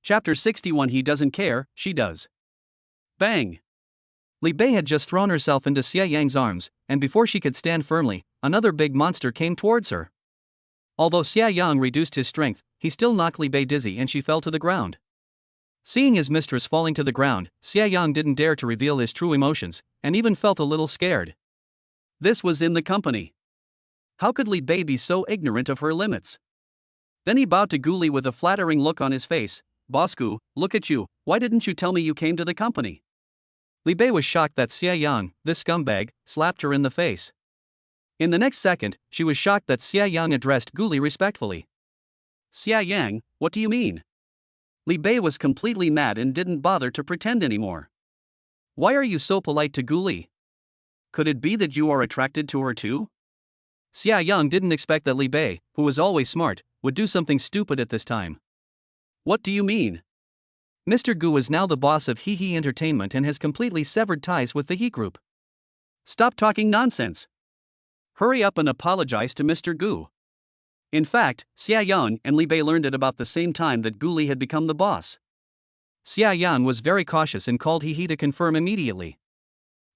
Chapter 61. He doesn't care, she does. Bang! Li Bei had just thrown herself into Siyang's arms, and before she could stand firmly, another big monster came towards her. Although Siyang reduced his strength, he still knocked Li Bei dizzy and she fell to the ground. Seeing his mistress falling to the ground, Siyang didn't dare to reveal his true emotions, and even felt a little scared. This was in the company. How could Li Bei be so ignorant of her limits? Then he bowed to Gu Li with a flattering look on his face. Boss Gu, look at you, why didn't you tell me you came to the company? Li Bei was shocked that Siyang, this scumbag, slapped her in the face. In the next second, she was shocked that Siyang addressed Gu Li respectfully. Siyang, what do you mean? Li Bei was completely mad and didn't bother to pretend anymore. Why are you so polite to Gu Li? Could it be that you are attracted to her too? Siyang didn't expect that Li Bei, who was always smart, would do something stupid at this time. What do you mean? Mr. Gu is now the boss of He Entertainment and has completely severed ties with the He Group. Stop talking nonsense. Hurry up and apologize to Mr. Gu. In fact, Siyang and Li Bei learned at about the same time that Gu Li had become the boss. Siyang was very cautious and called He to confirm immediately.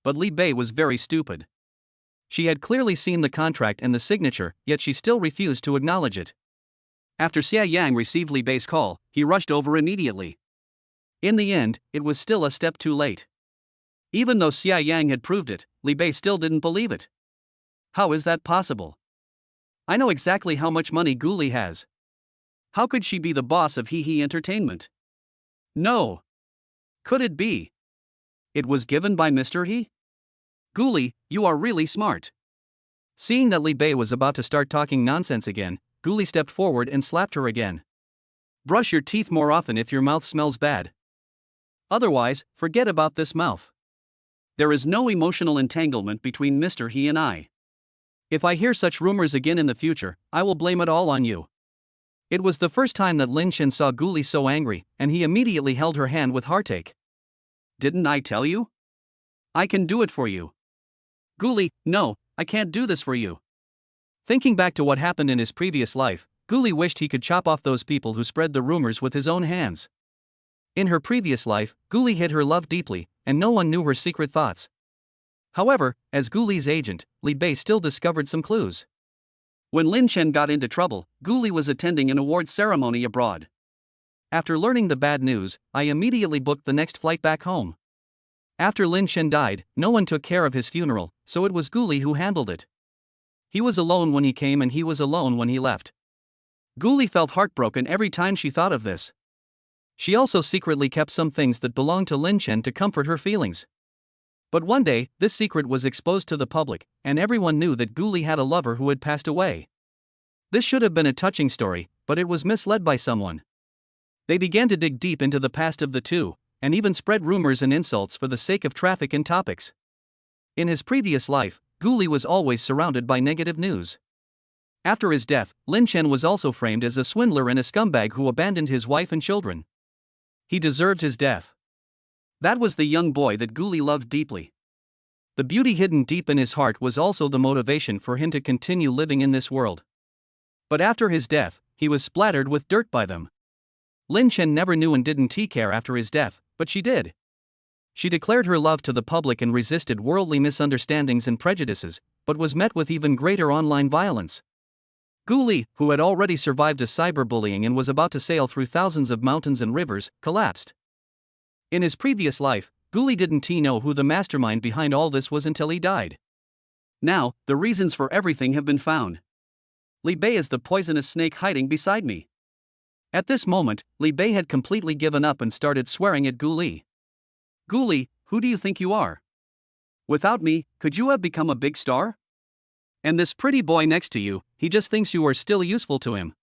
But Li Bei was very stupid. She had clearly seen the contract and the signature, yet she still refused to acknowledge it. After Siyang received Li Bei's call, he rushed over immediately. In the end, it was still a step too late. Even though Siyang had proved it, Li Bei still didn't believe it. How is that possible? I know exactly how much money Gu Li has. How could she be the boss of He Entertainment? No. Could it be? It was given by Mr. He? Gu Li, you are really smart. Seeing that Li Bei was about to start talking nonsense again, Gu Li stepped forward and slapped her again. Brush your teeth more often if your mouth smells bad. Otherwise, forget about this mouth. There is no emotional entanglement between Mr. He and I. If I hear such rumors again in the future, I will blame it all on you. It was the first time that Lin Chen saw Gu Li so angry, and he immediately held her hand with heartache. Didn't I tell you? I can do it for you. Gu Li, no, I can't do this for you. Thinking back to what happened in his previous life, Gu Li wished he could chop off those people who spread the rumors with his own hands. In her previous life, Gu Li hid her love deeply, and no one knew her secret thoughts. However, as Gu Li's agent, Li Bei still discovered some clues. When Lin Chen got into trouble, Gu Li was attending an awards ceremony abroad. After learning the bad news, I immediately booked the next flight back home. After Lin Chen died, no one took care of his funeral, so it was Gu Li who handled it. He was alone when he came and he was alone when he left. Gu Li felt heartbroken every time she thought of this. She also secretly kept some things that belonged to Lin Chen to comfort her feelings. But one day, this secret was exposed to the public, and everyone knew that Gu Li had a lover who had passed away. This should have been a touching story, but it was misled by someone. They began to dig deep into the past of the two, and even spread rumors and insults for the sake of traffic and topics. In his previous life, Gu Li was always surrounded by negative news. After his death, Lin Chen was also framed as a swindler and a scumbag who abandoned his wife and children. He deserved his death. That was the young boy that Gu Li loved deeply. The beauty hidden deep in his heart was also the motivation for him to continue living in this world. But after his death, he was splattered with dirt by them. Lin Chen never knew and didn't care after his death, but she did. She declared her love to the public and resisted worldly misunderstandings and prejudices, but was met with even greater online violence. Gu Li, who had already survived a cyberbullying and was about to sail through thousands of mountains and rivers, collapsed. In his previous life, Gu Li didn't know who the mastermind behind all this was until he died. Now, the reasons for everything have been found. Li Bei is the poisonous snake hiding beside me. At this moment, Li Bei had completely given up and started swearing at Gu Li. Gu Li, who do you think you are? Without me, could you have become a big star? And this pretty boy next to you, he just thinks you are still useful to him.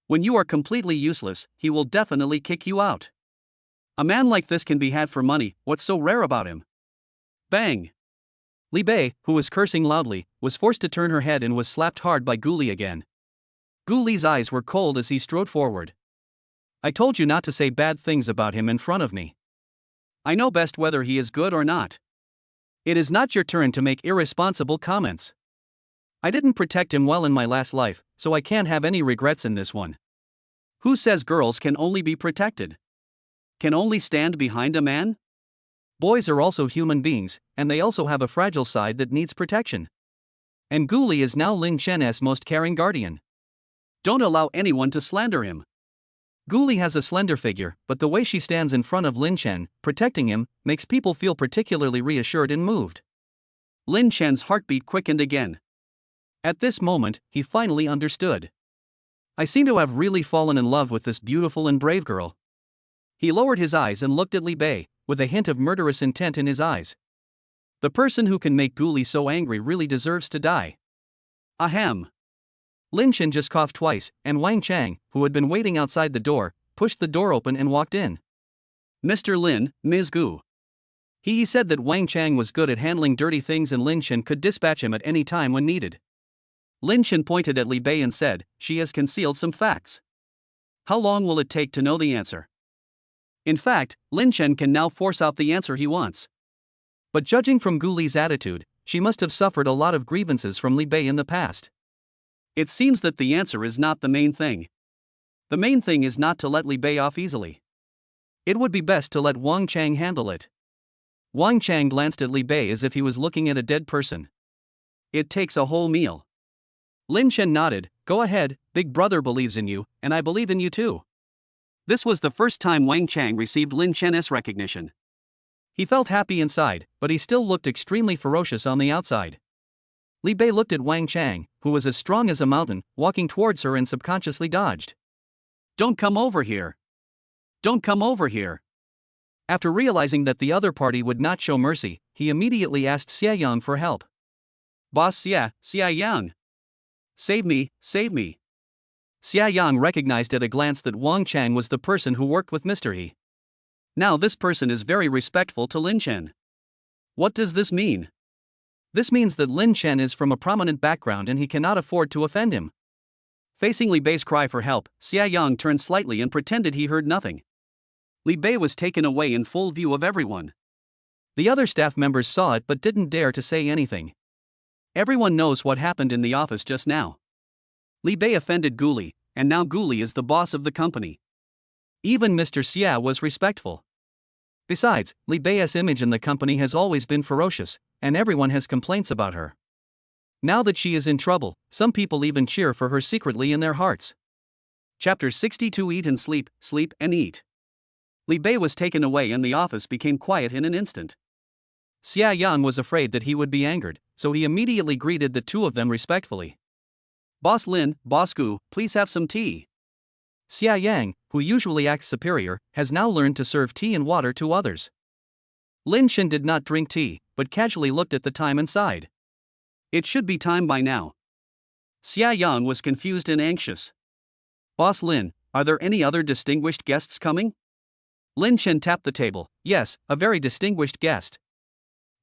When you are completely useless, he will definitely kick you out. A man like this can be had for money, what's so rare about him? Bang! Li Bei, who was cursing loudly, was forced to turn her head and was slapped hard by Gu Li again. Gu Li's eyes were cold as he strode forward. I told you not to say bad things about him in front of me. I know best whether he is good or not. It is not your turn to make irresponsible comments. I didn't protect him well in my last life, so I can't have any regrets in this one. Who says girls can only be protected? can only stand behind a man? Boys are also human beings, and they also have a fragile side that needs protection. And Gu Li is now Lin Chen's most caring guardian. Don't allow anyone to slander him. Gu Li has a slender figure, but the way she stands in front of Lin Chen, protecting him, makes people feel particularly reassured and moved. Lin Chen's heartbeat quickened again. At this moment, he finally understood. I seem to have really fallen in love with this beautiful and brave girl. He lowered his eyes and looked at Li Bei, with a hint of murderous intent in his eyes. The person who can make Gu Li so angry really deserves to die. Ahem. Lin Chen just coughed twice, and Wang Chang, who had been waiting outside the door, pushed the door open and walked in. Mr. Lin, Ms. Gu. He said that Wang Chang was good at handling dirty things and Lin Chen could dispatch him at any time when needed. Lin Chen pointed at Li Bei and said, she has concealed some facts. How long will it take to know the answer? In fact, Lin Chen can now force out the answer he wants. But judging from Gu Li's attitude, she must have suffered a lot of grievances from Li Bei in the past. It seems that the answer is not the main thing. The main thing is not to let Li Bei off easily. It would be best to let Wang Chang handle it. Wang Chang glanced at Li Bei as if he was looking at a dead person. It takes a whole meal. Lin Chen nodded, go ahead, Big Brother believes in you, and I believe in you too. This was the first time Wang Chang received Lin Chen's recognition. He felt happy inside, but he still looked extremely ferocious on the outside. Li Bei looked at Wang Chang, who was as strong as a mountain, walking towards her and subconsciously dodged. Don't come over here. Don't come over here. After realizing that the other party would not show mercy, he immediately asked Siyang for help. Boss Siyang. Save me, save me. Siyang recognized at a glance that Wang Chang was the person who worked with Mr. He. Now this person is very respectful to Lin Chen. What does this mean? This means that Lin Chen is from a prominent background and he cannot afford to offend him. Facing Li Bei's cry for help, Siyang turned slightly and pretended he heard nothing. Li Bei was taken away in full view of everyone. The other staff members saw it but didn't dare to say anything. Everyone knows what happened in the office just now. Li Bei offended Gu Li, and now Gu Li is the boss of the company. Even Mr. Xia was respectful. Besides, Li Bei's image in the company has always been ferocious, and everyone has complaints about her. Now that she is in trouble, some people even cheer for her secretly in their hearts. Chapter 62 Eat and Sleep, Sleep and Eat. Li Bei was taken away and the office became quiet in an instant. Siyang was afraid that he would be angered, so he immediately greeted the two of them respectfully. Boss Lin, Boss Gu, please have some tea. Siyang, who usually acts superior, has now learned to serve tea and water to others. Lin Chen did not drink tea, but casually looked at the time and sighed. It should be time by now. Siyang was confused and anxious. Boss Lin, are there any other distinguished guests coming? Lin Chen tapped the table. Yes, a very distinguished guest.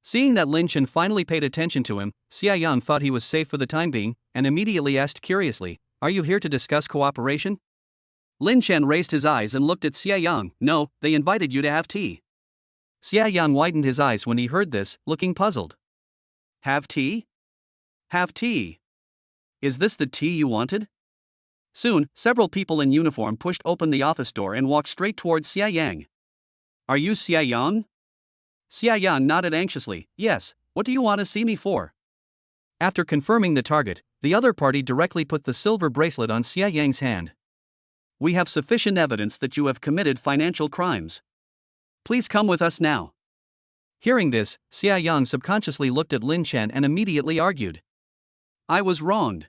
Seeing that Lin Chen finally paid attention to him, Siyang thought he was safe for the time being, and immediately asked curiously, are you here to discuss cooperation? Lin Chen raised his eyes and looked at Siyang. No, they invited you to have tea. Siyang widened his eyes when he heard this, looking puzzled. Have tea? Have tea. Is this the tea you wanted? Soon, several people in uniform pushed open the office door and walked straight towards Siyang. Are you Siyang? Siyang nodded anxiously. Yes, what do you want to see me for? After confirming the target, the other party directly put the silver bracelet on Siyang's hand. We have sufficient evidence that you have committed financial crimes. Please come with us now. Hearing this, Siyang subconsciously looked at Lin Chen and immediately argued. I was wronged.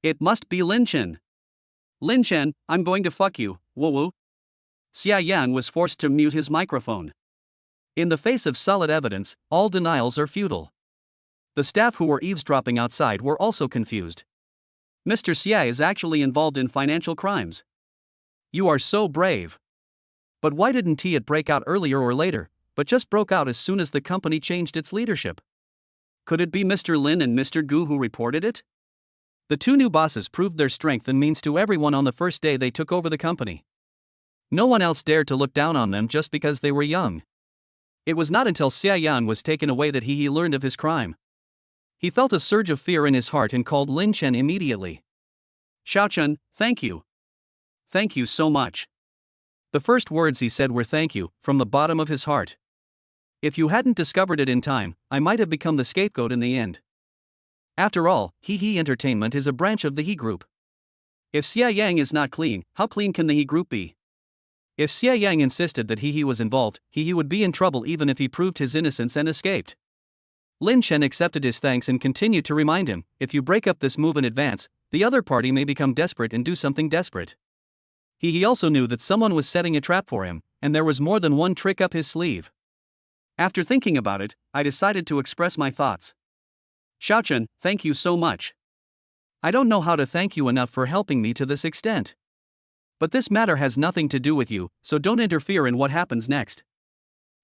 It must be Lin Chen. Lin Chen, I'm going to fuck you, woo-woo. Siyang was forced to mute his microphone. In the face of solid evidence, all denials are futile. The staff who were eavesdropping outside were also confused. Mr. Xia is actually involved in financial crimes. You are so brave. But why didn't it break out earlier or later, but just broke out as soon as the company changed its leadership? Could it be Mr. Lin and Mr. Gu who reported it? The two new bosses proved their strength and means to everyone on the first day they took over the company. No one else dared to look down on them just because they were young. It was not until Siyang was taken away that he learned of his crime. He felt a surge of fear in his heart and called Lin Chen immediately. Xiaochen, thank you. Thank you so much. The first words he said were thank you, from the bottom of his heart. If you hadn't discovered it in time, I might have become the scapegoat in the end. After all, He Entertainment is a branch of the He Group. If Siyang is not clean, how clean can the He Group be? If Siyang insisted that He was involved, He would be in trouble even if he proved his innocence and escaped. Lin Chen accepted his thanks and continued to remind him, if you break up this move in advance, the other party may become desperate and do something desperate. He also knew that someone was setting a trap for him, and there was more than one trick up his sleeve. After thinking about it, I decided to express my thoughts. Xiaochen, thank you so much. I don't know how to thank you enough for helping me to this extent. But this matter has nothing to do with you, so don't interfere in what happens next.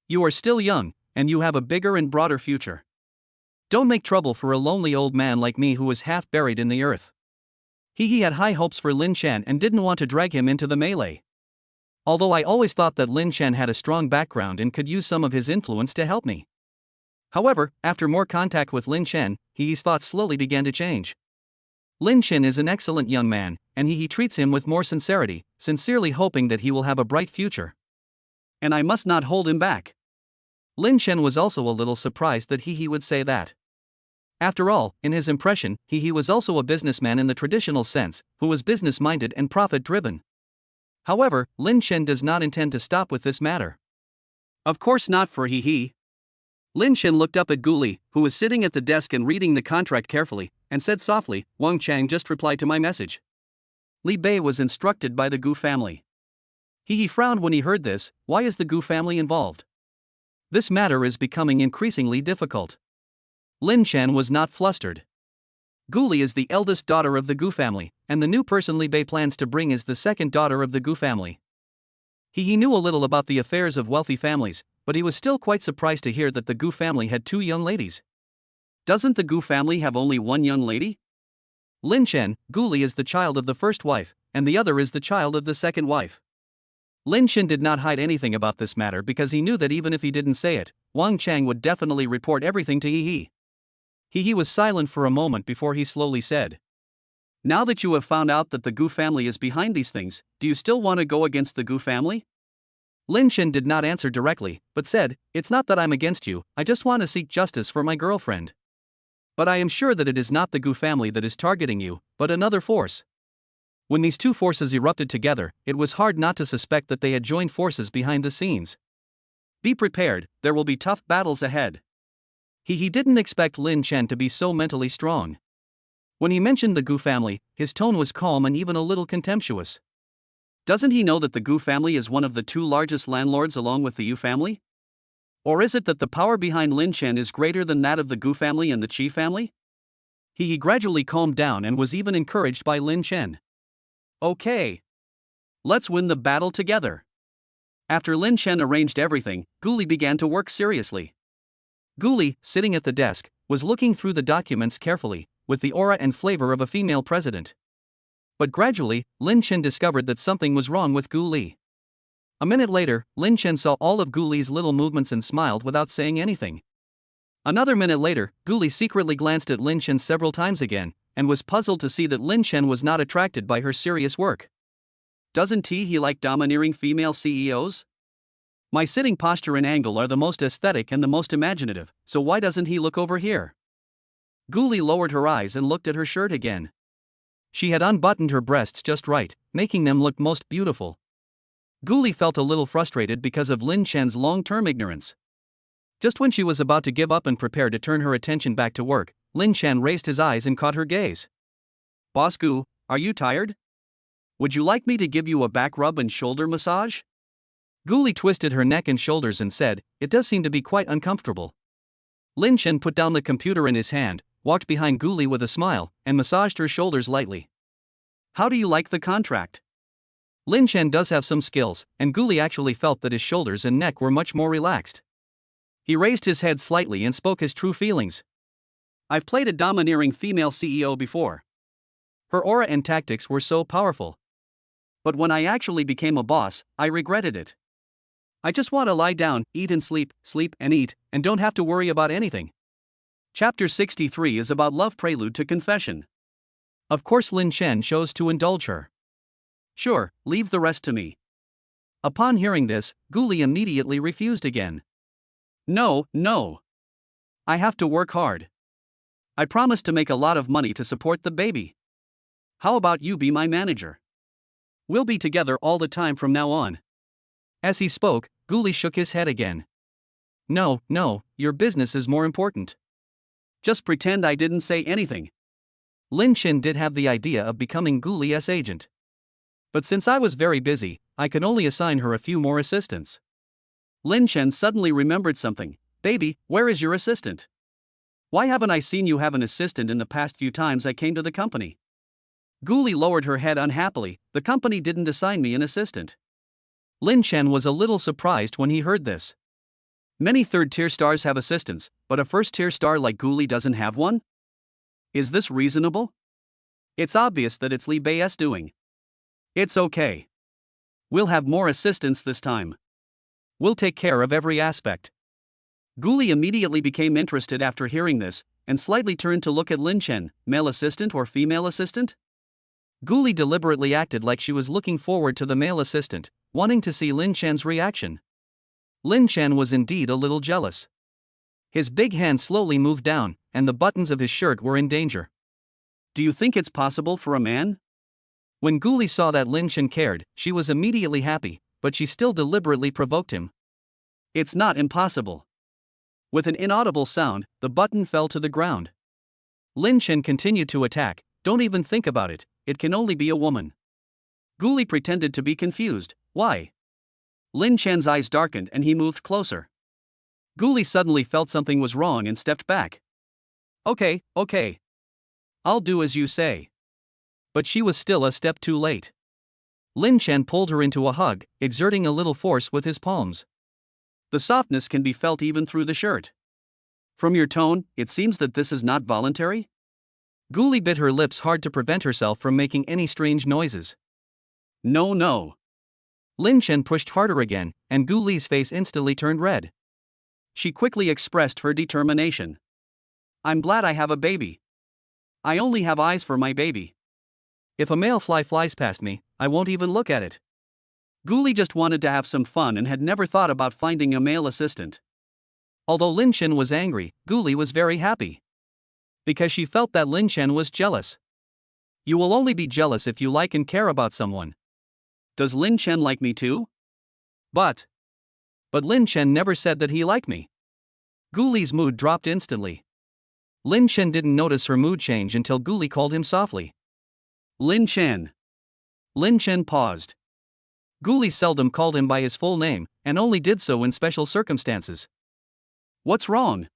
You are still young, and you have a bigger and broader future. Don't make trouble for a lonely old man like me who is half buried in the earth. He had high hopes for Lin Chen and didn't want to drag him into the melee. Although I always thought that Lin Chen had a strong background and could use some of his influence to help me. However, after more contact with Lin Chen, his thoughts slowly began to change. Lin Chen is an excellent young man, and he treats him with more sincerity, sincerely hoping that he will have a bright future. And I must not hold him back. Lin Chen was also a little surprised that he would say that. After all, in his impression, he was also a businessman in the traditional sense, who was business-minded and profit-driven. However, Lin Chen does not intend to stop with this matter. Of course not for he. Lin Chen looked up at Gu Li, who was sitting at the desk and reading the contract carefully, and said softly, Wang Chang just replied to my message. Li Bei was instructed by the Gu family. He frowned when he heard this. Why is the Gu family involved? This matter is becoming increasingly difficult. Lin Chen was not flustered. Gu Li is the eldest daughter of the Gu family, and the new person Li Bei plans to bring is the second daughter of the Gu family. He knew a little about the affairs of wealthy families, but he was still quite surprised to hear that the Gu family had two young ladies. Doesn't the Gu family have only one young lady? Lin Chen, Gu Li is the child of the first wife, and the other is the child of the second wife. Lin Chen did not hide anything about this matter because he knew that even if he didn't say it, Wang Chang would definitely report everything to He. He was silent for a moment before he slowly said, now that you have found out that the Gu family is behind these things, do you still want to go against the Gu family? Lin Chen did not answer directly, but said, it's not that I'm against you, I just want to seek justice for my girlfriend. But I am sure that it is not the Gu family that is targeting you, but another force. When these two forces erupted together, it was hard not to suspect that they had joined forces behind the scenes. Be prepared, there will be tough battles ahead. He didn't expect Lin Chen to be so mentally strong. When he mentioned the Gu family, his tone was calm and even a little contemptuous. Doesn't he know that the Gu family is one of the two largest landlords along with the Yu family? Or is it that the power behind Lin Chen is greater than that of the Gu family and the Qi family? He gradually calmed down and was even encouraged by Lin Chen. Okay. Let's win the battle together. After Lin Chen arranged everything, Gu Li began to work seriously. Gu Li, sitting at the desk, was looking through the documents carefully, with the aura and flavor of a female president. But gradually, Lin Chen discovered that something was wrong with Gu Li. A minute later, Lin Chen saw all of Gu Li's little movements and smiled without saying anything. Another minute later, Gu Li secretly glanced at Lin Chen several times again, and was puzzled to see that Lin Chen was not attracted by her serious work. Doesn't he like domineering female CEOs? My sitting posture and angle are the most aesthetic and the most imaginative, so why doesn't he look over here? Gu Li lowered her eyes and looked at her shirt again. She had unbuttoned her breasts just right, making them look most beautiful. Gu Li felt a little frustrated because of Lin Chen's long-term ignorance. Just when she was about to give up and prepare to turn her attention back to work, Lin Chen raised his eyes and caught her gaze. Boss Gu, are you tired? Would you like me to give you a back rub and shoulder massage? Gu Li twisted her neck and shoulders and said, it does seem to be quite uncomfortable. Lin Chen put down the computer in his hand, walked behind Gu Li with a smile, and massaged her shoulders lightly. How do you like the contract? Lin Chen does have some skills, and Gu Li actually felt that his shoulders and neck were much more relaxed. He raised his head slightly and spoke his true feelings. I've played a domineering female CEO before. Her aura and tactics were so powerful. But when I actually became a boss, I regretted it. I just want to lie down, eat and sleep, sleep and eat, and don't have to worry about anything. Chapter 63 is about love prelude to confession. Of course Lin Chen chose to indulge her. Sure, leave the rest to me. Upon hearing this, Guli immediately refused again. No, no. I have to work hard. I promised to make a lot of money to support the baby. How about you be my manager? We'll be together all the time from now on. As he spoke, Guli shook his head again. No, no, your business is more important. Just pretend I didn't say anything. Lin Chen did have the idea of becoming Guli's agent. But since I was very busy, I could only assign her a few more assistants. Lin Chen suddenly remembered something. Baby, where is your assistant? Why haven't I seen you have an assistant in the past few times I came to the company? Guli lowered her head unhappily. The company didn't assign me an assistant. Lin Chen was a little surprised when he heard this. Many third-tier stars have assistants, but a first-tier star like Guli doesn't have one? Is this reasonable? It's obvious that it's Li Bei's doing. It's okay. We'll have more assistants this time. We'll take care of every aspect. Guli immediately became interested after hearing this, and slightly turned to look at Lin Chen, male assistant or female assistant? Guli deliberately acted like she was looking forward to the male assistant, wanting to see Lin Chen's reaction. Lin Chen was indeed a little jealous. His big hand slowly moved down, and the buttons of his shirt were in danger. Do you think it's possible for a man? When Guli saw that Lin Chen cared, she was immediately happy, but she still deliberately provoked him. It's not impossible. With an inaudible sound, the button fell to the ground. Lin Chen continued to attack. Don't even think about it, it can only be a woman. Guli pretended to be confused. Why? Lin Chen's eyes darkened and he moved closer. Guli suddenly felt something was wrong and stepped back. Okay. I'll do as you say. But she was still a step too late. Lin Chen pulled her into a hug, exerting a little force with his palms. The softness can be felt even through the shirt. From your tone, it seems that this is not voluntary? Guli bit her lips hard to prevent herself from making any strange noises. No. Lin Chen pushed harder again, and Guli's face instantly turned red. She quickly expressed her determination. I'm glad I have a baby. I only have eyes for my baby. If a male fly flies past me, I won't even look at it. Guli just wanted to have some fun and had never thought about finding a male assistant. Although Lin Chen was angry, Guli was very happy. Because she felt that Lin Chen was jealous. You will only be jealous if you like and care about someone. Does Lin Chen like me too? But Lin Chen never said that he liked me. Guli's mood dropped instantly. Lin Chen didn't notice her mood change until Guli called him softly. Lin Chen. Lin Chen paused. Guli seldom called him by his full name, and only did so in special circumstances. What's wrong?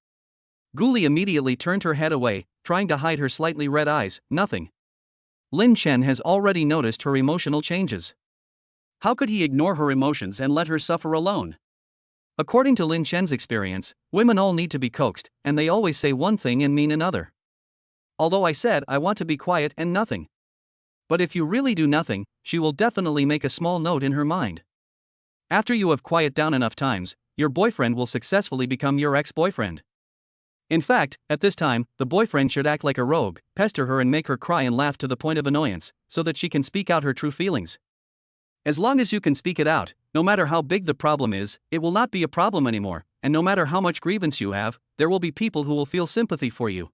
Guli immediately turned her head away, trying to hide her slightly red eyes. Nothing. Lin Chen has already noticed her emotional changes. How could he ignore her emotions and let her suffer alone? According to Lin Chen's experience, women all need to be coaxed, and they always say one thing and mean another. Although I said I want to be quiet and nothing. But if you really do nothing, she will definitely make a small note in her mind. After you have quiet down enough times, your boyfriend will successfully become your ex-boyfriend. In fact, at this time, the boyfriend should act like a rogue, pester her and make her cry and laugh to the point of annoyance, so that she can speak out her true feelings. As long as you can speak it out, no matter how big the problem is, it will not be a problem anymore, and no matter how much grievance you have, there will be people who will feel sympathy for you.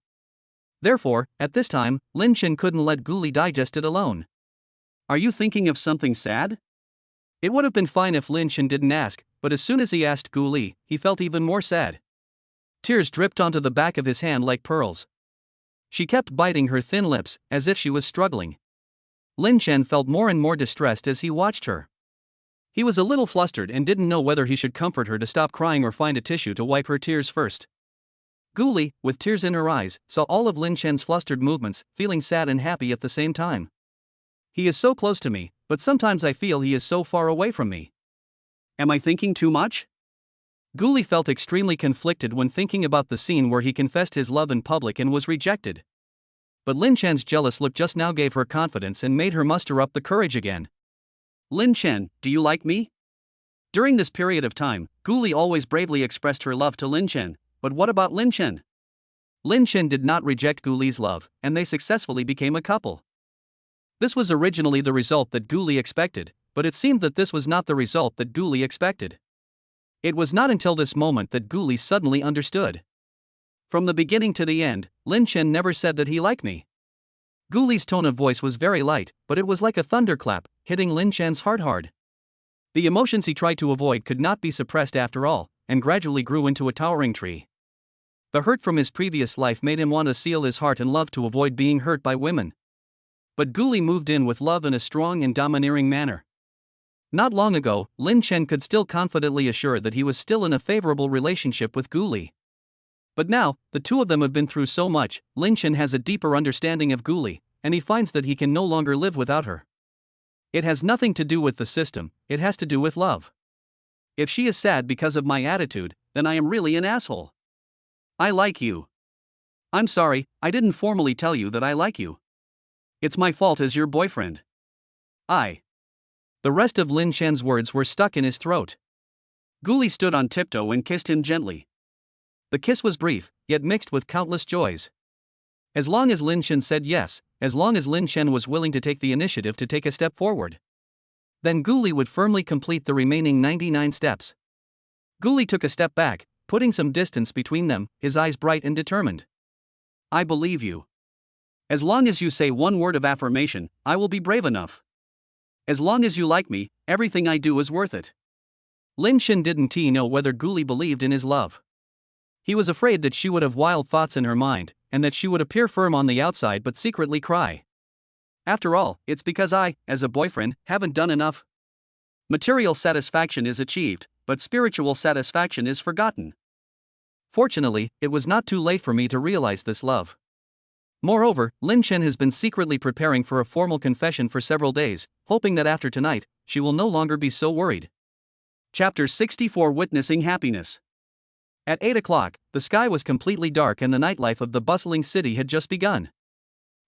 Therefore, at this time, Lin Chen couldn't let Guli digest it alone. Are you thinking of something sad? It would have been fine if Lin Chen didn't ask, but as soon as he asked Guli, he felt even more sad. Tears dripped onto the back of his hand like pearls. She kept biting her thin lips, as if she was struggling. Lin Chen felt more and more distressed as he watched her. He was a little flustered and didn't know whether he should comfort her to stop crying or find a tissue to wipe her tears first. Guli, with tears in her eyes, saw all of Lin Chen's flustered movements, feeling sad and happy at the same time. He is so close to me, but sometimes I feel he is so far away from me. Am I thinking too much? Guli felt extremely conflicted when thinking about the scene where he confessed his love in public and was rejected. But Lin Chen's jealous look just now gave her confidence and made her muster up the courage again. Lin Chen, do you like me? During this period of time, Guli always bravely expressed her love to Lin Chen, but what about Lin Chen? Lin Chen did not reject Guli's love, and they successfully became a couple. This was originally the result that Guli expected, but it seemed that this was not the result that Gu Li expected. It was not until this moment that Gu Li suddenly understood. From the beginning to the end, Lin Chen never said that he liked me. Gu Li's tone of voice was very light, but it was like a thunderclap, hitting Lin Chen's heart hard. The emotions he tried to avoid could not be suppressed after all, and gradually grew into a towering tree. The hurt from his previous life made him want to seal his heart in love to avoid being hurt by women. But Gu Li moved in with love in a strong and domineering manner. Not long ago, Lin Chen could still confidently assure that he was still in a favorable relationship with Gu Li. But now, the two of them have been through so much, Lin Chen has a deeper understanding of Gu Li, and he finds that he can no longer live without her. It has nothing to do with the system, it has to do with love. If she is sad because of my attitude, then I am really an asshole. I like you. I'm sorry, I didn't formally tell you that I like you. It's my fault as your boyfriend. The rest of Lin Chen's words were stuck in his throat. Gu Li stood on tiptoe and kissed him gently. The kiss was brief, yet mixed with countless joys. As long as Lin Chen said yes, as long as Lin Chen was willing to take the initiative to take a step forward, then Gu Li would firmly complete the remaining 99 steps. Gu Li took a step back, putting some distance between them, his eyes bright and determined. I believe you. As long as you say one word of affirmation, I will be brave enough. As long as you like me, everything I do is worth it. Lin Chen didn't know whether Gu Li believed in his love. He was afraid that she would have wild thoughts in her mind, and that she would appear firm on the outside but secretly cry. After all, it's because I, as a boyfriend, haven't done enough. Material satisfaction is achieved, but spiritual satisfaction is forgotten. Fortunately, it was not too late for me to realize this love. Moreover, Lin Chen has been secretly preparing for a formal confession for several days, hoping that after tonight, she will no longer be so worried. Chapter 64 Witnessing Happiness. At 8 o'clock, the sky was completely dark and the nightlife of the bustling city had just begun.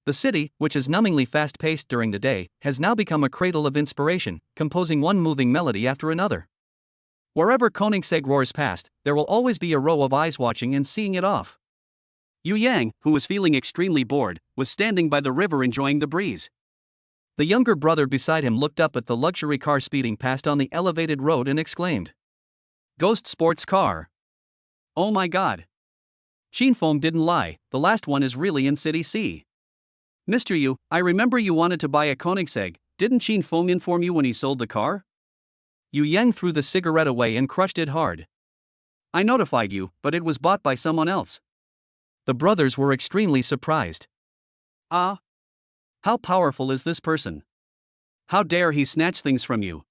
The city, which is numbingly fast-paced during the day, has now become a cradle of inspiration, composing one moving melody after another. Wherever Koenigsegg roars past, there will always be a row of eyes watching and seeing it off. Yu Yang, who was feeling extremely bored, was standing by the river enjoying the breeze. The younger brother beside him looked up at the luxury car speeding past on the elevated road and exclaimed, "Ghost sports car. Oh my god. Xinfeng didn't lie, the last one is really in City C. Mr. Yu, I remember you wanted to buy a Koenigsegg, didn't Xinfeng inform you when he sold the car?" Yu Yang threw the cigarette away and crushed it hard. "I notified you, but it was bought by someone else." The brothers were extremely surprised. Ah. How powerful is this person? How dare he snatch things from you?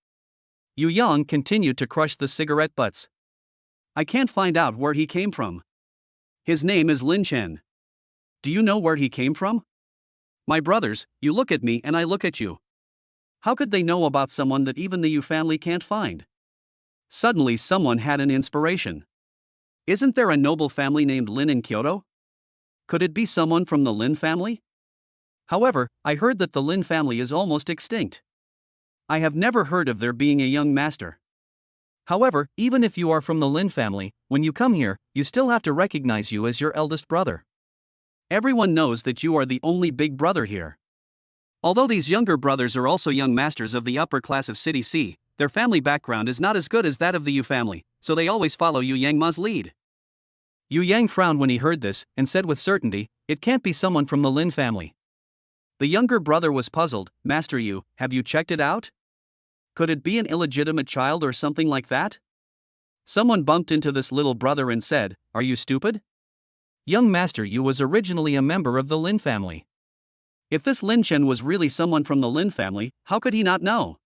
Yu Yang continued to crush the cigarette butts. "I can't find out where he came from. His name is Lin Chen. Do you know where he came from? My brothers, you look at me and I look at you. How could they know about someone that even the Yu family can't find?" Suddenly someone had an inspiration. Isn't there a noble family named Lin in Kyoto? Could it be someone from the Lin family? However, I heard that the Lin family is almost extinct. I have never heard of there being a young master. However, even if you are from the Lin family, when you come here, you still have to recognize you as your eldest brother. Everyone knows that you are the only big brother here. Although these younger brothers are also young masters of the upper class of City C, their family background is not as good as that of the Yu family, so they always follow Yu Yang Ma's lead. Yu Yang frowned when he heard this, and said with certainty, "It can't be someone from the Lin family." The younger brother was puzzled. "Master Yu, have you checked it out? Could it be an illegitimate child or something like that?" Someone bumped into this little brother and said, "Are you stupid? Young Master Yu was originally a member of the Lin family. If this Lin Chen was really someone from the Lin family, how could he not know?"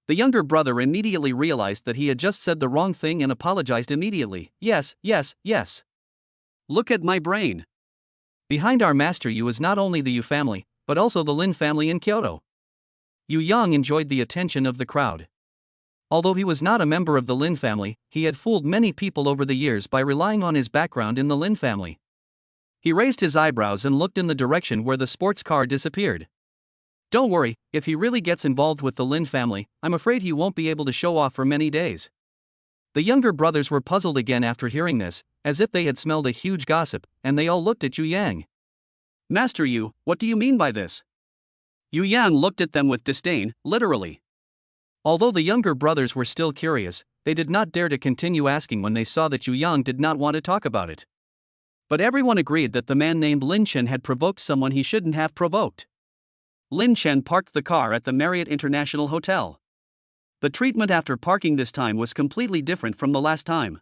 The younger brother immediately realized that he had just said the wrong thing and apologized immediately. Yes. Look at my brain. Behind our Master Yu is not only the Yu family, but also the Lin family in Kyoto. Yu Yang enjoyed the attention of the crowd. Although he was not a member of the Lin family, he had fooled many people over the years by relying on his background in the Lin family. He raised his eyebrows and looked in the direction where the sports car disappeared. Don't worry, if he really gets involved with the Lin family, I'm afraid he won't be able to show off for many days. The younger brothers were puzzled again after hearing this, as if they had smelled a huge gossip, and they all looked at Yu Yang. Master Yu, what do you mean by this? Yu Yang looked at them with disdain, literally. Although the younger brothers were still curious, they did not dare to continue asking when they saw that Yang did not want to talk about it. But everyone agreed that the man named Lin Chen had provoked someone he shouldn't have provoked. Lin Chen parked the car at the Marriott International Hotel. The treatment after parking this time was completely different from the last time.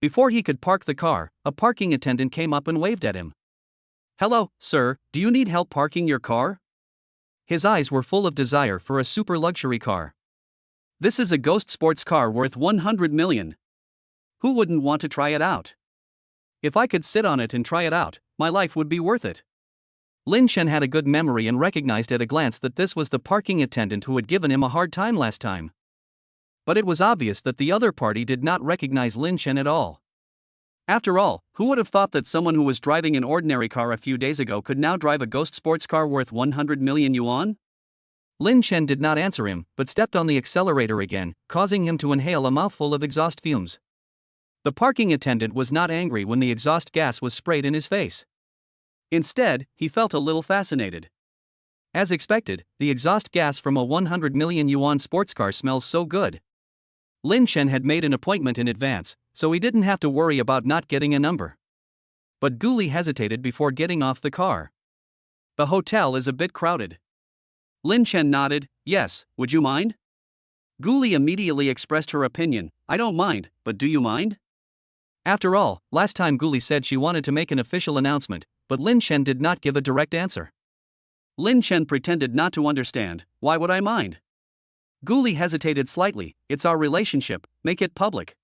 Before he could park the car, a parking attendant came up and waved at him. "Hello, sir, do you need help parking your car?" His eyes were full of desire for a super luxury car. "This is a ghost sports car worth 100 million. Who wouldn't want to try it out? If I could sit on it and try it out, my life would be worth it." Lin Chen had a good memory and recognized at a glance that this was the parking attendant who had given him a hard time last time. But it was obvious that the other party did not recognize Lin Chen at all. After all, who would have thought that someone who was driving an ordinary car a few days ago could now drive a ghost sports car worth 100 million yuan? Lin Chen did not answer him, but stepped on the accelerator again, causing him to inhale a mouthful of exhaust fumes. The parking attendant was not angry when the exhaust gas was sprayed in his face. Instead, he felt a little fascinated. As expected, the exhaust gas from a 100 million yuan sports car smells so good. Lin Chen had made an appointment in advance, so he didn't have to worry about not getting a number. But Guli hesitated before getting off the car. "The hotel is a bit crowded." Lin Chen nodded. "Yes, would you mind?" Guli immediately expressed her opinion. "I don't mind, but do you mind?" After all, last time Guli said she wanted to make an official announcement, but Lin Chen did not give a direct answer. Lin Chen pretended not to understand. "Why would I mind?" Guli hesitated slightly. "It's our relationship, make it public."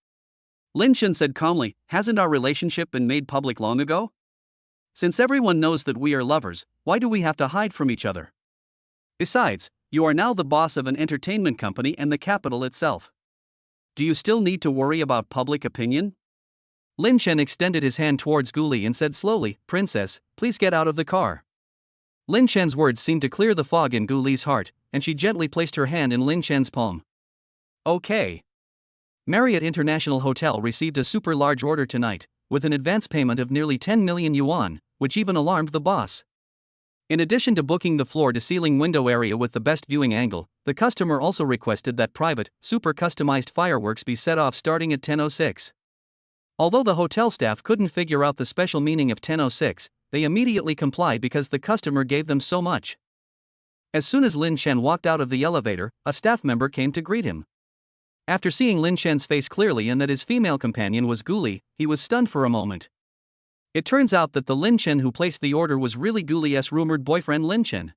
Lin Chen said calmly, "Hasn't our relationship been made public long ago? Since everyone knows that we are lovers, why do we have to hide from each other? Besides, you are now the boss of an entertainment company and the capital itself. Do you still need to worry about public opinion?" Lin Chen extended his hand towards Guli and said slowly, "Princess, please get out of the car." Lin Chen's words seemed to clear the fog in Guli's heart, and she gently placed her hand in Lin Chen's palm. "Okay." Marriott International Hotel received a super large order tonight, with an advance payment of nearly 10 million yuan, which even alarmed the boss. In addition to booking the floor-to-ceiling window area with the best viewing angle, the customer also requested that private, super customized fireworks be set off starting at 10:06. Although the hotel staff couldn't figure out the special meaning of 10:06, they immediately complied because the customer gave them so much. As soon as Lin Chen walked out of the elevator, a staff member came to greet him. After seeing Lin Chen's face clearly and that his female companion was Guli, he was stunned for a moment. It turns out that the Lin Chen who placed the order was really Guli's rumored boyfriend Lin Chen.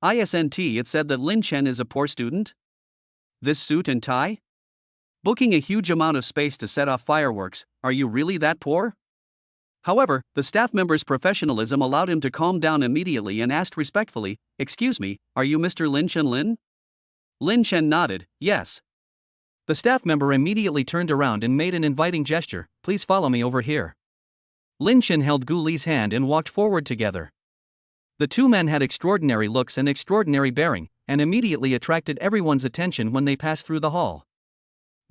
Isn't it said that Lin Chen is a poor student? This suit and tie? Booking a huge amount of space to set off fireworks, are you really that poor? However, the staff member's professionalism allowed him to calm down immediately and asked respectfully, "Excuse me, are you Mr. Lin Chen Lin?" Lin Chen nodded, "Yes." The staff member immediately turned around and made an inviting gesture, "Please follow me over here." Lin Chen held Guli's hand and walked forward together. The two men had extraordinary looks and extraordinary bearing, and immediately attracted everyone's attention when they passed through the hall.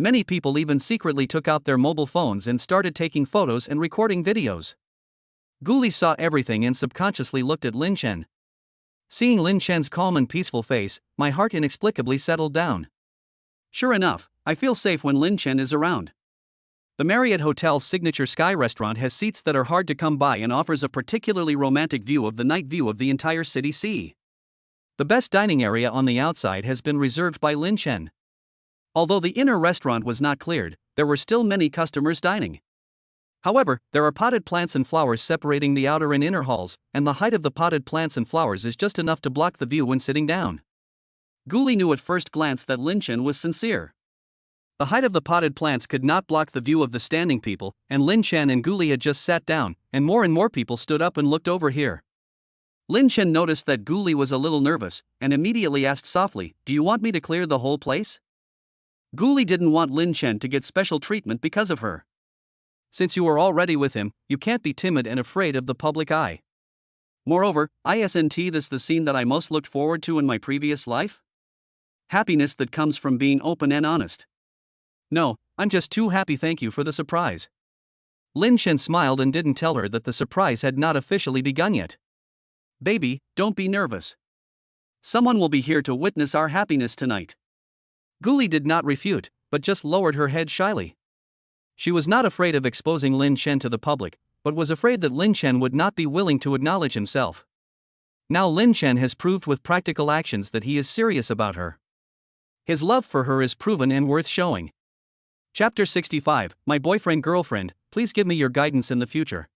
Many people even secretly took out their mobile phones and started taking photos and recording videos. Guli saw everything and subconsciously looked at Lin Chen. Seeing Lin Chen's calm and peaceful face, my heart inexplicably settled down. Sure enough, I feel safe when Lin Chen is around. The Marriott Hotel's signature Sky restaurant has seats that are hard to come by and offers a particularly romantic view of the night view of the entire city sea. The best dining area on the outside has been reserved by Lin Chen. Although the inner restaurant was not cleared, there were still many customers dining. However, there are potted plants and flowers separating the outer and inner halls, and the height of the potted plants and flowers is just enough to block the view when sitting down. Guli knew at first glance that Lin Chen was sincere. The height of the potted plants could not block the view of the standing people, and Lin Chen and Guli had just sat down, and more people stood up and looked over here. Lin Chen noticed that Guli was a little nervous, and immediately asked softly, "Do you want me to clear the whole place?" Guli didn't want Lin Chen to get special treatment because of her. Since you are already with him, you can't be timid and afraid of the public eye. Moreover, isn't this the scene that I most looked forward to in my previous life? Happiness that comes from being open and honest. No, I'm just too happy, thank you for the surprise. Lin Chen smiled and didn't tell her that the surprise had not officially begun yet. Baby, don't be nervous. Someone will be here to witness our happiness tonight. Guli did not refute, but just lowered her head shyly. She was not afraid of exposing Lin Chen to the public, but was afraid that Lin Chen would not be willing to acknowledge himself. Now Lin Chen has proved with practical actions that he is serious about her. His love for her is proven and worth showing. Chapter 65, My Boyfriend Girlfriend, please give me your guidance in the future.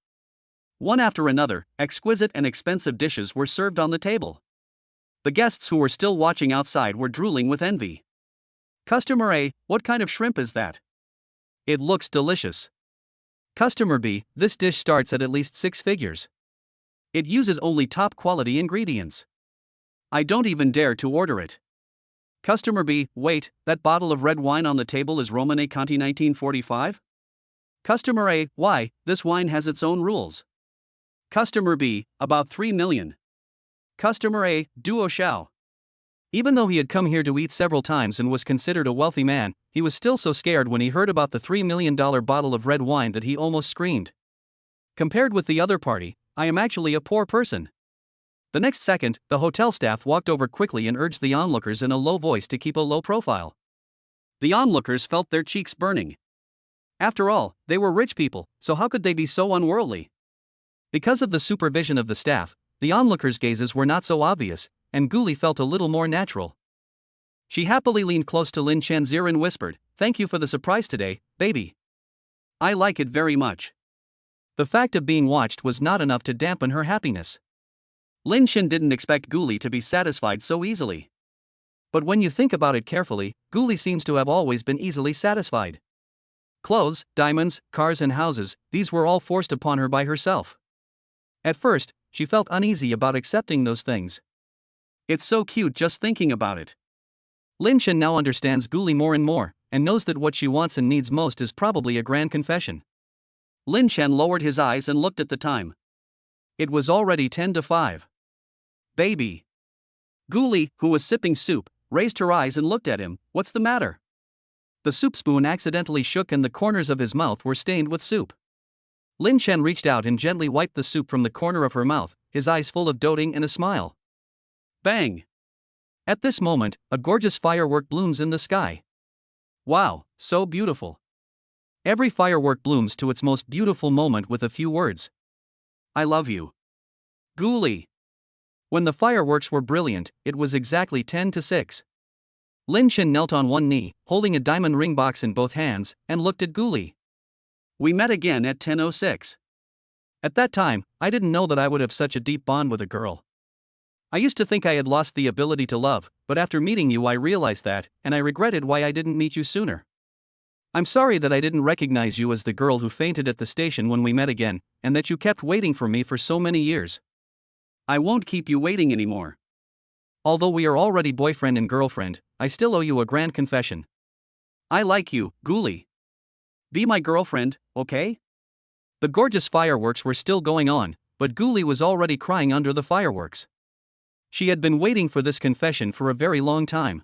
One after another, exquisite and expensive dishes were served on the table. The guests who were still watching outside were drooling with envy. Customer A, what kind of shrimp is that? It looks delicious. Customer B, this dish starts at least 6 figures. It uses only top quality ingredients. I don't even dare to order it. Customer B, wait, that bottle of red wine on the table is Romane Conti 1945? Customer A, why, this wine has its own rules. Customer B, about 3 million. Customer A, duo shao. Even though he had come here to eat several times and was considered a wealthy man, he was still so scared when he heard about the $3 million bottle of red wine that he almost screamed. Compared with the other party, I am actually a poor person. The next second, the hotel staff walked over quickly and urged the onlookers in a low voice to keep a low profile. The onlookers felt their cheeks burning. After all, they were rich people, so how could they be so unworldly? Because of the supervision of the staff, the onlookers' gazes were not so obvious, and Guli felt a little more natural. She happily leaned close to Lin Chen's ear and whispered, "Thank you for the surprise today, baby. I like it very much." The fact of being watched was not enough to dampen her happiness. Lin Chen didn't expect Guli to be satisfied so easily. But when you think about it carefully, Guli seems to have always been easily satisfied. Clothes, diamonds, cars and houses, these were all forced upon her by herself. At first, she felt uneasy about accepting those things. It's so cute just thinking about it. Lin Chen now understands Guli more and more, and knows that what she wants and needs most is probably a grand confession. Lin Chen lowered his eyes and looked at the time. It was already 10 to 5. Baby. Guli, who was sipping soup, raised her eyes and looked at him. What's the matter? The soup spoon accidentally shook and the corners of his mouth were stained with soup. Lin Chen reached out and gently wiped the soup from the corner of her mouth, his eyes full of doting and a smile. Bang! At this moment, a gorgeous firework blooms in the sky. Wow, so beautiful. Every firework blooms to its most beautiful moment with a few words. I love you. Guli. When the fireworks were brilliant, it was exactly 10 to 6. Lin Chen knelt on one knee, holding a diamond ring box in both hands, and looked at Guli. We met again at 10:06. At that time, I didn't know that I would have such a deep bond with a girl. I used to think I had lost the ability to love, but after meeting you I realized that, and I regretted why I didn't meet you sooner. I'm sorry that I didn't recognize you as the girl who fainted at the station when we met again, and that you kept waiting for me for so many years. I won't keep you waiting anymore. Although we are already boyfriend and girlfriend, I still owe you a grand confession. I like you, Guli. Be my girlfriend, okay? The gorgeous fireworks were still going on, but Guli was already crying under the fireworks. She had been waiting for this confession for a very long time.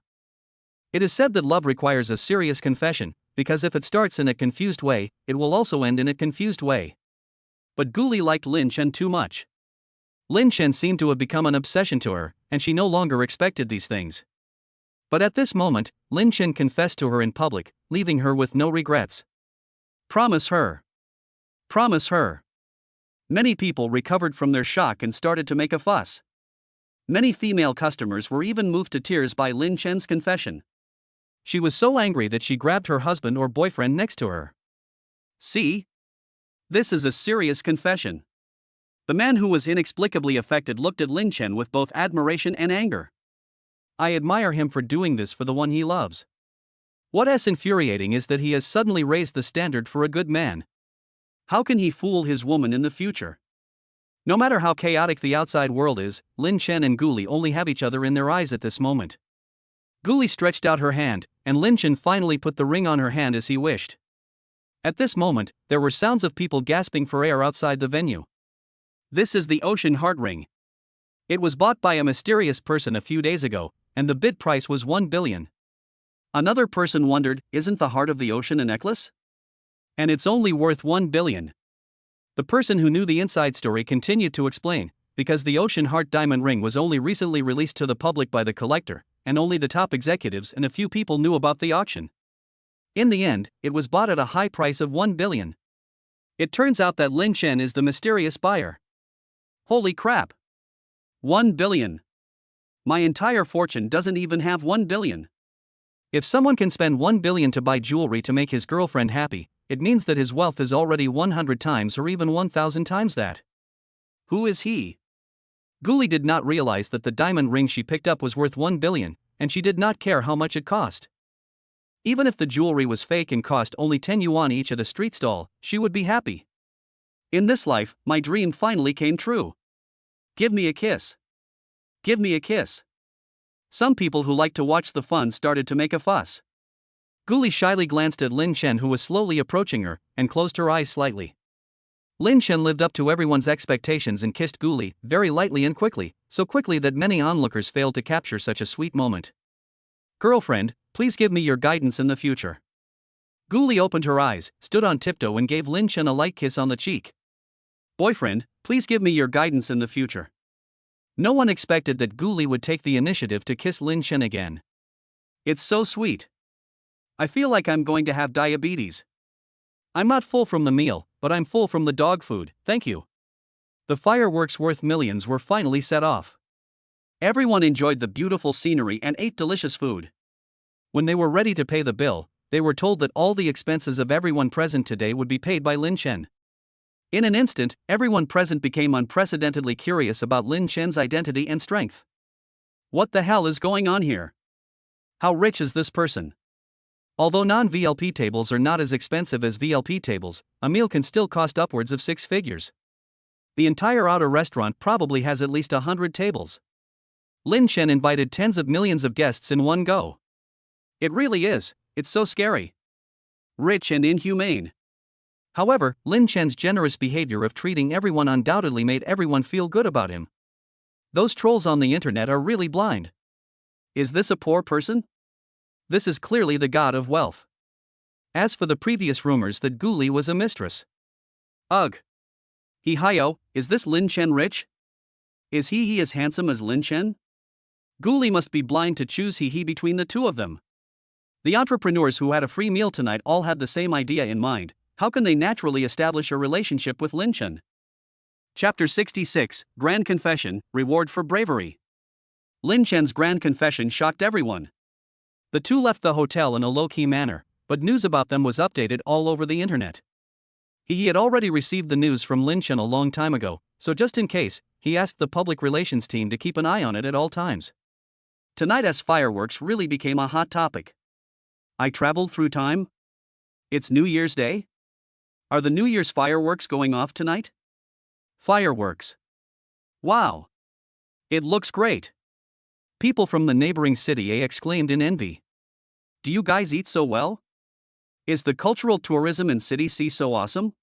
It is said that love requires a serious confession, because if it starts in a confused way, it will also end in a confused way. But Guli liked Lin Chen too much. Lin Chen seemed to have become an obsession to her, and she no longer expected these things. But at this moment, Lin Chen confessed to her in public, leaving her with no regrets. Promise her. Promise her. Many people recovered from their shock and started to make a fuss. Many female customers were even moved to tears by Lin Chen's confession. She was so angry that she grabbed her husband or boyfriend next to her. See? This is a serious confession. The man who was inexplicably affected looked at Lin Chen with both admiration and anger. I admire him for doing this for the one he loves. What's infuriating is that he has suddenly raised the standard for a good man. How can he fool his woman in the future? No matter how chaotic the outside world is, Lin Chen and Guli only have each other in their eyes at this moment. Guli stretched out her hand, and Lin Chen finally put the ring on her hand as he wished. At this moment, there were sounds of people gasping for air outside the venue. This is the Ocean Heart Ring. It was bought by a mysterious person a few days ago, and the bid price was 1 billion. Another person wondered, isn't the heart of the ocean a necklace? And it's only worth 1 billion. The person who knew the inside story continued to explain, because the Ocean Heart diamond ring was only recently released to the public by the collector, and only the top executives and a few people knew about the auction. In the end, it was bought at a high price of 1 billion. It turns out that Lin Chen is the mysterious buyer. Holy crap! 1 billion. My entire fortune doesn't even have 1 billion. If someone can spend 1 billion to buy jewelry to make his girlfriend happy, it means that his wealth is already 100 times or even 1,000 times that. Who is he? Guli did not realize that the diamond ring she picked up was worth 1 billion, and she did not care how much it cost. Even if the jewelry was fake and cost only 10 yuan each at a street stall, she would be happy. In this life, my dream finally came true. Give me a kiss. Give me a kiss. Some people who like to watch the fun started to make a fuss. Guli shyly glanced at Lin Chen, who was slowly approaching her, and closed her eyes slightly. Lin Chen lived up to everyone's expectations and kissed Guli very lightly and quickly, so quickly that many onlookers failed to capture such a sweet moment. Girlfriend, please give me your guidance in the future. Guli opened her eyes, stood on tiptoe and gave Lin Chen a light kiss on the cheek. Boyfriend, please give me your guidance in the future. No one expected that Guli would take the initiative to kiss Lin Chen again. It's so sweet. I feel like I'm going to have diabetes. I'm not full from the meal, but I'm full from the dog food, thank you. The fireworks worth millions were finally set off. Everyone enjoyed the beautiful scenery and ate delicious food. When they were ready to pay the bill, they were told that all the expenses of everyone present today would be paid by Lin Chen. In an instant, everyone present became unprecedentedly curious about Lin Chen's identity and strength. What the hell is going on here? How rich is this person? Although non-VLP tables are not as expensive as VLP tables, a meal can still cost upwards of 6 figures. The entire outer restaurant probably has at least 100 tables. Lin Chen invited tens of millions of guests in one go. It really is, it's so scary. Rich and inhumane. However, Lin Chen's generous behavior of treating everyone undoubtedly made everyone feel good about him. Those trolls on the internet are really blind. Is this a poor person? This is clearly the god of wealth. As for the previous rumors that Guli was a mistress. Ugh. Hi-yo, is this Lin Chen rich? Is he as handsome as Lin Chen? Guli must be blind to choose he between the two of them. The entrepreneurs who had a free meal tonight all had the same idea in mind. How can they naturally establish a relationship with Lin Chen? Chapter 66, Grand Confession, Reward for Bravery. Lin Chen's grand confession shocked everyone. The two left the hotel in a low-key manner, but news about them was updated all over the internet. He had already received the news from Lin Chen a long time ago, so just in case, he asked the public relations team to keep an eye on it at all times. Tonight's fireworks really became a hot topic. I traveled through time? It's New Year's Day? Are the New Year's fireworks going off tonight? Fireworks. Wow. It looks great. People from the neighboring city A exclaimed in envy. Do you guys eat so well? Is the cultural tourism in City C so awesome?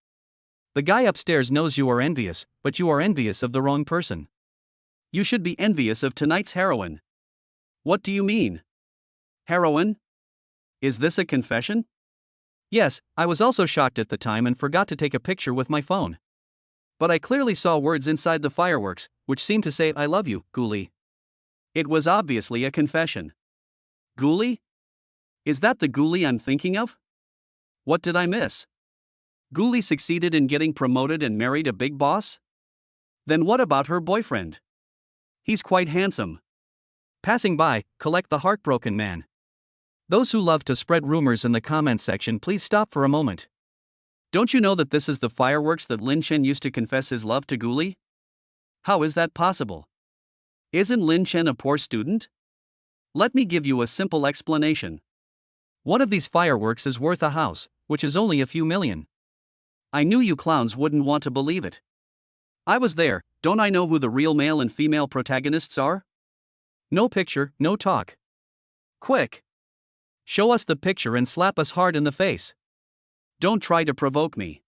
The guy upstairs knows you are envious, but you are envious of the wrong person. You should be envious of tonight's heroine. What do you mean? Heroine? Is this a confession? Yes, I was also shocked at the time and forgot to take a picture with my phone. But I clearly saw words inside the fireworks, which seemed to say I love you, Guli. It was obviously a confession. Guli? Is that the Guli I'm thinking of? What did I miss? Guli succeeded in getting promoted and married a big boss? Then what about her boyfriend? He's quite handsome. Passing by, collect the heartbroken man. Those who love to spread rumors in the comments section, please stop for a moment. Don't you know that this is the fireworks that Lin Chen used to confess his love to Guli? How is that possible? Isn't Lin Chen a poor student? Let me give you a simple explanation. One of these fireworks is worth a house, which is only a few million. I knew you clowns wouldn't want to believe it. I was there, don't I know who the real male and female protagonists are? No picture, no talk. Quick! Show us the picture and slap us hard in the face. Don't try to provoke me.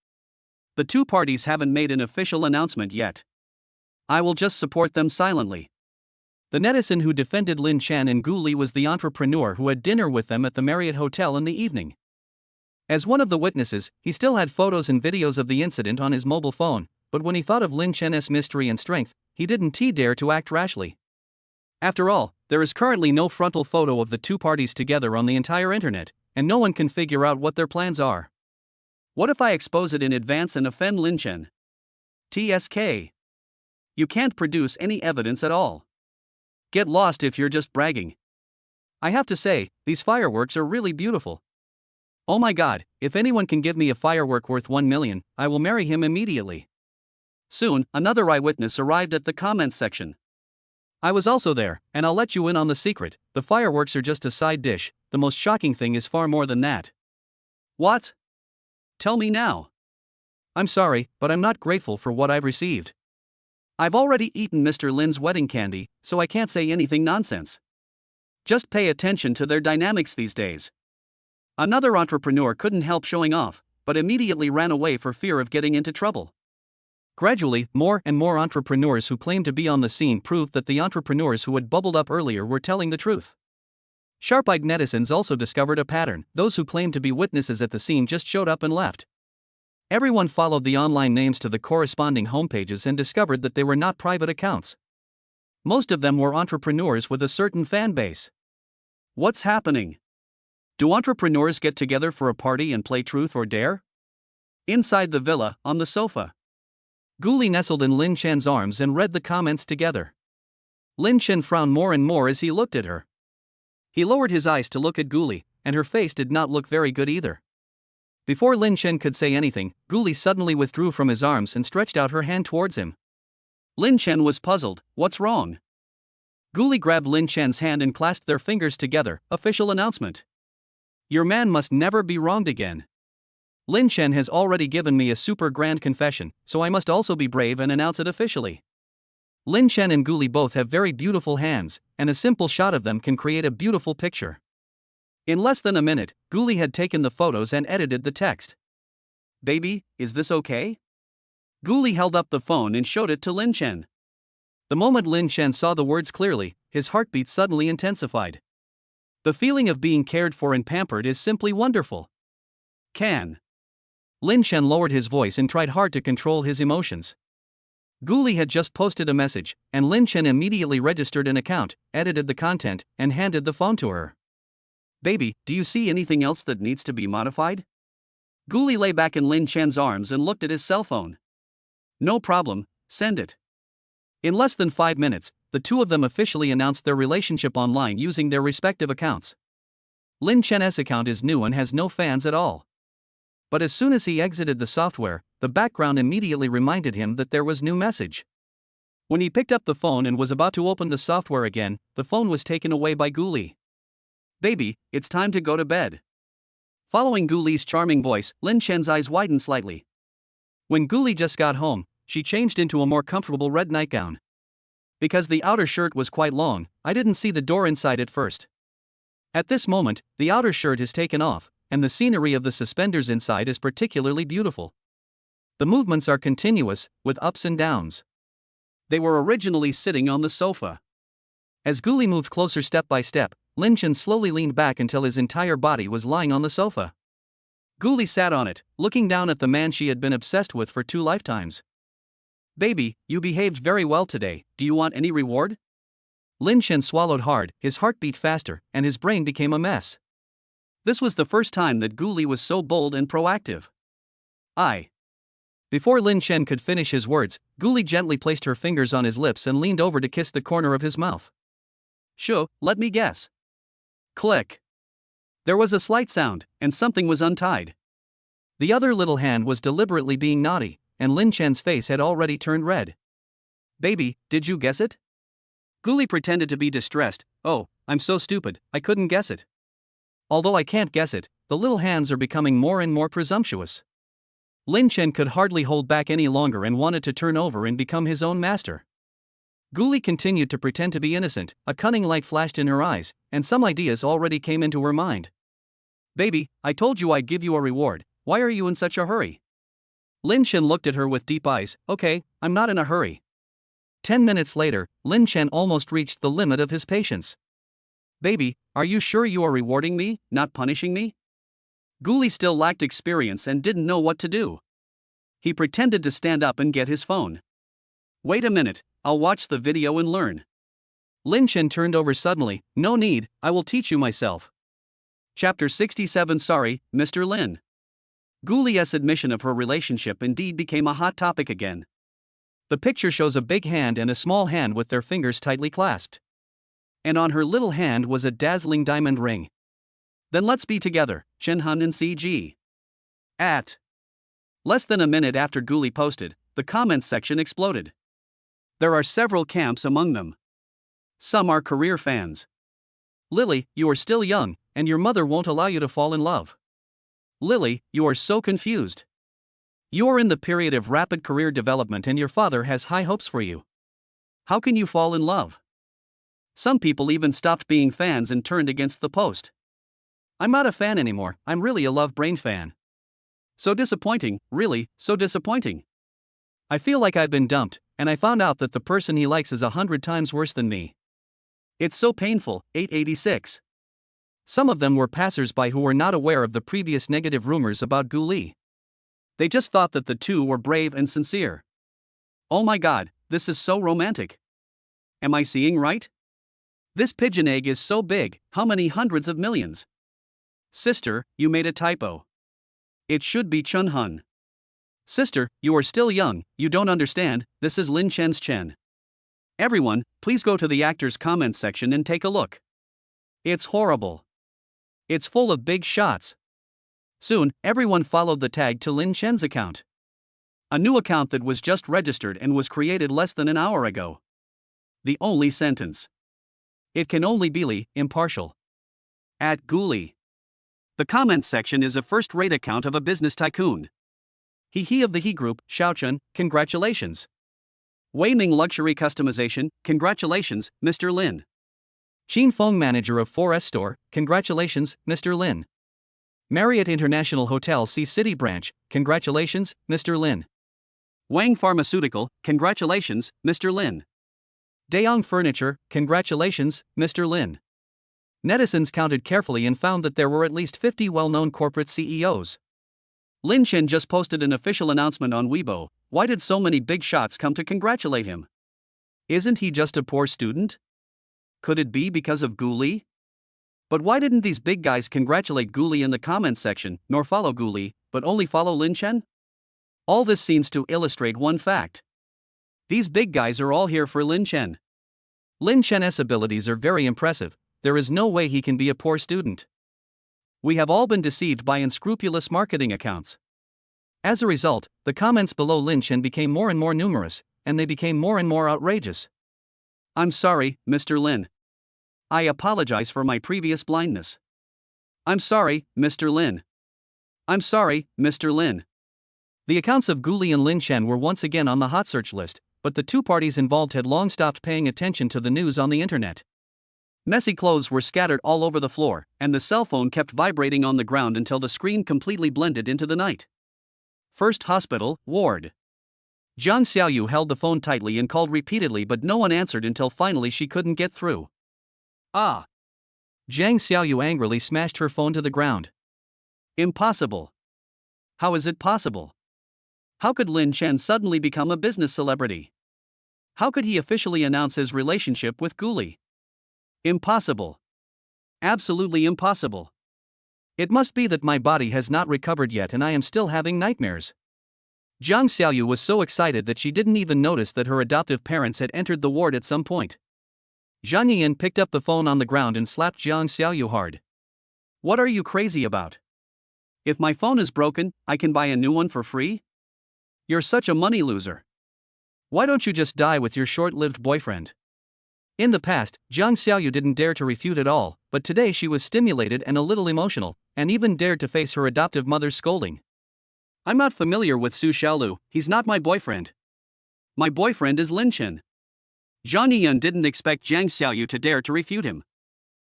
The two parties haven't made an official announcement yet. I will just support them silently. The netizen who defended Lin Chen and Guli was the entrepreneur who had dinner with them at the Marriott Hotel in the evening. As one of the witnesses, he still had photos and videos of the incident on his mobile phone, but when he thought of Lin Chen's mystery and strength, he didn't dare to act rashly. After all, there is currently no frontal photo of the two parties together on the entire internet, and no one can figure out what their plans are. What if I expose it in advance and offend Lin Chen? TSK. You can't produce any evidence at all. Get lost if you're just bragging. I have to say, these fireworks are really beautiful. Oh my god, if anyone can give me a firework worth 1 million, I will marry him immediately. Soon, another eyewitness arrived at the comments section. I was also there, and I'll let you in on the secret, the fireworks are just a side dish, the most shocking thing is far more than that. What? Tell me now. I'm sorry, but I'm not grateful for what I've received. I've already eaten Mr. Lin's wedding candy, so I can't say anything nonsense. Just pay attention to their dynamics these days. Another entrepreneur couldn't help showing off, but immediately ran away for fear of getting into trouble. Gradually, more and more entrepreneurs who claimed to be on the scene proved that the entrepreneurs who had bubbled up earlier were telling the truth. Sharp-eyed netizens also discovered a pattern. Those who claimed to be witnesses at the scene just showed up and left. Everyone followed the online names to the corresponding homepages and discovered that they were not private accounts. Most of them were entrepreneurs with a certain fan base. What's happening? Do entrepreneurs get together for a party and play truth or dare? Inside the villa, on the sofa, Guli nestled in Lin Chen's arms and read the comments together. Lin Chen frowned more and more as he looked at her. He lowered his eyes to look at Guli, and her face did not look very good either. Before Lin Chen could say anything, Guli suddenly withdrew from his arms and stretched out her hand towards him. Lin Chen was puzzled. What's wrong? Guli grabbed Lin Chen's hand and clasped their fingers together. Official announcement. Your man must never be wronged again. Lin Chen has already given me a super grand confession, so I must also be brave and announce it officially. Lin Chen and Guli both have very beautiful hands, and a simple shot of them can create a beautiful picture. In less than a minute, Guli had taken the photos and edited the text. Baby, is this okay? Guli held up the phone and showed it to Lin Chen. The moment Lin Chen saw the words clearly, his heartbeat suddenly intensified. The feeling of being cared for and pampered is simply wonderful. Can. Lin Chen lowered his voice and tried hard to control his emotions. Guli had just posted a message, and Lin Chen immediately registered an account, edited the content, and handed the phone to her. Baby, do you see anything else that needs to be modified? Guli lay back in Lin Chen's arms and looked at his cell phone. No problem, send it. In less than 5 minutes, the two of them officially announced their relationship online using their respective accounts. Lin Chen's account is new and has no fans at all. But as soon as he exited the software, the background immediately reminded him that there was new message. When he picked up the phone and was about to open the software again, the phone was taken away by Guli. Baby, it's time to go to bed. Following Guli's charming voice, Lin Chen's eyes widened slightly. When Guli just got home, she changed into a more comfortable red nightgown. Because the outer shirt was quite long, I didn't see the door inside at first. At this moment, the outer shirt is taken off, and the scenery of the suspenders inside is particularly beautiful. The movements are continuous, with ups and downs. They were originally sitting on the sofa. As Guli moved closer step by step, Lin Chen slowly leaned back until his entire body was lying on the sofa. Guli sat on it, looking down at the man she had been obsessed with for 2 lifetimes. Baby, you behaved very well today, do you want any reward? Lin Chen swallowed hard, his heart beat faster, and his brain became a mess. This was the first time that Guli was so bold and proactive. Before Lin Chen could finish his words, Guli gently placed her fingers on his lips and leaned over to kiss the corner of his mouth. Sure, let me guess. Click. There was a slight sound, and something was untied. The other little hand was deliberately being naughty, and Lin Chen's face had already turned red. Baby, did you guess it? Guli pretended to be distressed. Oh, I'm so stupid, I couldn't guess it. Although I can't guess it, the little hands are becoming more and more presumptuous. Lin Chen could hardly hold back any longer and wanted to turn over and become his own master. Guli continued to pretend to be innocent, a cunning light flashed in her eyes, and some ideas already came into her mind. Baby, I told you I'd give you a reward, why are you in such a hurry? Lin Chen looked at her with deep eyes. Okay, I'm not in a hurry. 10 minutes later, Lin Chen almost reached the limit of his patience. Baby, are you sure you are rewarding me, not punishing me? Guli still lacked experience and didn't know what to do. He pretended to stand up and get his phone. Wait a minute, I'll watch the video and learn. Lin Chen turned over suddenly. No need, I will teach you myself. Chapter 67. Sorry, Mr. Lin. Gu Li's admission of her relationship indeed became a hot topic again. The picture shows a big hand and a small hand with their fingers tightly clasped. And on her little hand was a dazzling diamond ring. Then let's be together, Chen Han and CG. At less than a minute after Gu Li posted, the comments section exploded. There are several camps among them. Some are career fans. Lily, you are still young, and your mother won't allow you to fall in love. Lily, you are so confused. You are in the period of rapid career development and your father has high hopes for you. How can you fall in love? Some people even stopped being fans and turned against the post. I'm not a fan anymore, I'm really a love brain fan. So disappointing, really, so disappointing. I feel like I've been dumped, and I found out that the person he likes is 100 times worse than me. It's so painful. 886. Some of them were passers-by who were not aware of the previous negative rumors about Gu Li. They just thought that the two were brave and sincere. Oh my god, this is so romantic. Am I seeing right? This pigeon egg is so big, how many hundreds of millions? Sister, you made a typo. It should be Chun Hun. Sister, you are still young, you don't understand, this is Lin Chen's Chen. Everyone, please go to the actors' comments section and take a look. It's horrible. It's full of big shots. Soon, everyone followed the tag to Lin Chen's account. A new account that was just registered and was created less than an hour ago. The only sentence. It can only be Li, impartial. At Gu Li. The comments section is a first-rate account of a business tycoon. He of the He Group, Xiaochun, congratulations. Wei Ming Luxury Customization, congratulations, Mr. Lin. Qin Feng Manager of 4S Store, congratulations, Mr. Lin. Marriott International Hotel C City Branch, congratulations, Mr. Lin. Wang Pharmaceutical, congratulations, Mr. Lin. Dayong Furniture, congratulations, Mr. Lin. Netizens counted carefully and found that there were at least 50 well-known corporate CEOs. Lin Chen just posted an official announcement on Weibo. Why did so many big shots come to congratulate him? Isn't he just a poor student? Could it be because of Gu Li? But why didn't these big guys congratulate Gu Li in the comments section, nor follow Gu Li, but only follow Lin Chen? All this seems to illustrate one fact. These big guys are all here for Lin Chen. Lin Chen's abilities are very impressive, there is no way he can be a poor student. We have all been deceived by unscrupulous marketing accounts. As a result, the comments below Lin Chen became more and more numerous, and they became more and more outrageous. I'm sorry, Mr. Lin. I apologize for my previous blindness. I'm sorry, Mr. Lin. I'm sorry, Mr. Lin. The accounts of Gu Li and Lin Chen were once again on the hot search list, but the two parties involved had long stopped paying attention to the news on the internet. Messy clothes were scattered all over the floor, and the cell phone kept vibrating on the ground until the screen completely blended into the night. First hospital, ward. Jiang Xiaoyu held the phone tightly and called repeatedly, but no one answered until finally she couldn't get through. Ah! Jiang Xiaoyu angrily smashed her phone to the ground. Impossible. How is it possible? How could Lin Chen suddenly become a business celebrity? How could he officially announce his relationship with Gu Li? Impossible. Absolutely impossible. It must be that my body has not recovered yet and I am still having nightmares. Jiang Xiaoyu was so excited that she didn't even notice that her adoptive parents had entered the ward at some point. Zhang Yiyan picked up the phone on the ground and slapped Jiang Xiaoyu hard. What are you crazy about? If my phone is broken, I can buy a new one for free? You're such a money loser. Why don't you just die with your short-lived boyfriend? In the past, Jiang Xiaoyu didn't dare to refute at all, but today she was stimulated and a little emotional, and even dared to face her adoptive mother's scolding. I'm not familiar with Su Xiaolu, he's not my boyfriend. My boyfriend is Lin Chen. Zhang Yiyan didn't expect Jiang Xiaoyu to dare to refute him.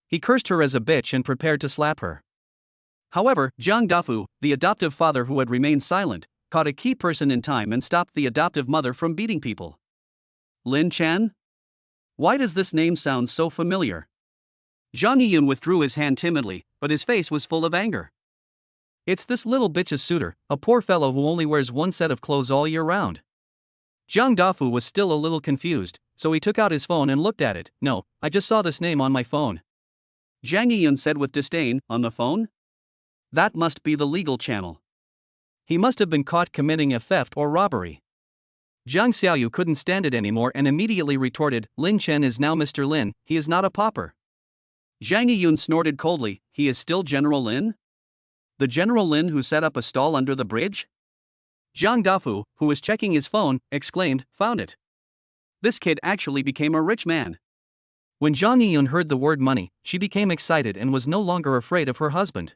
He cursed her as a bitch and prepared to slap her. However, Jiang Dafu, the adoptive father who had remained silent, caught a key person in time and stopped the adoptive mother from beating people. Lin Chen? Why does this name sound so familiar? Zhang Yiyan withdrew his hand timidly, but his face was full of anger. It's this little bitch's suitor, a poor fellow who only wears one set of clothes all year round. Zhang Dafu was still a little confused, so he took out his phone and looked at it. No, I just saw this name on my phone. Zhang Yiyun said with disdain, on the phone? That must be the legal channel. He must have been caught committing a theft or robbery. Zhang Xiaoyu couldn't stand it anymore and immediately retorted, Lin Chen is now Mr. Lin, he is not a pauper. Zhang Yiyun snorted coldly, he is still General Lin? The General Lin who set up a stall under the bridge? Zhang Dafu, who was checking his phone, exclaimed, found it. This kid actually became a rich man. When Zhang Yiyun heard the word money, she became excited and was no longer afraid of her husband.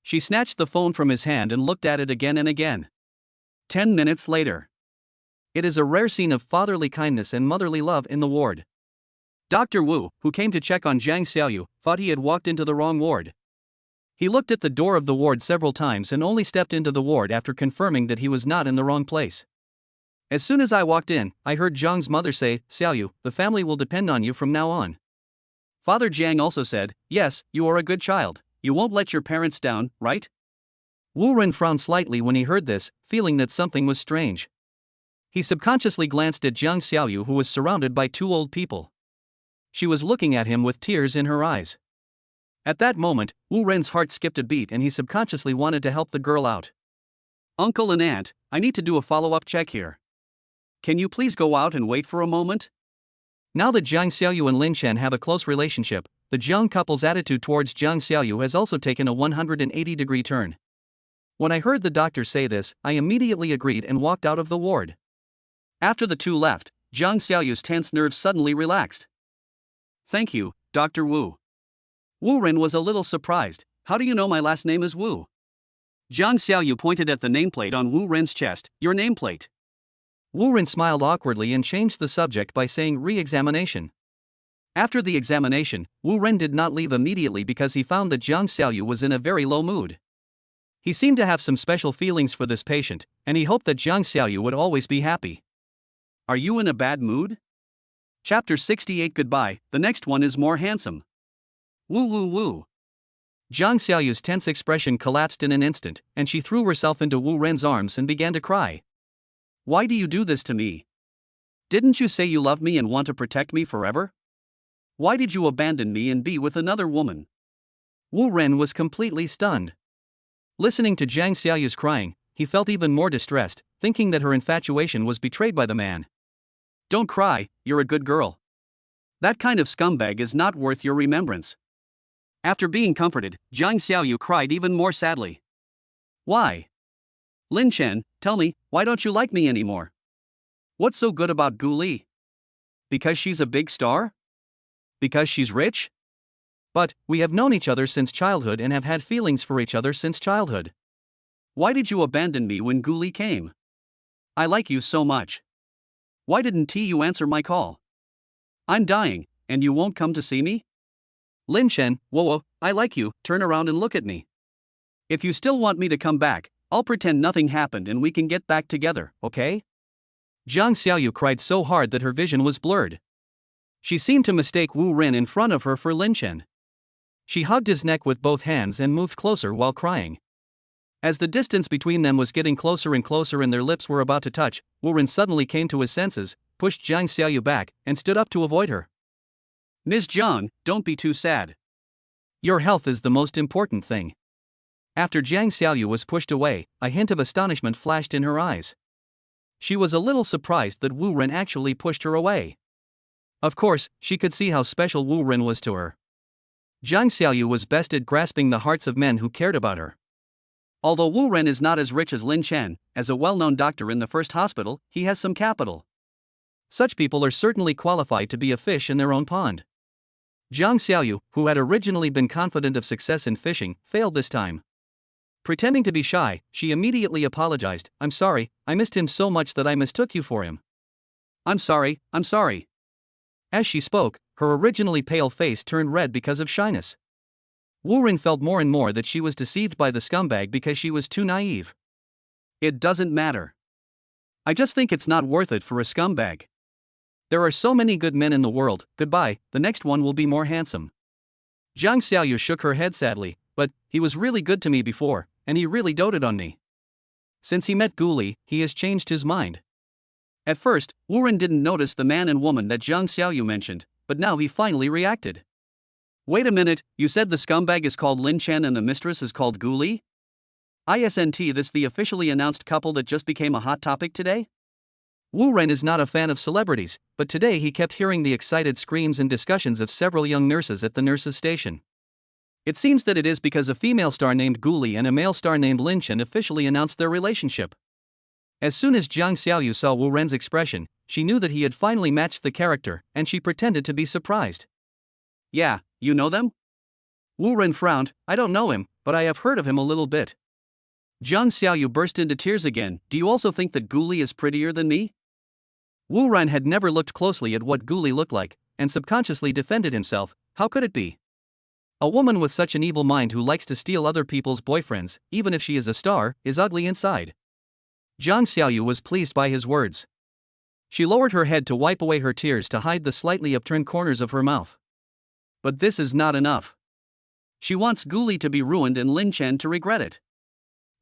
She snatched the phone from his hand and looked at it again and again. 10 minutes later. It is a rare scene of fatherly kindness and motherly love in the ward. Dr. Wu, who came to check on Zhang Xiaoyu, thought he had walked into the wrong ward. He looked at the door of the ward several times and only stepped into the ward after confirming that he was not in the wrong place. As soon as I walked in, I heard Zhang's mother say, Xiaoyu, the family will depend on you from now on. Father Jiang also said, yes, you are a good child, you won't let your parents down, right? Wu Ren frowned slightly when he heard this, feeling that something was strange. He subconsciously glanced at Zhang Xiaoyu, who was surrounded by two old people. She was looking at him with tears in her eyes. At that moment, Wu Ren's heart skipped a beat and he subconsciously wanted to help the girl out. Uncle and aunt, I need to do a follow-up check here. Can you please go out and wait for a moment? Now that Zhang Xiaoyu and Lin Chen have a close relationship, the Zhang couple's attitude towards Zhang Xiaoyu has also taken a 180-degree turn. When I heard the doctor say this, I immediately agreed and walked out of the ward. After the two left, Zhang Xiaoyu's tense nerves suddenly relaxed. Thank you, Dr. Wu. Wu Ren was a little surprised. How do you know my last name is Wu? Zhang Xiaoyu pointed at the nameplate on Wu Ren's chest, your nameplate. Wu Ren smiled awkwardly and changed the subject by saying re-examination. After the examination, Wu Ren did not leave immediately because he found that Zhang Xiaoyu was in a very low mood. He seemed to have some special feelings for this patient, and he hoped that Zhang Xiaoyu would always be happy. Are you in a bad mood? Chapter 68 Goodbye, the next one is more handsome. Woo woo woo. Zhang Xiaoyu's tense expression collapsed in an instant, and she threw herself into Wu Ren's arms and began to cry. Why do you do this to me? Didn't you say you love me and want to protect me forever? Why did you abandon me and be with another woman? Wu Ren was completely stunned. Listening to Zhang Xiaoyu's crying, he felt even more distressed, thinking that her infatuation was betrayed by the man. Don't cry, you're a good girl. That kind of scumbag is not worth your remembrance. After being comforted, Zhang Xiaoyu cried even more sadly. Why? Lin Chen, tell me, why don't you like me anymore? What's so good about Gu Li? Because she's a big star? Because she's rich? But, we have known each other since childhood and have had feelings for each other since childhood. Why did you abandon me when Gu Li came? I like you so much. Why didn't you answer my call? I'm dying, and you won't come to see me? Lin Chen, whoa, I like you, turn around and look at me. If you still want me to come back, I'll pretend nothing happened and we can get back together, okay? Zhang Xiaoyu cried so hard that her vision was blurred. She seemed to mistake Wu Ren in front of her for Lin Chen. She hugged his neck with both hands and moved closer while crying. As the distance between them was getting closer and closer and their lips were about to touch, Wu Ren suddenly came to his senses, pushed Zhang Xiaoyu back, and stood up to avoid her. Ms. Zhang, don't be too sad. Your health is the most important thing. After Zhang Xiaoyu was pushed away, a hint of astonishment flashed in her eyes. She was a little surprised that Wu Ren actually pushed her away. Of course, she could see how special Wu Ren was to her. Zhang Xiaoyu was best at grasping the hearts of men who cared about her. Although Wu Ren is not as rich as Lin Chen, as a well-known doctor in the first hospital, he has some capital. Such people are certainly qualified to be a fish in their own pond. Zhang Xiaoyu, who had originally been confident of success in fishing, failed this time. Pretending to be shy, she immediately apologized, I'm sorry, I missed him so much that I mistook you for him. I'm sorry. As she spoke, her originally pale face turned red because of shyness. Wu Ren felt more and more that she was deceived by the scumbag because she was too naive. It doesn't matter. I just think it's not worth it for a scumbag. There are so many good men in the world, goodbye, the next one will be more handsome. Zhang Xiaoyu shook her head sadly, but, he was really good to me before, and he really doted on me. Since he met Gu Li, he has changed his mind. At first, Wu Ren didn't notice the man and woman that Jiang Xiaoyu mentioned, but now he finally reacted. Wait a minute, you said the scumbag is called Lin Chen and the mistress is called Gu Li? Isn't this the officially announced couple that just became a hot topic today? Wu Ren is not a fan of celebrities, but today he kept hearing the excited screams and discussions of several young nurses at the nurses' station. It seems that it is because a female star named Gu Li and a male star named Lin Chen officially announced their relationship. As soon as Jiang Xiaoyu saw Wu Ren's expression, she knew that he had finally matched the character, and she pretended to be surprised. Yeah, you know them? Wu Ren frowned. I don't know him, but I have heard of him a little bit. Jiang Xiaoyu burst into tears again. Do you also think that Gu Li is prettier than me? Wu Ren had never looked closely at what Gu Li looked like, and subconsciously defended himself. How could it be? A woman with such an evil mind who likes to steal other people's boyfriends, even if she is a star, is ugly inside. Jiang Xiaoyu was pleased by his words. She lowered her head to wipe away her tears to hide the slightly upturned corners of her mouth. But this is not enough. She wants Gu Li to be ruined and Lin Chen to regret it.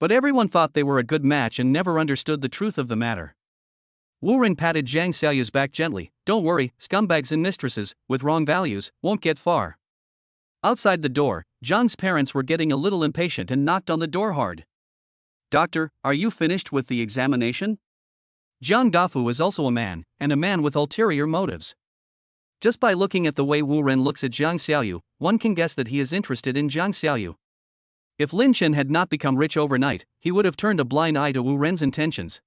But everyone thought they were a good match and never understood the truth of the matter. Wu Ren patted Jiang Xiaoyu's back gently. Don't worry, scumbags and mistresses, with wrong values, won't get far. Outside the door, Jiang's parents were getting a little impatient and knocked on the door hard. Doctor, are you finished with the examination? Jiang Dafu is also a man, and a man with ulterior motives. Just by looking at the way Wu Ren looks at Jiang Xiaoyu, one can guess that he is interested in Jiang Xiaoyu. If Lin Chen had not become rich overnight, he would have turned a blind eye to Wu Ren's intentions.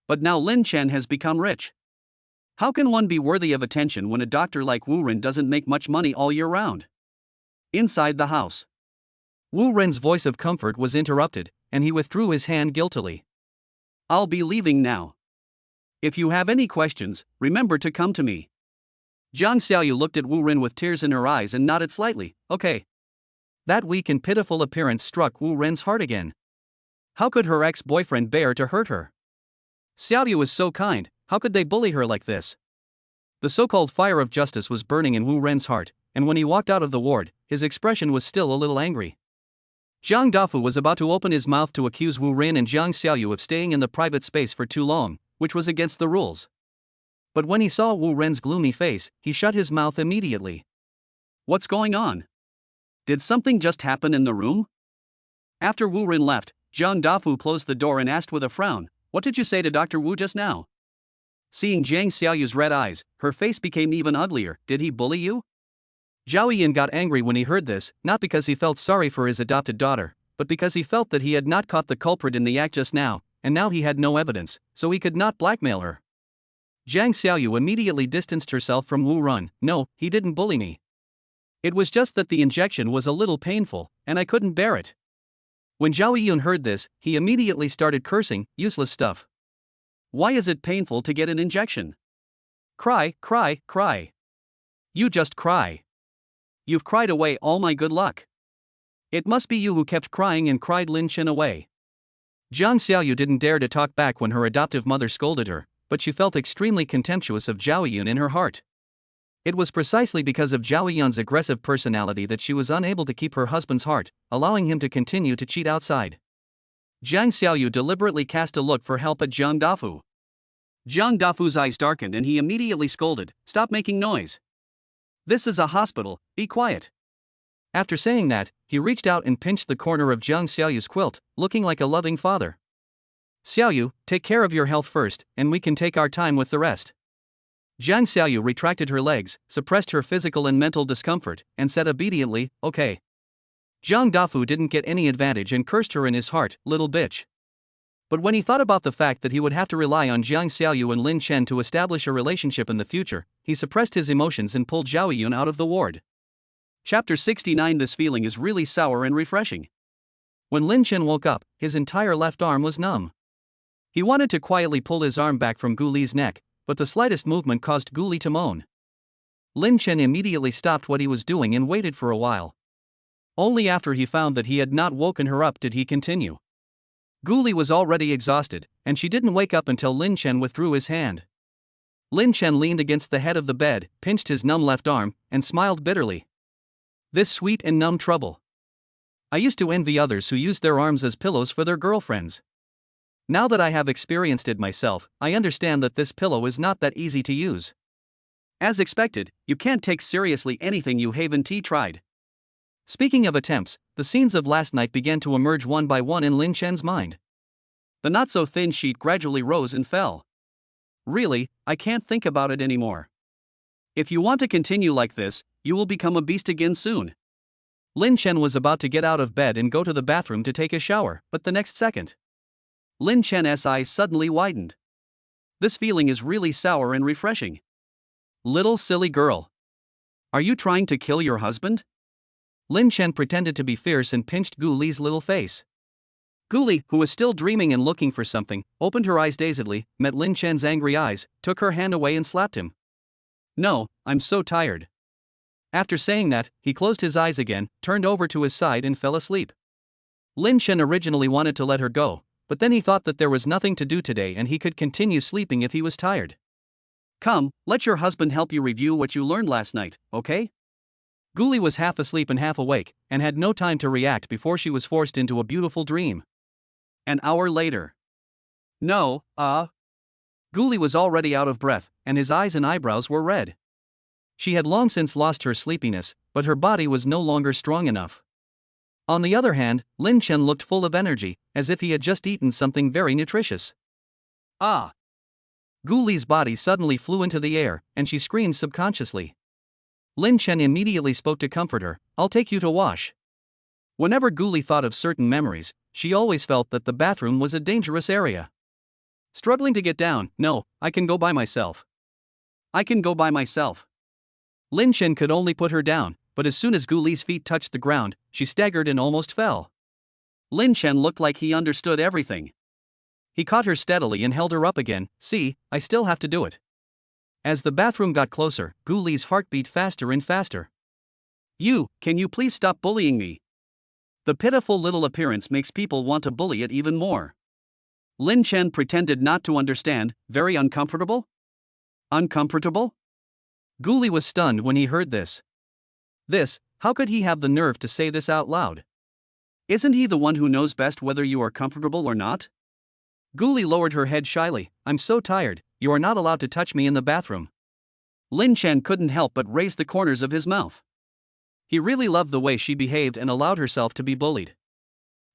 But now Lin Chen has become rich. How can one be worthy of attention when a doctor like Wu Ren doesn't make much money all year round? Inside the house, Wu Ren's voice of comfort was interrupted, and he withdrew his hand guiltily. I'll be leaving now. If you have any questions, remember to come to me. Jiang Xiaoyu looked at Wu Ren with tears in her eyes and nodded slightly. Okay. That weak and pitiful appearance struck Wu Ren's heart again. How could her ex-boyfriend bear to hurt her? Xiaoyu is so kind, how could they bully her like this? The so-called fire of justice was burning in Wu Ren's heart, and when he walked out of the ward, his expression was still a little angry. Jiang Dafu was about to open his mouth to accuse Wu Ren and Jiang Xiaoyu of staying in the private space for too long, which was against the rules. But when he saw Wu Ren's gloomy face, he shut his mouth immediately. What's going on? Did something just happen in the room? After Wu Ren left, Jiang Dafu closed the door and asked with a frown, what did you say to Dr. Wu just now? Seeing Jiang Xiaoyu's red eyes, her face became even uglier. Did he bully you? Zhao Yan got angry when he heard this, not because he felt sorry for his adopted daughter, but because he felt that he had not caught the culprit in the act just now, and now he had no evidence, so he could not blackmail her. Jiang Xiaoyu immediately distanced herself from Wu Ren. No, he didn't bully me. It was just that the injection was a little painful, and I couldn't bear it. When Zhao Yun heard this, he immediately started cursing, useless stuff. Why is it painful to get an injection? Cry, cry, cry. You just cry. You've cried away all my good luck. It must be you who kept crying and cried Lin Chen away. Jiang Xiaoyu didn't dare to talk back when her adoptive mother scolded her, but she felt extremely contemptuous of Zhao Yun in her heart. It was precisely because of Zhao Yun's aggressive personality that she was unable to keep her husband's heart, allowing him to continue to cheat outside. Jiang Xiaoyu deliberately cast a look for help at Jiang Dafu. Jiang Dafu's eyes darkened and he immediately scolded, "Stop making noise. This is a hospital, be quiet." After saying that, he reached out and pinched the corner of Jiang Xiaoyu's quilt, looking like a loving father. "Xiaoyu, take care of your health first, and we can take our time with the rest." Jiang Xiaoyu retracted her legs, suppressed her physical and mental discomfort, and said obediently, "Okay." Jiang Dafu didn't get any advantage and cursed her in his heart, "Little bitch." But when he thought about the fact that he would have to rely on Jiang Xiaoyu and Lin Chen to establish a relationship in the future, he suppressed his emotions and pulled Zhao Yun out of the ward. Chapter 69. This feeling is really sour and refreshing. When Lin Chen woke up, his entire left arm was numb. He wanted to quietly pull his arm back from Gu Li's neck, but the slightest movement caused Gu Li to moan. Lin Chen immediately stopped what he was doing and waited for a while. Only after he found that he had not woken her up did he continue. Gu Li was already exhausted, and she didn't wake up until Lin Chen withdrew his hand. Lin Chen leaned against the head of the bed, pinched his numb left arm, and smiled bitterly. This sweet and numb trouble. I used to envy others who used their arms as pillows for their girlfriends. Now that I have experienced it myself, I understand that this pillow is not that easy to use. As expected, you can't take seriously anything you haven't tried. Speaking of attempts, the scenes of last night began to emerge one by one in Lin Chen's mind. The not-so-thin sheet gradually rose and fell. Really, I can't think about it anymore. If you want to continue like this, you will become a beast again soon. Lin Chen was about to get out of bed and go to the bathroom to take a shower, but the next second, Lin Chen's eyes suddenly widened. This feeling is really sour and refreshing. Little silly girl. Are you trying to kill your husband? Lin Chen pretended to be fierce and pinched Gu Li's little face. Gu Li, who was still dreaming and looking for something, opened her eyes dazedly, met Lin Chen's angry eyes, took her hand away and slapped him. No, I'm so tired. After saying that, he closed his eyes again, turned over to his side and fell asleep. Lin Chen originally wanted to let her go, but then he thought that there was nothing to do today and he could continue sleeping if he was tired. Come, let your husband help you review what you learned last night, okay? Gu Li was half asleep and half awake, and had no time to react before she was forced into a beautiful dream. An hour later. No, Gu Li was already out of breath, and his eyes and eyebrows were red. She had long since lost her sleepiness, but her body was no longer strong enough. On the other hand, Lin Chen looked full of energy, as if he had just eaten something very nutritious. Ah! Gu Li's body suddenly flew into the air, and she screamed subconsciously. Lin Chen immediately spoke to comfort her, I'll take you to wash. Whenever Gu Li thought of certain memories, she always felt that the bathroom was a dangerous area. Struggling to get down, no, I can go by myself. I can go by myself. Lin Chen could only put her down, but as soon as Gu Li's feet touched the ground, she staggered and almost fell. Lin Chen looked like he understood everything. He caught her steadily and held her up again. See, I still have to do it. As the bathroom got closer, Gu Li's heart beat faster and faster. Can you please stop bullying me? The pitiful little appearance makes people want to bully it even more. Lin Chen pretended not to understand, very uncomfortable? Uncomfortable? Gu Li was stunned when he heard this. How could he have the nerve to say this out loud? Isn't he the one who knows best whether you are comfortable or not? Gu Li lowered her head shyly. I'm so tired, you are not allowed to touch me in the bathroom. Lin Chen couldn't help but raise the corners of his mouth. He really loved the way she behaved and allowed herself to be bullied.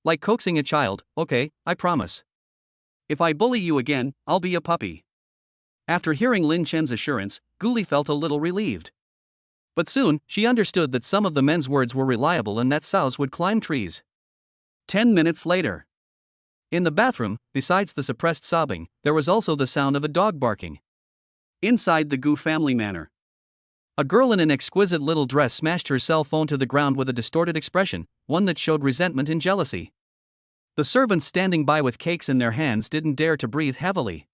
Like coaxing a child, okay, I promise. If I bully you again, I'll be a puppy. After hearing Lin Chen's assurance, Gu Li felt a little relieved. But soon, she understood that some of the men's words were reliable and that sows would climb trees. 10 minutes later. In the bathroom, besides the suppressed sobbing, there was also the sound of a dog barking. Inside the Gu family manor, a girl in an exquisite little dress smashed her cell phone to the ground with a distorted expression, one that showed resentment and jealousy. The servants standing by with cakes in their hands didn't dare to breathe heavily.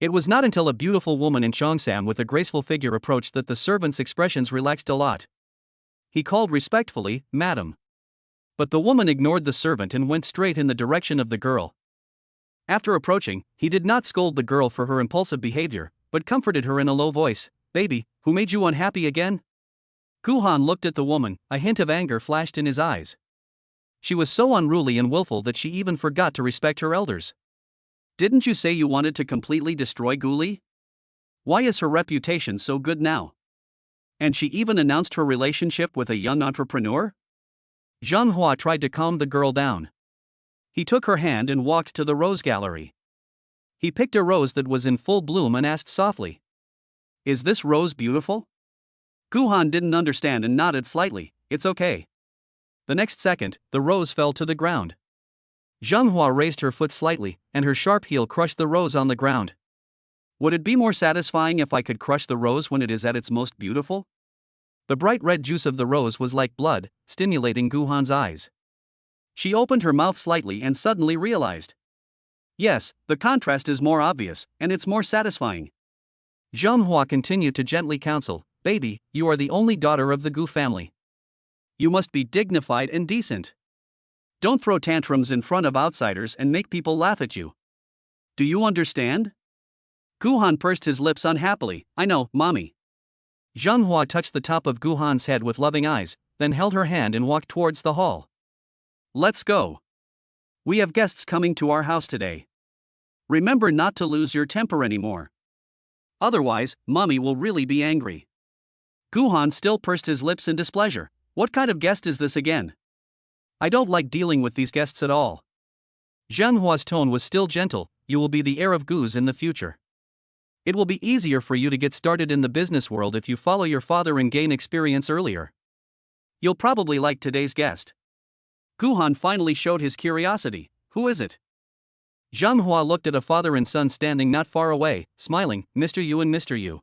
It was not until a beautiful woman in cheongsam with a graceful figure approached that the servant's expressions relaxed a lot. He called respectfully, Madam. But the woman ignored the servant and went straight in the direction of the girl. After approaching, he did not scold the girl for her impulsive behavior, but comforted her in a low voice. Baby, who made you unhappy again? Gu Han looked at the woman, a hint of anger flashed in his eyes. She was so unruly and willful that she even forgot to respect her elders. Didn't you say you wanted to completely destroy Gu Li? Why is her reputation so good now? And she even announced her relationship with a young entrepreneur? Zhang Hua tried to calm the girl down. He took her hand and walked to the rose gallery. He picked a rose that was in full bloom and asked softly, Is this rose beautiful? Gu Han didn't understand and nodded slightly, It's okay. The next second, the rose fell to the ground. Zhang Hua raised her foot slightly, and her sharp heel crushed the rose on the ground. Would it be more satisfying if I could crush the rose when it is at its most beautiful? The bright red juice of the rose was like blood, stimulating Gu Han's eyes. She opened her mouth slightly and suddenly realized. Yes, the contrast is more obvious, and it's more satisfying. Zhang Hua continued to gently counsel, Baby, you are the only daughter of the Gu family. You must be dignified and decent. Don't throw tantrums in front of outsiders and make people laugh at you. Do you understand? Gu Han pursed his lips unhappily, I know, Mommy. Zhang Hua touched the top of Gu Han's head with loving eyes, then held her hand and walked towards the hall. Let's go. We have guests coming to our house today. Remember not to lose your temper anymore. Otherwise, mommy will really be angry. Guhan still pursed his lips in displeasure. What kind of guest is this again? I don't like dealing with these guests at all. Zhang Hua's tone was still gentle. You will be the heir of Guz in the future. It will be easier for you to get started in the business world if you follow your father and gain experience earlier. You'll probably like today's guest. Guhan finally showed his curiosity. Who is it? Zhang Hua looked at a father and son standing not far away, smiling. Mr. Yu and Mr. Yu.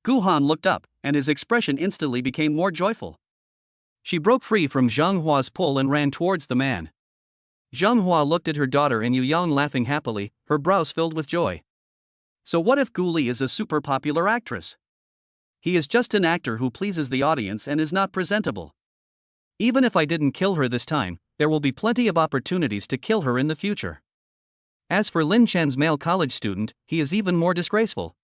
Guhan looked up, and his expression instantly became more joyful. She broke free from Zhang Hua's pull and ran towards the man. Zhang Hua looked at her daughter and Yu Yang laughing happily, her brows filled with joy. So what if Gu Li is a super popular actress? He is just an actor who pleases the audience and is not presentable. Even if I didn't kill her this time, there will be plenty of opportunities to kill her in the future. As for Lin Chen's male college student, he is even more disgraceful.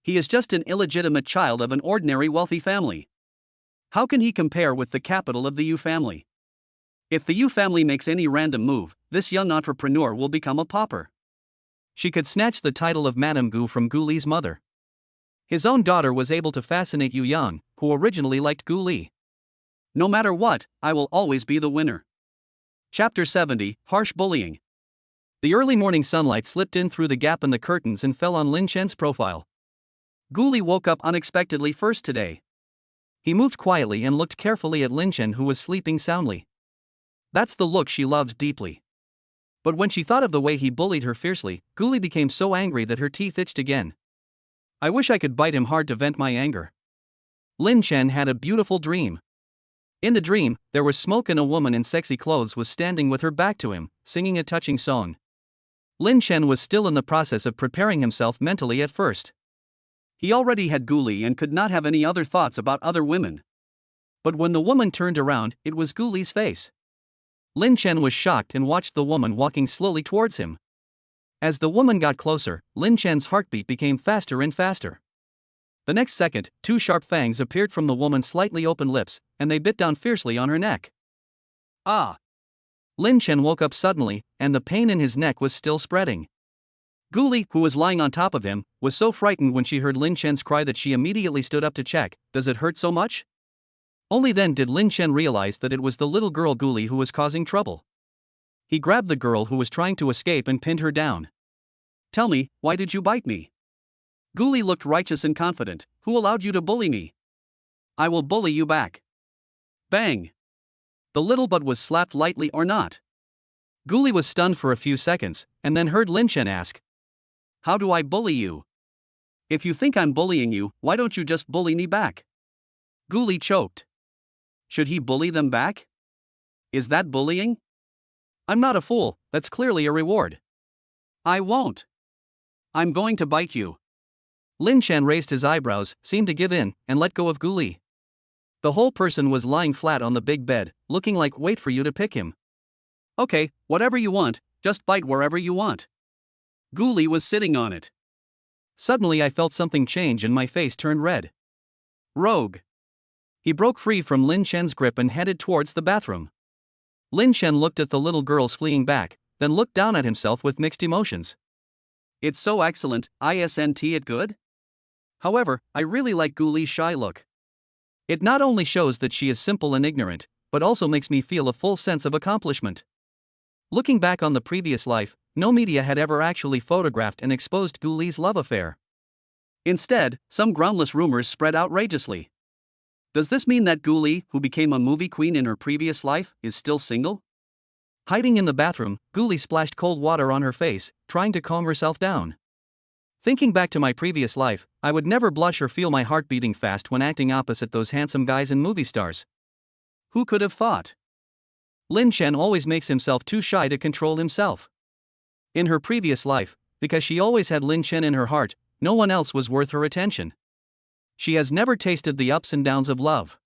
He is just an illegitimate child of an ordinary wealthy family. How can he compare with the capital of the Yu family? If the Yu family makes any random move, this young entrepreneur will become a pauper. She could snatch the title of Madame Gu from Gu Li's mother. His own daughter was able to fascinate Yu Yang, who originally liked Gu Li. No matter what, I will always be the winner. Chapter 70, Harsh Bullying. The early morning sunlight slipped in through the gap in the curtains and fell on Lin Chen's profile. Gu Li woke up unexpectedly first today. He moved quietly and looked carefully at Lin Chen, who was sleeping soundly. That's the look she loved deeply. But when she thought of the way he bullied her fiercely, Gu Li became so angry that her teeth itched again. I wish I could bite him hard to vent my anger. Lin Chen had a beautiful dream. In the dream, there was smoke and a woman in sexy clothes was standing with her back to him, singing a touching song. Lin Chen was still in the process of preparing himself mentally at first. He already had Gu Li and could not have any other thoughts about other women. But when the woman turned around, it was Gu Li's face. Lin Chen was shocked and watched the woman walking slowly towards him. As the woman got closer, Lin Chen's heartbeat became faster and faster. The next second, two sharp fangs appeared from the woman's slightly open lips, and they bit down fiercely on her neck. Ah! Lin Chen woke up suddenly, and the pain in his neck was still spreading. Gu Li, who was lying on top of him, was so frightened when she heard Lin Chen's cry that she immediately stood up to check. Does it hurt so much? Only then did Lin Chen realize that it was the little girl Gu Li who was causing trouble. He grabbed the girl who was trying to escape and pinned her down. Tell me, why did you bite me? Gu Li looked righteous and confident. Who allowed you to bully me? I will bully you back. Bang! The little butt was slapped lightly or not. Gu Li was stunned for a few seconds, and then heard Lin Chen ask, how do I bully you? If you think I'm bullying you, why don't you just bully me back? Gu Li choked. Should he bully them back? Is that bullying? I'm not a fool, that's clearly a reward. I won't. I'm going to bite you. Lin Chen raised his eyebrows, seemed to give in, and let go of Gu Li. The whole person was lying flat on the big bed, looking like wait for you to pick him. Okay, whatever you want, just bite wherever you want. Gu Li was sitting on it. Suddenly I felt something change and my face turned red. Rogue. He broke free from Lin Chen's grip and headed towards the bathroom. Lin Chen looked at the little girls fleeing back, then looked down at himself with mixed emotions. It's so excellent, isn't it good? However, I really like Gu Li's shy look. It not only shows that she is simple and ignorant, but also makes me feel a full sense of accomplishment. Looking back on the previous life, no media had ever actually photographed and exposed Gu Li's love affair. Instead, some groundless rumors spread outrageously. Does this mean that Gu Li, who became a movie queen in her previous life, is still single? Hiding in the bathroom, Gu Li splashed cold water on her face, trying to calm herself down. Thinking back to my previous life, I would never blush or feel my heart beating fast when acting opposite those handsome guys and movie stars. Who could have thought? Lin Chen always makes himself too shy to control himself. In her previous life, because she always had Lin Chen in her heart, no one else was worth her attention. She has never tasted the ups and downs of love.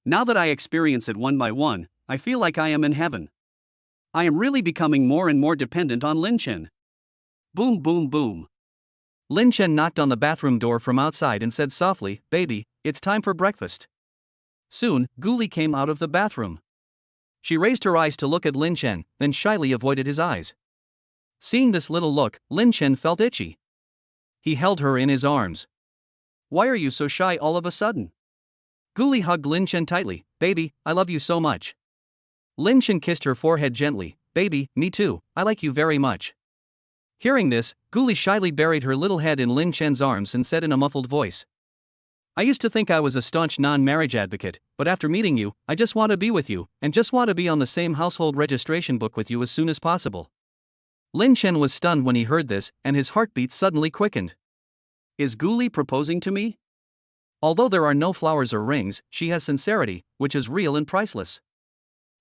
Now that I experience it one by one, I feel like I am in heaven. I am really becoming more and more dependent on Lin Chen. Boom boom boom. Lin Chen knocked on the bathroom door from outside and said softly, "Baby, it's time for breakfast." Soon, Gu Li came out of the bathroom. She raised her eyes to look at Lin Chen, then shyly avoided his eyes. Seeing this little look, Lin Chen felt itchy. He held her in his arms. Why are you so shy all of a sudden? Guli hugged Lin Chen tightly. Baby, I love you so much. Lin Chen kissed her forehead gently. Baby, me too, I like you very much. Hearing this, Guli shyly buried her little head in Lin Chen's arms and said in a muffled voice. I used to think I was a staunch non-marriage advocate, but after meeting you, I just want to be with you, and just want to be on the same household registration book with you as soon as possible. Lin Chen was stunned when he heard this, and his heartbeat suddenly quickened. Is Guli proposing to me? Although there are no flowers or rings, she has sincerity, which is real and priceless.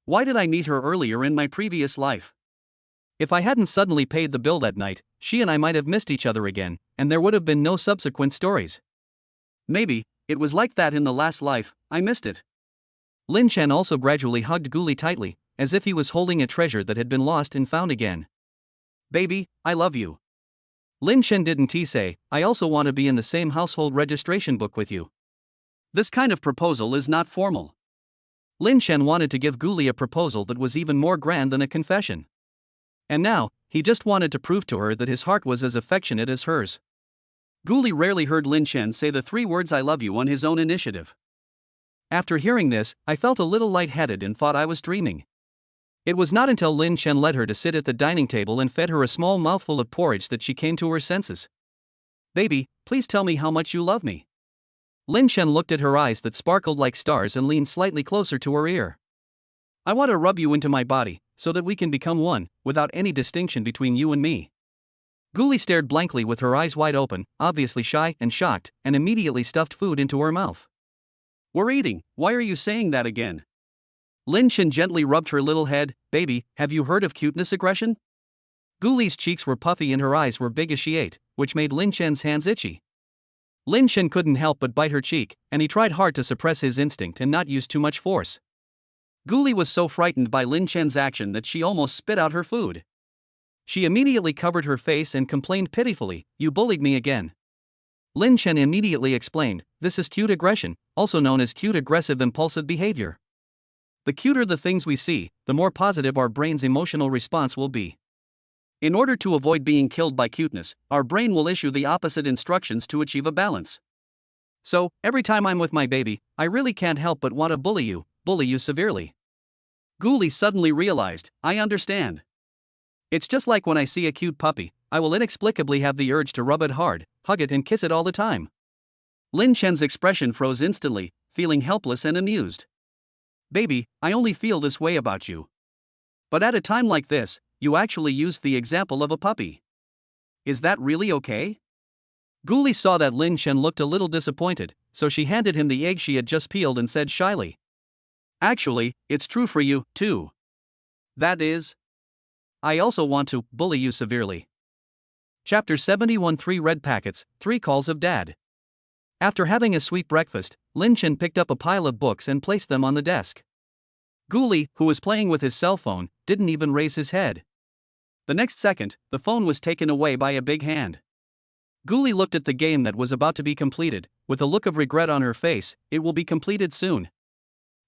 Why did I meet her earlier in my previous life? If I hadn't suddenly paid the bill that night, she and I might have missed each other again, and there would have been no subsequent stories. Maybe, it was like that in the last life, I missed it. Lin Chen also gradually hugged Guli tightly, as if he was holding a treasure that had been lost and found again. Baby, I love you. Lin Chen didn't say, I also want to be in the same household registration book with you. This kind of proposal is not formal. Lin Chen wanted to give Guli a proposal that was even more grand than a confession. And now, he just wanted to prove to her that his heart was as affectionate as hers. Guli rarely heard Lin Chen say the 3 words I love you on his own initiative. After hearing this, I felt a little lightheaded and thought I was dreaming. It was not until Lin Chen led her to sit at the dining table and fed her a small mouthful of porridge that she came to her senses. Baby, please tell me how much you love me. Lin Chen looked at her eyes that sparkled like stars and leaned slightly closer to her ear. I want to rub you into my body, so that we can become one, without any distinction between you and me. Guli stared blankly with her eyes wide open, obviously shy and shocked, and immediately stuffed food into her mouth. We're eating, why are you saying that again? Lin Chen gently rubbed her little head. Baby, have you heard of cuteness aggression? Guli's cheeks were puffy and her eyes were big as she ate, which made Lin Chen's hands itchy. Lin Chen couldn't help but bite her cheek, and he tried hard to suppress his instinct and not use too much force. Guli was so frightened by Lin Chen's action that she almost spit out her food. She immediately covered her face and complained pitifully, you bullied me again. Lin Chen immediately explained, this is cute aggression, also known as cute aggressive impulsive behavior. The cuter the things we see, the more positive our brain's emotional response will be. In order to avoid being killed by cuteness, our brain will issue the opposite instructions to achieve a balance. So, every time I'm with my baby, I really can't help but want to bully you severely. Guli suddenly realized, I understand. It's just like when I see a cute puppy, I will inexplicably have the urge to rub it hard, hug it and kiss it all the time. Lin Chen's expression froze instantly, feeling helpless and amused. Baby, I only feel this way about you. But at a time like this, you actually used the example of a puppy. Is that really okay? Guli saw that Lin Chen looked a little disappointed, so she handed him the egg she had just peeled and said shyly. Actually, it's true for you, too. That is, I also want to bully you severely. Chapter 71 3 Red Packets, 3 Calls of Dad. After having a sweet breakfast, Lin Chen picked up a pile of books and placed them on the desk. Guli, who was playing with his cell phone, didn't even raise his head. The next second, the phone was taken away by a big hand. Guli looked at the game that was about to be completed, with a look of regret on her face. It will be completed soon.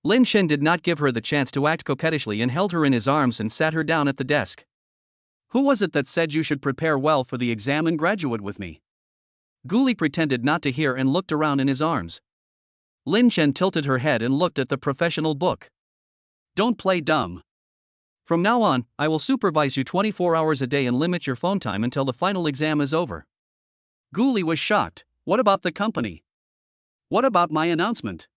Lin Chen did not give her the chance to act coquettishly and held her in his arms and sat her down at the desk. Who was it that said you should prepare well for the exam and graduate with me? Guli pretended not to hear and looked around in his arms. Lin Chen tilted her head and looked at the professional book. Don't play dumb. From now on, I will supervise you 24 hours a day and limit your phone time until the final exam is over. Guli was shocked. What about the company? What about my announcement?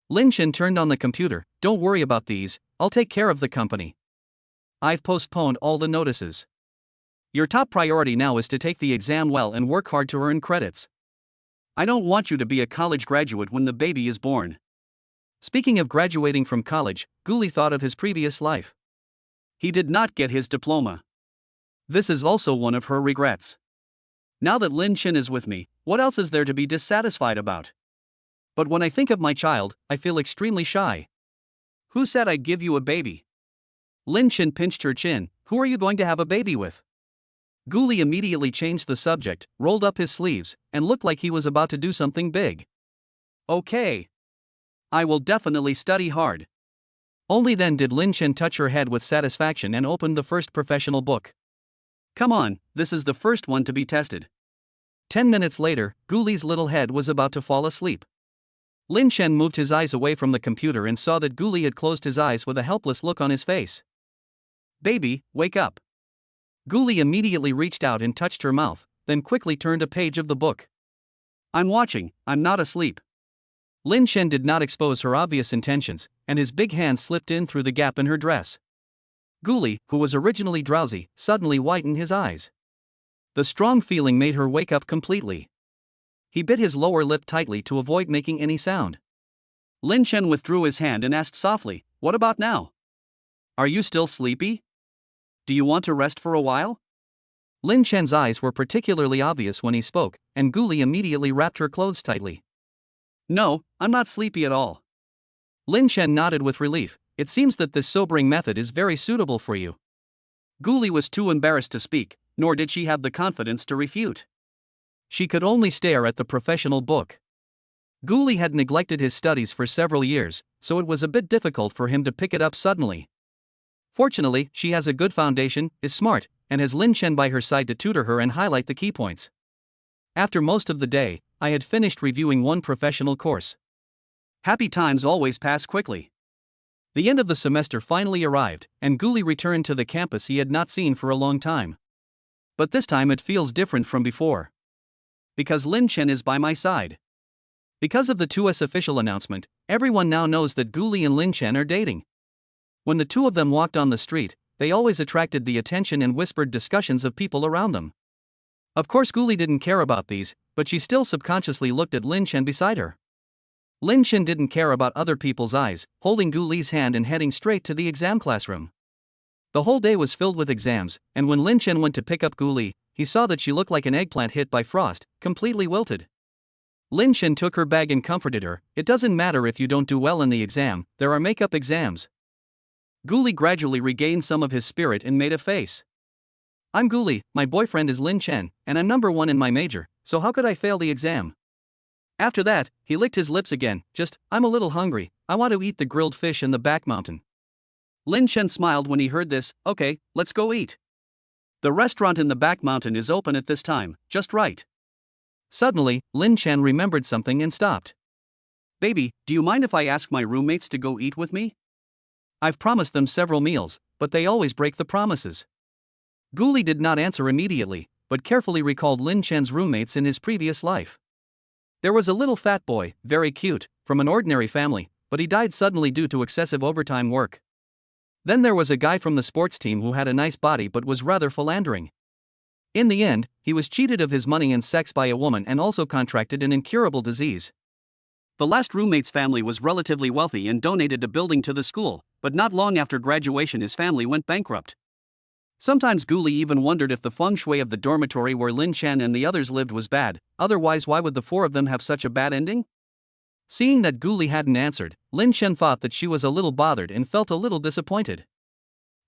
Lin Chen turned on the computer. Don't worry about these, I'll take care of the company. I've postponed all the notices. Your top priority now is to take the exam well and work hard to earn credits. I don't want you to be a college graduate when the baby is born. Speaking of graduating from college, Guli thought of his previous life. He did not get his diploma. This is also one of her regrets. Now that Lin Chen is with me, what else is there to be dissatisfied about? But when I think of my child, I feel extremely shy. Who said I'd give you a baby? Lin Chen pinched her chin. Who are you going to have a baby with? Guli immediately changed the subject, rolled up his sleeves, and looked like he was about to do something big. Okay. I will definitely study hard. Only then did Lin Chen touch her head with satisfaction and opened the first professional book. Come on, this is the first one to be tested. 10 minutes later, Guli's little head was about to fall asleep. Lin Chen moved his eyes away from the computer and saw that Guli had closed his eyes with a helpless look on his face. Baby, wake up. Guli immediately reached out and touched her mouth, then quickly turned a page of the book. I'm watching, I'm not asleep. Lin Chen did not expose her obvious intentions, and his big hand slipped in through the gap in her dress. Guli, who was originally drowsy, suddenly whitened his eyes. The strong feeling made her wake up completely. He bit his lower lip tightly to avoid making any sound. Lin Chen withdrew his hand and asked softly, "What about now? Are you still sleepy? Do you want to rest for a while?" Lin Chen's eyes were particularly obvious when he spoke, and Guli immediately wrapped her clothes tightly. No, I'm not sleepy at all. Lin Chen nodded with relief. It seems that this sobering method is very suitable for you. Guli was too embarrassed to speak, nor did she have the confidence to refute. She could only stare at the professional book. Guli had neglected his studies for several years, so it was a bit difficult for him to pick it up suddenly. Fortunately, she has a good foundation, is smart, and has Lin Chen by her side to tutor her and highlight the key points. After most of the day, I had finished reviewing one professional course. Happy times always pass quickly. The end of the semester finally arrived, and Guli returned to the campus he had not seen for a long time. But this time it feels different from before. Because Lin Chen is by my side. Because of the 2's official announcement, everyone now knows that Guli and Lin Chen are dating. When the two of them walked on the street, they always attracted the attention and whispered discussions of people around them. Of course, Guli didn't care about these, but she still subconsciously looked at Lin Chen beside her. Lin Chen didn't care about other people's eyes, holding Guli's hand and heading straight to the exam classroom. The whole day was filled with exams, and when Lin Chen went to pick up Guli, he saw that she looked like an eggplant hit by frost, completely wilted. Lin Chen took her bag and comforted her. It doesn't matter if you don't do well in the exam, there are makeup exams. Guli gradually regained some of his spirit and made a face. I'm Guli, my boyfriend is Lin Chen, and I'm number 1 in my major, so how could I fail the exam? After that, he licked his lips again. I'm a little hungry, I want to eat the grilled fish in the back mountain. Lin Chen smiled when he heard this. Okay, let's go eat. The restaurant in the back mountain is open at this time, just right. Suddenly, Lin Chen remembered something and stopped. Baby, do you mind if I ask my roommates to go eat with me? I've promised them several meals, but they always break the promises. Guli did not answer immediately, but carefully recalled Lin Chen's roommates in his previous life. There was a little fat boy, very cute, from an ordinary family, but he died suddenly due to excessive overtime work. Then there was a guy from the sports team who had a nice body but was rather philandering. In the end, he was cheated of his money and sex by a woman and also contracted an incurable disease. The last roommate's family was relatively wealthy and donated a building to the school, but not long after graduation his family went bankrupt. Sometimes Guli even wondered if the feng shui of the dormitory where Lin Chen and the others lived was bad, otherwise why would the 4 of them have such a bad ending? Seeing that Guli hadn't answered, Lin Chen thought that she was a little bothered and felt a little disappointed.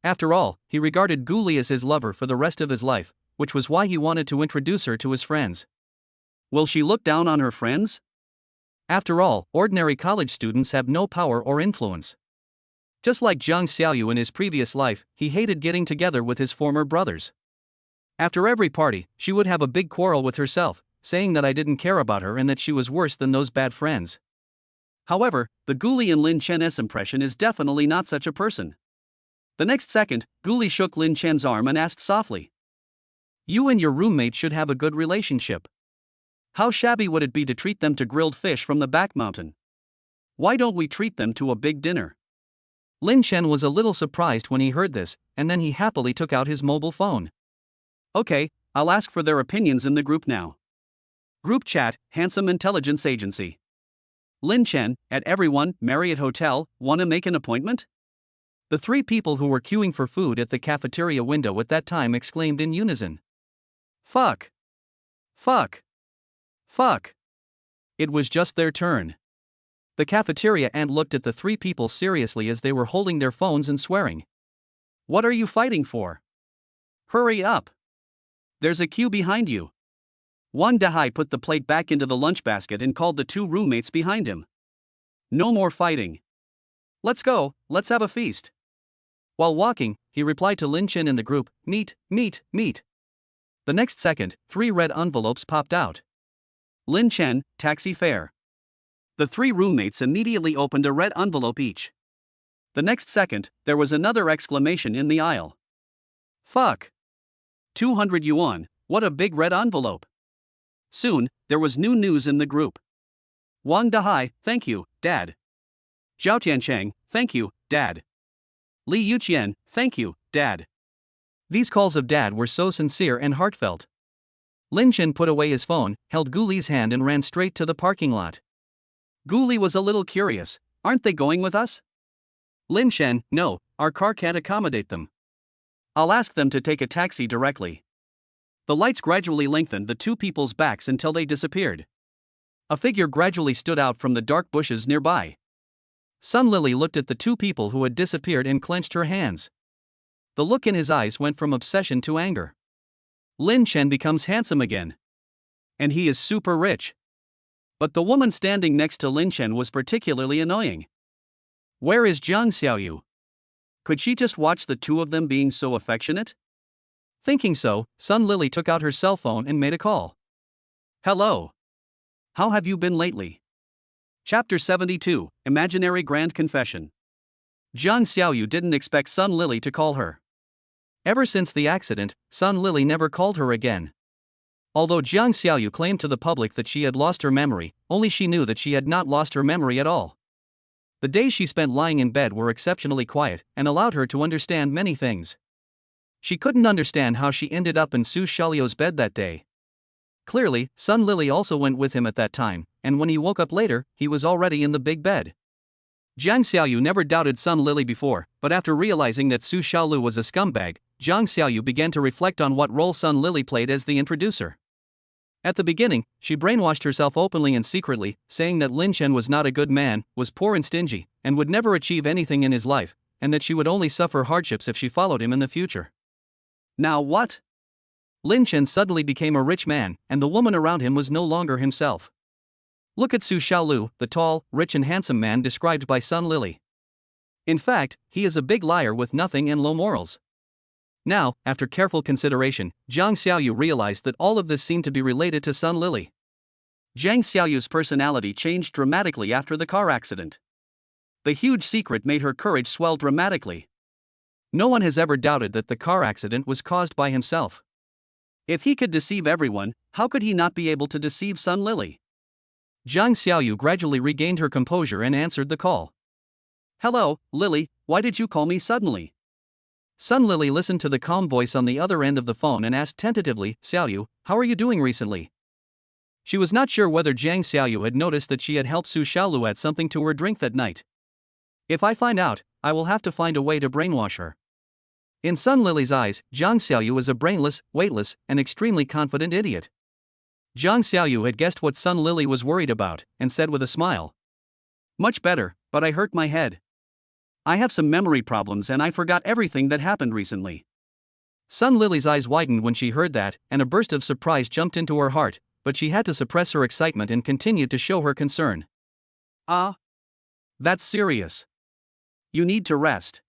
After all, he regarded Guli as his lover for the rest of his life, which was why he wanted to introduce her to his friends. Will she look down on her friends? After all, ordinary college students have no power or influence. Just like Zhang Xiaoyu in his previous life, he hated getting together with his former brothers. After every party, she would have a big quarrel with herself, saying that I didn't care about her and that she was worse than those bad friends. However, the Guli and Lin Chen's impression is definitely not such a person. The next second, Guli shook Lin Chen's arm and asked softly. You and your roommate should have a good relationship. How shabby would it be to treat them to grilled fish from the back mountain? Why don't we treat them to a big dinner? Lin Chen was a little surprised when he heard this, and then he happily took out his mobile phone. Okay, I'll ask for their opinions in the group now. Group chat, Handsome Intelligence Agency. Lin Chen, at everyone, Marriott Hotel, wanna make an appointment? The 3 people who were queuing for food at the cafeteria window at that time exclaimed in unison. Fuck. Fuck. Fuck. It was just their turn. The cafeteria ant looked at the 3 people seriously as they were holding their phones and swearing. What are you fighting for? Hurry up. There's a queue behind you. Wang Dehai put the plate back into the lunch basket and called the 2 roommates behind him. No more fighting. Let's go, let's have a feast. While walking, he replied to Lin Chen in the group, meet, meet, meet. The next second, 3 red envelopes popped out. Lin Chen, taxi fare. The 3 roommates immediately opened a red envelope each. The next second, there was another exclamation in the aisle. Fuck! 200 yuan, what a big red envelope! Soon, there was new news in the group. Wang Dahai, thank you, Dad. Zhao Tiancheng, thank you, Dad. Li Yuqian, thank you, Dad. These calls of Dad were so sincere and heartfelt. Lin Chen put away his phone, held Gu Li's hand and ran straight to the parking lot. Gu Li was a little curious. Aren't they going with us? Lin Chen, no, our car can't accommodate them. I'll ask them to take a taxi directly. The lights gradually lengthened the 2 people's backs until they disappeared. A figure gradually stood out from the dark bushes nearby. Sun Lily looked at the 2 people who had disappeared and clenched her hands. The look in his eyes went from obsession to anger. Lin Chen becomes handsome again. And he is super rich. But the woman standing next to Lin Chen was particularly annoying. Where is Jiang Xiaoyu? Could she just watch the 2 of them being so affectionate? Thinking so, Sun Lily took out her cell phone and made a call. Hello. How have you been lately? Chapter 72, Imaginary Grand Confession. Jiang Xiaoyu didn't expect Sun Lily to call her. Ever since the accident, Sun Lily never called her again. Although Jiang Xiaoyu claimed to the public that she had lost her memory, only she knew that she had not lost her memory at all. The days she spent lying in bed were exceptionally quiet and allowed her to understand many things. She couldn't understand how she ended up in Su Xiaoliu's bed that day. Clearly, Sun Lily also went with him at that time, and when he woke up later, he was already in the big bed. Jiang Xiaoyu never doubted Sun Lily before, but after realizing that Su Xiaolu was a scumbag, Jiang Xiaoyu began to reflect on what role Sun Lily played as the introducer. At the beginning, she brainwashed herself openly and secretly, saying that Lin Chen was not a good man, was poor and stingy, and would never achieve anything in his life, and that she would only suffer hardships if she followed him in the future. Now what? Lin Chen suddenly became a rich man, and the woman around him was no longer himself. Look at Su Xiaolu, the tall, rich and handsome man described by Sun Lily. In fact, he is a big liar with nothing and low morals. Now, after careful consideration, Jiang Xiaoyu realized that all of this seemed to be related to Sun Lily. Jiang Xiaoyu's personality changed dramatically after the car accident. The huge secret made her courage swell dramatically. No one has ever doubted that the car accident was caused by himself. If he could deceive everyone, how could he not be able to deceive Sun Lily? Jiang Xiaoyu gradually regained her composure and answered the call. Hello, Lily, why did you call me suddenly? Sun Lily listened to the calm voice on the other end of the phone and asked tentatively, Xiaoyu, how are you doing recently? She was not sure whether Jiang Xiaoyu had noticed that she had helped Su Xiaolu add something to her drink that night. If I find out, I will have to find a way to brainwash her. In Sun Lily's eyes, Jiang Xiaoyu is a brainless, weightless, and extremely confident idiot. Jiang Xiaoyu had guessed what Sun Lily was worried about, and said with a smile. Much better, but I hurt my head. I have some memory problems and I forgot everything that happened recently. Sun Lily's eyes widened when she heard that, and a burst of surprise jumped into her heart, but she had to suppress her excitement and continued to show her concern. That's serious. You need to rest.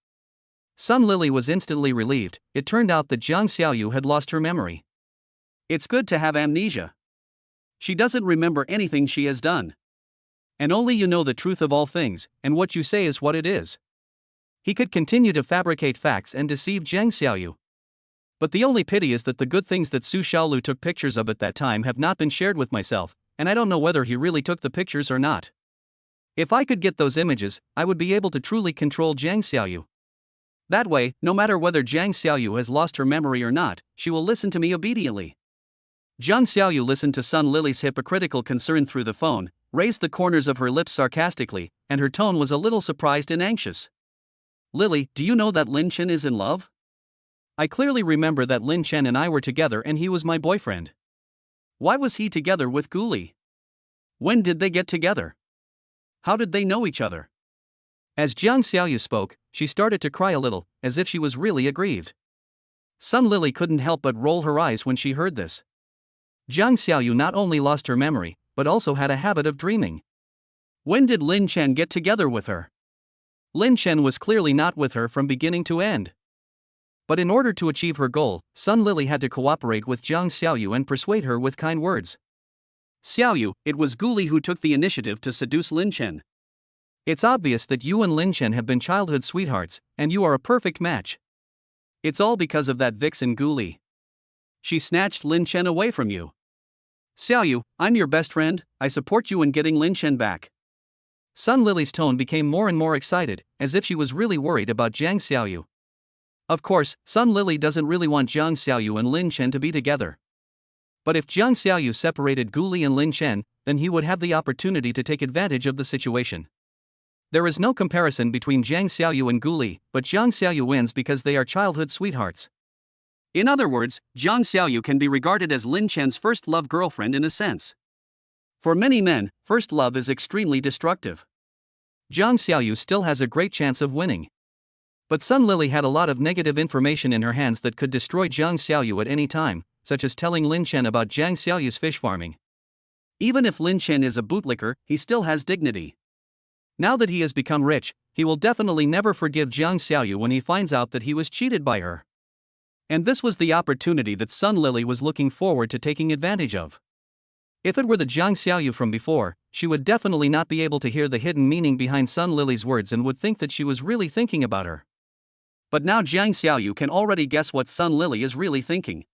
Sun Lily was instantly relieved. It turned out that Jiang Xiaoyu had lost her memory. It's good to have amnesia. She doesn't remember anything she has done. And only you know the truth of all things, and what you say is what it is. He could continue to fabricate facts and deceive Jiang Xiaoyu. But the only pity is that the good things that Su Xiaolu took pictures of at that time have not been shared with myself, and I don't know whether he really took the pictures or not. If I could get those images, I would be able to truly control Jiang Xiaoyu. That way, no matter whether Jiang Xiaoyu has lost her memory or not, she will listen to me obediently. Jiang Xiaoyu listened to Sun Lily's hypocritical concern through the phone, raised the corners of her lips sarcastically, and her tone was a little surprised and anxious. Lily, do you know that Lin Chen is in love? I clearly remember that Lin Chen and I were together and he was my boyfriend. Why was he together with Gu Li? When did they get together? How did they know each other? As Jiang Xiaoyu spoke, she started to cry a little, as if she was really aggrieved. Sun Lily couldn't help but roll her eyes when she heard this. Jiang Xiaoyu not only lost her memory, but also had a habit of dreaming. When did Lin Chen get together with her? Lin Chen was clearly not with her from beginning to end. But in order to achieve her goal, Sun Lily had to cooperate with Jiang Xiaoyu and persuade her with kind words. Xiaoyu, it was Guli who took the initiative to seduce Lin Chen. It's obvious that you and Lin Chen have been childhood sweethearts, and you are a perfect match. It's all because of that vixen Guli. She snatched Lin Chen away from you. Xiaoyu, I'm your best friend, I support you in getting Lin Chen back. Sun Lily's tone became more and more excited, as if she was really worried about Jiang Xiaoyu. Of course, Sun Lily doesn't really want Jiang Xiaoyu and Lin Chen to be together. But if Jiang Xiaoyu separated Guli and Lin Chen, then he would have the opportunity to take advantage of the situation. There is no comparison between Jiang Xiaoyu and Guli, but Jiang Xiaoyu wins because they are childhood sweethearts. In other words, Jiang Xiaoyu can be regarded as Lin Chen's first love girlfriend in a sense. For many men, first love is extremely destructive. Jiang Xiaoyu still has a great chance of winning. But Sun Lily had a lot of negative information in her hands that could destroy Jiang Xiaoyu at any time, such as telling Lin Chen about Jiang Xiaoyu's fish farming. Even if Lin Chen is a bootlicker, he still has dignity. Now that he has become rich, he will definitely never forgive Jiang Xiaoyu when he finds out that he was cheated by her. And this was the opportunity that Sun Lily was looking forward to taking advantage of. If it were the Jiang Xiaoyu from before, she would definitely not be able to hear the hidden meaning behind Sun Lily's words and would think that she was really thinking about her. But now Jiang Xiaoyu can already guess what Sun Lily is really thinking.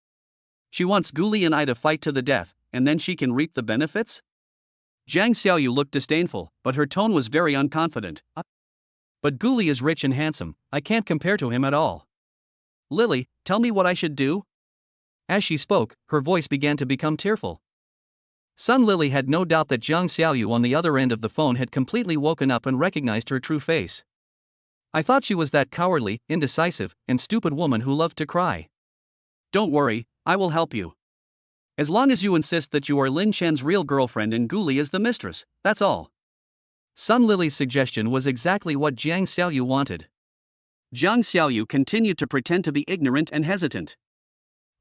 She wants Guli and I to fight to the death, and then she can reap the benefits? Jiang Xiaoyu looked disdainful, but her tone was very unconfident. But Guli is rich and handsome, I can't compare to him at all. Lily, tell me what I should do? As she spoke, her voice began to become tearful. Sun Lily had no doubt that Jiang Xiaoyu on the other end of the phone had completely woken up and recognized her true face. I thought she was that cowardly, indecisive, and stupid woman who loved to cry. Don't worry, I will help you. As long as you insist that you are Lin Chen's real girlfriend and Guli is the mistress, that's all. Sun Lily's suggestion was exactly what Jiang Xiaoyu wanted. Jiang Xiaoyu continued to pretend to be ignorant and hesitant.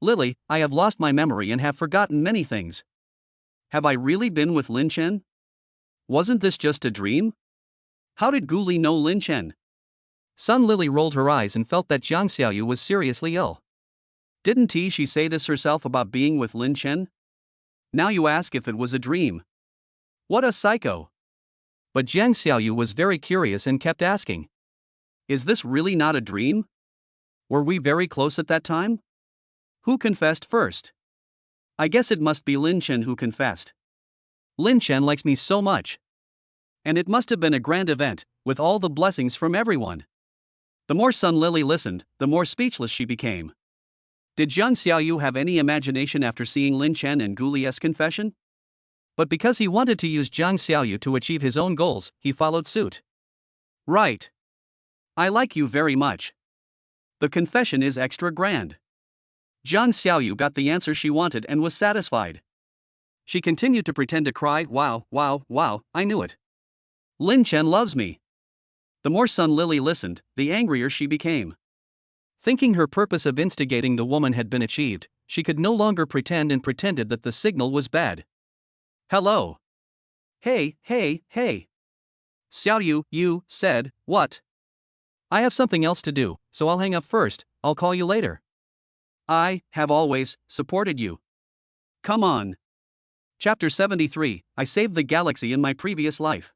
Lily, I have lost my memory and have forgotten many things. Have I really been with Lin Chen? Wasn't this just a dream? How did Guli know Lin Chen? Sun Lily rolled her eyes and felt that Jiang Xiaoyu was seriously ill. Didn't she say this herself about being with Lin Chen? Now you ask if it was a dream. What a psycho. But Jiang Xiaoyu was very curious and kept asking. Is this really not a dream? Were we very close at that time? Who confessed first? I guess it must be Lin Chen who confessed. Lin Chen likes me so much. And it must have been a grand event, with all the blessings from everyone. The more Sun Lily listened, the more speechless she became. Did Jiang Xiaoyu have any imagination after seeing Lin Chen and Guli's confession? But because he wanted to use Jiang Xiaoyu to achieve his own goals, he followed suit. Right. I like you very much. The confession is extra grand. Jiang Xiaoyu got the answer she wanted and was satisfied. She continued to pretend to cry, wow, I knew it. Lin Chen loves me. The more Sun Lily listened, the angrier she became. Thinking her purpose of instigating the woman had been achieved, she could no longer pretend and pretended that the signal was bad. Hello. Hey. Xiaoyu, you said, what? I have something else to do, so I'll hang up first, I'll call you later. I have always supported you. Come on. Chapter 73, I saved the galaxy in my previous life.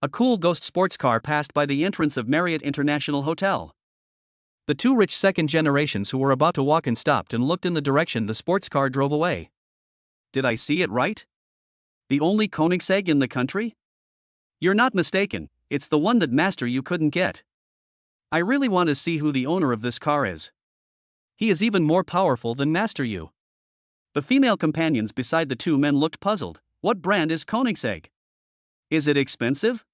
A cool ghost sports car passed by the entrance of Marriott International Hotel. The two rich second generations who were about to walk in stopped and looked in the direction the sports car drove away. Did I see it right? The only Koenigsegg in the country? You're not mistaken, it's the one that Master you couldn't get. I really want to see who the owner of this car is. He is even more powerful than Master you. The female companions beside the two men looked puzzled. What brand is Koenigsegg? Is it expensive?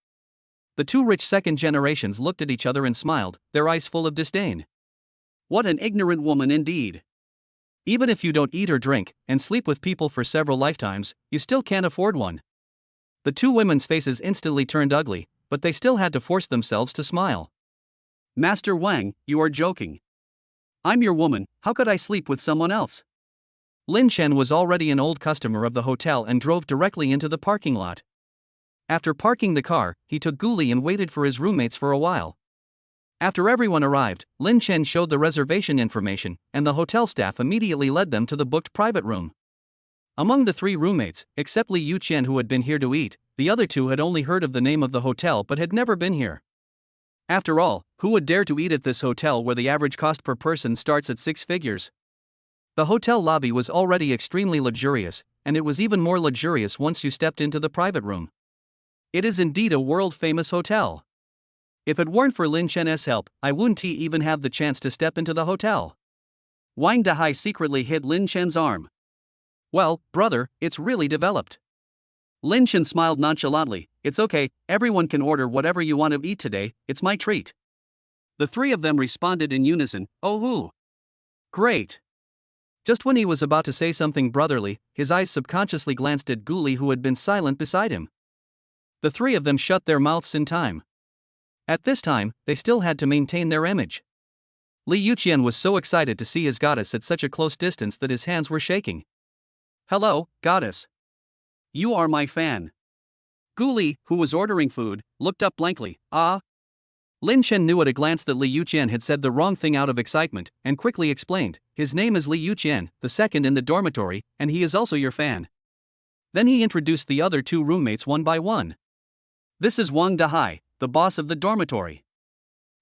The two rich second generations looked at each other and smiled, their eyes full of disdain. What an ignorant woman indeed. Even if you don't eat or drink, and sleep with people for several lifetimes, you still can't afford one. The two women's faces instantly turned ugly, but they still had to force themselves to smile. Master Wang, you are joking. I'm your woman, how could I sleep with someone else? Lin Chen was already an old customer of the hotel and drove directly into the parking lot. After parking the car, he took Guli and waited for his roommates for a while. After everyone arrived, Lin Chen showed the reservation information, and the hotel staff immediately led them to the booked private room. Among the 3 roommates, except Li Yuqian who had been here to eat, the other 2 had only heard of the name of the hotel but had never been here. After all, who would dare to eat at this hotel where the average cost per person starts at 6 figures? The hotel lobby was already extremely luxurious, and it was even more luxurious once you stepped into the private room. It is indeed a world-famous hotel. If it weren't for Lin Chen's help, I wouldn't even have the chance to step into the hotel. Wang Dahai secretly hit Lin Chen's arm. Well, brother, it's really developed. Lin Chen smiled nonchalantly. It's okay, everyone can order whatever you want to eat today, it's my treat. The 3 of them responded in unison, oh who? Great. Just when he was about to say something brotherly, his eyes subconsciously glanced at Guli who had been silent beside him. The 3 of them shut their mouths in time. At this time, they still had to maintain their image. Li Yuqian was so excited to see his goddess at such a close distance that his hands were shaking. Hello, goddess. You are my fan. Guli, who was ordering food, looked up blankly. Ah? Lin Chen knew at a glance that Li Yuqian had said the wrong thing out of excitement, and quickly explained, his name is Li Yuqian, the second in the dormitory, and he is also your fan. Then he introduced the other 2 roommates one by one. This is Wang Dahai, the boss of the dormitory.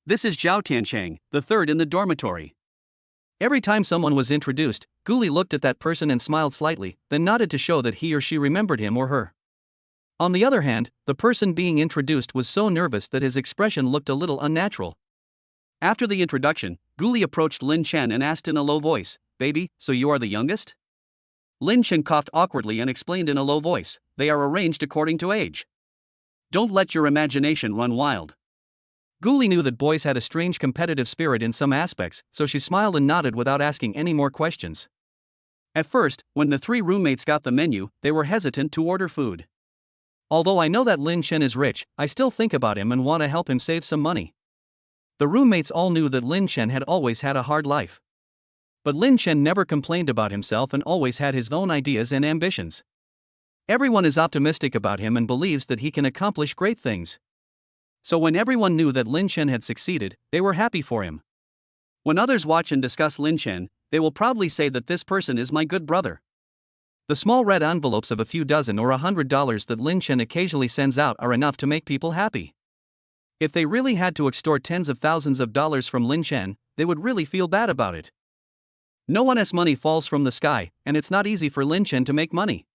This is Zhao Tiancheng, the third in the dormitory. Every time someone was introduced, Guli looked at that person and smiled slightly, then nodded to show that he or she remembered him or her. On the other hand, the person being introduced was so nervous that his expression looked a little unnatural. After the introduction, Guli approached Lin Chen and asked in a low voice, "Baby, so you are the youngest?" Lin Chen coughed awkwardly and explained in a low voice, "They are arranged according to age. Don't let your imagination run wild." Guli knew that boys had a strange competitive spirit in some aspects, so she smiled and nodded without asking any more questions. At first, when the 3 roommates got the menu, they were hesitant to order food. Although I know that Lin Chen is rich, I still think about him and want to help him save some money. The roommates all knew that Lin Chen had always had a hard life. But Lin Chen never complained about himself and always had his own ideas and ambitions. Everyone is optimistic about him and believes that he can accomplish great things. So when everyone knew that Lin Chen had succeeded, they were happy for him. When others watch and discuss Lin Chen, they will probably say that this person is my good brother. The small red envelopes of a few dozen or $100 that Lin Chen occasionally sends out are enough to make people happy. If they really had to extort tens of thousands of dollars from Lin Chen, they would really feel bad about it. No one's money falls from the sky, and it's not easy for Lin Chen to make money.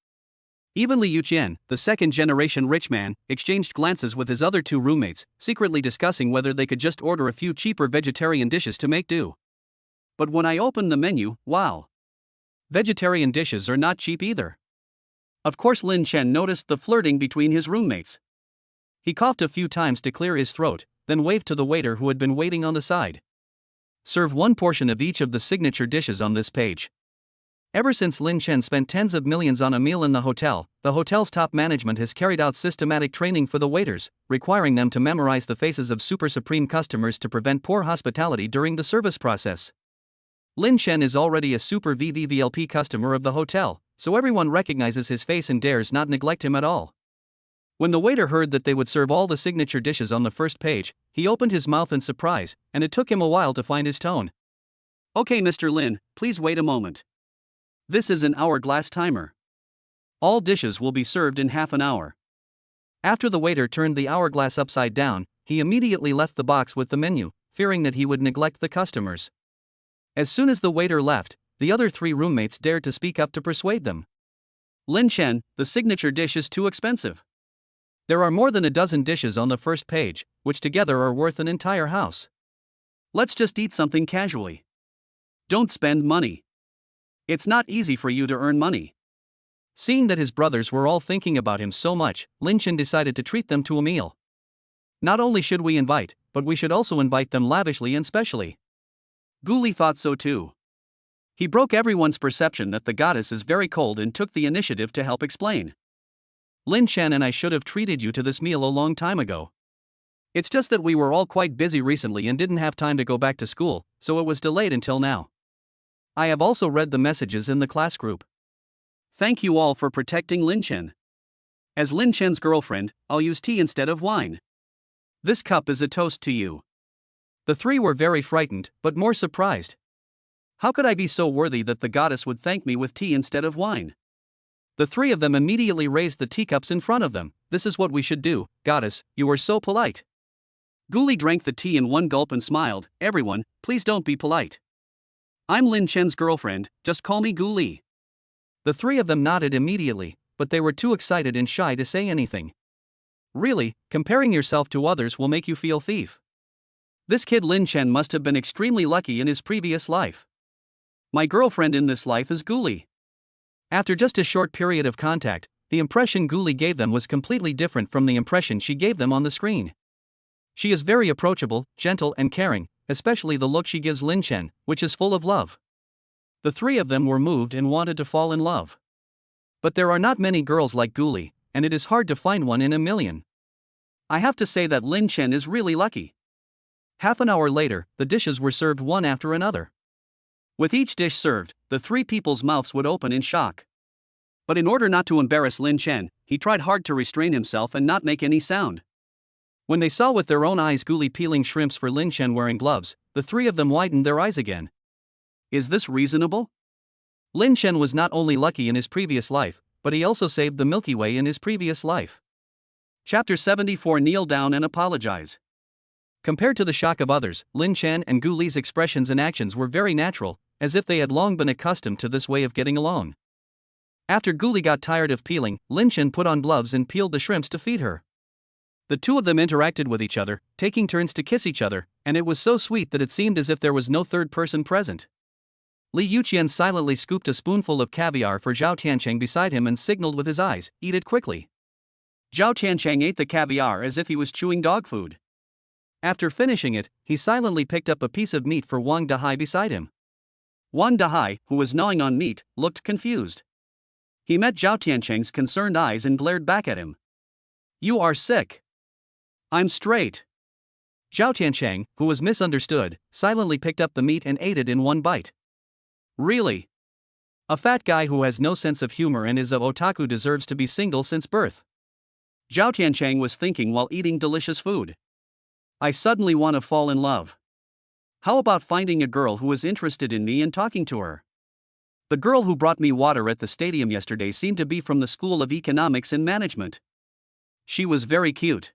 Even Li Yuqian, the second-generation rich man, exchanged glances with his other 2 roommates, secretly discussing whether they could just order a few cheaper vegetarian dishes to make do. But when I opened the menu, wow! Vegetarian dishes are not cheap either. Of course Lin Chen noticed the flirting between his roommates. He coughed a few times to clear his throat, then waved to the waiter who had been waiting on the side. Serve 1 portion of each of the signature dishes on this page. Ever since Lin Chen spent tens of millions on a meal in the hotel's top management has carried out systematic training for the waiters, requiring them to memorize the faces of super supreme customers to prevent poor hospitality during the service process. Lin Chen is already a super VVVLP customer of the hotel, so everyone recognizes his face and dares not neglect him at all. When the waiter heard that they would serve all the signature dishes on the first page, he opened his mouth in surprise, and it took him a while to find his tone. "Okay, Mr. Lin, please wait a moment. This is an hourglass timer. All dishes will be served in half an hour." After the waiter turned the hourglass upside down, he immediately left the box with the menu, fearing that he would neglect the customers. As soon as the waiter left, the other 3 roommates dared to speak up to persuade them. "Lin Chen, the signature dish is too expensive. There are more than a dozen dishes on the first page, which together are worth an entire house. Let's just eat something casually. Don't spend money. It's not easy for you to earn money." Seeing that his brothers were all thinking about him so much, Lin Chen decided to treat them to a meal. Not only should we invite, but we should also invite them lavishly and specially. Guli thought so too. He broke everyone's perception that the goddess is very cold and took the initiative to help explain. "Lin Chen and I should have treated you to this meal a long time ago. It's just that we were all quite busy recently and didn't have time to go back to school, so it was delayed until now. I have also read the messages in the class group. Thank you all for protecting Lin Chen. As Lin Chen's girlfriend, I'll use tea instead of wine. This cup is a toast to you. The three were very frightened, but more surprised. How could I be so worthy that the goddess would thank me with tea instead of wine? The three of them immediately raised the teacups in front of them. This is what we should do, goddess, you are so polite. Guli drank the tea in one gulp and smiled. Everyone, please don't be polite. I'm Lin Chen's girlfriend, just call me Guli. The three of them nodded immediately, but they were too excited and shy to say anything. Really, comparing yourself to others will make you feel thief. This kid Lin Chen must have been extremely lucky in his previous life. My girlfriend in this life is Guli. After just a short period of contact, the impression Guli gave them was completely different from the impression she gave them on the screen. She is very approachable, gentle and caring, especially the look she gives Lin Chen, which is full of love. The three of them were moved and wanted to fall in love. But there are not many girls like Guli, and it is hard to find one in a million. I have to say that Lin Chen is really lucky. Half an hour later, the dishes were served one after another. With each dish served, the three people's mouths would open in shock. But in order not to embarrass Lin Chen, he tried hard to restrain himself and not make any sound. When they saw with their own eyes Guli peeling shrimps for Lin Chen wearing gloves, the three of them widened their eyes again. Is this reasonable? Lin Chen was not only lucky in his previous life, but he also saved the Milky Way in his previous life. Chapter 74. Kneel down and apologize. Compared to the shock of others, Lin Chen and Guli's expressions and actions were very natural, as if they had long been accustomed to this way of getting along. After Guli got tired of peeling, Lin Chen put on gloves and peeled the shrimps to feed her. The two of them interacted with each other, taking turns to kiss each other, and it was so sweet that it seemed as if there was no third person present. Li Yuqian silently scooped a spoonful of caviar for Zhao Tiancheng beside him and signaled with his eyes, "Eat it quickly." Zhao Tiancheng ate the caviar as if he was chewing dog food. After finishing it, he silently picked up a piece of meat for Wang Dahai beside him. Wang Dahai, who was gnawing on meat, looked confused. He met Zhao Tiancheng's concerned eyes and glared back at him. You are sick. I'm straight. Zhao Tiancheng, who was misunderstood, silently picked up the meat and ate it in one bite. Really? A fat guy who has no sense of humor and is a otaku deserves to be single since birth. Zhao Tiancheng was thinking while eating delicious food. I suddenly want to fall in love. How about finding a girl who is interested in me and talking to her? The girl who brought me water at the stadium yesterday seemed to be from the School of Economics and Management. She was very cute.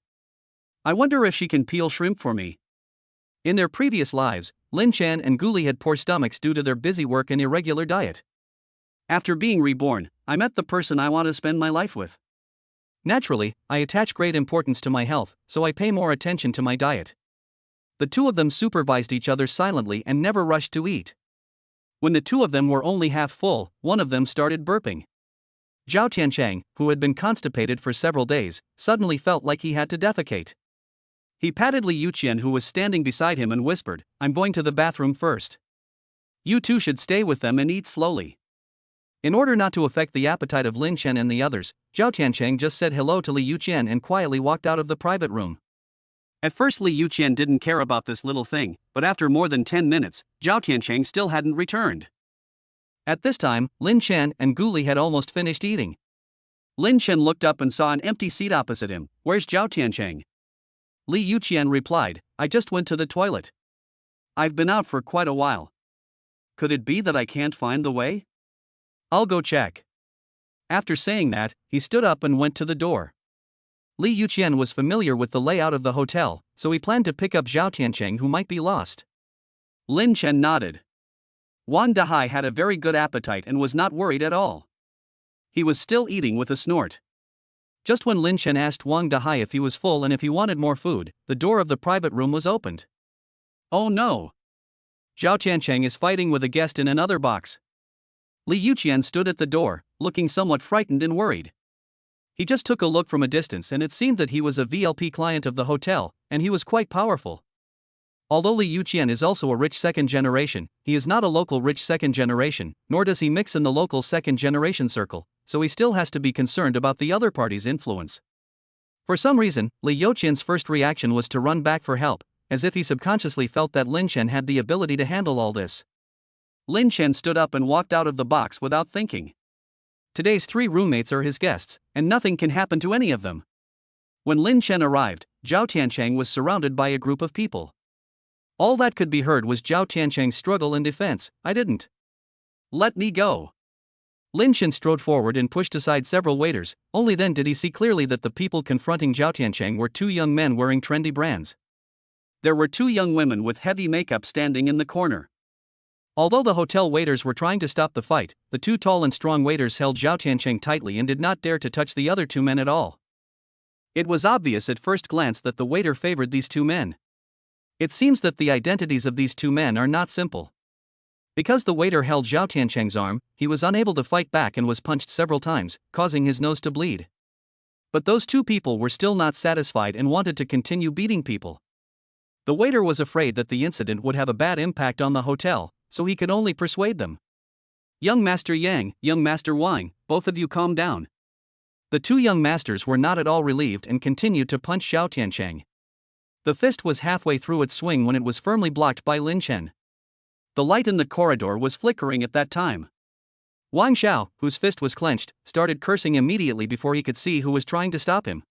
I wonder if she can peel shrimp for me. In their previous lives, Lin Chen and Guli had poor stomachs due to their busy work and irregular diet. After being reborn, I met the person I want to spend my life with. Naturally, I attach great importance to my health, so I pay more attention to my diet. The two of them supervised each other silently and never rushed to eat. When the two of them were only half full, one of them started burping. Zhao Tiancheng, who had been constipated for several days, suddenly felt like he had to defecate. He patted Li Yuqian, who was standing beside him, and whispered, I'm going to the bathroom first. You two should stay with them and eat slowly. In order not to affect the appetite of Lin Chen and the others, Zhao Tiancheng just said hello to Li Yuqian and quietly walked out of the private room. At first Li Yuqian didn't care about this little thing, but after more than 10 minutes, Zhao Tiancheng still hadn't returned. At this time, Lin Chen and Guli had almost finished eating. Lin Chen looked up and saw an empty seat opposite him. Where's Zhao Tiancheng? Li Yuqian replied, I just went to the toilet. I've been out for quite a while. Could it be that I can't find the way? I'll go check. After saying that, he stood up and went to the door. Li Yuqian was familiar with the layout of the hotel, so he planned to pick up Zhao Tiancheng, who might be lost. Lin Chen nodded. Wang Dahai had a very good appetite and was not worried at all. He was still eating with a snort. Just when Lin Chen asked Wang Dahai if he was full and if he wanted more food, the door of the private room was opened. Oh no! Zhao Tiancheng is fighting with a guest in another box. Li Yuqian stood at the door, looking somewhat frightened and worried. He just took a look from a distance and it seemed that he was a VLP client of the hotel, and he was quite powerful. Although Li Yuqian is also a rich second generation, he is not a local rich second generation, nor does he mix in the local second generation circle, so he still has to be concerned about the other party's influence. For some reason, Li Yuqian's first reaction was to run back for help, as if he subconsciously felt that Lin Chen had the ability to handle all this. Lin Chen stood up and walked out of the box without thinking. Today's 3 roommates are his guests, and nothing can happen to any of them. When Lin Chen arrived, Zhao Tiancheng was surrounded by a group of people. All that could be heard was Zhao Tiancheng's struggle in defense. I didn't. Let me go. Lin Chen strode forward and pushed aside several waiters. Only then did he see clearly that the people confronting Zhao Tiancheng were two young men wearing trendy brands. There were two young women with heavy makeup standing in the corner. Although the hotel waiters were trying to stop the fight, the two tall and strong waiters held Zhao Tiancheng tightly and did not dare to touch the other two men at all. It was obvious at first glance that the waiter favored these two men. It seems that the identities of these two men are not simple. Because the waiter held Zhao Tiancheng's arm, he was unable to fight back and was punched several times, causing his nose to bleed. But those two people were still not satisfied and wanted to continue beating people. The waiter was afraid that the incident would have a bad impact on the hotel, so he could only persuade them. Young Master Yang, young Master Wang, both of you calm down. The two young masters were not at all relieved and continued to punch Zhao Tiancheng. The fist was halfway through its swing when it was firmly blocked by Lin Chen. The light in the corridor was flickering at that time. Wang Xiao, whose fist was clenched, started cursing immediately before he could see who was trying to stop him.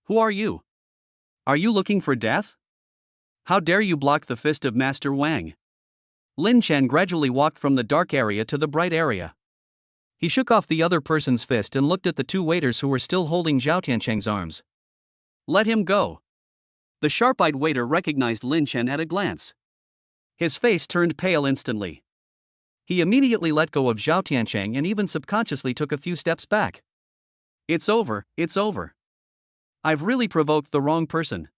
Who are you? Are you looking for death? How dare you block the fist of Master Wang? Lin Chen gradually walked from the dark area to the bright area. He shook off the other person's fist and looked at the two waiters who were still holding Zhao Tiancheng's arms. Let him go. The sharp-eyed waiter recognized Lin Chen at a glance. His face turned pale instantly. He immediately let go of Zhao Tiancheng and even subconsciously took a few steps back. It's over, it's over. I've really provoked the wrong person.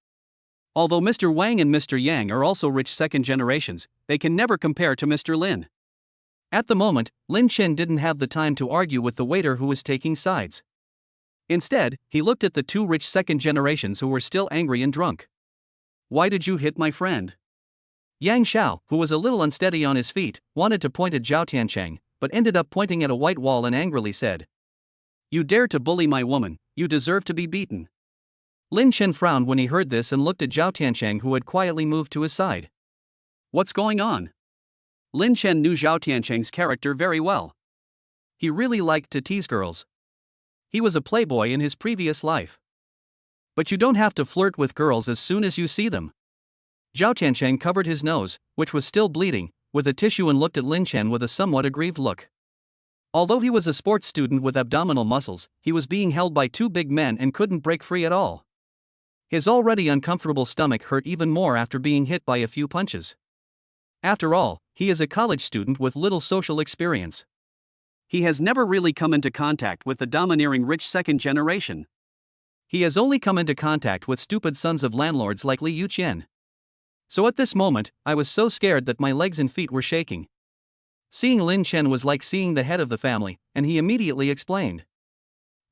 Although Mr. Wang and Mr. Yang are also rich second generations, they can never compare to Mr. Lin. At the moment, Lin Chen didn't have the time to argue with the waiter who was taking sides. Instead, he looked at the two rich second generations who were still angry and drunk. Why did you hit my friend? Yang Xiao, who was a little unsteady on his feet, wanted to point at Zhao Tiancheng, but ended up pointing at a white wall and angrily said, You dare to bully my woman, you deserve to be beaten. Lin Chen frowned when he heard this and looked at Zhao Tiancheng, who had quietly moved to his side. What's going on? Lin Chen knew Zhao Tiancheng's character very well. He really liked to tease girls. He was a playboy in his previous life. But you don't have to flirt with girls as soon as you see them. Zhao Tiancheng covered his nose, which was still bleeding, with a tissue and looked at Lin Chen with a somewhat aggrieved look. Although he was a sports student with abdominal muscles, he was being held by two big men and couldn't break free at all. His already uncomfortable stomach hurt even more after being hit by a few punches. After all, he is a college student with little social experience. He has never really come into contact with the domineering rich second generation. He has only come into contact with stupid sons of landlords like Li Yuqian. So at this moment, I was so scared that my legs and feet were shaking. Seeing Lin Chen was like seeing the head of the family, and he immediately explained.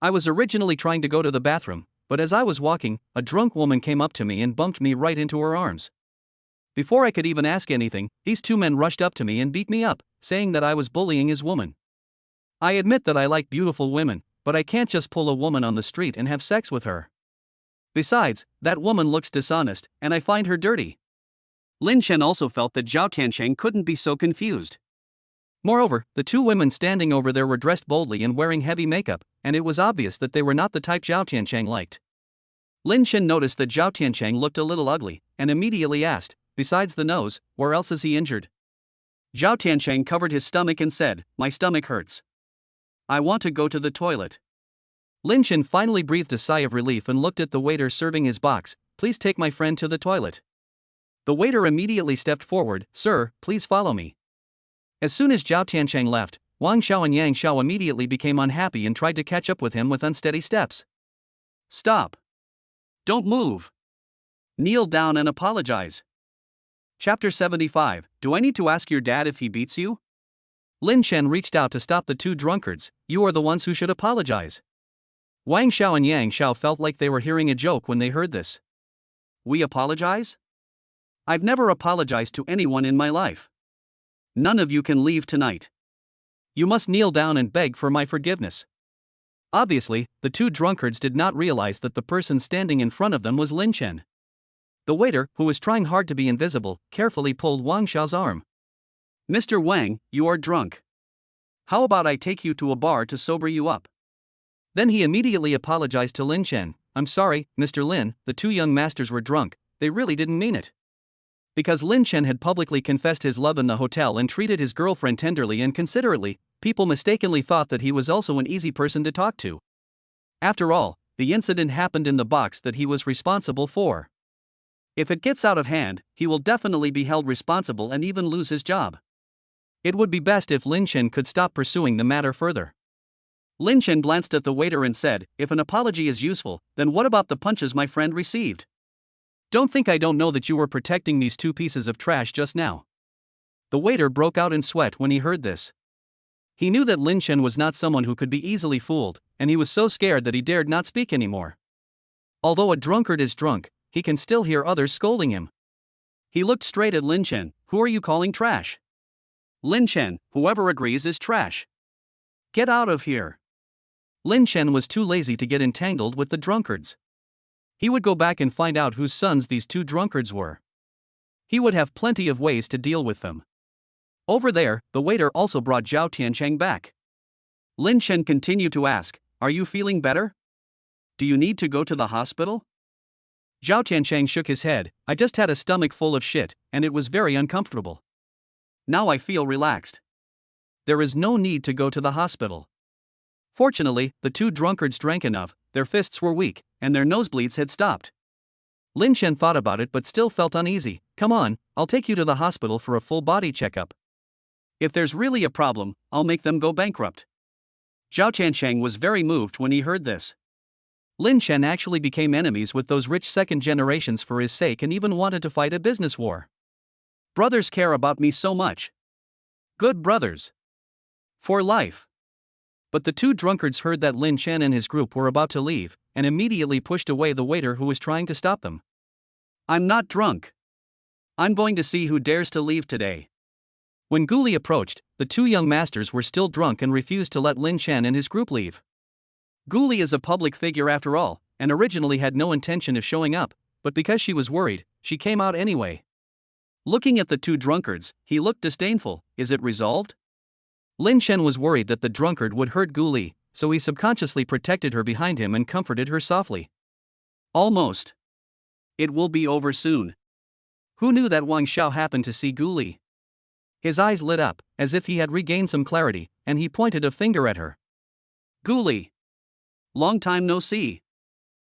I was originally trying to go to the bathroom, but as I was walking, a drunk woman came up to me and bumped me right into her arms. Before I could even ask anything, these two men rushed up to me and beat me up, saying that I was bullying his woman. I admit that I like beautiful women, but I can't just pull a woman on the street and have sex with her. Besides, that woman looks dishonest, and I find her dirty. Lin Chen also felt that Zhao Tiancheng couldn't be so confused. Moreover, the two women standing over there were dressed boldly and wearing heavy makeup, and it was obvious that they were not the type Zhao Tiancheng liked. Lin Chen noticed that Zhao Tiancheng looked a little ugly, and immediately asked, besides the nose, where else is he injured? Zhao Tiancheng covered his stomach and said, My stomach hurts. I want to go to the toilet. Lin Chen finally breathed a sigh of relief and looked at the waiter serving his box. Please take my friend to the toilet. The waiter immediately stepped forward. Sir, please follow me. As soon as Zhao Tiancheng left, Wang Xiao and Yang Xiao immediately became unhappy and tried to catch up with him with unsteady steps. Stop. Don't move. Kneel down and apologize. Chapter 75. Do I need to ask your dad if he beats you? Lin Chen reached out to stop the two drunkards. You are the ones who should apologize. Wang Xiao and Yang Xiao felt like they were hearing a joke when they heard this. We apologize? I've never apologized to anyone in my life. None of you can leave tonight. You must kneel down and beg for my forgiveness. Obviously, the two drunkards did not realize that the person standing in front of them was Lin Chen. The waiter, who was trying hard to be invisible, carefully pulled Wang Xiao's arm. Mr. Wang, you are drunk. How about I take you to a bar to sober you up? Then he immediately apologized to Lin Chen. I'm sorry, Mr. Lin, the two young masters were drunk, they really didn't mean it. Because Lin Chen had publicly confessed his love in the hotel and treated his girlfriend tenderly and considerately, people mistakenly thought that he was also an easy person to talk to. After all, the incident happened in the box that he was responsible for. If it gets out of hand, he will definitely be held responsible and even lose his job. It would be best if Lin Chen could stop pursuing the matter further. Lin Chen glanced at the waiter and said, "If an apology is useful, then what about the punches my friend received? Don't think I don't know that you were protecting these two pieces of trash just now." The waiter broke out in sweat when he heard this. He knew that Lin Chen was not someone who could be easily fooled, and he was so scared that he dared not speak anymore. Although a drunkard is drunk, he can still hear others scolding him. He looked straight at Lin Chen. "Who are you calling trash?" "Lin Chen, whoever agrees is trash. Get out of here." Lin Chen was too lazy to get entangled with the drunkards. He would go back and find out whose sons these two drunkards were. He would have plenty of ways to deal with them. Over there, the waiter also brought Zhao Tiancheng back. Lin Chen continued to ask, "Are you feeling better? Do you need to go to the hospital?" Zhao Tiancheng shook his head. "I just had a stomach full of shit, and it was very uncomfortable. Now I feel relaxed. There is no need to go to the hospital." Fortunately, the two drunkards drank enough, their fists were weak, and their nosebleeds had stopped. Lin Chen thought about it but still felt uneasy. "Come on, I'll take you to the hospital for a full body checkup. If there's really a problem, I'll make them go bankrupt." Zhao Tiancheng was very moved when he heard this. Lin Chen actually became enemies with those rich second generations for his sake and even wanted to fight a business war. Brothers care about me so much. Good brothers. For life. But the two drunkards heard that Lin Chen and his group were about to leave, and immediately pushed away the waiter who was trying to stop them. "I'm not drunk. I'm going to see who dares to leave today." When Guli approached, the two young masters were still drunk and refused to let Lin Chen and his group leave. Guli is a public figure after all, and originally had no intention of showing up, but because she was worried, she came out anyway. Looking at the two drunkards, he looked disdainful. "Is it resolved?" Lin Chen was worried that the drunkard would hurt Guli, so he subconsciously protected her behind him and comforted her softly. "Almost. It will be over soon." Who knew that Wang Xiao happened to see Guli? His eyes lit up, as if he had regained some clarity, and he pointed a finger at her. "Guli. Long time no see.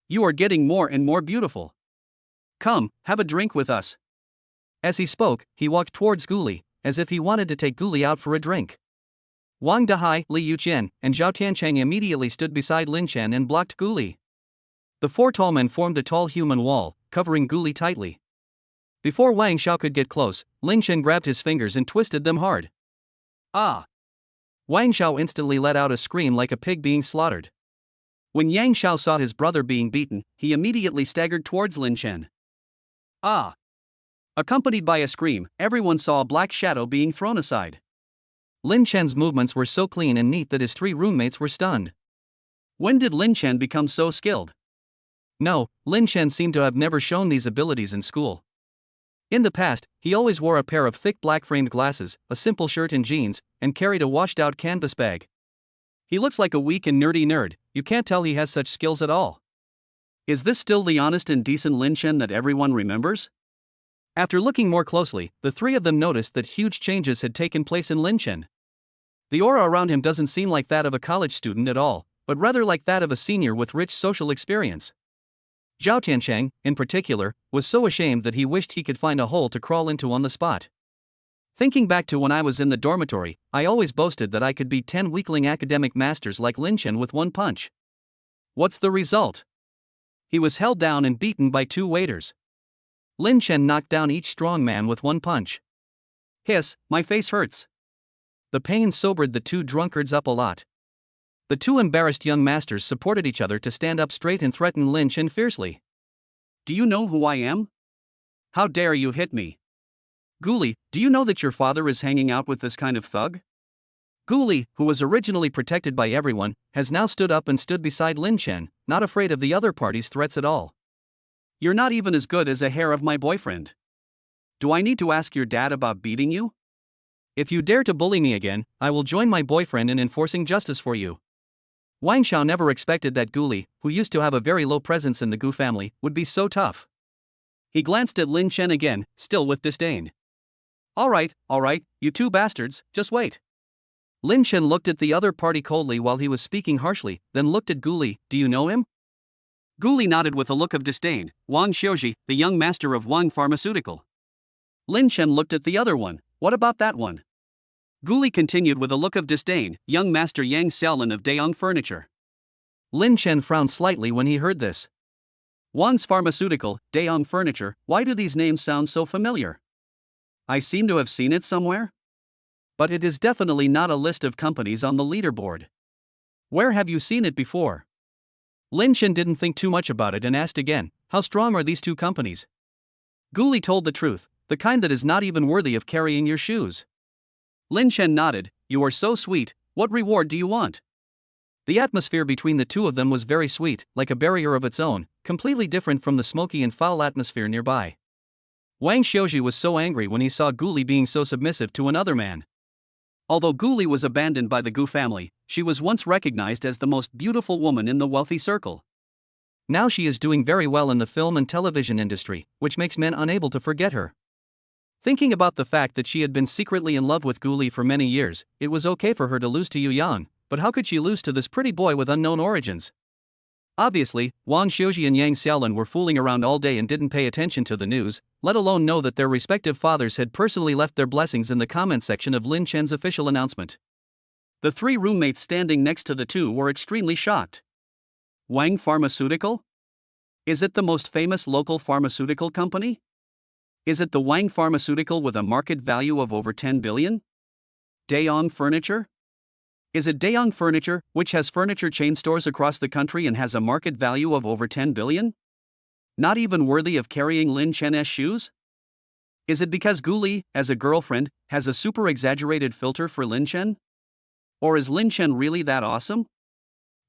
You are getting more and more beautiful. Come, have a drink with us." As he spoke, he walked towards Guli, as if he wanted to take Guli out for a drink. Wang Dahai, Li Yuqian, and Zhao Tiancheng immediately stood beside Lin Chen and blocked Guli. The four tall men formed a tall human wall, covering Guli tightly. Before Wang Xiao could get close, Lin Chen grabbed his fingers and twisted them hard. "Ah!" Wang Xiao instantly let out a scream like a pig being slaughtered. When Yang Xiao saw his brother being beaten, he immediately staggered towards Lin Chen. "Ah!" Accompanied by a scream, everyone saw a black shadow being thrown aside. Lin Chen's movements were so clean and neat that his three roommates were stunned. When did Lin Chen become so skilled? No, Lin Chen seemed to have never shown these abilities in school. In the past, he always wore a pair of thick black-framed glasses, a simple shirt and jeans, and carried a washed-out canvas bag. He looks like a weak and nerdy nerd. You can't tell he has such skills at all. Is this still the honest and decent Lin Chen that everyone remembers? After looking more closely, the three of them noticed that huge changes had taken place in Lin Chen. The aura around him doesn't seem like that of a college student at all, but rather like that of a senior with rich social experience. Zhao Tiancheng, in particular, was so ashamed that he wished he could find a hole to crawl into on the spot. Thinking back to when I was in the dormitory, I always boasted that I could beat 10 weakling academic masters like Lin Chen with one punch. What's the result? He was held down and beaten by two waiters. Lin Chen knocked down each strong man with one punch. Hiss, my face hurts. The pain sobered the two drunkards up a lot. The two embarrassed young masters supported each other to stand up straight and threaten Lin Chen fiercely. Do you know who I am? How dare you hit me? Guli, do you know that your father is hanging out with this kind of thug? Guli, who was originally protected by everyone, has now stood up and stood beside Lin Chen, not afraid of the other party's threats at all. You're not even as good as a hair of my boyfriend. Do I need to ask your dad about beating you? If you dare to bully me again, I will join my boyfriend in enforcing justice for you. Wang Xiao never expected that Guli, who used to have a very low presence in the Gu family, would be so tough. He glanced at Lin Chen again, still with disdain. All right, you two bastards, just wait. Lin Chen looked at the other party coldly while he was speaking harshly, then looked at Guli. Do you know him? Guli nodded with a look of disdain. Wang Xiuji, the young master of Wang Pharmaceutical. Lin Chen looked at the other one. What about that one? Guli continued with a look of disdain. Young master Yang Xiaolin of Dayong Furniture. Lin Chen frowned slightly when he heard this. Wang's Pharmaceutical, Dayong Furniture, why do these names sound so familiar? I seem to have seen it somewhere? But it is definitely not a list of companies on the leaderboard. Where have you seen it before? Lin Chen didn't think too much about it and asked again, how strong are these two companies? Guli told the truth, the kind that is not even worthy of carrying your shoes. Lin Chen nodded. You are so sweet, what reward do you want? The atmosphere between the two of them was very sweet, like a barrier of its own, completely different from the smoky and foul atmosphere nearby. Wang Xiuji was so angry when he saw Guli being so submissive to another man. Although Guli was abandoned by the Gu family, she was once recognized as the most beautiful woman in the wealthy circle. Now she is doing very well in the film and television industry, which makes men unable to forget her. Thinking about the fact that she had been secretly in love with Guli for many years, it was okay for her to lose to Yu Yan, but how could she lose to this pretty boy with unknown origins? Obviously, Wang Xiuji and Yang Xiaolin were fooling around all day and didn't pay attention to the news, let alone know that their respective fathers had personally left their blessings in the comment section of Lin Chen's official announcement. The three roommates standing next to the two were extremely shocked. Wang Pharmaceutical? Is it the most famous local pharmaceutical company? Is it the Wang Pharmaceutical with a market value of over 10 billion? Dayong Furniture? Is it Dayong Furniture, which has furniture chain stores across the country and has a market value of over 10 billion? Not even worthy of carrying Lin Chen's shoes? Is it because Guli, as a girlfriend, has a super exaggerated filter for Lin Chen? Or is Lin Chen really that awesome?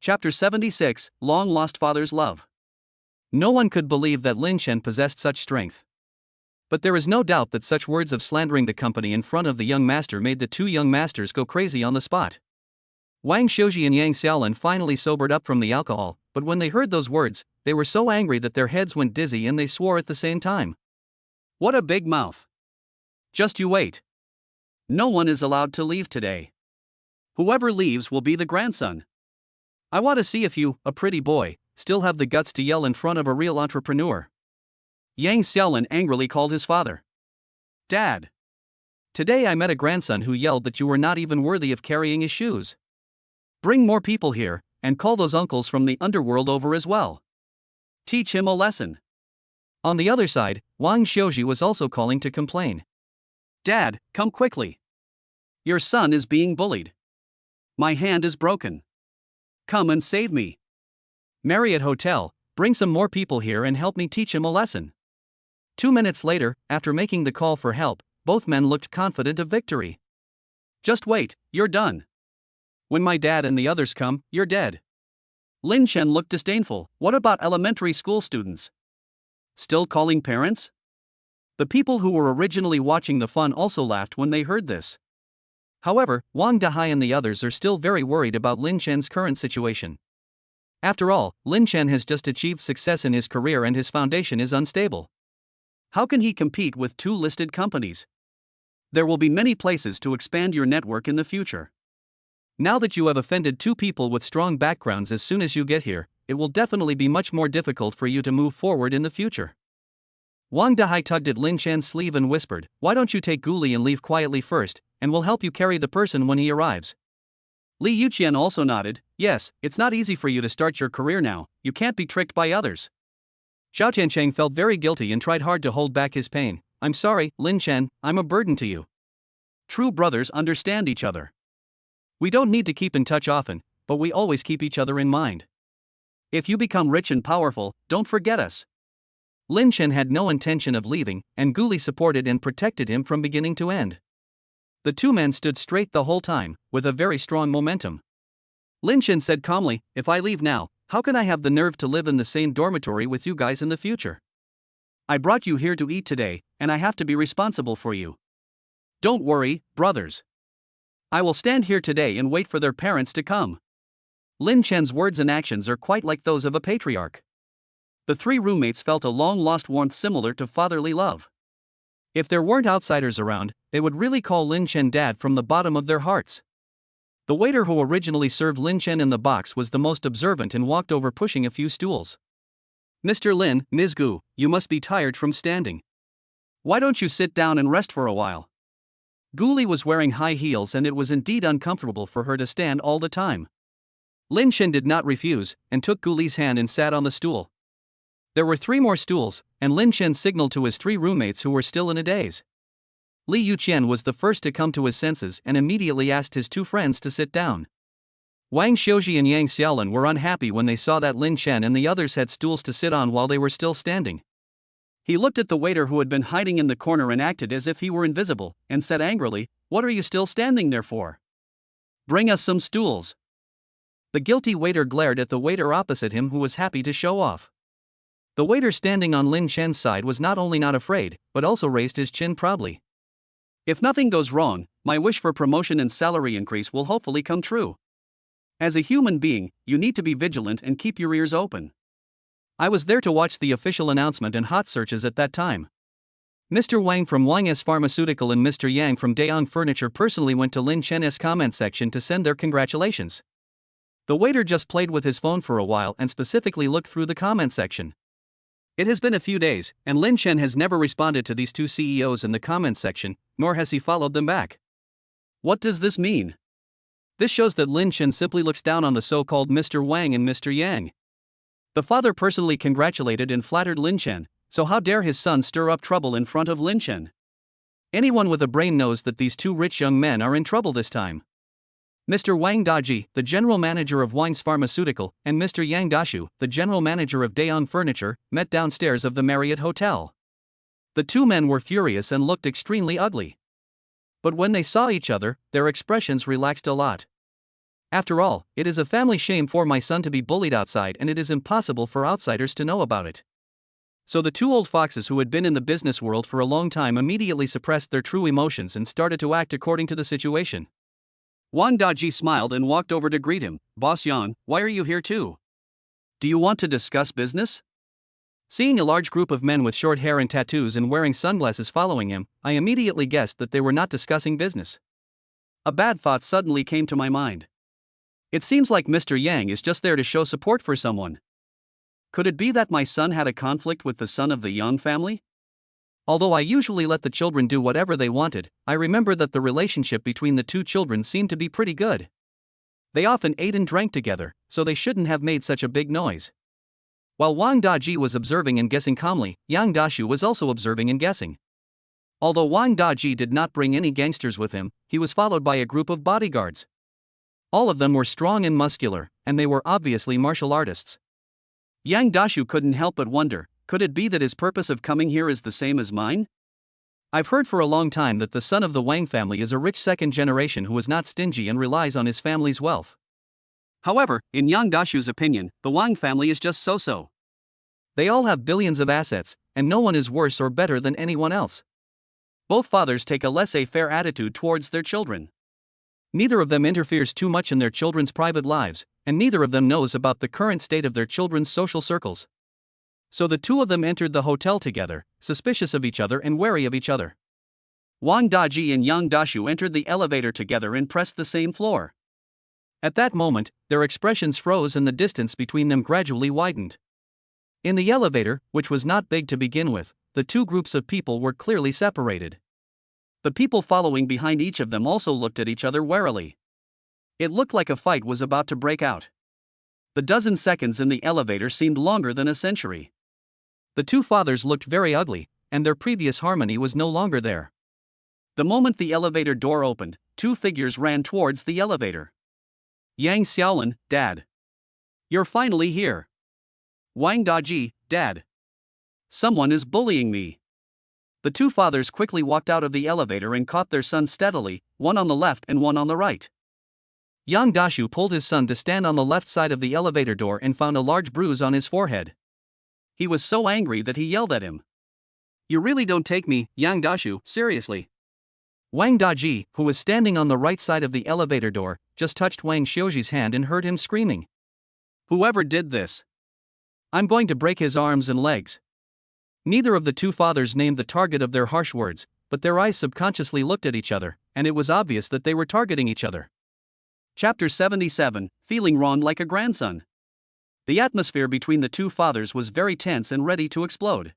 Chapter 76, Long Lost Father's Love. No one could believe that Lin Chen possessed such strength. But there is no doubt that such words of slandering the company in front of the young master made the two young masters go crazy on the spot. Wang Xiuji and Yang Xiaolin finally sobered up from the alcohol, but when they heard those words, they were so angry that their heads went dizzy and they swore at the same time. What a big mouth! Just you wait. No one is allowed to leave today. Whoever leaves will be the grandson. I want to see if you, a pretty boy, still have the guts to yell in front of a real entrepreneur. Yang Xiaolin angrily called his father. Dad! Today I met a grandson who yelled that you were not even worthy of carrying his shoes. Bring more people here, and call those uncles from the underworld over as well. Teach him a lesson. On the other side, Wang Xiuji was also calling to complain. Dad, come quickly. Your son is being bullied. My hand is broken. Come and save me. Marriott Hotel, bring some more people here and help me teach him a lesson. 2 minutes later, after making the call for help, both men looked confident of victory. Just wait, you're done. When my dad and the others come, you're dead. Lin Chen looked disdainful. What about elementary school students? Still calling parents? The people who were originally watching the fun also laughed when they heard this. However, Wang Dahai and the others are still very worried about Lin Chen's current situation. After all, Lin Chen has just achieved success in his career and his foundation is unstable. How can he compete with two listed companies? There will be many places to expand your network in the future. Now that you have offended two people with strong backgrounds as soon as you get here, it will definitely be much more difficult for you to move forward in the future. Wang Dahai tugged at Lin Chan's sleeve and whispered, why don't you take Guli and leave quietly first, and we'll help you carry the person when he arrives. Li Yuqian also nodded, yes, it's not easy for you to start your career now, you can't be tricked by others. Zhao Tiancheng felt very guilty and tried hard to hold back his pain. I'm sorry, Lin Chen, I'm a burden to you. True brothers understand each other. We don't need to keep in touch often, but we always keep each other in mind. If you become rich and powerful, don't forget us. Lin Chen had no intention of leaving, and Guli supported and protected him from beginning to end. The two men stood straight the whole time, with a very strong momentum. Lin Chen said calmly, if I leave now, how can I have the nerve to live in the same dormitory with you guys in the future? I brought you here to eat today, and I have to be responsible for you. Don't worry, brothers. I will stand here today and wait for their parents to come. Lin Chen's words and actions are quite like those of a patriarch. The three roommates felt a long-lost warmth similar to fatherly love. If there weren't outsiders around, they would really call Lin Chen dad from the bottom of their hearts. The waiter who originally served Lin Chen in the box was the most observant and walked over pushing a few stools. "Mr. Lin, Ms. Gu, you must be tired from standing. Why don't you sit down and rest for a while?" Gu Li was wearing high heels and it was indeed uncomfortable for her to stand all the time. Lin Chen did not refuse, and took Gu Li's hand and sat on the stool. There were 3 more stools, and Lin Chen signaled to his 3 roommates who were still in a daze. Li Yuqian was the first to come to his senses and immediately asked his 2 friends to sit down. Wang Xiaoji and Yang Xiaolin were unhappy when they saw that Lin Chen and the others had stools to sit on while they were still standing. He looked at the waiter who had been hiding in the corner and acted as if he were invisible, and said angrily, "What are you still standing there for? Bring us some stools." The guilty waiter glared at the waiter opposite him who was happy to show off. The waiter standing on Lin Chen's side was not only not afraid, but also raised his chin proudly. "If nothing goes wrong, my wish for promotion and salary increase will hopefully come true. As a human being, you need to be vigilant and keep your ears open. I was there to watch the official announcement and hot searches at that time." Mr. Wang from Wang's Pharmaceutical and Mr. Yang from Daong Furniture personally went to Lin Chen's comment section to send their congratulations. The waiter just played with his phone for a while and specifically looked through the comment section. It has been a few days, and Lin Chen has never responded to these 2 CEOs in the comment section, nor has he followed them back. What does this mean? This shows that Lin Chen simply looks down on the so-called Mr. Wang and Mr. Yang. The father personally congratulated and flattered Lin Chen, so how dare his son stir up trouble in front of Lin Chen? Anyone with a brain knows that these 2 rich young men are in trouble this time. Mr. Wang Daji, the general manager of Wang's Pharmaceutical, and Mr. Yang Dashu, the general manager of Daong Furniture, met downstairs of the Marriott Hotel. The 2 men were furious and looked extremely ugly. But when they saw each other, their expressions relaxed a lot. After all, it is a family shame for my son to be bullied outside, and it is impossible for outsiders to know about it. So the 2 old foxes who had been in the business world for a long time immediately suppressed their true emotions and started to act according to the situation. Wang Daji smiled and walked over to greet him. "Boss Yang, why are you here too? Do you want to discuss business?" Seeing a large group of men with short hair and tattoos and wearing sunglasses following him, I immediately guessed that they were not discussing business. A bad thought suddenly came to my mind. It seems like Mr. Yang is just there to show support for someone. Could it be that my son had a conflict with the son of the Yang family? Although I usually let the children do whatever they wanted, I remember that the relationship between the 2 children seemed to be pretty good. They often ate and drank together, so they shouldn't have made such a big noise. While Wang Daji was observing and guessing calmly, Yang Dashu was also observing and guessing. Although Wang Daji did not bring any gangsters with him, he was followed by a group of bodyguards. All of them were strong and muscular, and they were obviously martial artists. Yang Dashu couldn't help but wonder, could it be that his purpose of coming here is the same as mine? I've heard for a long time that the son of the Wang family is a rich second generation who is not stingy and relies on his family's wealth. However, in Yang Dashu's opinion, the Wang family is just so-so. They all have billions of assets, and no one is worse or better than anyone else. Both fathers take a laissez-faire attitude towards their children. Neither of them interferes too much in their children's private lives, and neither of them knows about the current state of their children's social circles. So the 2 of them entered the hotel together, suspicious of each other and wary of each other. Wang Daji and Yang Dashu entered the elevator together and pressed the same floor. At that moment, their expressions froze and the distance between them gradually widened. In the elevator, which was not big to begin with, the 2 groups of people were clearly separated. The people following behind each of them also looked at each other warily. It looked like a fight was about to break out. The dozen seconds in the elevator seemed longer than a century. The 2 fathers looked very ugly, and their previous harmony was no longer there. The moment the elevator door opened, 2 figures ran towards the elevator. "Yang Xiaolin, Dad. You're finally here." "Wang Daji, Dad. Someone is bullying me." The 2 fathers quickly walked out of the elevator and caught their sons steadily, one on the left and one on the right. Yang Dashu pulled his son to stand on the left side of the elevator door and found a large bruise on his forehead. He was so angry that he yelled at him. "You really don't take me, Yang Dashu, seriously." Wang Daji, who was standing on the right side of the elevator door, just touched Wang Xiaoji's hand and heard him screaming. "Whoever did this? I'm going to break his arms and legs. Neither of the two fathers named the target of their harsh words, but their eyes subconsciously looked at each other, and it was obvious that they were targeting each other. Chapter 77, Feeling Wrong Like a Grandson. The atmosphere between the two fathers was very tense and ready to explode.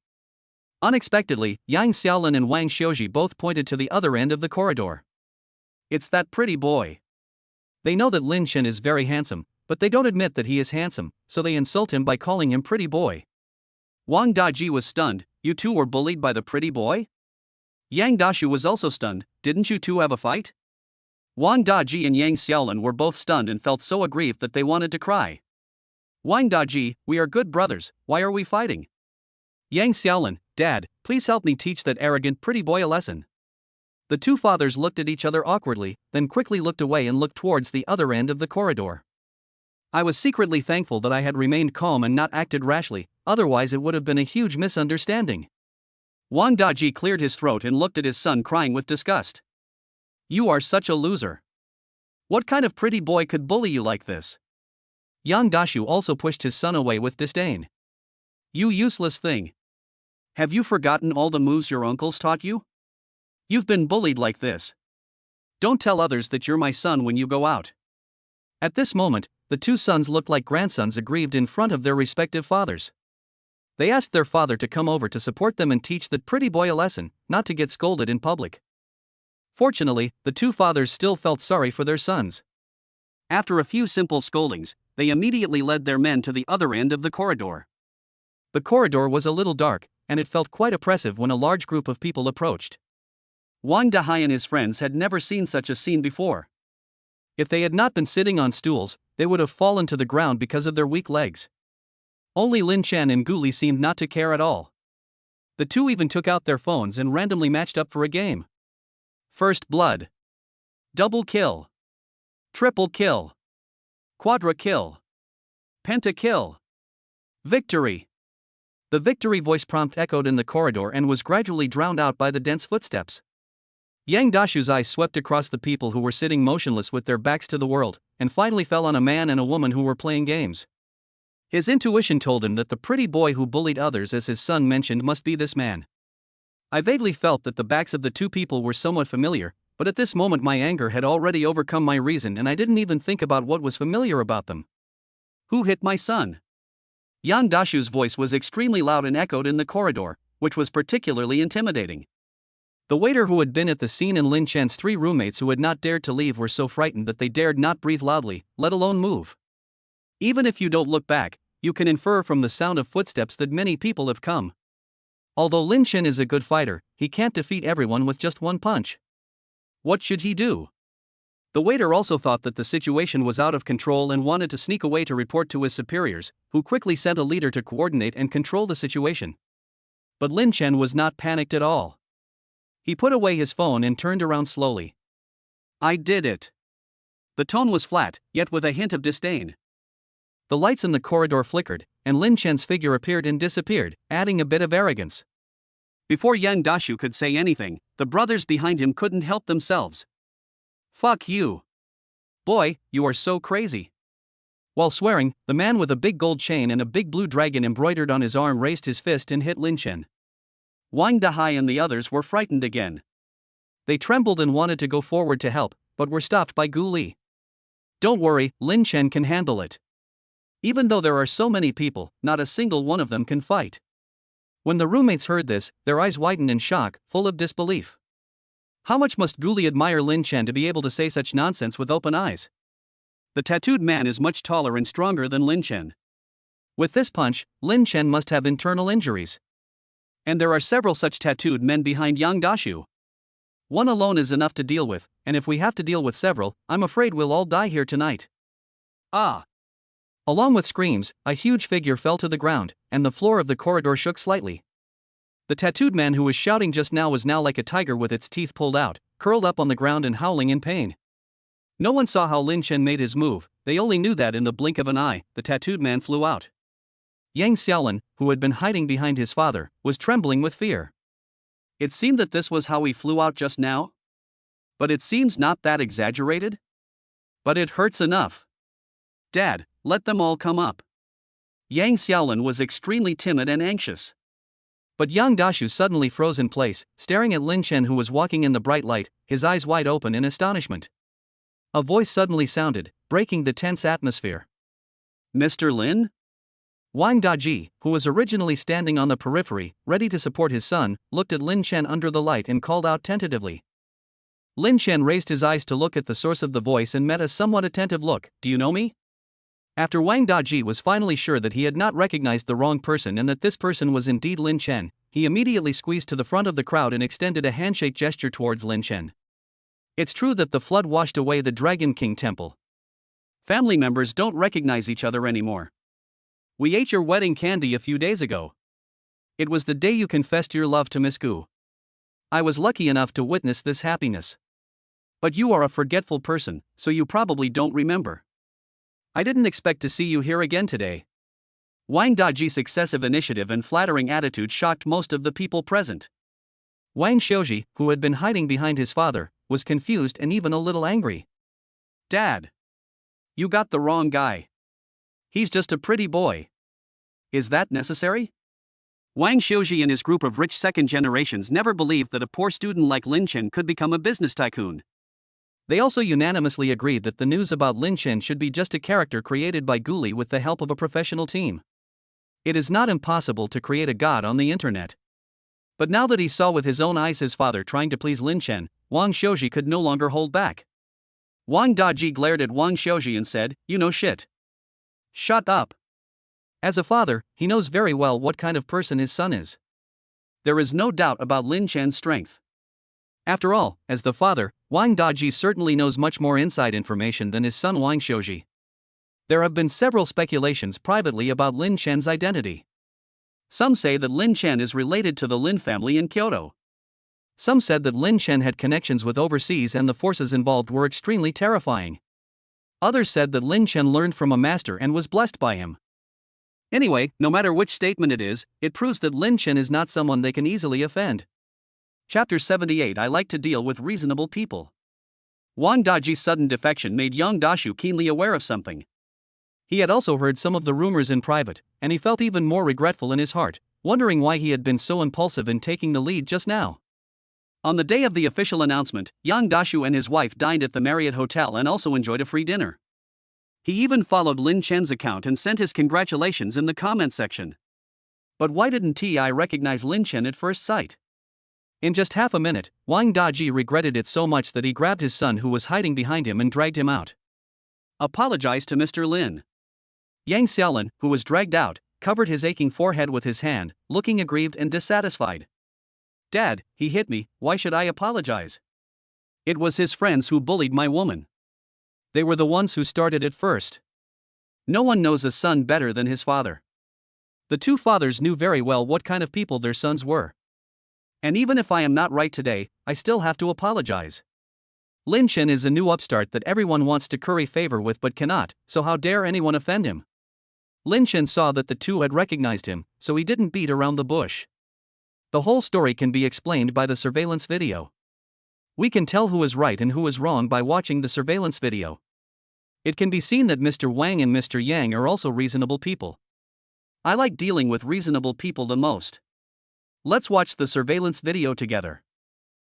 Unexpectedly, Yang Xiaolin and Wang Xiaozhi both pointed to the other end of the corridor. It's that pretty boy. They know that Lin Chen is very handsome, but they don't admit that he is handsome, so they insult him by calling him pretty boy. Wang Daji was stunned. You two were bullied by the pretty boy? Yang Dashu was also stunned. Didn't you two have a fight? Wang Daji and Yang Xiaolin were both stunned and felt so aggrieved that they wanted to cry. Wang Daji, we are good brothers, why are we fighting? Yang Xiaolin, Dad, please help me teach that arrogant pretty boy a lesson. The two fathers looked at each other awkwardly, then quickly looked away and looked towards the other end of the corridor. I was secretly thankful that I had remained calm and not acted rashly, otherwise it would have been a huge misunderstanding. Wang Daji cleared his throat and looked at his son crying with disgust. You are such a loser. What kind of pretty boy could bully you like this? Yang Dashu also pushed his son away with disdain. You useless thing. Have you forgotten all the moves your uncles taught you? You've been bullied like this. Don't tell others that you're my son when you go out. At this moment, the two sons looked like grandsons aggrieved in front of their respective fathers. They asked their father to come over to support them and teach that pretty boy a lesson, not to get scolded in public. Fortunately, the two fathers still felt sorry for their sons. After a few simple scoldings, they immediately led their men to the other end of the corridor. The corridor was a little dark, and it felt quite oppressive when a large group of people approached. Wang Dahai and his friends had never seen such a scene before. If they had not been sitting on stools, they would have fallen to the ground because of their weak legs. Only Lin Chen and Gu Li seemed not to care at all. The two even took out their phones and randomly matched up for a game. First blood. Double kill. Triple kill. Quadra kill. Penta kill. Victory. The victory voice prompt echoed in the corridor and was gradually drowned out by the dense footsteps. Yang Dashu's eyes swept across the people who were sitting motionless with their backs to the world, and finally fell on a man and a woman who were playing games. His intuition told him that the pretty boy who bullied others as his son mentioned must be this man. I vaguely felt that the backs of the two people were somewhat familiar, but at this moment my anger had already overcome my reason and I didn't even think about what was familiar about them. Who hit my son? Yang Dashu's voice was extremely loud and echoed in the corridor, which was particularly intimidating. The waiter who had been at the scene and Lin Chen's three roommates who had not dared to leave were so frightened that they dared not breathe loudly, let alone move. Even if you don't look back, you can infer from the sound of footsteps that many people have come. Although Lin Chen is a good fighter, he can't defeat everyone with just one punch. What should he do? The waiter also thought that the situation was out of control and wanted to sneak away to report to his superiors, who quickly sent a leader to coordinate and control the situation. But Lin Chen was not panicked at all. He put away his phone and turned around slowly. I did it. The tone was flat, yet with a hint of disdain. The lights in the corridor flickered, and Lin Chen's figure appeared and disappeared, adding a bit of arrogance. Before Yang Dashu could say anything, the brothers behind him couldn't help themselves. Fuck you. Boy, you are so crazy. While swearing, the man with a big gold chain and a big blue dragon embroidered on his arm raised his fist and hit Lin Chen. Wang Dahai and the others were frightened again. They trembled and wanted to go forward to help, but were stopped by Gu Li. Don't worry, Lin Chen can handle it. Even though there are so many people, not a single one of them can fight. When the roommates heard this, their eyes widened in shock, full of disbelief. How much must Gu Li admire Lin Chen to be able to say such nonsense with open eyes? The tattooed man is much taller and stronger than Lin Chen. With this punch, Lin Chen must have internal injuries. And there are several such tattooed men behind Yang Dashu. One alone is enough to deal with, and if we have to deal with several, I'm afraid we'll all die here tonight. Ah! Along with screams, a huge figure fell to the ground, and the floor of the corridor shook slightly. The tattooed man who was shouting just now was now like a tiger with its teeth pulled out, curled up on the ground and howling in pain. No one saw how Lin Chen made his move, they only knew that in the blink of an eye, the tattooed man flew out. Yang Xiaolin, who had been hiding behind his father, was trembling with fear. It seemed that this was how he flew out just now? But it seems not that exaggerated? But it hurts enough. Dad, let them all come up. Yang Xiaolin was extremely timid and anxious. But Yang Dashu suddenly froze in place, staring at Lin Chen, who was walking in the bright light, his eyes wide open in astonishment. A voice suddenly sounded, breaking the tense atmosphere. "Mr. Lin?" Wang Daji, who was originally standing on the periphery, ready to support his son, looked at Lin Chen under the light and called out tentatively. Lin Chen raised his eyes to look at the source of the voice and met a somewhat attentive look. "Do you know me?" After Wang Daji was finally sure that he had not recognized the wrong person and that this person was indeed Lin Chen, he immediately squeezed to the front of the crowd and extended a handshake gesture towards Lin Chen. It's true that the flood washed away the Dragon King temple. Family members don't recognize each other anymore. We ate your wedding candy a few days ago. It was the day you confessed your love to Miss Gu. I was lucky enough to witness this happiness. But you are a forgetful person, so you probably don't remember. I didn't expect to see you here again today. Wang Daji's excessive initiative and flattering attitude shocked most of the people present. Wang Xiaoji, who had been hiding behind his father, was confused and even a little angry. "Dad! You got the wrong guy. He's just a pretty boy. Is that necessary?" Wang Xiaoji and his group of rich second generations never believed that a poor student like Lin Chen could become a business tycoon. They also unanimously agreed that the news about Lin Chen should be just a character created by Guli with the help of a professional team. It is not impossible to create a god on the internet. But now that he saw with his own eyes his father trying to please Lin Chen, Wang Xiaoji could no longer hold back. Wang Daji glared at Wang Xiaoji and said, "You know shit. Shut up." As a father, he knows very well what kind of person his son is. There is no doubt about Lin Chen's strength. After all, as the father, Wang Daji certainly knows much more inside information than his son Wang Xiaoji. There have been several speculations privately about Lin Chen's identity. Some say that Lin Chen is related to the Lin family in Kyoto. Some said that Lin Chen had connections with overseas and the forces involved were extremely terrifying. Others said that Lin Chen learned from a master and was blessed by him. Anyway, no matter which statement it is, it proves that Lin Chen is not someone they can easily offend. Chapter 78. I like to deal with reasonable people. Wang Daji's sudden defection made Yang Dashu keenly aware of something. He had also heard some of the rumors in private, and he felt even more regretful in his heart, wondering why he had been so impulsive in taking the lead just now. On the day of the official announcement, Yang Dashu and his wife dined at the Marriott Hotel and also enjoyed a free dinner. He even followed Lin Chen's account and sent his congratulations in the comment section. But why didn't I recognize Lin Chen at first sight? In just half a minute, Wang Daji regretted it so much that he grabbed his son who was hiding behind him and dragged him out. "Apologize to Mr. Lin." Yang Xiaolin, who was dragged out, covered his aching forehead with his hand, looking aggrieved and dissatisfied. "Dad, he hit me, why should I apologize? It was his friends who bullied my woman. They were the ones who started it first. No one knows a son better than his father." The two fathers knew very well what kind of people their sons were. "And even if I am not right today, I still have to apologize. Lin Chen is a new upstart that everyone wants to curry favor with but cannot, so how dare anyone offend him?" Lin Chen saw that the two had recognized him, so he didn't beat around the bush. The whole story can be explained by the surveillance video. We can tell who is right and who is wrong by watching the surveillance video. It can be seen that Mr. Wang and Mr. Yang are also reasonable people. I like dealing with reasonable people the most. Let's watch the surveillance video together.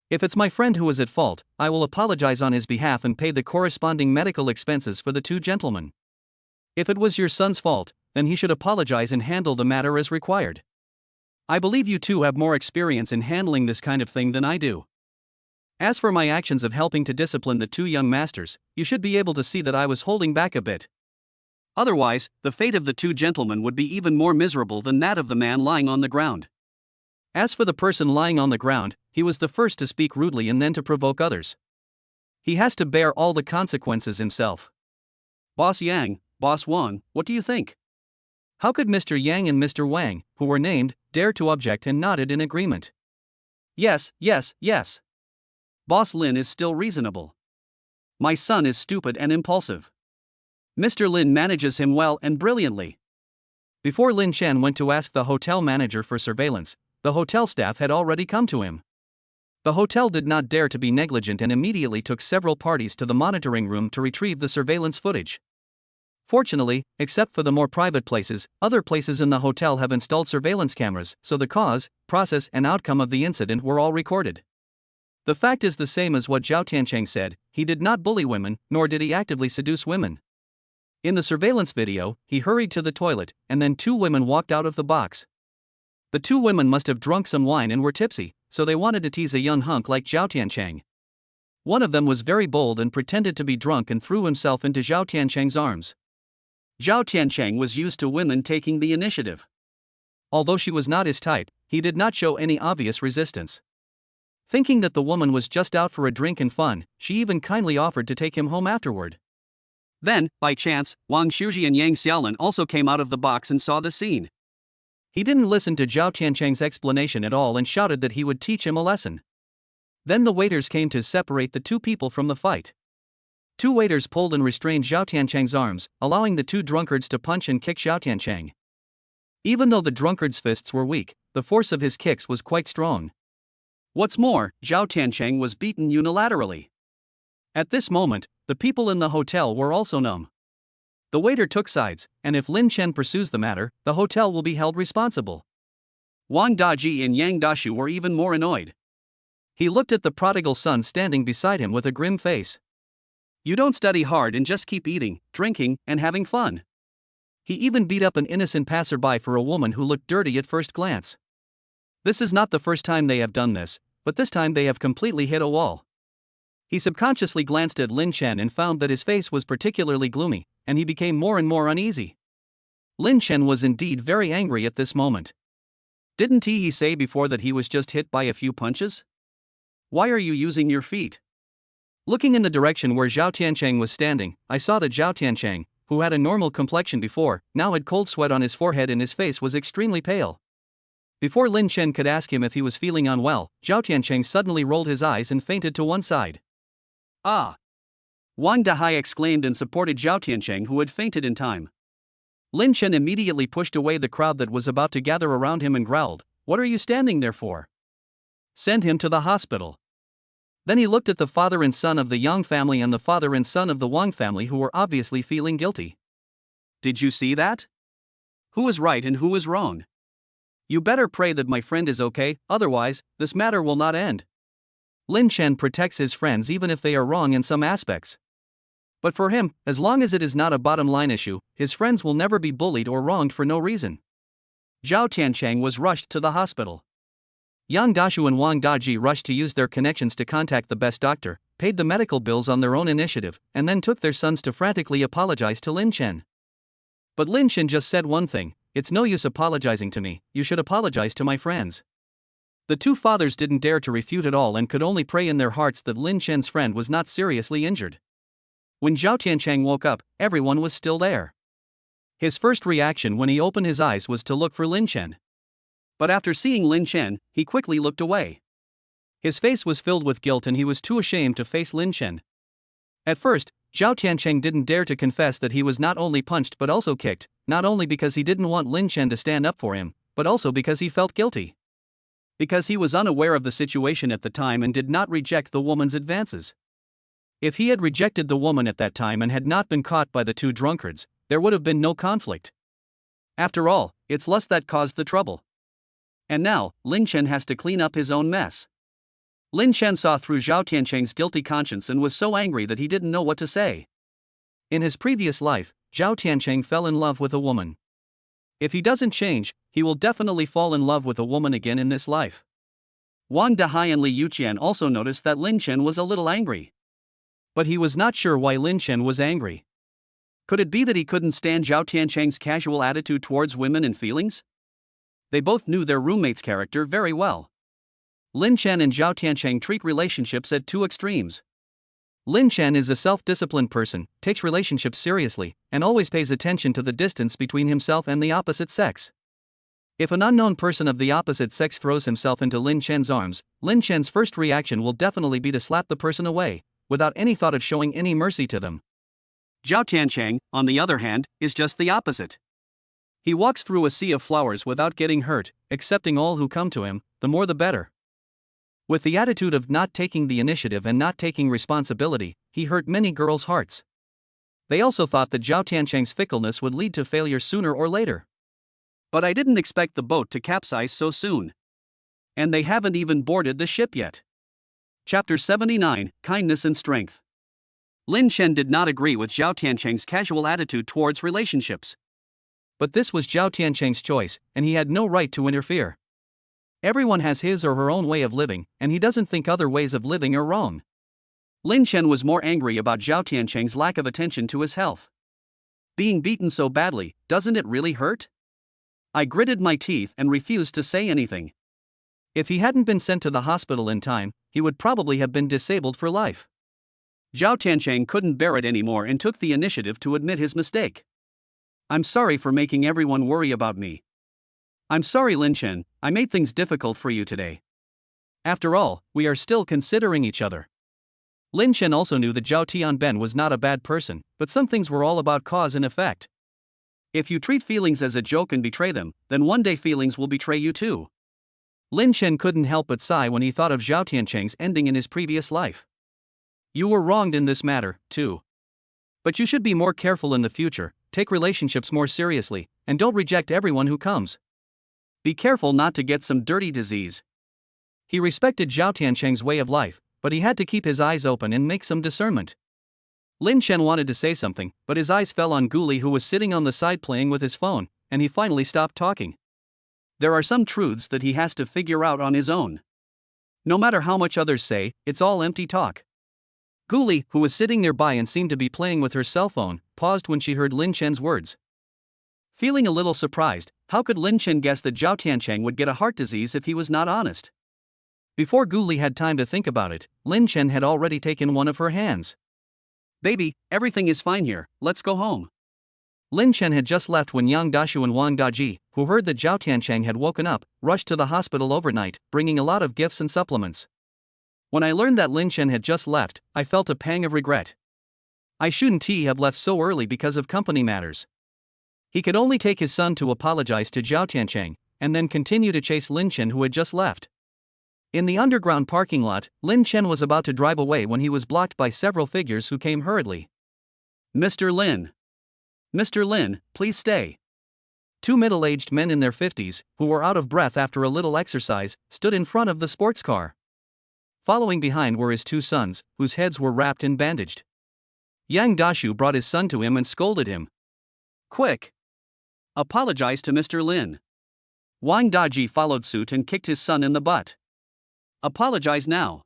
If it's my friend who is at fault, I will apologize on his behalf and pay the corresponding medical expenses for the two gentlemen. If it was your son's fault, then he should apologize and handle the matter as required. I believe you two have more experience in handling this kind of thing than I do. As for my actions of helping to discipline the two young masters, you should be able to see that I was holding back a bit. Otherwise, the fate of the two gentlemen would be even more miserable than that of the man lying on the ground. As for the person lying on the ground, he was the first to speak rudely and then to provoke others. He has to bear all the consequences himself. Boss Yang, Boss Wang, what do you think? How could Mr. Yang and Mr. Wang, who were named, dare to object and nodded in agreement? Yes, yes, yes. Boss Lin is still reasonable. My son is stupid and impulsive. Mr. Lin manages him well and brilliantly. Before Lin Chen went to ask the hotel manager for surveillance, the hotel staff had already come to him. The hotel did not dare to be negligent and immediately took several parties to the monitoring room to retrieve the surveillance footage. Fortunately, except for the more private places, other places in the hotel have installed surveillance cameras, so the cause, process, and outcome of the incident were all recorded. The fact is the same as what Zhao Tiancheng said: he did not bully women, nor did he actively seduce women. In the surveillance video, he hurried to the toilet, and then two women walked out of the box. The two women must have drunk some wine and were tipsy, so they wanted to tease a young hunk like Zhao Tiancheng. One of them was very bold and pretended to be drunk and threw himself into Zhao Tiancheng's arms. Zhao Tiancheng was used to women taking the initiative. Although she was not his type, he did not show any obvious resistance. Thinking that the woman was just out for a drink and fun, she even kindly offered to take him home afterward. Then, by chance, Wang Shuzhi and Yang Xiaolin also came out of the box and saw the scene. He didn't listen to Zhao Tiancheng's explanation at all and shouted that he would teach him a lesson. Then the waiters came to separate the two people from the fight. Two waiters pulled and restrained Zhao Tiancheng's arms, allowing the two drunkards to punch and kick Zhao Tiancheng. Even though the drunkard's fists were weak, the force of his kicks was quite strong. What's more, Zhao Tiancheng was beaten unilaterally. At this moment, the people in the hotel were also numb. The waiter took sides, and if Lin Chen pursues the matter, the hotel will be held responsible. Wang Daji and Yang Dashu were even more annoyed. He looked at the prodigal son standing beside him with a grim face. You don't study hard and just keep eating, drinking, and having fun. He even beat up an innocent passerby for a woman who looked dirty at first glance. This is not the first time they have done this, but this time they have completely hit a wall. He subconsciously glanced at Lin Chen and found that his face was particularly gloomy, and he became more and more uneasy. Lin Chen was indeed very angry at this moment. Didn't he say before that he was just hit by a few punches? Why are you using your feet? Looking in the direction where Zhao Tiancheng was standing, I saw that Zhao Tiancheng, who had a normal complexion before, now had cold sweat on his forehead and his face was extremely pale. Before Lin Chen could ask him if he was feeling unwell, Zhao Tiancheng suddenly rolled his eyes and fainted to one side. Ah! Wang Dahai exclaimed and supported Zhao Tiancheng, who had fainted in time. Lin Chen immediately pushed away the crowd that was about to gather around him and growled, "What are you standing there for? Send him to the hospital." Then he looked at the father and son of the Yang family and the father and son of the Wang family, who were obviously feeling guilty. Did you see that? Who is right and who is wrong? You better pray that my friend is okay, otherwise, this matter will not end. Lin Chen protects his friends even if they are wrong in some aspects. But for him, as long as it is not a bottom-line issue, his friends will never be bullied or wronged for no reason. Zhao Tiancheng was rushed to the hospital. Yang Dashu and Wang Daji rushed to use their connections to contact the best doctor, paid the medical bills on their own initiative, and then took their sons to frantically apologize to Lin Chen. But Lin Chen just said one thing: "It's no use apologizing to me, you should apologize to my friends." The two fathers didn't dare to refute at all and could only pray in their hearts that Lin Chen's friend was not seriously injured. When Zhao Tiancheng woke up, everyone was still there. His first reaction when he opened his eyes was to look for Lin Chen. But after seeing Lin Chen, he quickly looked away. His face was filled with guilt and he was too ashamed to face Lin Chen. At first, Zhao Tiancheng didn't dare to confess that he was not only punched but also kicked, not only because he didn't want Lin Chen to stand up for him, but also because he felt guilty. Because he was unaware of the situation at the time and did not reject the woman's advances. If he had rejected the woman at that time and had not been caught by the two drunkards, there would have been no conflict. After all, it's lust that caused the trouble. And now, Lin Chen has to clean up his own mess. Lin Chen saw through Zhao Tiancheng's guilty conscience and was so angry that he didn't know what to say. In his previous life, Zhao Tiancheng fell in love with a woman. If he doesn't change, he will definitely fall in love with a woman again in this life. Wang Dahai and Li Yuqian also noticed that Lin Chen was a little angry. But he was not sure why Lin Chen was angry. Could it be that he couldn't stand Zhao Tiancheng's casual attitude towards women and feelings? They both knew their roommate's character very well. Lin Chen and Zhao Tiancheng treat relationships at two extremes. Lin Chen is a self-disciplined person, takes relationships seriously, and always pays attention to the distance between himself and the opposite sex. If an unknown person of the opposite sex throws himself into Lin Chen's arms, Lin Chen's first reaction will definitely be to slap the person away, without any thought of showing any mercy to them. Zhao Tiancheng, on the other hand, is just the opposite. He walks through a sea of flowers without getting hurt, accepting all who come to him, the more the better. With the attitude of not taking the initiative and not taking responsibility, he hurt many girls' hearts. They also thought that Zhao Tiancheng's fickleness would lead to failure sooner or later. But I didn't expect the boat to capsize so soon. And they haven't even boarded the ship yet. Chapter 79, Kindness and Strength. Lin Chen did not agree with Zhao Tiancheng's casual attitude towards relationships. But this was Zhao Tiancheng's choice, and he had no right to interfere. Everyone has his or her own way of living, and he doesn't think other ways of living are wrong. Lin Chen was more angry about Zhao Tiancheng's lack of attention to his health. Being beaten so badly, doesn't it really hurt? I gritted my teeth and refused to say anything. If he hadn't been sent to the hospital in time, he would probably have been disabled for life. Zhao Tiancheng couldn't bear it anymore and took the initiative to admit his mistake. I'm sorry for making everyone worry about me. I'm sorry, Lin Chen, I made things difficult for you today. After all, we are still considering each other. Lin Chen also knew that Zhao Tianben was not a bad person, but some things were all about cause and effect. If you treat feelings as a joke and betray them, then one day feelings will betray you too. Lin Chen couldn't help but sigh when he thought of Zhao Tiancheng's ending in his previous life. You were wronged in this matter, too. But you should be more careful in the future, take relationships more seriously, and don't reject everyone who comes. Be careful not to get some dirty disease. He respected Zhao Tiancheng's way of life, but he had to keep his eyes open and make some discernment. Lin Chen wanted to say something, but his eyes fell on Gu Li, who was sitting on the side playing with his phone, and he finally stopped talking. There are some truths that he has to figure out on his own. No matter how much others say, it's all empty talk. Gu Li, who was sitting nearby and seemed to be playing with her cell phone, paused when she heard Lin Chen's words. Feeling a little surprised, how could Lin Chen guess that Zhao Tiancheng would get a heart disease if he was not honest? Before Gu Li had time to think about it, Lin Chen had already taken one of her hands. Baby, everything is fine here, let's go home. Lin Chen had just left when Yang Dashu and Wang Daji, who heard that Zhao Tiancheng had woken up, rushed to the hospital overnight, bringing a lot of gifts and supplements. When I learned that Lin Chen had just left, I felt a pang of regret. I shouldn't have left so early because of company matters. He could only take his son to apologize to Zhao Tiancheng, and then continue to chase Lin Chen, who had just left. In the underground parking lot, Lin Chen was about to drive away when he was blocked by several figures who came hurriedly. Mr. Lin. Mr. Lin, please stay. Two middle-aged men in their 50s, who were out of breath after a little exercise, stood in front of the sports car. Following behind were his two sons, whose heads were wrapped and bandaged. Yang Dashu brought his son to him and scolded him. Quick! Apologize to Mr. Lin. Wang Daji followed suit and kicked his son in the butt. Apologize now.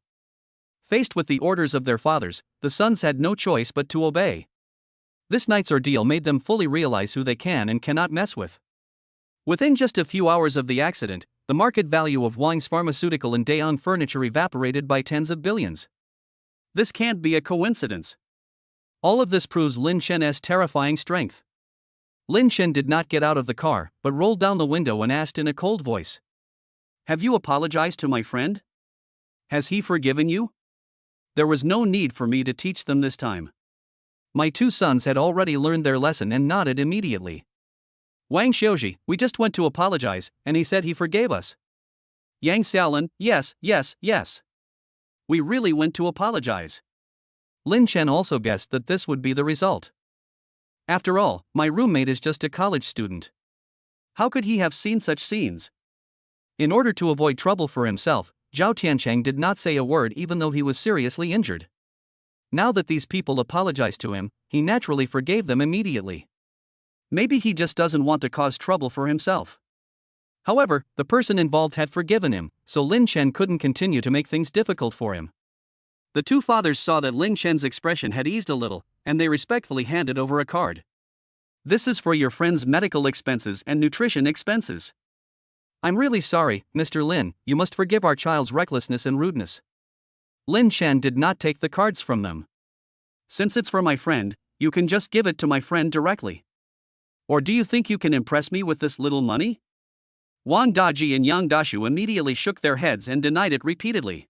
Faced with the orders of their fathers, the sons had no choice but to obey. This night's ordeal made them fully realize who they can and cannot mess with. Within just a few hours of the accident, the market value of Wang's pharmaceutical and Dayon furniture evaporated by tens of billions. This can't be a coincidence. All of this proves Lin Chen's terrifying strength. Lin Chen did not get out of the car, but rolled down the window and asked in a cold voice. Have you apologized to my friend? Has he forgiven you? There was no need for me to teach them this time. My two sons had already learned their lesson and nodded immediately. Wang Xiaoji, we just went to apologize, and he said he forgave us. Yang Xiaolin, yes. We really went to apologize. Lin Chen also guessed that this would be the result. After all, my roommate is just a college student. How could he have seen such scenes? In order to avoid trouble for himself, Zhao Tiancheng did not say a word even though he was seriously injured. Now that these people apologized to him, he naturally forgave them immediately. Maybe he just doesn't want to cause trouble for himself. However, the person involved had forgiven him, so Lin Chen couldn't continue to make things difficult for him. The two fathers saw that Lin Chen's expression had eased a little, and they respectfully handed over a card. This is for your friend's medical expenses and nutrition expenses. I'm really sorry, Mr. Lin, you must forgive our child's recklessness and rudeness. Lin Chen did not take the cards from them. Since it's for my friend, you can just give it to my friend directly. Or do you think you can impress me with this little money? Wang Daji and Yang Dashu immediately shook their heads and denied it repeatedly.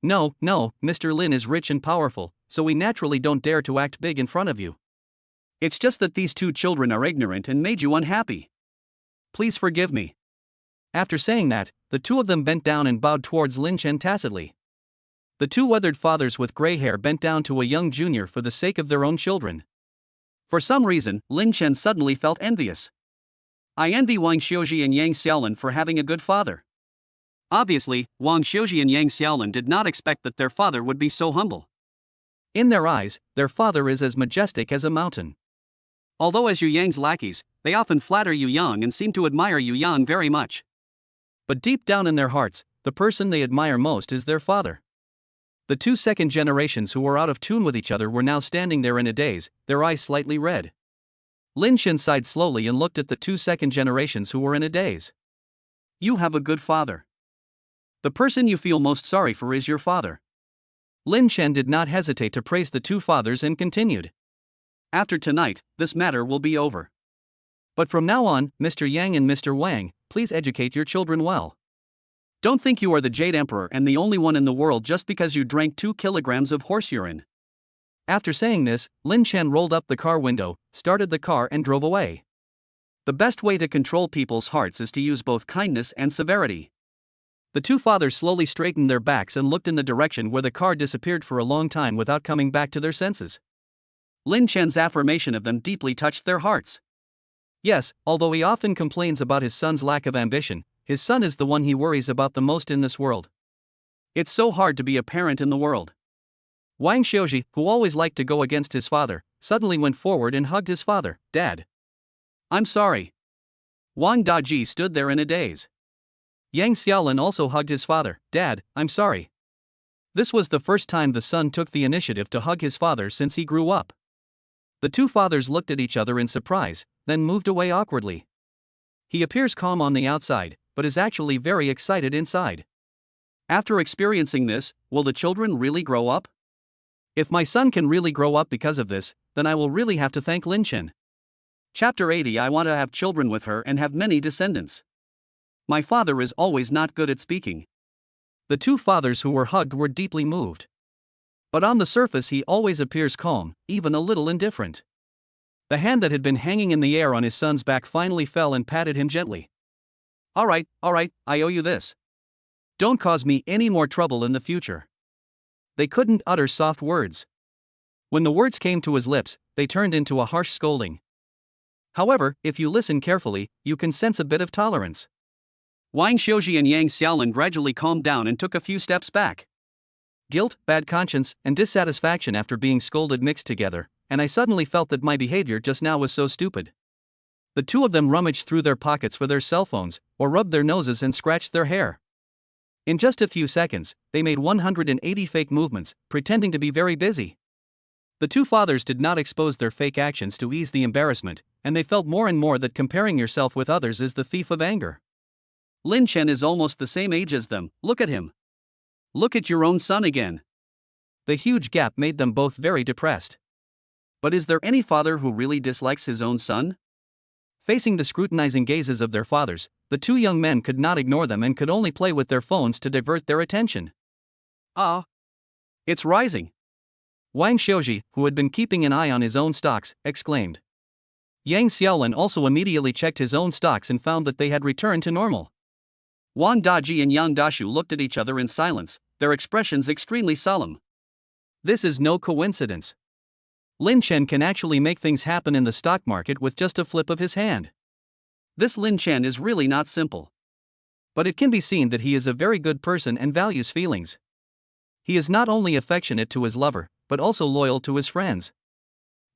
No, Mr. Lin is rich and powerful, so we naturally don't dare to act big in front of you. It's just that these two children are ignorant and made you unhappy. Please forgive me. After saying that, the two of them bent down and bowed towards Lin Chen tacitly. The two weathered fathers with gray hair bent down to a young junior for the sake of their own children. For some reason, Lin Chen suddenly felt envious. I envy Wang Xiuji and Yang Xiaolin for having a good father. Obviously, Wang Xiuji and Yang Xiaolin did not expect that their father would be so humble. In their eyes, their father is as majestic as a mountain. Although as Yu Yang's lackeys, they often flatter Yu Yang and seem to admire Yu Yang very much. But deep down in their hearts, the person they admire most is their father. The two second generations who were out of tune with each other were now standing there in a daze, their eyes slightly red. Lin Chen sighed slowly and looked at the two second generations who were in a daze. You have a good father. The person you feel most sorry for is your father. Lin Chen did not hesitate to praise the two fathers and continued. After tonight, this matter will be over. But from now on, Mr. Yang and Mr. Wang, please educate your children well. Don't think you are the Jade Emperor and the only one in the world just because you drank 2 kilograms of horse urine. After saying this, Lin Chen rolled up the car window, started the car and drove away. The best way to control people's hearts is to use both kindness and severity. The two fathers slowly straightened their backs and looked in the direction where the car disappeared for a long time without coming back to their senses. Lin Chen's affirmation of them deeply touched their hearts. Yes, although he often complains about his son's lack of ambition, his son is the one he worries about the most in this world. It's so hard to be a parent in the world. Wang Xiuji, who always liked to go against his father, suddenly went forward and hugged his father. Dad. I'm sorry. Wang Daji stood there in a daze. Yang Xiaolin also hugged his father. Dad, I'm sorry. This was the first time the son took the initiative to hug his father since he grew up. The two fathers looked at each other in surprise, then moved away awkwardly. He appears calm on the outside, but is actually very excited inside. After experiencing this, will the children really grow up? If my son can really grow up because of this, then I will really have to thank Lin Chen. Chapter 80. I want to have children with her and have many descendants. My father is always not good at speaking. The two fathers who were hugged were deeply moved. But on the surface he always appears calm, even a little indifferent. The hand that had been hanging in the air on his son's back finally fell and patted him gently. All right, I owe you this. Don't cause me any more trouble in the future. They couldn't utter soft words. When the words came to his lips, they turned into a harsh scolding. However, if you listen carefully, you can sense a bit of tolerance. Wang Xiuji and Yang Xiaolin gradually calmed down and took a few steps back. Guilt, bad conscience, and dissatisfaction after being scolded mixed together, and I suddenly felt that my behavior just now was so stupid. The two of them rummaged through their pockets for their cell phones, or rubbed their noses and scratched their hair. In just a few seconds, they made 180 fake movements, pretending to be very busy. The two fathers did not expose their fake actions to ease the embarrassment, and they felt more and more that comparing yourself with others is the thief of anger. Lin Chen is almost the same age as them, look at him. Look at your own son again. The huge gap made them both very depressed. But is there any father who really dislikes his own son? Facing the scrutinizing gazes of their fathers, the two young men could not ignore them and could only play with their phones to divert their attention. It's rising. Wang Xiuji, who had been keeping an eye on his own stocks, exclaimed. Yang Xiaolin also immediately checked his own stocks and found that they had returned to normal. Wang Daji and Yang Dashu looked at each other in silence, their expressions extremely solemn. This is no coincidence. Lin Chen can actually make things happen in the stock market with just a flip of his hand. This Lin Chen is really not simple. But it can be seen that he is a very good person and values feelings. He is not only affectionate to his lover, but also loyal to his friends.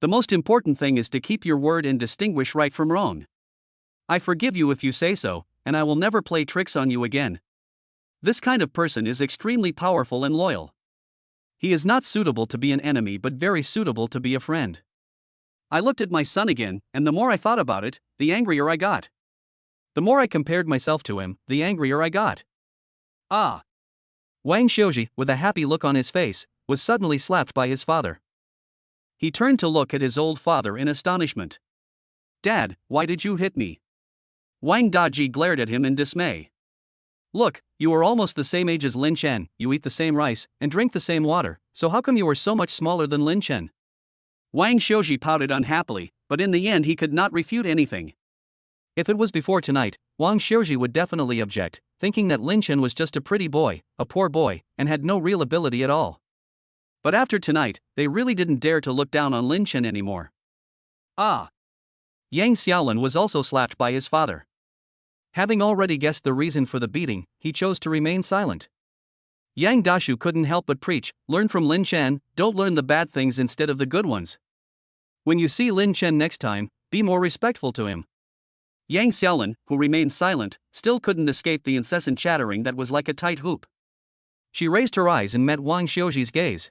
The most important thing is to keep your word and distinguish right from wrong. I forgive you if you say so, and I will never play tricks on you again. This kind of person is extremely powerful and loyal. He is not suitable to be an enemy but very suitable to be a friend. I looked at my son again, and the more I thought about it, the angrier I got. The more I compared myself to him, the angrier I got. Wang Xiuji, with a happy look on his face, was suddenly slapped by his father. He turned to look at his old father in astonishment. Dad, why did you hit me? Wang Daji glared at him in dismay. Look, you are almost the same age as Lin Chen, you eat the same rice, and drink the same water, so how come you are so much smaller than Lin Chen? Wang Xiuji pouted unhappily, but in the end he could not refute anything. If it was before tonight, Wang Xiuji would definitely object, thinking that Lin Chen was just a pretty boy, a poor boy, and had no real ability at all. But after tonight, they really didn't dare to look down on Lin Chen anymore. Ah! Yang Xiaolin was also slapped by his father. Having already guessed the reason for the beating, he chose to remain silent. Yang Dashu couldn't help but preach, learn from Lin Chen, don't learn the bad things instead of the good ones. When you see Lin Chen next time, be more respectful to him. Yang Xiaolin, who remained silent, still couldn't escape the incessant chattering that was like a tight hoop. She raised her eyes and met Wang Xiuji's gaze.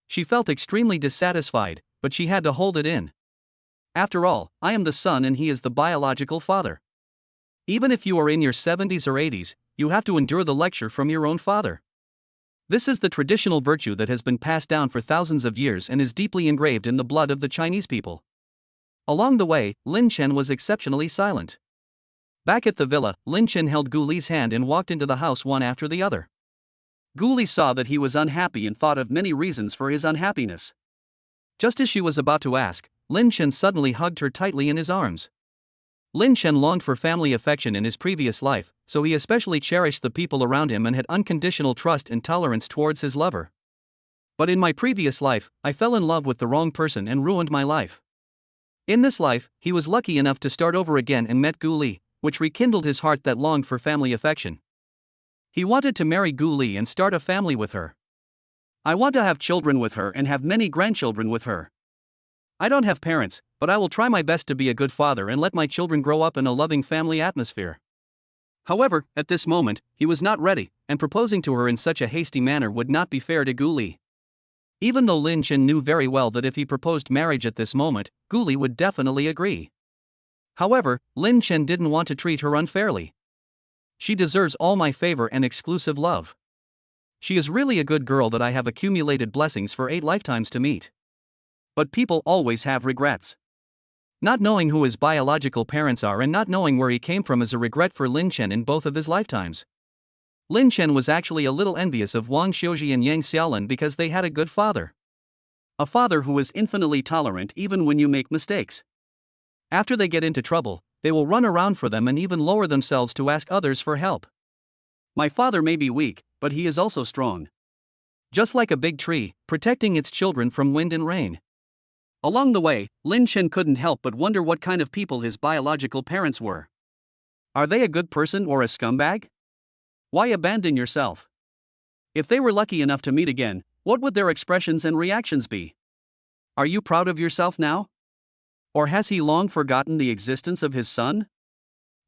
She felt extremely dissatisfied, but she had to hold it in. After all, I am the son and he is the biological father. Even if you are in your 70s or 80s, you have to endure the lecture from your own father. This is the traditional virtue that has been passed down for thousands of years and is deeply engraved in the blood of the Chinese people. Along the way, Lin Chen was exceptionally silent. Back at the villa, Lin Chen held Gu Li's hand and walked into the house one after the other. Gu Li saw that he was unhappy and thought of many reasons for his unhappiness. Just as she was about to ask, Lin Chen suddenly hugged her tightly in his arms. Lin Chen longed for family affection in his previous life, so he especially cherished the people around him and had unconditional trust and tolerance towards his lover. But in my previous life, I fell in love with the wrong person and ruined my life. In this life, he was lucky enough to start over again and met Gu Li, which rekindled his heart that longed for family affection. He wanted to marry Gu Li and start a family with her. I want to have children with her and have many grandchildren with her. I don't have parents, but I will try my best to be a good father and let my children grow up in a loving family atmosphere. However, at this moment, he was not ready, and proposing to her in such a hasty manner would not be fair to Gu Li. Even though Lin Chen knew very well that if he proposed marriage at this moment, Gu Li would definitely agree. However, Lin Chen didn't want to treat her unfairly. She deserves all my favor and exclusive love. She is really a good girl that I have accumulated blessings for 8 lifetimes to meet. But people always have regrets. Not knowing who his biological parents are and not knowing where he came from is a regret for Lin Chen in both of his lifetimes. Lin Chen was actually a little envious of Wang Xiuji and Yang Xiaolin because they had a good father. A father who is infinitely tolerant even when you make mistakes. After they get into trouble, they will run around for them and even lower themselves to ask others for help. My father may be weak, but he is also strong. Just like a big tree, protecting its children from wind and rain. Along the way, Lin Chen couldn't help but wonder what kind of people his biological parents were. Are they a good person or a scumbag? Why abandon yourself? If they were lucky enough to meet again, what would their expressions and reactions be? Are you proud of yourself now? Or has he long forgotten the existence of his son?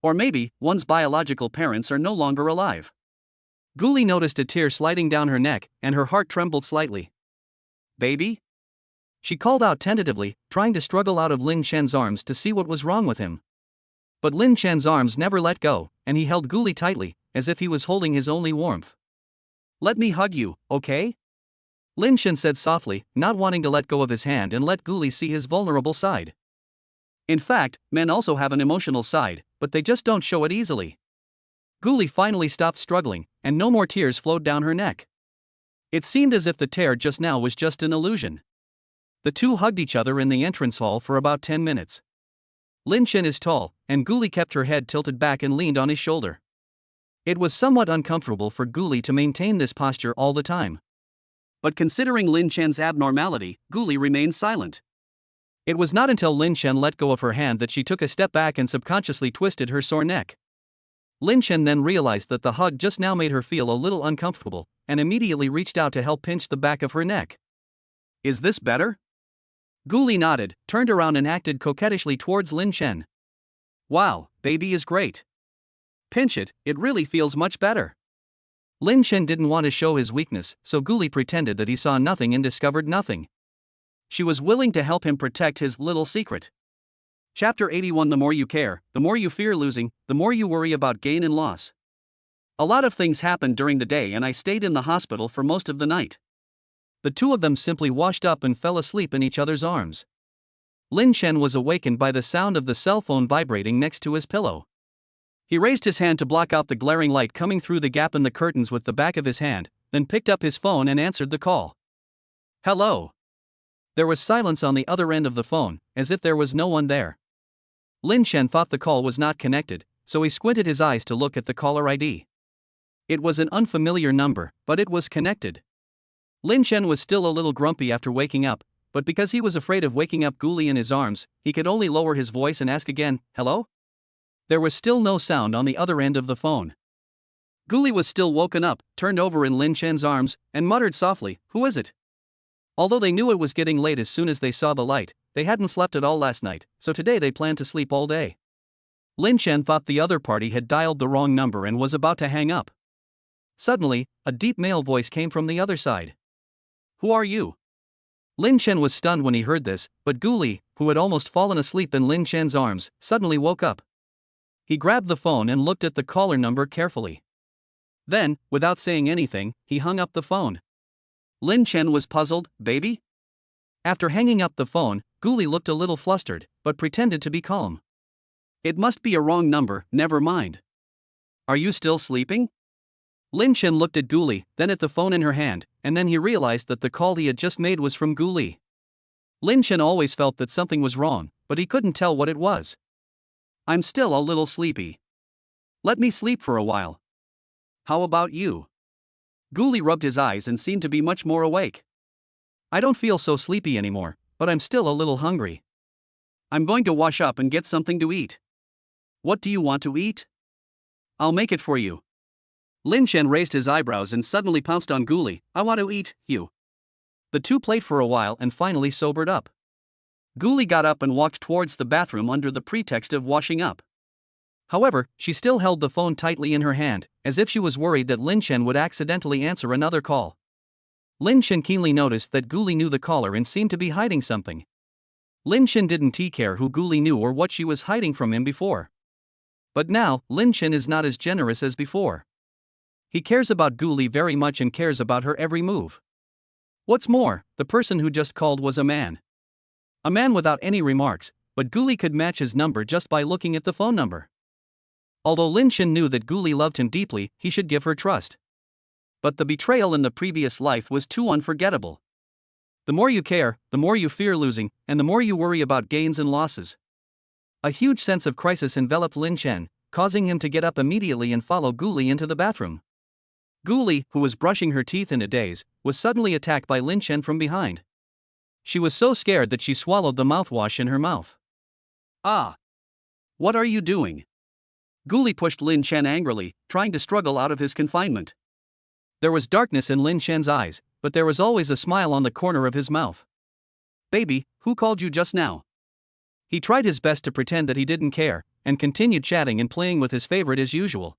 Or maybe, one's biological parents are no longer alive. Gu Li noticed a tear sliding down her neck, and her heart trembled slightly. Baby? She called out tentatively, trying to struggle out of Lin Chen's arms to see what was wrong with him. But Lin Chen's arms never let go, and he held Gu Li tightly, as if he was holding his only warmth. Let me hug you, okay? Lin Chen said softly, not wanting to let go of his hand and let Gu Li see his vulnerable side. In fact, men also have an emotional side, but they just don't show it easily. Gu Li finally stopped struggling, and no more tears flowed down her neck. It seemed as if the tear just now was just an illusion. The two hugged each other in the entrance hall for about 10 minutes. Lin Chen is tall, and Gu Li kept her head tilted back and leaned on his shoulder. It was somewhat uncomfortable for Gu Li to maintain this posture all the time. But considering Lin Chen's abnormality, Gu Li remained silent. It was not until Lin Chen let go of her hand that she took a step back and subconsciously twisted her sore neck. Lin Chen then realized that the hug just now made her feel a little uncomfortable, and immediately reached out to help pinch the back of her neck. Is this better? Gu Li nodded, turned around and acted coquettishly towards Lin Chen. Wow, baby is great. Pinch it, it really feels much better. Lin Chen didn't want to show his weakness, so Gu Li pretended that he saw nothing and discovered nothing. She was willing to help him protect his little secret. Chapter 81. The more you care, the more you fear losing, the more you worry about gain and loss. A lot of things happened during the day and I stayed in the hospital for most of the night. The two of them simply washed up and fell asleep in each other's arms. Lin Chen was awakened by the sound of the cell phone vibrating next to his pillow. He raised his hand to block out the glaring light coming through the gap in the curtains with the back of his hand, then picked up his phone and answered the call. Hello. There was silence on the other end of the phone, as if there was no one there. Lin Chen thought the call was not connected, so he squinted his eyes to look at the caller ID. It was an unfamiliar number, but it was connected. Lin Chen was still a little grumpy after waking up, but because he was afraid of waking up Guli in his arms, he could only lower his voice and ask again, "Hello?" There was still no sound on the other end of the phone. Guli was still woken up, turned over in Lin Chen's arms, and muttered softly, "Who is it?" Although they knew it was getting late as soon as they saw the light, they hadn't slept at all last night, so today they planned to sleep all day. Lin Chen thought the other party had dialed the wrong number and was about to hang up. Suddenly, a deep male voice came from the other side. "Who are you?" Lin Chen was stunned when he heard this, but Guli, who had almost fallen asleep in Lin Chen's arms, suddenly woke up. He grabbed the phone and looked at the caller number carefully. Then, without saying anything, he hung up the phone. Lin Chen was puzzled. "Baby?" After hanging up the phone, Guli looked a little flustered, but pretended to be calm. "It must be a wrong number, never mind. Are you still sleeping?" Lin Chen looked at Guli, then at the phone in her hand, and then he realized that the call he had just made was from Guli. Lin Chen always felt that something was wrong, but he couldn't tell what it was. "I'm still a little sleepy. Let me sleep for a while. How about you?" Guli rubbed his eyes and seemed to be much more awake. "I don't feel so sleepy anymore, but I'm still a little hungry. I'm going to wash up and get something to eat. What do you want to eat?" "I'll make it for you." Lin Chen raised his eyebrows and suddenly pounced on Guli. "I want to eat you." The two played for a while and finally sobered up. Guli got up and walked towards the bathroom under the pretext of washing up. However, she still held the phone tightly in her hand, as if she was worried that Lin Chen would accidentally answer another call. Lin Chen keenly noticed that Guli knew the caller and seemed to be hiding something. Lin Chen didn't care who Guli knew or what she was hiding from him before. But now, Lin Chen is not as generous as before. He cares about Guli very much and cares about her every move. What's more, the person who just called was a man. A man without any remarks, but Guli could match his number just by looking at the phone number. Although Lin Chen knew that Guli loved him deeply, he should give her trust. But the betrayal in the previous life was too unforgettable. The more you care, the more you fear losing, and the more you worry about gains and losses. A huge sense of crisis enveloped Lin Chen, causing him to get up immediately and follow Guli into the bathroom. Guli, who was brushing her teeth in a daze, was suddenly attacked by Lin Chen from behind. She was so scared that she swallowed the mouthwash in her mouth. "Ah! What are you doing?" Guli pushed Lin Chen angrily, trying to struggle out of his confinement. There was darkness in Lin Chen's eyes, but there was always a smile on the corner of his mouth. "Baby, who called you just now?" He tried his best to pretend that he didn't care, and continued chatting and playing with his favorite as usual.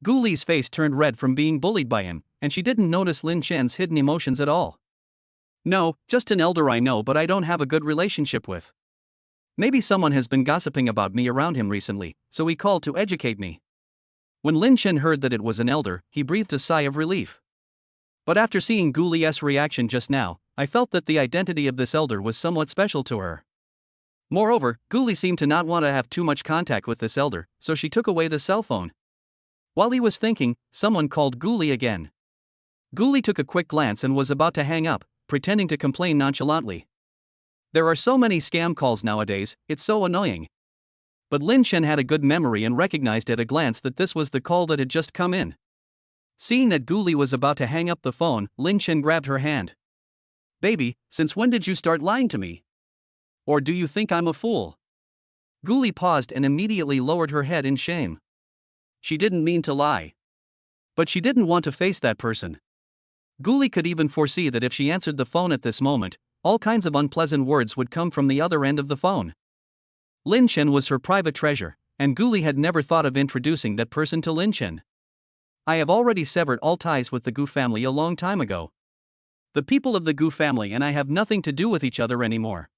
Guli's face turned red from being bullied by him, and she didn't notice Lin Chen's hidden emotions at all. "No, just an elder I know but I don't have a good relationship with. Maybe someone has been gossiping about me around him recently, so he called to educate me." When Lin Chen heard that it was an elder, he breathed a sigh of relief. "But after seeing Guli's reaction just now, I felt that the identity of this elder was somewhat special to her. Moreover, Guli seemed to not want to have too much contact with this elder, so she took away the cell phone." While he was thinking, someone called Guli again. Guli took a quick glance and was about to hang up, pretending to complain nonchalantly. "There are so many scam calls nowadays, it's so annoying." But Lin Chen had a good memory and recognized at a glance that this was the call that had just come in. Seeing that Guli was about to hang up the phone, Lin Chen grabbed her hand. "Baby, since when did you start lying to me? Or do you think I'm a fool?" Guli paused and immediately lowered her head in shame. She didn't mean to lie. But she didn't want to face that person. Guli could even foresee that if she answered the phone at this moment, all kinds of unpleasant words would come from the other end of the phone. Lin Chen was her private treasure, and Guli had never thought of introducing that person to Lin Chen. "I have already severed all ties with the Gu family a long time ago. The people of the Gu family and I have nothing to do with each other anymore."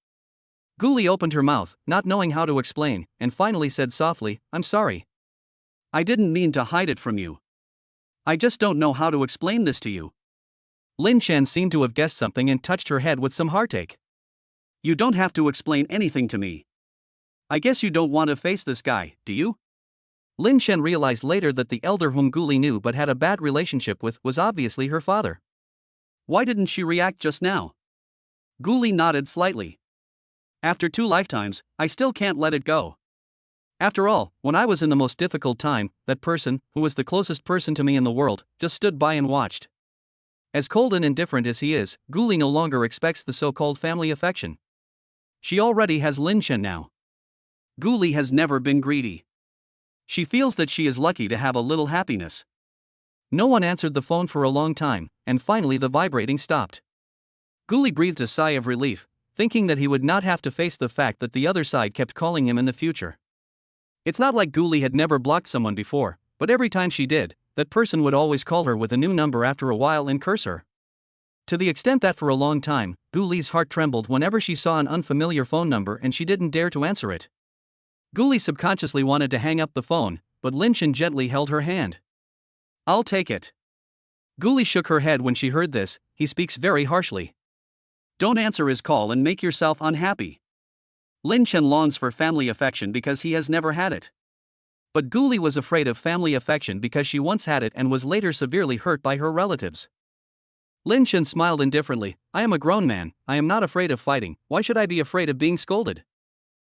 Guli opened her mouth, not knowing how to explain, and finally said softly, "I'm sorry. I didn't mean to hide it from you. I just don't know how to explain this to you." Lin Chen seemed to have guessed something and touched her head with some heartache. "You don't have to explain anything to me. I guess you don't want to face this guy, do you?" Lin Chen realized later that the elder whom Guli knew but had a bad relationship with was obviously her father. Why didn't she react just now? Guli nodded slightly. "After 2 lifetimes, I still can't let it go. After all, when I was in the most difficult time, that person, who was the closest person to me in the world, just stood by and watched. As cold and indifferent as he is, Gu Li no longer expects the so-called family affection. She already has Lin Chen now. Gu Li has never been greedy. She feels that she is lucky to have a little happiness. No one answered the phone for a long time, and finally the vibrating stopped. Gu Li breathed a sigh of relief, thinking that he would not have to face the fact that the other side kept calling him in the future. It's not like Gu Li had never blocked someone before, but every time she did, that person would always call her with a new number after a while and curse her. To the extent that for a long time, Gu Li's heart trembled whenever she saw an unfamiliar phone number and she didn't dare to answer it. Gu Li subconsciously wanted to hang up the phone, but Lin Chen gently held her hand. "I'll take it." Gu Li shook her head when she heard this. He speaks very harshly. "Don't answer his call and make yourself unhappy." Lin Chen longs for family affection because he has never had it. But Gu Li was afraid of family affection because she once had it and was later severely hurt by her relatives. Lin Chen smiled indifferently. "I am a grown man, I am not afraid of fighting, why should I be afraid of being scolded?"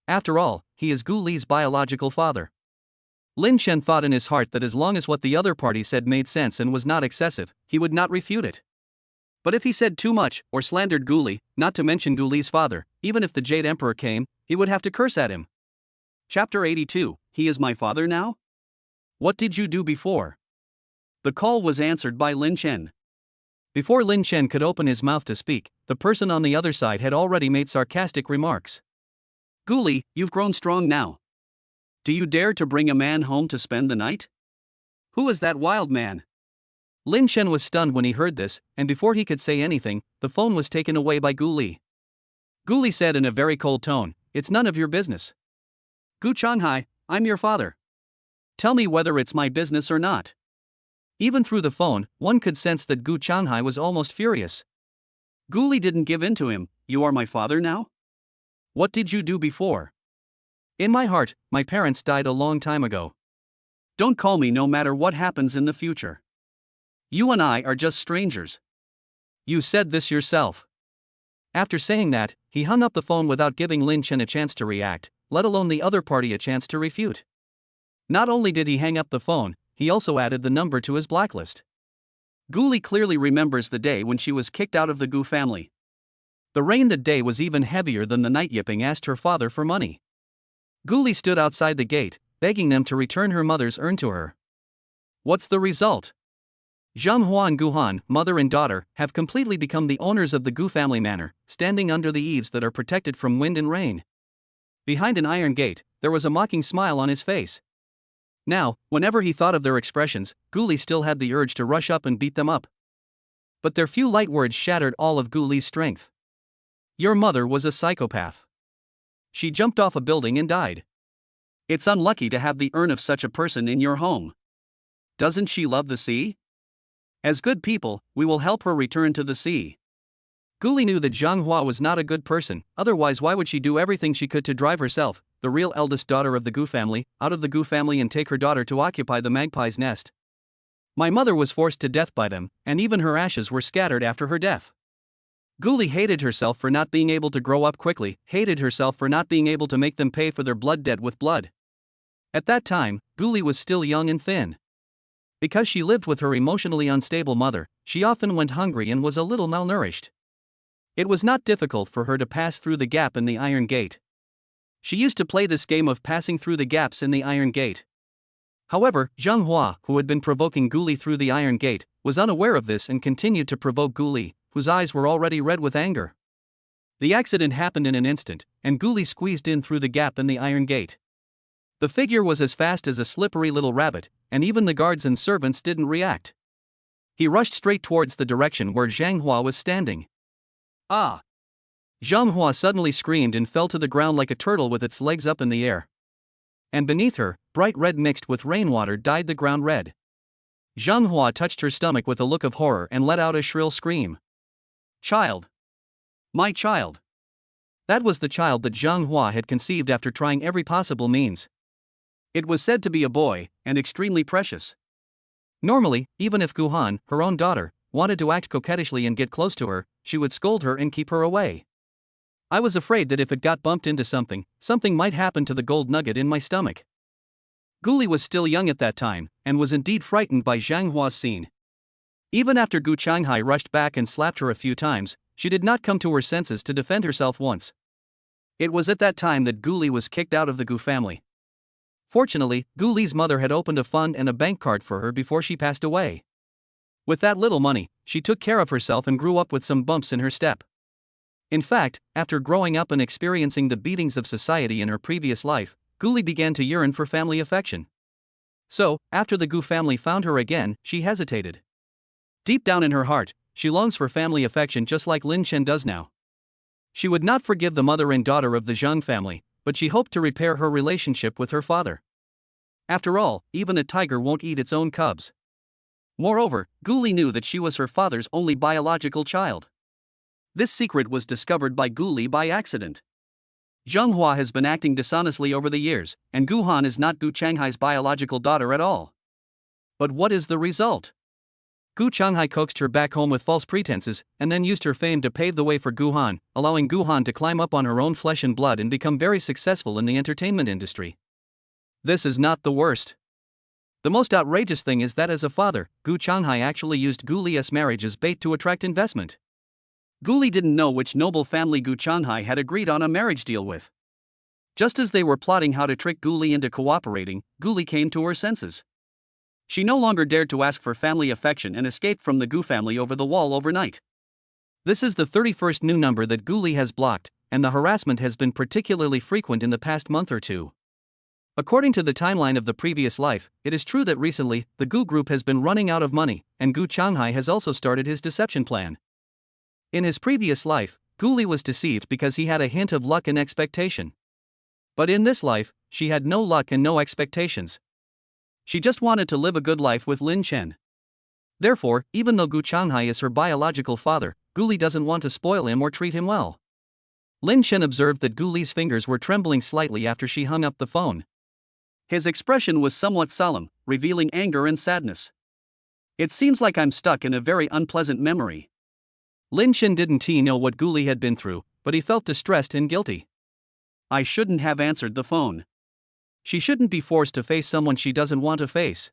After all, he is Gu Li's biological father. Lin Chen thought in his heart that as long as what the other party said made sense and was not excessive, he would not refute it. But if he said too much, or slandered Gu Li, not to mention Gu Li's father, even if the Jade Emperor came, he would have to curse at him. Chapter 82, He is my father now? What did you do before? The call was answered by Lin Chen. Before Lin Chen could open his mouth to speak, the person on the other side had already made sarcastic remarks. "Gu Li, you've grown strong now. Do you dare to bring a man home to spend the night? Who is that wild man?" Lin Chen was stunned when he heard this, and before he could say anything, the phone was taken away by Gu Li. Gu Li said in a very cold tone, "It's none of your business. Gu Changhai, I'm your father. Tell me whether it's my business or not." Even through the phone, one could sense that Gu Changhai was almost furious. Gu Li didn't give in to him. "You are my father now? What did you do before?" "In my heart, my parents died a long time ago. Don't call me no matter what happens in the future. You and I are just strangers. You said this yourself." After saying that, he hung up the phone without giving Lin Chen a chance to react, let alone the other party a chance to refute. Not only did he hang up the phone, he also added the number to his blacklist. Gu Li clearly remembers the day when she was kicked out of the Gu family. The rain that day was even heavier than the night Yiping asked her father for money. Gu Li stood outside the gate, begging them to return her mother's urn to her. What's the result? Zhang Hua and Gu Han, mother and daughter, have completely become the owners of the Gu family manor, standing under the eaves that are protected from wind and rain. Behind an iron gate, there was a mocking smile on his face. Now, whenever he thought of their expressions, Gu Li still had the urge to rush up and beat them up. But their few light words shattered all of Gu Li's strength. "Your mother was a psychopath. She jumped off a building and died. It's unlucky to have the urn of such a person in your home. Doesn't she love the sea? As good people, we will help her return to the sea." Gu Li knew that Zhang Hua was not a good person, otherwise why would she do everything she could to drive herself, the real eldest daughter of the Gu family, out of the Gu family and take her daughter to occupy the magpie's nest? "My mother was forced to death by them, and even her ashes were scattered after her death." Gu Li hated herself for not being able to grow up quickly, hated herself for not being able to make them pay for their blood debt with blood. At that time, Gu Li was still young and thin. Because she lived with her emotionally unstable mother, she often went hungry and was a little malnourished. It was not difficult for her to pass through the gap in the iron gate. She used to play this game of passing through the gaps in the iron gate. However, Zhang Hua, who had been provoking Gu Li through the iron gate, was unaware of this and continued to provoke Gu Li, whose eyes were already red with anger. The accident happened in an instant, and Gu Li squeezed in through the gap in the iron gate. The figure was as fast as a slippery little rabbit, and even the guards and servants didn't react. He rushed straight towards the direction where Zhang Hua was standing. "Ah!" Zhang Hua suddenly screamed and fell to the ground like a turtle with its legs up in the air. And beneath her, bright red mixed with rainwater dyed the ground red. Zhang Hua touched her stomach with a look of horror and let out a shrill scream. "Child! My child!" That was the child that Zhang Hua had conceived after trying every possible means. It was said to be a boy, and extremely precious. Normally, even if Gu Han, her own daughter, wanted to act coquettishly and get close to her, she would scold her and keep her away. I was afraid that if it got bumped into something might happen to the gold nugget in my stomach. Gu Li was still young at that time, and was indeed frightened by Zhang Hua's scene. Even after Gu Changhai rushed back and slapped her a few times, she did not come to her senses to defend herself once. It was at that time that Gu Li was kicked out of the Gu family. Fortunately, Gu Li's mother had opened a fund and a bank card for her before she passed away. With that little money, she took care of herself and grew up with some bumps in her step. In fact, after growing up and experiencing the beatings of society in her previous life, Gu Li began to yearn for family affection. So, after the Gu family found her again, she hesitated. Deep down in her heart, she longs for family affection just like Lin Chen does now. She would not forgive the mother and daughter of the Zhang family, but she hoped to repair her relationship with her father. After all, even a tiger won't eat its own cubs. Moreover, Gu Li knew that she was her father's only biological child. This secret was discovered by Gu Li by accident. Zheng Hua has been acting dishonestly over the years, and Gu Han is not Gu Changhai's biological daughter at all. But what is the result? Gu Changhai coaxed her back home with false pretenses, and then used her fame to pave the way for Gu Han, allowing Gu Han to climb up on her own flesh and blood and become very successful in the entertainment industry. This is not the worst. The most outrageous thing is that as a father, Gu Changhai actually used Gu Li's marriage as bait to attract investment. Gu Li didn't know which noble family Gu Changhai had agreed on a marriage deal with. Just as they were plotting how to trick Gu Li into cooperating, Gu Li came to her senses. She no longer dared to ask for family affection and escaped from the Gu family over the wall overnight. This is the 31st new number that Gu Li has blocked, and the harassment has been particularly frequent in the past month or two. According to the timeline of the previous life, it is true that recently, the Gu group has been running out of money, and Gu Changhai has also started his deception plan. In his previous life, Gu Li was deceived because he had a hint of luck and expectation. But in this life, she had no luck and no expectations. She just wanted to live a good life with Lin Chen. Therefore, even though Gu Changhai is her biological father, Gu Li doesn't want to spoil him or treat him well. Lin Chen observed that Gu Li's fingers were trembling slightly after she hung up the phone. His expression was somewhat solemn, revealing anger and sadness. It seems like I'm stuck in a very unpleasant memory. Lin Chen didn't know what Gu Li had been through, but he felt distressed and guilty. I shouldn't have answered the phone. She shouldn't be forced to face someone she doesn't want to face.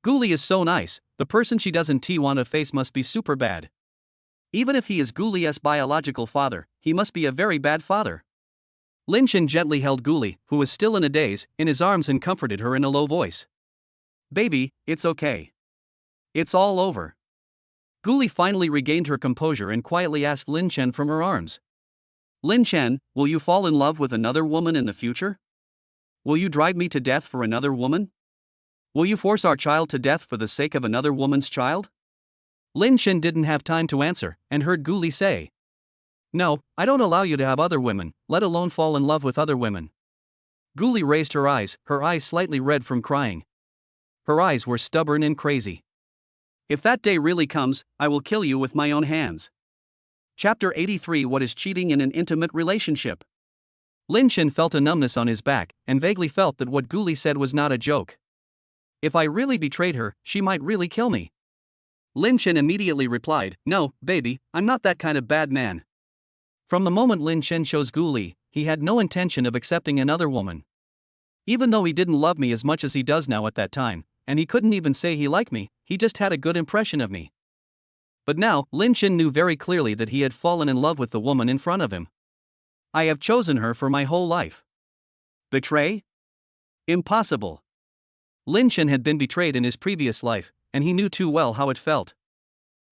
Gu Li is so nice, the person she doesn't want to face must be super bad. Even if he is Gu Li's biological father, he must be a very bad father. Lin Chen gently held Gu Li, who was still in a daze, in his arms and comforted her in a low voice. Baby, it's okay. It's all over. Gu Li finally regained her composure and quietly asked Lin Chen from her arms. Lin Chen, will you fall in love with another woman in the future? Will you drive me to death for another woman? Will you force our child to death for the sake of another woman's child? Lin Chen didn't have time to answer, and heard Gu Li say, No, I don't allow you to have other women, let alone fall in love with other women. Gu Li raised her eyes slightly red from crying. Her eyes were stubborn and crazy. If that day really comes, I will kill you with my own hands. Chapter 83 What is cheating in an intimate relationship? Lin Chen felt a numbness on his back, and vaguely felt that what Gu Li said was not a joke. If I really betrayed her, she might really kill me. Lin Chen immediately replied, No, baby, I'm not that kind of bad man. From the moment Lin Chen chose Gu Li, he had no intention of accepting another woman. Even though he didn't love me as much as he does now at that time, and he couldn't even say he liked me, he just had a good impression of me. But now, Lin Chen knew very clearly that he had fallen in love with the woman in front of him. I have chosen her for my whole life. Betray? Impossible. Lin Chen had been betrayed in his previous life, and he knew too well how it felt.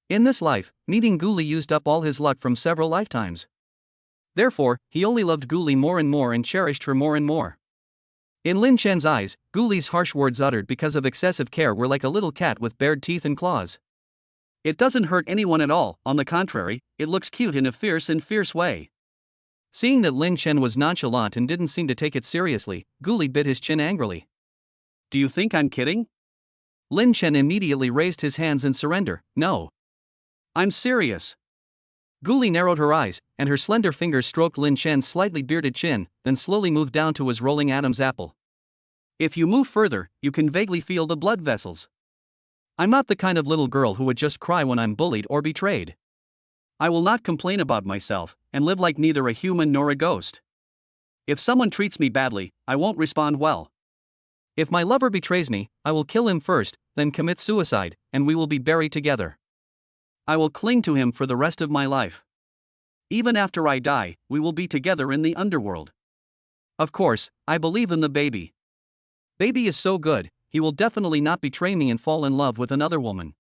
In this life, meeting Gu Li used up all his luck from several lifetimes. Therefore, he only loved Gu Li more and more and cherished her more and more. In Lin Chen's eyes, Gu Li's harsh words uttered because of excessive care were like a little cat with bared teeth and claws. It doesn't hurt anyone at all, on the contrary, it looks cute in a fierce way. Seeing that Lin Chen was nonchalant and didn't seem to take it seriously, Gu Li bit his chin angrily. Do you think I'm kidding? Lin Chen immediately raised his hands in surrender. No. I'm serious. Gu Li narrowed her eyes, and her slender fingers stroked Lin Chen's slightly bearded chin, then slowly moved down to his rolling Adam's apple. If you move further, you can vaguely feel the blood vessels. I'm not the kind of little girl who would just cry when I'm bullied or betrayed. I will not complain about myself, and live like neither a human nor a ghost. If someone treats me badly, I won't respond well. If my lover betrays me, I will kill him first, then commit suicide, and we will be buried together. I will cling to him for the rest of my life. Even after I die, we will be together in the underworld. Of course, I believe in the baby. Baby is so good, he will definitely not betray me and fall in love with another woman.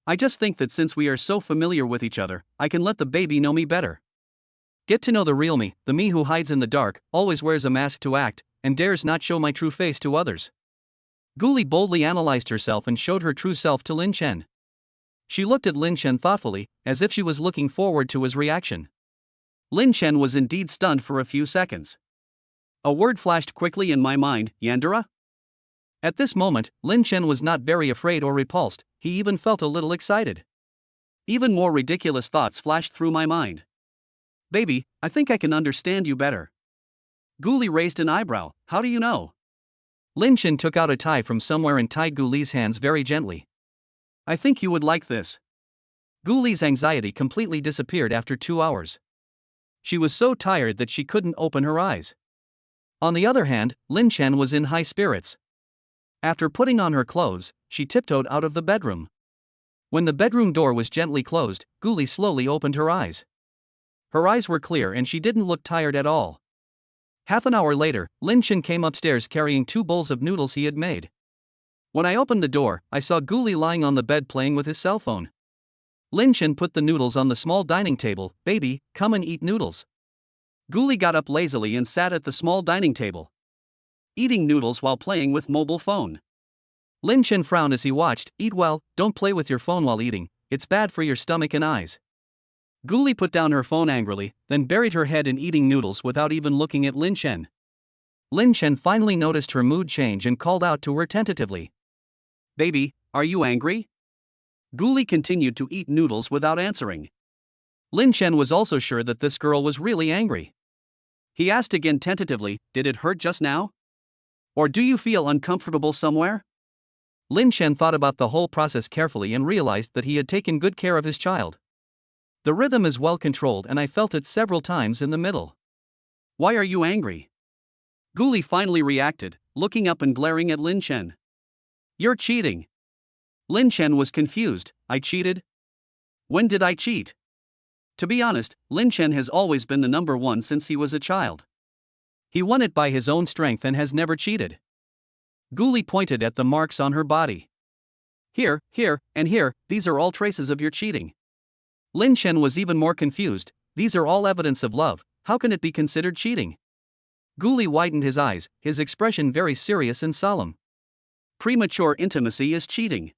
I just think that since we are so familiar with each other, I can let the baby know me better. Get to know the real me, the me who hides in the dark, always wears a mask to act, and dares not show my true face to others. Guli boldly analyzed herself and showed her true self to Lin Chen. She looked at Lin Chen thoughtfully, as if she was looking forward to his reaction. Lin Chen was indeed stunned for a few seconds. A word flashed quickly in my mind, Yandere? At this moment, Lin Chen was not very afraid or repulsed, he even felt a little excited. Even more ridiculous thoughts flashed through my mind. Baby, I think I can understand you better. Guli raised an eyebrow, how do you know? Lin Chen took out a tie from somewhere and tied Guli's hands very gently. I think you would like this. Guli's anxiety completely disappeared after 2 hours. She was so tired that she couldn't open her eyes. On the other hand, Lin Chen was in high spirits. After putting on her clothes, she tiptoed out of the bedroom. When the bedroom door was gently closed, Guli slowly opened her eyes. Her eyes were clear and she didn't look tired at all. Half an hour later, Lin Chen came upstairs carrying 2 bowls of noodles he had made. When I opened the door, I saw Guli lying on the bed playing with his cell phone. Lin Chen put the noodles on the small dining table. Baby, come and eat noodles. Guli got up lazily and sat at the small dining table, eating noodles while playing with mobile phone. Lin Chen frowned as he watched. Eat well, don't play with your phone while eating, it's bad for your stomach and eyes. Guli put down her phone angrily, then buried her head in eating noodles without even looking at Lin Chen. Lin Chen finally noticed her mood change and called out to her tentatively. Baby, are you angry? Guli continued to eat noodles without answering. Lin Chen was also sure that this girl was really angry. He asked again tentatively, did it hurt just now? Or do you feel uncomfortable somewhere? Lin Chen thought about the whole process carefully and realized that he had taken good care of his child. The rhythm is well controlled and I felt it several times in the middle. Why are you angry? Guli finally reacted, looking up and glaring at Lin Chen. You're cheating. Lin Chen was confused. I cheated? When did I cheat? To be honest, Lin Chen has always been the number one since he was a child. He won it by his own strength and has never cheated. Guli pointed at the marks on her body. Here, and here, these are all traces of your cheating. Lin Chen was even more confused. These are all evidence of love, how can it be considered cheating? Guli widened his eyes, his expression very serious and solemn. Premature intimacy is cheating.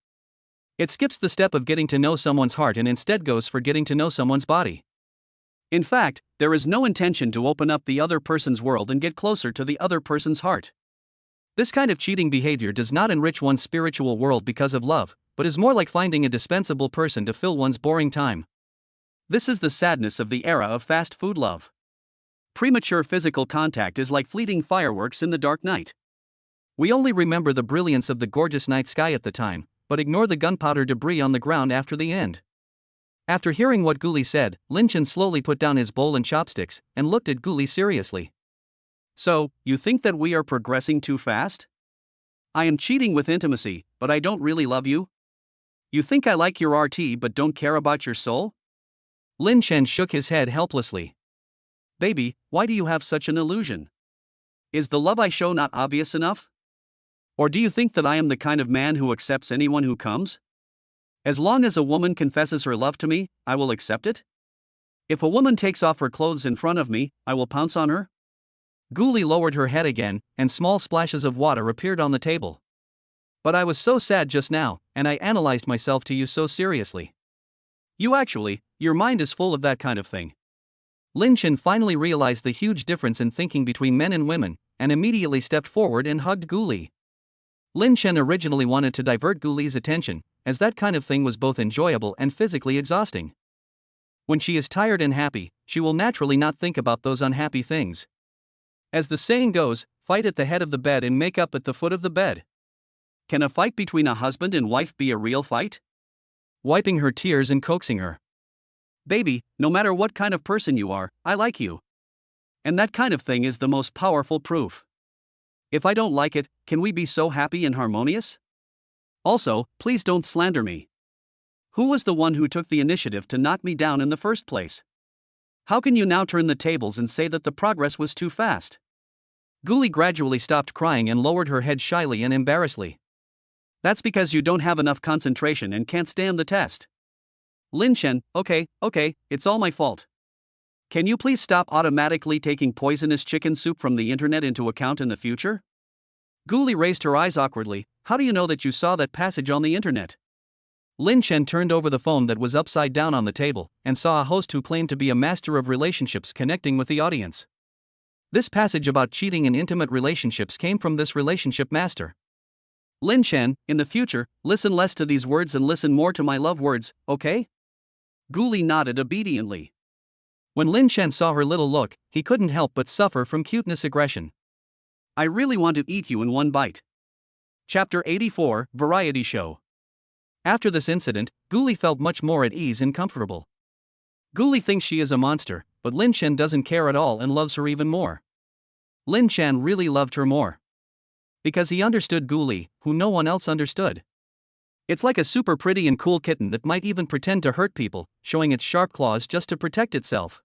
It skips the step of getting to know someone's heart and instead goes for getting to know someone's body. In fact, there is no intention to open up the other person's world and get closer to the other person's heart. This kind of cheating behavior does not enrich one's spiritual world because of love, but is more like finding a dispensable person to fill one's boring time. This is the sadness of the era of fast food love. Premature physical contact is like fleeting fireworks in the dark night. We only remember the brilliance of the gorgeous night sky at the time, but ignore the gunpowder debris on the ground after the end. After hearing what Guli said, Lin Chen slowly put down his bowl and chopsticks, and looked at Guli seriously. So, you think that we are progressing too fast? I am cheating with intimacy, but I don't really love you? You think I like your RT but don't care about your soul? Lin Chen shook his head helplessly. Baby, why do you have such an illusion? Is the love I show not obvious enough? Or do you think that I am the kind of man who accepts anyone who comes? As long as a woman confesses her love to me, I will accept it? If a woman takes off her clothes in front of me, I will pounce on her? Guli lowered her head again, and small splashes of water appeared on the table. But I was so sad just now, and I analyzed myself to you so seriously. Your mind is full of that kind of thing. Lin Chen finally realized the huge difference in thinking between men and women, and immediately stepped forward and hugged Guli. Lin Chen originally wanted to divert Guli's attention, as that kind of thing was both enjoyable and physically exhausting. When she is tired and happy, she will naturally not think about those unhappy things. As the saying goes, fight at the head of the bed and make up at the foot of the bed. Can a fight between a husband and wife be a real fight? Wiping her tears and coaxing her. Baby, no matter what kind of person you are, I like you. And that kind of thing is the most powerful proof. If I don't like it, can we be so happy and harmonious? Also, please don't slander me. Who was the one who took the initiative to knock me down in the first place? How can you now turn the tables and say that the progress was too fast? Guli gradually stopped crying and lowered her head shyly and embarrassedly. That's because you don't have enough concentration and can't stand the test. Lin Chen, okay, it's all my fault. Can you please stop automatically taking poisonous chicken soup from the internet into account in the future? Guli raised her eyes awkwardly. How do you know that you saw that passage on the internet? Lin Chen turned over the phone that was upside down on the table and saw a host who claimed to be a master of relationships connecting with the audience. This passage about cheating in intimate relationships came from this relationship master. Lin Chen, in the future, listen less to these words and listen more to my love words, okay? Guli nodded obediently. When Lin Chen saw her little look, he couldn't help but suffer from cuteness aggression. I really want to eat you in one bite. Chapter 84, Variety Show. After this incident, Guli felt much more at ease and comfortable. Guli thinks she is a monster, but Lin Chen doesn't care at all and loves her even more. Lin Chen really loved her more. Because he understood Guli, who no one else understood. It's like a super pretty and cool kitten that might even pretend to hurt people, showing its sharp claws just to protect itself.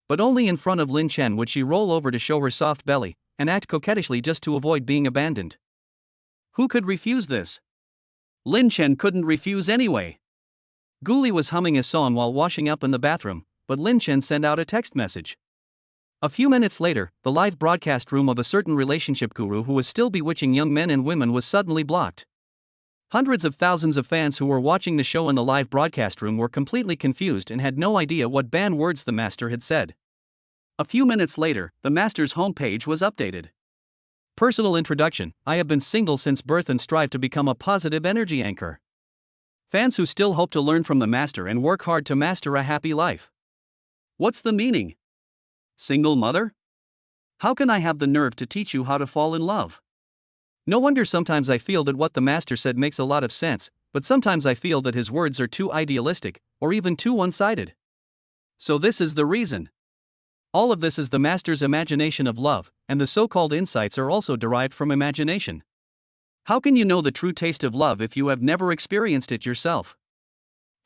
But only in front of Lin Chen would she roll over to show her soft belly, and act coquettishly just to avoid being abandoned. Who could refuse this? Lin Chen couldn't refuse anyway. Guli was humming a song while washing up in the bathroom, but Lin Chen sent out a text message. A few minutes later, the live broadcast room of a certain relationship guru who was still bewitching young men and women was suddenly blocked. Hundreds of thousands of fans who were watching the show in the live broadcast room were completely confused and had no idea what banned words the master had said. A few minutes later, the master's homepage was updated. Personal introduction: I have been single since birth and strive to become a positive energy anchor. Fans who still hope to learn from the master and work hard to master a happy life. What's the meaning? Single mother? How can I have the nerve to teach you how to fall in love? No wonder sometimes I feel that what the master said makes a lot of sense, but sometimes I feel that his words are too idealistic, or even too one-sided. So this is the reason. All of this is the master's imagination of love, and the so-called insights are also derived from imagination. How can you know the true taste of love if you have never experienced it yourself?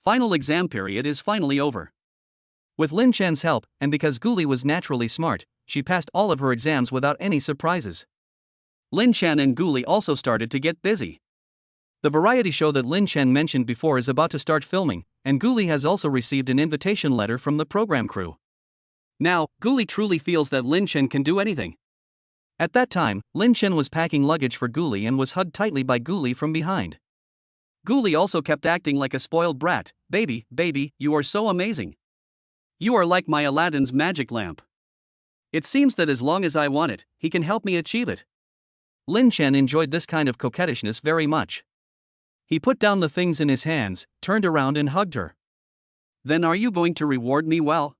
Final exam period is finally over. With Lin Chen's help, and because Guli was naturally smart, she passed all of her exams without any surprises. Lin Chen and Guli also started to get busy. The variety show that Lin Chen mentioned before is about to start filming, and Guli has also received an invitation letter from the program crew. Now, Guli truly feels that Lin Chen can do anything. At that time, Lin Chen was packing luggage for Guli and was hugged tightly by Guli from behind. Guli also kept acting like a spoiled brat. Baby, you are so amazing. You are like my Aladdin's magic lamp. It seems that as long as I want it, he can help me achieve it. Lin Chen enjoyed this kind of coquettishness very much. He put down the things in his hands, turned around and hugged her. Then are you going to reward me well?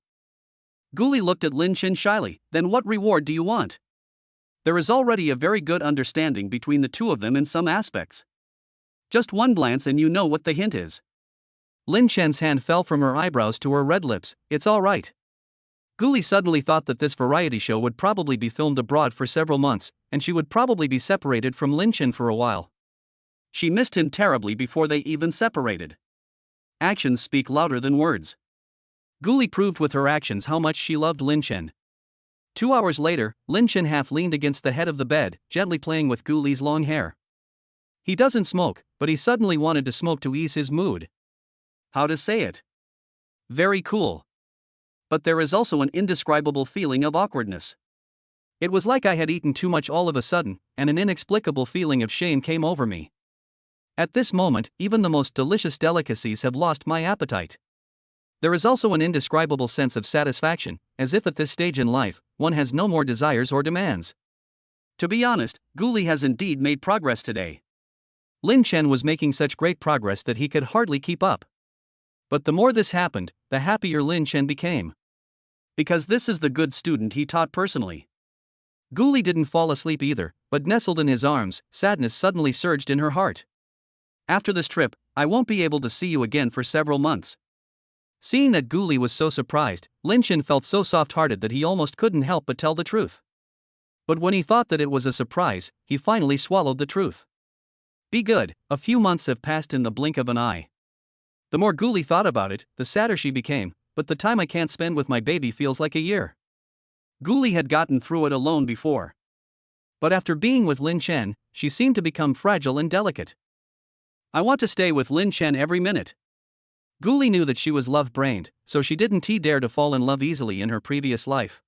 Guli looked at Lin Chen shyly. Then what reward do you want? There is already a very good understanding between the two of them in some aspects. Just one glance and you know what the hint is. Lin Chen's hand fell from her eyebrows to her red lips. It's all right. Guli suddenly thought that this variety show would probably be filmed abroad for several months, and she would probably be separated from Lin Chen for a while. She missed him terribly before they even separated. Actions speak louder than words. Guli proved with her actions how much she loved Lin Chen. 2 hours later, Lin Chen half leaned against the head of the bed, gently playing with Guli's long hair. He doesn't smoke, but he suddenly wanted to smoke to ease his mood. How to say it? Very cool. But there is also an indescribable feeling of awkwardness. It was like I had eaten too much all of a sudden, and an inexplicable feeling of shame came over me. At this moment, even the most delicious delicacies have lost my appetite. There is also an indescribable sense of satisfaction, as if at this stage in life, one has no more desires or demands. To be honest, Guli has indeed made progress today. Lin Chen was making such great progress that he could hardly keep up. But the more this happened, the happier Lin Chen became. Because this is the good student he taught personally. Guli didn't fall asleep either, but nestled in his arms, sadness suddenly surged in her heart. After this trip, I won't be able to see you again for several months. Seeing that Guli was so surprised, Lin Chen felt so soft-hearted that he almost couldn't help but tell the truth. But when he thought that it was a surprise, he finally swallowed the truth. Be good. A few months have passed in the blink of an eye. The more Ghoulie thought about it, the sadder she became, but the time I can't spend with my baby feels like a year. Ghoulie had gotten through it alone before. But after being with Lin Chen, she seemed to become fragile and delicate. I want to stay with Lin Chen every minute. Ghoulie knew that she was love-brained, so she didn't dare to fall in love easily in her previous life.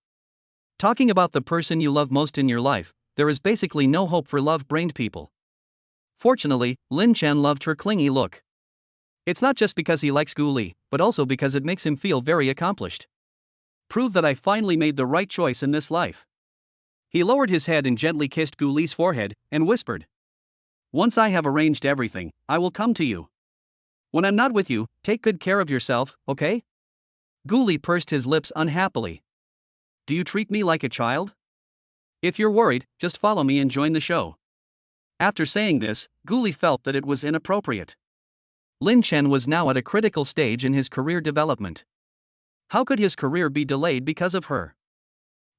Talking about the person you love most in your life, there is basically no hope for love-brained people. Fortunately, Lin Chen loved her clingy look. It's not just because he likes Ghoulie, but also because it makes him feel very accomplished. Prove that I finally made the right choice in this life. He lowered his head and gently kissed Ghoulie's forehead, and whispered, "Once I have arranged everything, I will come to you. When I'm not with you, take good care of yourself, okay?" Ghoulie pursed his lips unhappily. "Do you treat me like a child? If you're worried, just follow me and join the show." After saying this, Ghoulie felt that it was inappropriate. Lin Chen was now at a critical stage in his career development. How could his career be delayed because of her?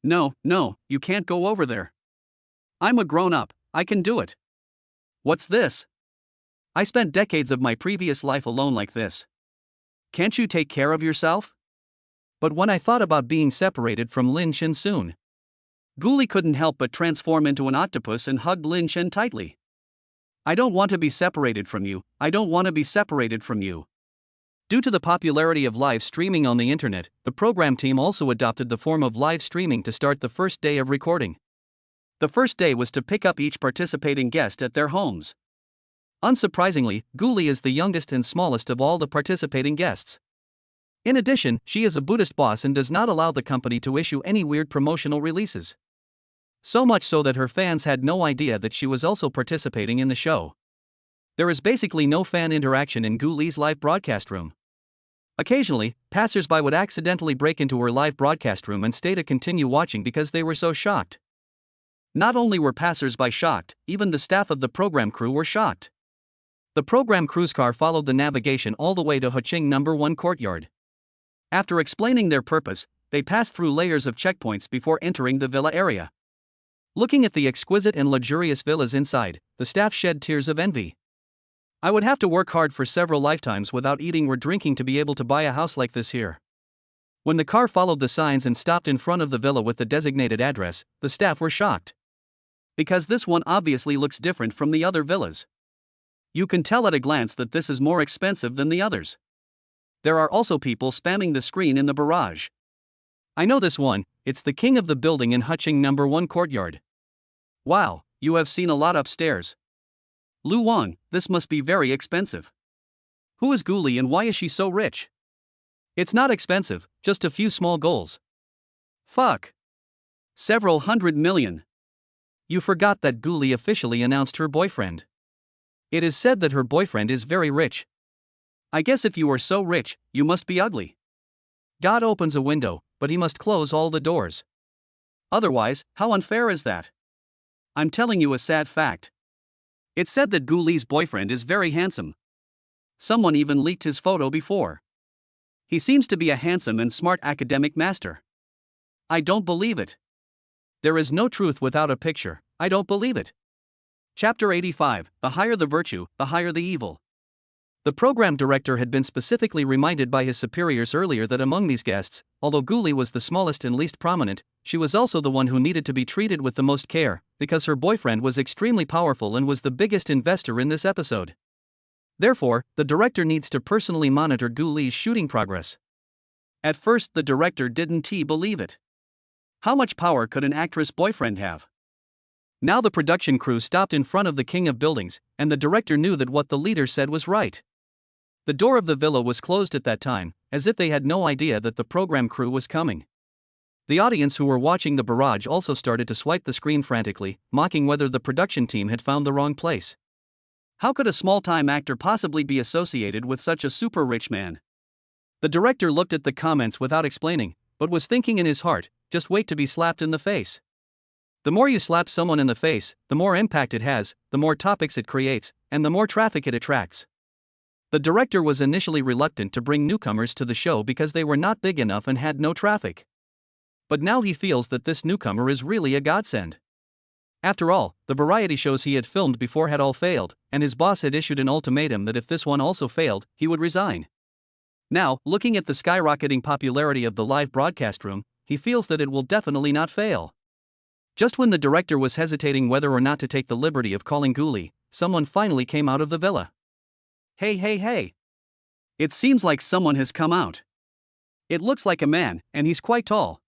No, you can't go over there. I'm a grown-up, I can do it. What's this? I spent decades of my previous life alone like this. Can't you take care of yourself? But when I thought about being separated from Lin Chen soon, Ghoulie couldn't help but transform into an octopus and hugged Lin Chen tightly. I don't want to be separated from you, I don't want to be separated from you. Due to the popularity of live streaming on the internet, the program team also adopted the form of live streaming to start the first day of recording. The first day was to pick up each participating guest at their homes. Unsurprisingly, Ghoulie is the youngest and smallest of all the participating guests. In addition, she is a Buddhist boss and does not allow the company to issue any weird promotional releases. So much so that her fans had no idea that she was also participating in the show. There is basically no fan interaction in Ghoulie's live broadcast room. Occasionally, passers-by would accidentally break into her live broadcast room and stay to continue watching because they were so shocked. Not only were passers-by shocked, even the staff of the program crew were shocked. The program crew's car followed the navigation all the way to Huqing No. 1 courtyard. After explaining their purpose, they passed through layers of checkpoints before entering the villa area. Looking at the exquisite and luxurious villas inside, the staff shed tears of envy. I would have to work hard for several lifetimes without eating or drinking to be able to buy a house like this here. When the car followed the signs and stopped in front of the villa with the designated address, the staff were shocked. Because this one obviously looks different from the other villas. You can tell at a glance that this is more expensive than the others. There are also people spamming the screen in the barrage. I know this one, it's the king of the building in Huqing No. 1 courtyard. Wow, you have seen a lot upstairs. Lu Wang, this must be very expensive. Who is Ghoulie and why is she so rich? It's not expensive, just a few small goals. Fuck. Several hundred million. You forgot that Ghoulie officially announced her boyfriend. It is said that her boyfriend is very rich. I guess if you are so rich, you must be ugly. God opens a window, but he must close all the doors. Otherwise, how unfair is that? I'm telling you a sad fact. It's said that Ghoulie's boyfriend is very handsome. Someone even leaked his photo before. He seems to be a handsome and smart academic master. I don't believe it. There is no truth without a picture, I don't believe it. Chapter 85, The higher the virtue, the higher the evil. The program director had been specifically reminded by his superiors earlier that among these guests, although Ghoulie was the smallest and least prominent, she was also the one who needed to be treated with the most care, because her boyfriend was extremely powerful and was the biggest investor in this episode. Therefore, the director needs to personally monitor Ghoulie's shooting progress. At first, the director didn't believe it. How much power could an actress boyfriend have? Now the production crew stopped in front of the king of buildings, and the director knew that what the leader said was right. The door of the villa was closed at that time, as if they had no idea that the program crew was coming. The audience who were watching the barrage also started to swipe the screen frantically, mocking whether the production team had found the wrong place. How could a small-time actor possibly be associated with such a super rich man? The director looked at the comments without explaining, but was thinking in his heart, just wait to be slapped in the face. The more you slap someone in the face, the more impact it has, the more topics it creates, and the more traffic it attracts. The director was initially reluctant to bring newcomers to the show because they were not big enough and had no traffic. But now he feels that this newcomer is really a godsend. After all, the variety shows he had filmed before had all failed, and his boss had issued an ultimatum that if this one also failed, he would resign. Now, looking at the skyrocketing popularity of the live broadcast room, he feels that it will definitely not fail. Just when the director was hesitating whether or not to take the liberty of calling Ghoulie, someone finally came out of the villa. Hey, hey, hey! It seems like someone has come out. It looks like a man, and he's quite tall.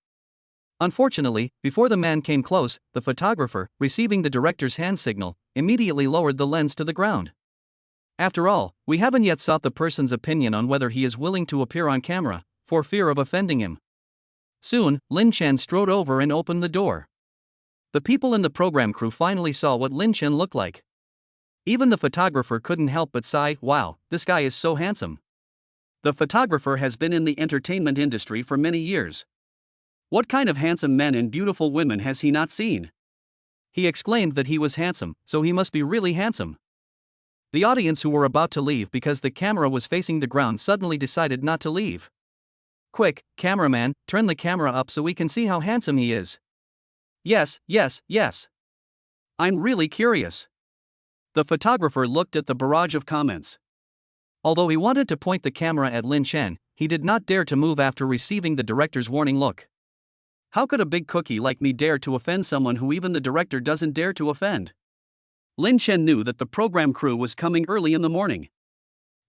Unfortunately, before the man came close, the photographer, receiving the director's hand signal, immediately lowered the lens to the ground. After all, we haven't yet sought the person's opinion on whether he is willing to appear on camera, for fear of offending him. Soon, Lin Chen strode over and opened the door. The people in the program crew finally saw what Lin Chen looked like. Even the photographer couldn't help but sigh, "Wow, this guy is so handsome." The photographer has been in the entertainment industry for many years. What kind of handsome men and beautiful women has he not seen? He exclaimed that he was handsome, so he must be really handsome. The audience, who were about to leave because the camera was facing the ground, suddenly decided not to leave. "Quick, cameraman, turn the camera up so we can see how handsome he is." Yes. I'm really curious." The photographer looked at the barrage of comments. Although he wanted to point the camera at Lin Chen, he did not dare to move after receiving the director's warning look. How could a big cookie like me dare to offend someone who even the director doesn't dare to offend? Lin Chen knew that the program crew was coming early in the morning.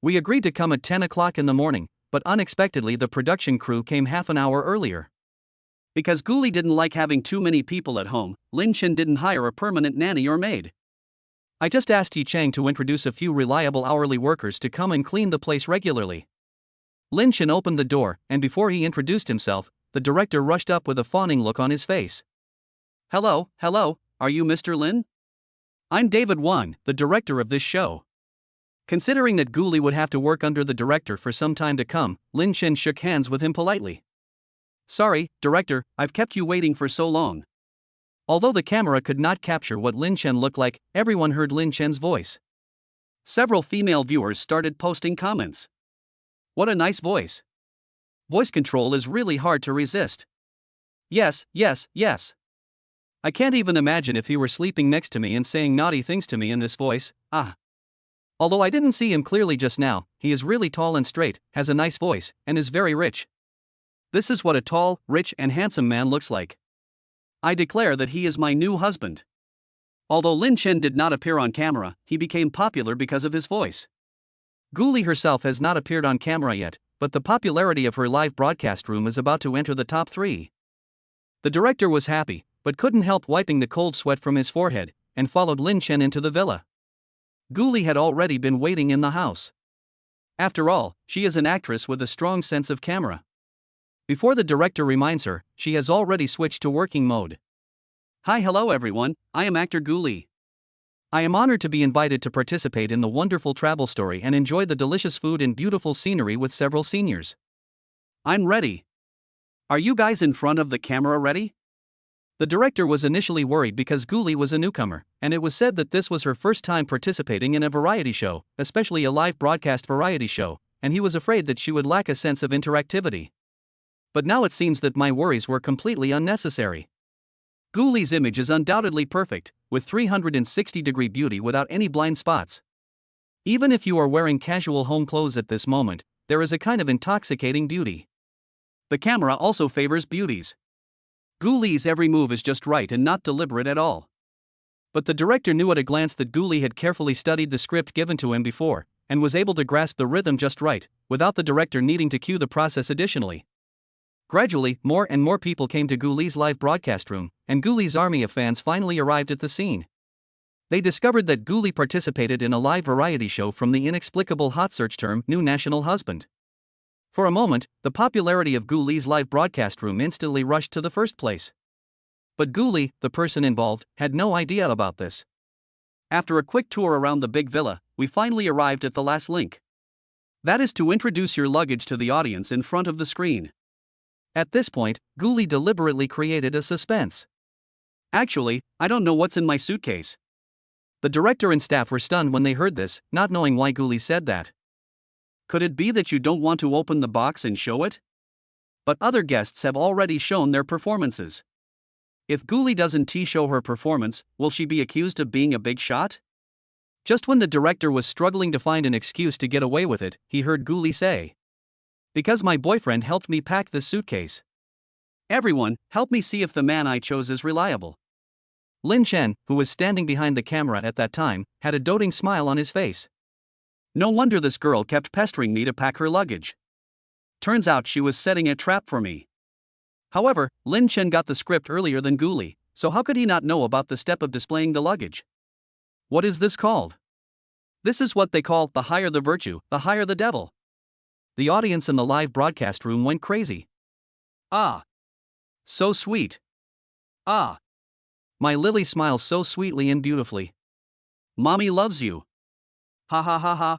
"We agreed to come at 10 o'clock in the morning, but unexpectedly the production crew came half an hour earlier." Because Ghoulie didn't like having too many people at home, Lin Chen didn't hire a permanent nanny or maid. "I just asked Yi Chang to introduce a few reliable hourly workers to come and clean the place regularly." Lin Chen opened the door, and before he introduced himself, the director rushed up with a fawning look on his face. Hello, are you Mr. Lin? I'm David Wan, the director of this show." Considering that Ghoulie would have to work under the director for some time to come, Lin Chen shook hands with him politely. "Sorry, director, I've kept you waiting for so long." Although the camera could not capture what Lin Chen looked like, everyone heard Lin Chen's voice. Several female viewers started posting comments. "What a nice voice. Voice control is really hard to resist. Yes. I can't even imagine if he were sleeping next to me and saying naughty things to me in this voice, ah. Although I didn't see him clearly just now, he is really tall and straight, has a nice voice, and is very rich. This is what a tall, rich and handsome man looks like. I declare that he is my new husband." Although Lin Chen did not appear on camera, he became popular because of his voice. Ghoulie herself has not appeared on camera yet, but the popularity of her live broadcast room is about to enter the top 3. The director was happy, but couldn't help wiping the cold sweat from his forehead, and followed Lin Chen into the villa. Ghoulie had already been waiting in the house. After all, she is an actress with a strong sense of camera. Before the director reminds her, she has already switched to working mode. Hello everyone, I am actor Ghoulie. I am honored to be invited to participate in the wonderful travel story and enjoy the delicious food and beautiful scenery with several seniors. I'm ready. Are you guys in front of the camera ready? The director was initially worried because Ghoulie was a newcomer, and it was said that this was her first time participating in a variety show, especially a live broadcast variety show, and he was afraid that she would lack a sense of interactivity. But now it seems that my worries were completely unnecessary. Ghoulie's image is undoubtedly perfect, with 360-degree beauty without any blind spots. Even if you are wearing casual home clothes at this moment, there is a kind of intoxicating beauty. The camera also favors beauties. Ghoulie's every move is just right and not deliberate at all. But the director knew at a glance that Ghoulie had carefully studied the script given to him before, and was able to grasp the rhythm just right, without the director needing to cue the process additionally. Gradually, more and more people came to Ghoulie's live broadcast room, and Ghoulie's army of fans finally arrived at the scene. They discovered that Ghoulie participated in a live variety show from the inexplicable hot search term New National Husband. For a moment, the popularity of Ghoulie's live broadcast room instantly rushed to the first place. But Ghoulie, the person involved, had no idea about this. After a quick tour around the big villa, we finally arrived at the last link. That is to introduce your luggage to the audience in front of the screen. At this point, Ghoulie deliberately created a suspense. Actually, I don't know what's in my suitcase. The director and staff were stunned when they heard this, not knowing why Ghoulie said that. Could it be that you don't want to open the box and show it? But other guests have already shown their performances. If Ghoulie doesn't show her performance, will she be accused of being a big shot? Just when the director was struggling to find an excuse to get away with it, he heard Ghoulie say, "Because my boyfriend helped me pack this suitcase. Everyone, help me see if the man I chose is reliable." Lin Chen, who was standing behind the camera at that time, had a doting smile on his face. No wonder this girl kept pestering me to pack her luggage. Turns out she was setting a trap for me. However, Lin Chen got the script earlier than Ghoulie, so how could he not know about the step of displaying the luggage? What is this called? This is what they call the higher the virtue, the higher the devil. The audience in the live broadcast room went crazy. Ah. So sweet. Ah. My Lily smiles so sweetly and beautifully. Mommy loves you. Ha ha ha ha.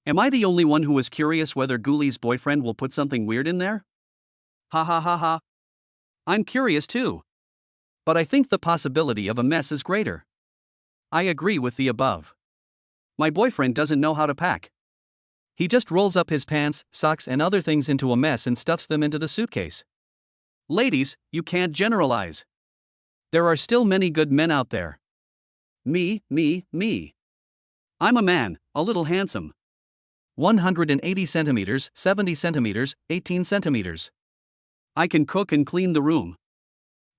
Am I the only one who was curious whether Ghoulie's boyfriend will put something weird in there? Ha ha ha ha. I'm curious too. But I think the possibility of a mess is greater. I agree with the above. My boyfriend doesn't know how to pack. He just rolls up his pants, socks, and other things into a mess and stuffs them into the suitcase. Ladies, you can't generalize. There are still many good men out there. Me. I'm a man, a little handsome. 180 centimeters, 70 centimeters, 18 centimeters. I can cook and clean the room.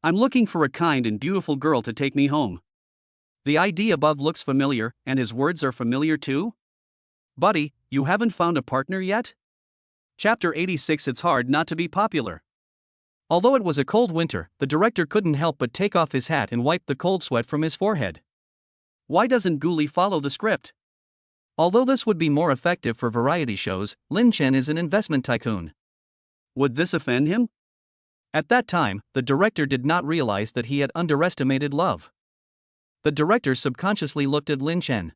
I'm looking for a kind and beautiful girl to take me home. The ID above looks familiar, and his words are familiar too? Buddy, you haven't found a partner yet? Chapter 86. It's hard not to be popular. Although it was a cold winter, the director couldn't help but take off his hat and wipe the cold sweat from his forehead. Why doesn't Ghoulie follow the script? Although this would be more effective for variety shows, Lin Chen is an investment tycoon. Would this offend him? At that time, the director did not realize that he had underestimated love. The director subconsciously looked at Lin Chen.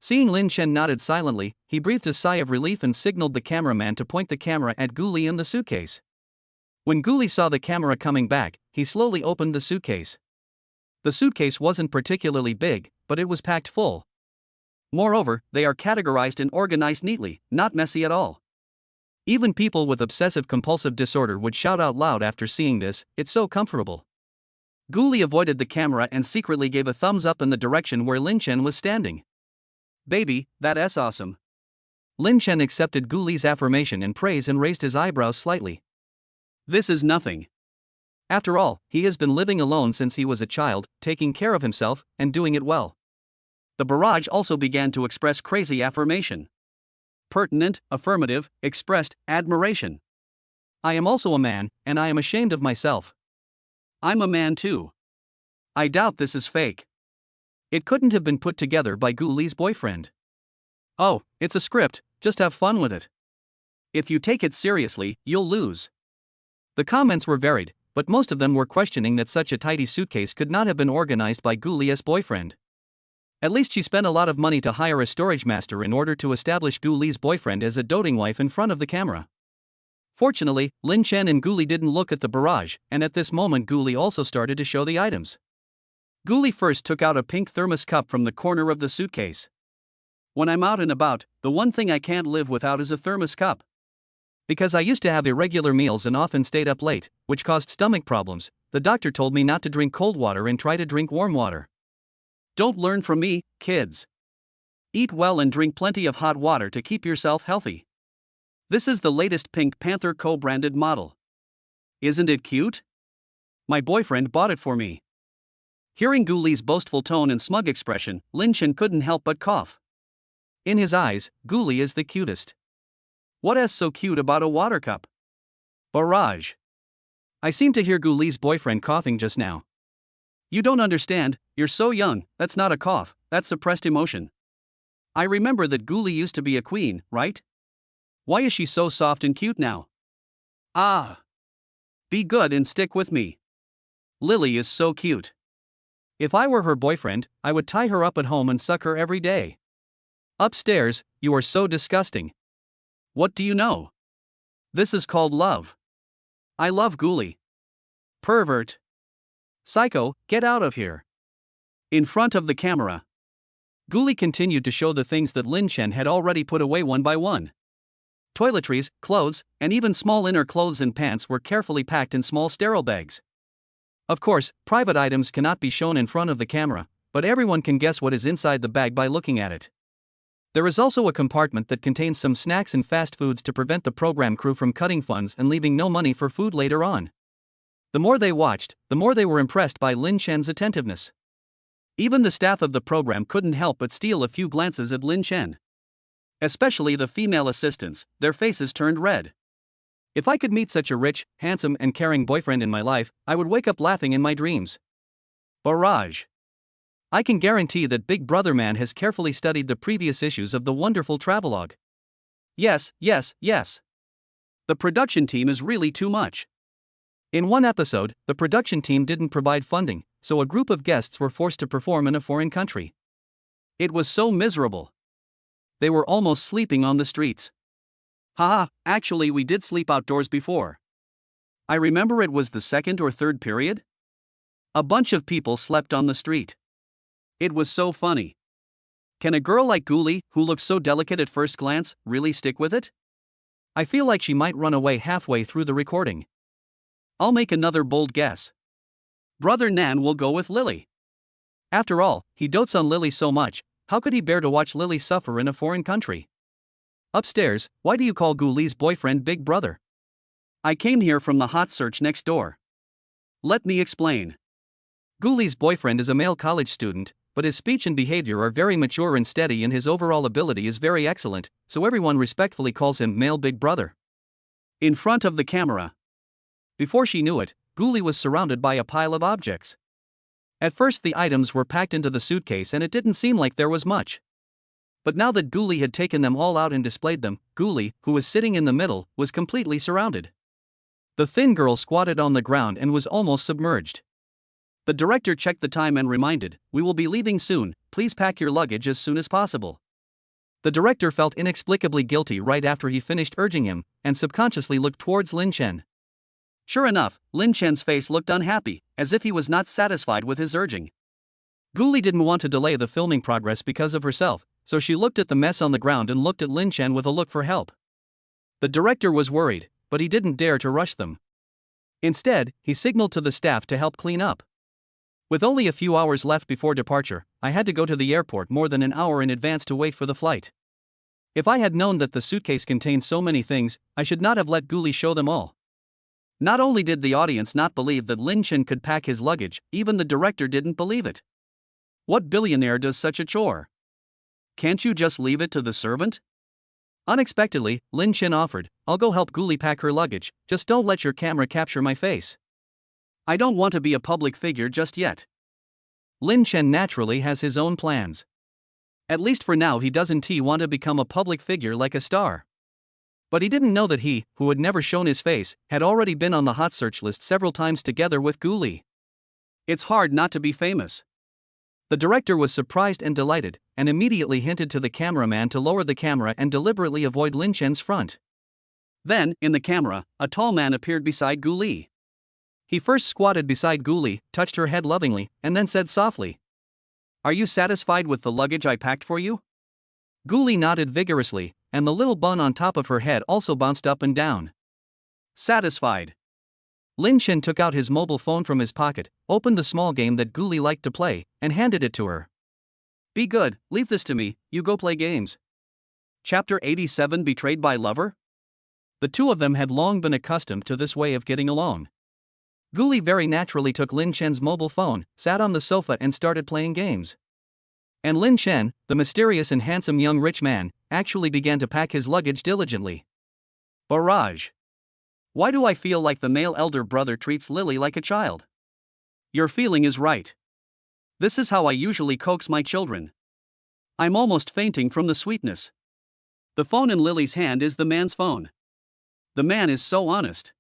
Seeing Lin Chen nodded silently, he breathed a sigh of relief and signaled the cameraman to point the camera at Ghoulie in the suitcase. When Ghoulie saw the camera coming back, he slowly opened the suitcase. The suitcase wasn't particularly big, but it was packed full. Moreover, they are categorized and organized neatly, not messy at all. Even people with obsessive-compulsive disorder would shout out loud after seeing this, "It's so comfortable." Ghoulie avoided the camera and secretly gave a thumbs up in the direction where Lin Chen was standing. "Baby, that's awesome." Lin Chen accepted Ghoulie's affirmation and praise and raised his eyebrows slightly. This is nothing. After all, he has been living alone since he was a child, taking care of himself, and doing it well. The barrage also began to express crazy affirmation. Pertinent, affirmative, expressed, admiration. I am also a man, and I am ashamed of myself. I'm a man too. I doubt this is fake. It couldn't have been put together by Ghoulie's boyfriend. Oh, it's a script, just have fun with it. If you take it seriously, you'll lose. The comments were varied, but most of them were questioning that such a tidy suitcase could not have been organized by Ghoulie's boyfriend. At least she spent a lot of money to hire a storage master in order to establish Ghoulie's boyfriend as a doting wife in front of the camera. Fortunately, Lin Chen and Ghoulie didn't look at the barrage, and at this moment Ghoulie also started to show the items. Ghoulie first took out a pink thermos cup from the corner of the suitcase. When I'm out and about, the one thing I can't live without is a thermos cup. Because I used to have irregular meals and often stayed up late, which caused stomach problems, the doctor told me not to drink cold water and try to drink warm water. Don't learn from me, kids. Eat well and drink plenty of hot water to keep yourself healthy. This is the latest Pink Panther co-branded model. Isn't it cute? My boyfriend bought it for me. Hearing Ghoulie's boastful tone and smug expression, Lin Chen couldn't help but cough. In his eyes, Ghoulie is the cutest. What's so cute about a water cup? Barrage. I seem to hear Ghoulie's boyfriend coughing just now. You don't understand, you're so young, that's not a cough, that's suppressed emotion. I remember that Ghoulie used to be a queen, right? Why is she so soft and cute now? Ah! Be good and stick with me. Lily is so cute. If I were her boyfriend, I would tie her up at home and suck her every day. Upstairs, you are so disgusting. What do you know? This is called love. I love Ghoulie. Pervert. Psycho, get out of here. In front of the camera. Ghoulie continued to show the things that Lin Chen had already put away one by one. Toiletries, clothes, and even small inner clothes and pants were carefully packed in small sterile bags. Of course, private items cannot be shown in front of the camera, but everyone can guess what is inside the bag by looking at it. There is also a compartment that contains some snacks and fast foods to prevent the program crew from cutting funds and leaving no money for food later on. The more they watched, the more they were impressed by Lin Chen's attentiveness. Even the staff of the program couldn't help but steal a few glances at Lin Chen. Especially the female assistants, their faces turned red. If I could meet such a rich, handsome, and caring boyfriend in my life, I would wake up laughing in my dreams. Barrage. I can guarantee that Big Brother man has carefully studied the previous issues of the wonderful travelogue. Yes. The production team is really too much. In one episode, the production team didn't provide funding, so a group of guests were forced to perform in a foreign country. It was so miserable. They were almost sleeping on the streets. Haha, actually we did sleep outdoors before. I remember it was the second or third period. A bunch of people slept on the street. It was so funny. Can a girl like Guli, who looks so delicate at first glance, really stick with it? I feel like she might run away halfway through the recording. I'll make another bold guess. Brother Nan will go with Lily. After all, he dotes on Lily so much, how could he bear to watch Lily suffer in a foreign country? Upstairs, why do you call Guli's boyfriend Big Brother? I came here from the hot search next door. Let me explain. Guli's boyfriend is a male college student, but his speech and behavior are very mature and steady and his overall ability is very excellent, so everyone respectfully calls him Male Big Brother. In front of the camera. Before she knew it, Guli was surrounded by a pile of objects. At first the items were packed into the suitcase and it didn't seem like there was much. But now that Guli had taken them all out and displayed them, Guli, who was sitting in the middle, was completely surrounded. The thin girl squatted on the ground and was almost submerged. The director checked the time and reminded, "We will be leaving soon, please pack your luggage as soon as possible." The director felt inexplicably guilty right after he finished urging him, and subconsciously looked towards Lin Chen. Sure enough, Lin Chen's face looked unhappy, as if he was not satisfied with his urging. Guli didn't want to delay the filming progress because of herself, so she looked at the mess on the ground and looked at Lin Chen with a look for help. The director was worried, but he didn't dare to rush them. Instead, he signaled to the staff to help clean up. With only a few hours left before departure, I had to go to the airport more than an hour in advance to wait for the flight. If I had known that the suitcase contained so many things, I should not have let Guli show them all. Not only did the audience not believe that Lin Chen could pack his luggage, even the director didn't believe it. What billionaire does such a chore? Can't you just leave it to the servant? Unexpectedly, Lin Chen offered, "I'll go help Guli pack her luggage, just don't let your camera capture my face. I don't want to be a public figure just yet." Lin Chen naturally has his own plans. At least for now he doesn't want to become a public figure like a star. But he didn't know that he, who had never shown his face, had already been on the hot search list several times together with Guli. It's hard not to be famous. The director was surprised and delighted, and immediately hinted to the cameraman to lower the camera and deliberately avoid Lin Chen's front. Then, in the camera, a tall man appeared beside Guli. He first squatted beside Guli, touched her head lovingly, and then said softly, "Are you satisfied with the luggage I packed for you?" Guli nodded vigorously, and the little bun on top of her head also bounced up and down. Satisfied. Lin Chen took out his mobile phone from his pocket, opened the small game that Guli liked to play, and handed it to her. "Be good, leave this to me, you go play games." Chapter 87 Betrayed by Lover? The two of them had long been accustomed to this way of getting along. Guli very naturally took Lin Chen's mobile phone, sat on the sofa and started playing games. And Lin Chen, the mysterious and handsome young rich man, actually began to pack his luggage diligently. Barrage. Why do I feel like the male elder brother treats Lily like a child? Your feeling is right. This is how I usually coax my children. I'm almost fainting from the sweetness. The phone in Lily's hand is the man's phone. The man is so honest.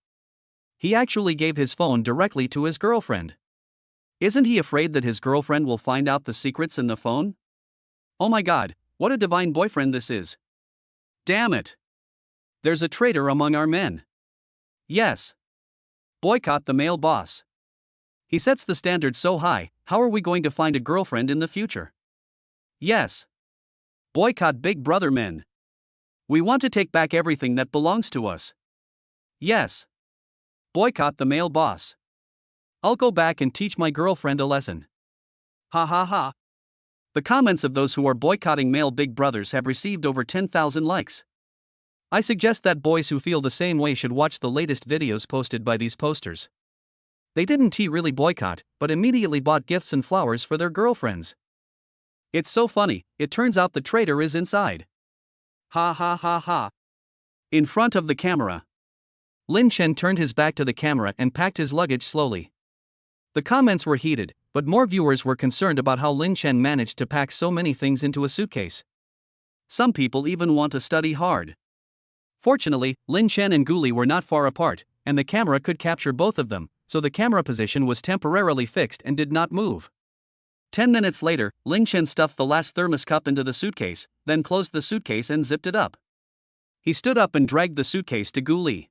He actually gave his phone directly to his girlfriend. Isn't he afraid that his girlfriend will find out the secrets in the phone? Oh my God, what a divine boyfriend this is. Damn it. There's a traitor among our men. Yes. Boycott the male boss. He sets the standard so high, how are we going to find a girlfriend in the future? Yes. Boycott Big Brother men. We want to take back everything that belongs to us. Yes. Boycott the male boss. I'll go back and teach my girlfriend a lesson. Ha ha ha. The comments of those who are boycotting male Big Brothers have received over 10,000 likes. I suggest that boys who feel the same way should watch the latest videos posted by these posters. They didn't really boycott, but immediately bought gifts and flowers for their girlfriends. It's so funny, it turns out the traitor is inside. Ha ha ha ha. In front of the camera, Lin Chen turned his back to the camera and packed his luggage slowly. The comments were heated, but more viewers were concerned about how Lin Chen managed to pack so many things into a suitcase. Some people even want to study hard. Fortunately, Lin Chen and Gu Li were not far apart, and the camera could capture both of them, so the camera position was temporarily fixed and did not move. 10 minutes later, Lin Chen stuffed the last thermos cup into the suitcase, then closed the suitcase and zipped it up. He stood up and dragged the suitcase to Gu Li.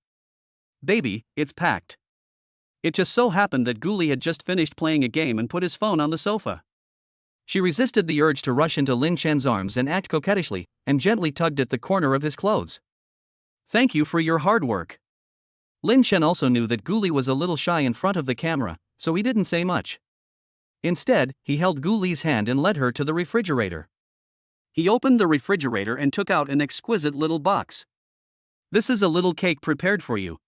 "Baby, it's packed." It just so happened that Gu Li had just finished playing a game and put his phone on the sofa. She resisted the urge to rush into Lin Chen's arms and act coquettishly, and gently tugged at the corner of his clothes. "Thank you for your hard work." Lin Chen also knew that Gu Li was a little shy in front of the camera, so he didn't say much. Instead, he held Gu Li's hand and led her to the refrigerator. He opened the refrigerator and took out an exquisite little box. "This is a little cake prepared for you.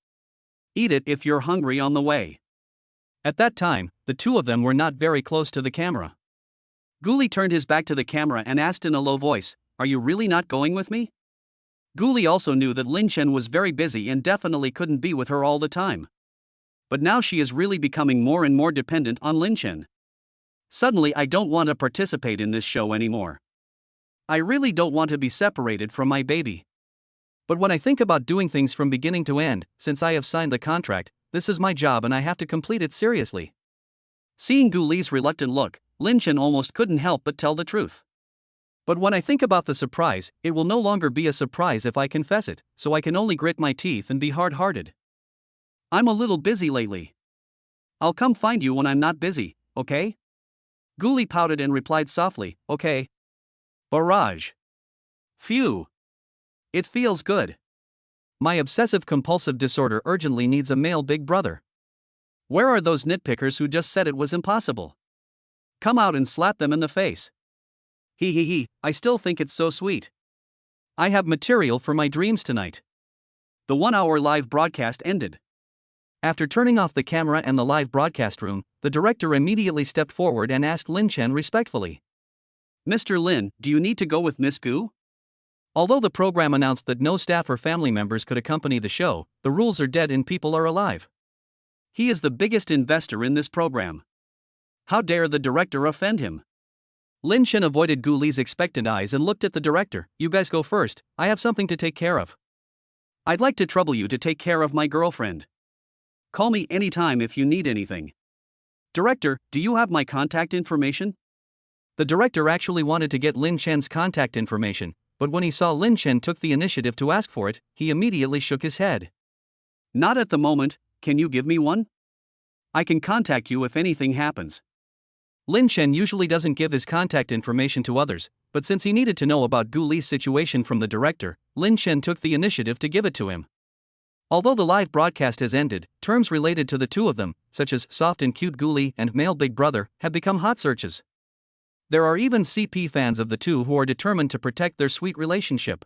Eat it if you're hungry on the way." At that time, the two of them were not very close to the camera. Gu Li turned his back to the camera and asked in a low voice, "Are you really not going with me?" Gu Li also knew that Lin Chen was very busy and definitely couldn't be with her all the time. But now she is really becoming more and more dependent on Lin Chen. "Suddenly I don't want to participate in this show anymore. I really don't want to be separated from my baby. But when I think about doing things from beginning to end, since I have signed the contract, this is my job and I have to complete it seriously." Seeing Gu Li's reluctant look, Lin Chen almost couldn't help but tell the truth. "But when I think about the surprise, it will no longer be a surprise if I confess it, so I can only grit my teeth and be hard-hearted. I'm a little busy lately. I'll come find you when I'm not busy, okay?" Gu Li pouted and replied softly, "Okay." Barrage. Phew. It feels good. My obsessive-compulsive disorder urgently needs a male Big Brother. Where are those nitpickers who just said it was impossible? Come out and slap them in the face. He, I still think it's so sweet. I have material for my dreams tonight. The 1-hour live broadcast ended. After turning off the camera and the live broadcast room, the director immediately stepped forward and asked Lin Chen respectfully, "Mr. Lin, do you need to go with Miss Gu?" Although the program announced that no staff or family members could accompany the show, the rules are dead and people are alive. He is the biggest investor in this program. How dare the director offend him? Lin Chen avoided Gu Li's expectant eyes and looked at the director. "You guys go first, I have something to take care of. I'd like to trouble you to take care of my girlfriend. Call me anytime if you need anything." "Director, do you have my contact information?" The director actually wanted to get Lin Chen's contact information, but when he saw Lin Chen took the initiative to ask for it, he immediately shook his head. "Not at the moment, can you give me one? I can contact you if anything happens." Lin Chen usually doesn't give his contact information to others, but since he needed to know about Gu Li's situation from the director, Lin Chen took the initiative to give it to him. Although the live broadcast has ended, terms related to the two of them, such as soft and cute Gu Li and male Big Brother, have become hot searches. There are even CP fans of the two who are determined to protect their sweet relationship.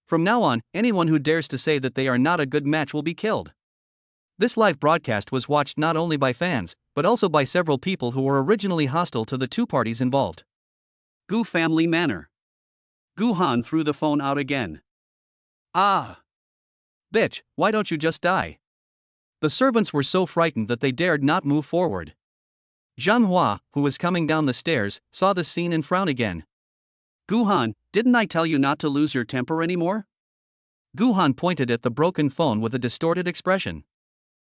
From now on, anyone who dares to say that they are not a good match will be killed. This live broadcast was watched not only by fans, but also by several people who were originally hostile to the two parties involved. Gu family manner. Gu Han threw the phone out again. "Ah! Bitch, why don't you just die?" The servants were so frightened that they dared not move forward. Zhang Hua, who was coming down the stairs, saw the scene and frowned again. "Gu Han, didn't I tell you not to lose your temper anymore?" Gu Han pointed at the broken phone with a distorted expression.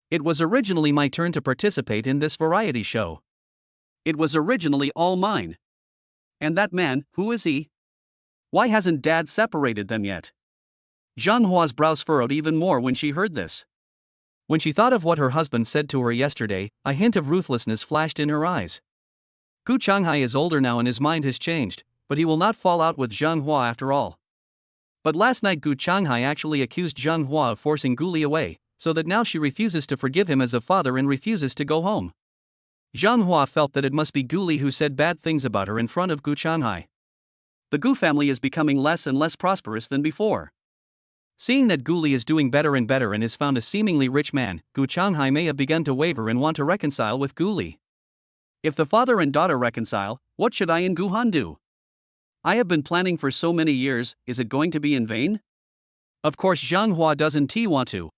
"It was originally my turn to participate in this variety show. It was originally all mine. And that man, who is he? Why hasn't Dad separated them yet?" Zhang Hua's brows furrowed even more when she heard this. When she thought of what her husband said to her yesterday, a hint of ruthlessness flashed in her eyes. Gu Changhai is older now and his mind has changed, but he will not fall out with Zhang Hua after all. But last night Gu Changhai actually accused Zhang Hua of forcing Gu Li away, so that now she refuses to forgive him as a father and refuses to go home. Zhang Hua felt that it must be Gu Li who said bad things about her in front of Gu Changhai. The Gu family is becoming less and less prosperous than before. Seeing that Gu Li is doing better and better and has found a seemingly rich man, Gu Changhai may have begun to waver and want to reconcile with Gu Li. If the father and daughter reconcile, what should I and Gu Han do? I have been planning for so many years, is it going to be in vain? Of course Zhang Hua doesn't want to.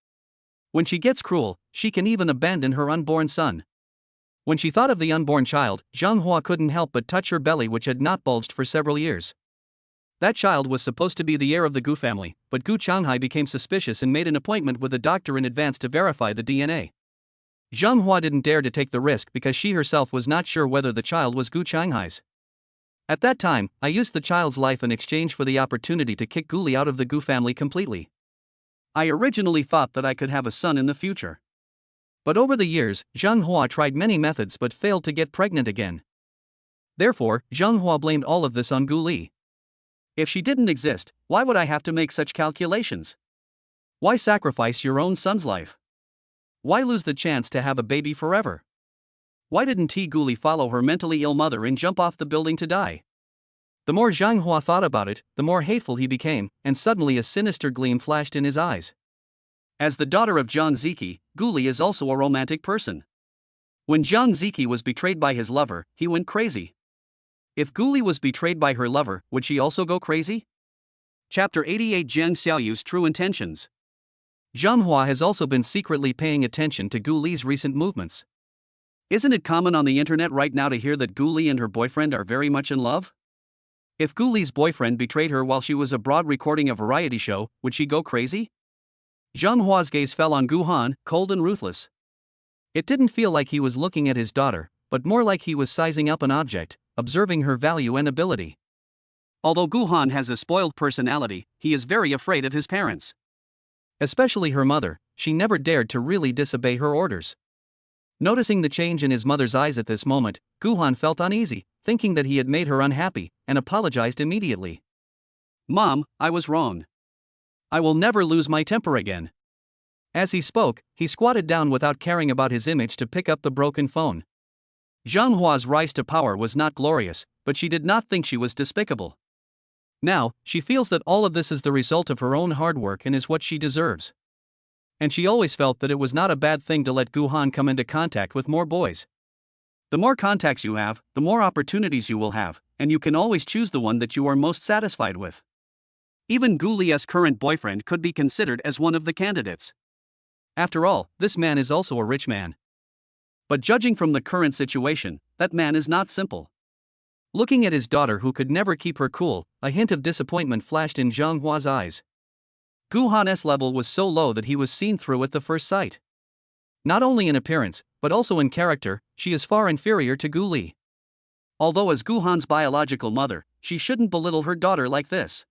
When she gets cruel, she can even abandon her unborn son. When she thought of the unborn child, Zhang Hua couldn't help but touch her belly, which had not bulged for several years. That child was supposed to be the heir of the Gu family, but Gu Changhai became suspicious and made an appointment with a doctor in advance to verify the DNA. Zhang Hua didn't dare to take the risk because she herself was not sure whether the child was Gu Changhai's. At that time, I used the child's life in exchange for the opportunity to kick Gu Li out of the Gu family completely. I originally thought that I could have a son in the future. But over the years, Zhang Hua tried many methods but failed to get pregnant again. Therefore, Zhang Hua blamed all of this on Gu Li. If she didn't exist, why would I have to make such calculations? Why sacrifice your own son's life? Why lose the chance to have a baby forever? Why didn't Gu Li follow her mentally ill mother and jump off the building to die? The more Zhang Hua thought about it, the more hateful he became, and suddenly a sinister gleam flashed in his eyes. As the daughter of Zhang Ziki, Gu Li is also a romantic person. When Zhang Ziki was betrayed by his lover, he went crazy. If Gu Li was betrayed by her lover, would she also go crazy? Chapter 88 Jiang Xiaoyu's True Intentions. Zhang Hua has also been secretly paying attention to Gu Li's recent movements. Isn't it common on the internet right now to hear that Gu Li and her boyfriend are very much in love? If Gu Li's boyfriend betrayed her while she was abroad recording a variety show, would she go crazy? Zhang Hua's gaze fell on Gu Han, cold and ruthless. It didn't feel like he was looking at his daughter, but more like he was sizing up an object, observing her value and ability. Although Gu Han has a spoiled personality, he is very afraid of his parents. Especially her mother, she never dared to really disobey her orders. Noticing the change in his mother's eyes at this moment, Gu Han felt uneasy, thinking that he had made her unhappy, and apologized immediately. Mom, I was wrong. I will never lose my temper again. As he spoke, he squatted down without caring about his image to pick up the broken phone. Zhang Hua's rise to power was not glorious, but she did not think she was despicable. Now, she feels that all of this is the result of her own hard work and is what she deserves. And she always felt that it was not a bad thing to let Gu Han come into contact with more boys. The more contacts you have, the more opportunities you will have, and you can always choose the one that you are most satisfied with. Even Gu Li's current boyfriend could be considered as one of the candidates. After all, this man is also a rich man. But judging from the current situation, that man is not simple. Looking at his daughter who could never keep her cool, a hint of disappointment flashed in Zhang Hua's eyes. Gu Han's level was so low that he was seen through at the first sight. Not only in appearance, but also in character, she is far inferior to Gu Li. Although as Gu Han's biological mother, she shouldn't belittle her daughter like this.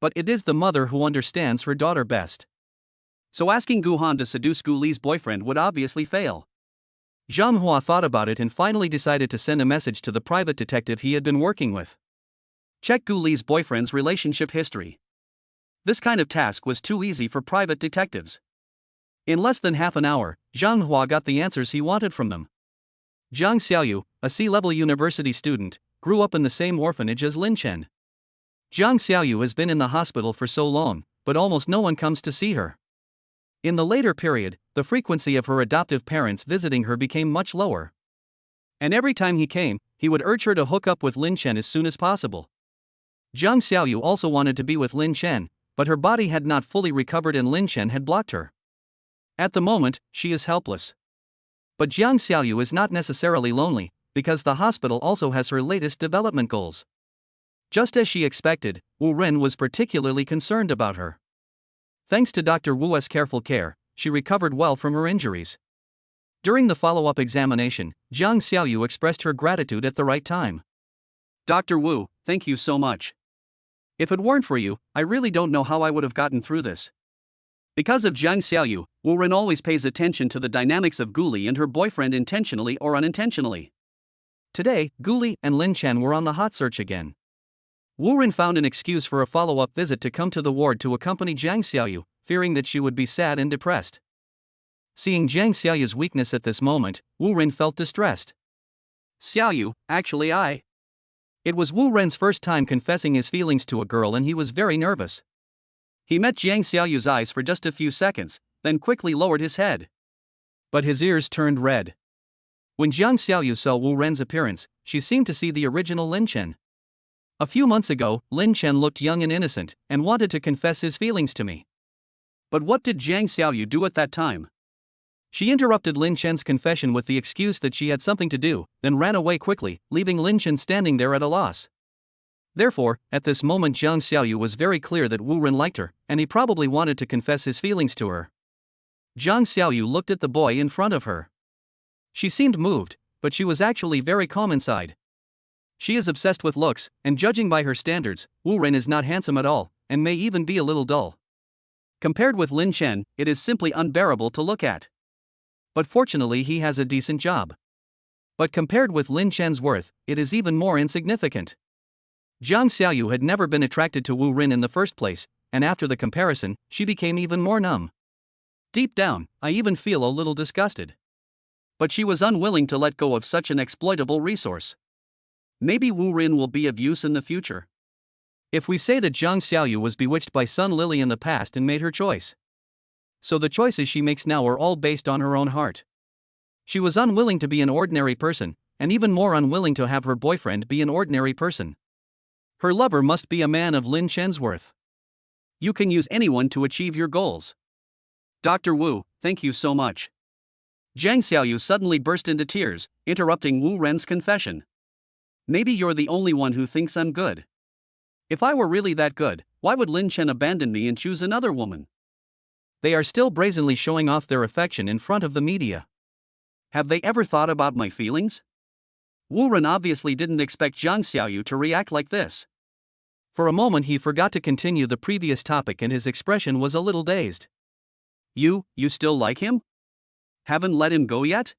But it is the mother who understands her daughter best. So asking Gu Han to seduce Gu Li's boyfriend would obviously fail. Zhang Hua thought about it and finally decided to send a message to the private detective he had been working with. Check Gu Li's boyfriend's relationship history. This kind of task was too easy for private detectives. In less than half an hour, Zhang Hua got the answers he wanted from them. Jiang Xiaoyu, a C-level university student, grew up in the same orphanage as Lin Chen. Jiang Xiaoyu has been in the hospital for so long, but almost no one comes to see her. In the later period, the frequency of her adoptive parents visiting her became much lower. And every time he came, he would urge her to hook up with Lin Chen as soon as possible. Jiang Xiaoyu also wanted to be with Lin Chen, but her body had not fully recovered and Lin Chen had blocked her. At the moment, she is helpless. But Jiang Xiaoyu is not necessarily lonely, because the hospital also has her latest development goals. Just as she expected, Wu Ren was particularly concerned about her. Thanks to Dr. Wu's careful care, she recovered well from her injuries. During the follow-up examination, Jiang Xiaoyu expressed her gratitude at the right time. Dr. Wu, thank you so much. If it weren't for you, I really don't know how I would have gotten through this. Because of Jiang Xiaoyu, Wu Ren always pays attention to the dynamics of Gu Li and her boyfriend intentionally or unintentionally. Today, Gu Li and Lin Chen were on the hot search again. Wu Ren found an excuse for a follow-up visit to come to the ward to accompany Jiang Xiaoyu, fearing that she would be sad and depressed. Seeing Jiang Xiaoyu's weakness at this moment, Wu Ren felt distressed. Xiaoyu, actually It was Wu Ren's first time confessing his feelings to a girl and he was very nervous. He met Jiang Xiaoyu's eyes for just a few seconds, then quickly lowered his head. But his ears turned red. When Jiang Xiaoyu saw Wu Ren's appearance, she seemed to see the original Lin Chen. A few months ago, Lin Chen looked young and innocent, and wanted to confess his feelings to me. But what did Jiang Xiaoyu do at that time? She interrupted Lin Chen's confession with the excuse that she had something to do, then ran away quickly, leaving Lin Chen standing there at a loss. Therefore, at this moment Jiang Xiaoyu was very clear that Wu Ren liked her, and he probably wanted to confess his feelings to her. Jiang Xiaoyu looked at the boy in front of her. She seemed moved, but she was actually very calm inside. She is obsessed with looks, and judging by her standards, Wu Ren is not handsome at all, and may even be a little dull. Compared with Lin Chen, it is simply unbearable to look at. But fortunately he has a decent job. But compared with Lin Chen's worth, it is even more insignificant. Jiang Xiaoyu had never been attracted to Wu Ren in the first place, and after the comparison, she became even more numb. Deep down, I even feel a little disgusted. But she was unwilling to let go of such an exploitable resource. Maybe Wu Ren will be of use in the future. If we say that Jiang Xiaoyu was bewitched by Sun Lily in the past and made her choice. So the choices she makes now are all based on her own heart. She was unwilling to be an ordinary person, and even more unwilling to have her boyfriend be an ordinary person. Her lover must be a man of Lin Chen's worth. You can use anyone to achieve your goals. Dr. Wu, thank you so much. Jiang Xiaoyu suddenly burst into tears, interrupting Wu Ren's confession. Maybe you're the only one who thinks I'm good. If I were really that good, why would Lin Chen abandon me and choose another woman? They are still brazenly showing off their affection in front of the media. Have they ever thought about my feelings? Wu Ren obviously didn't expect Jiang Xiaoyu to react like this. For a moment he forgot to continue the previous topic and his expression was a little dazed. You still like him? Haven't let him go yet?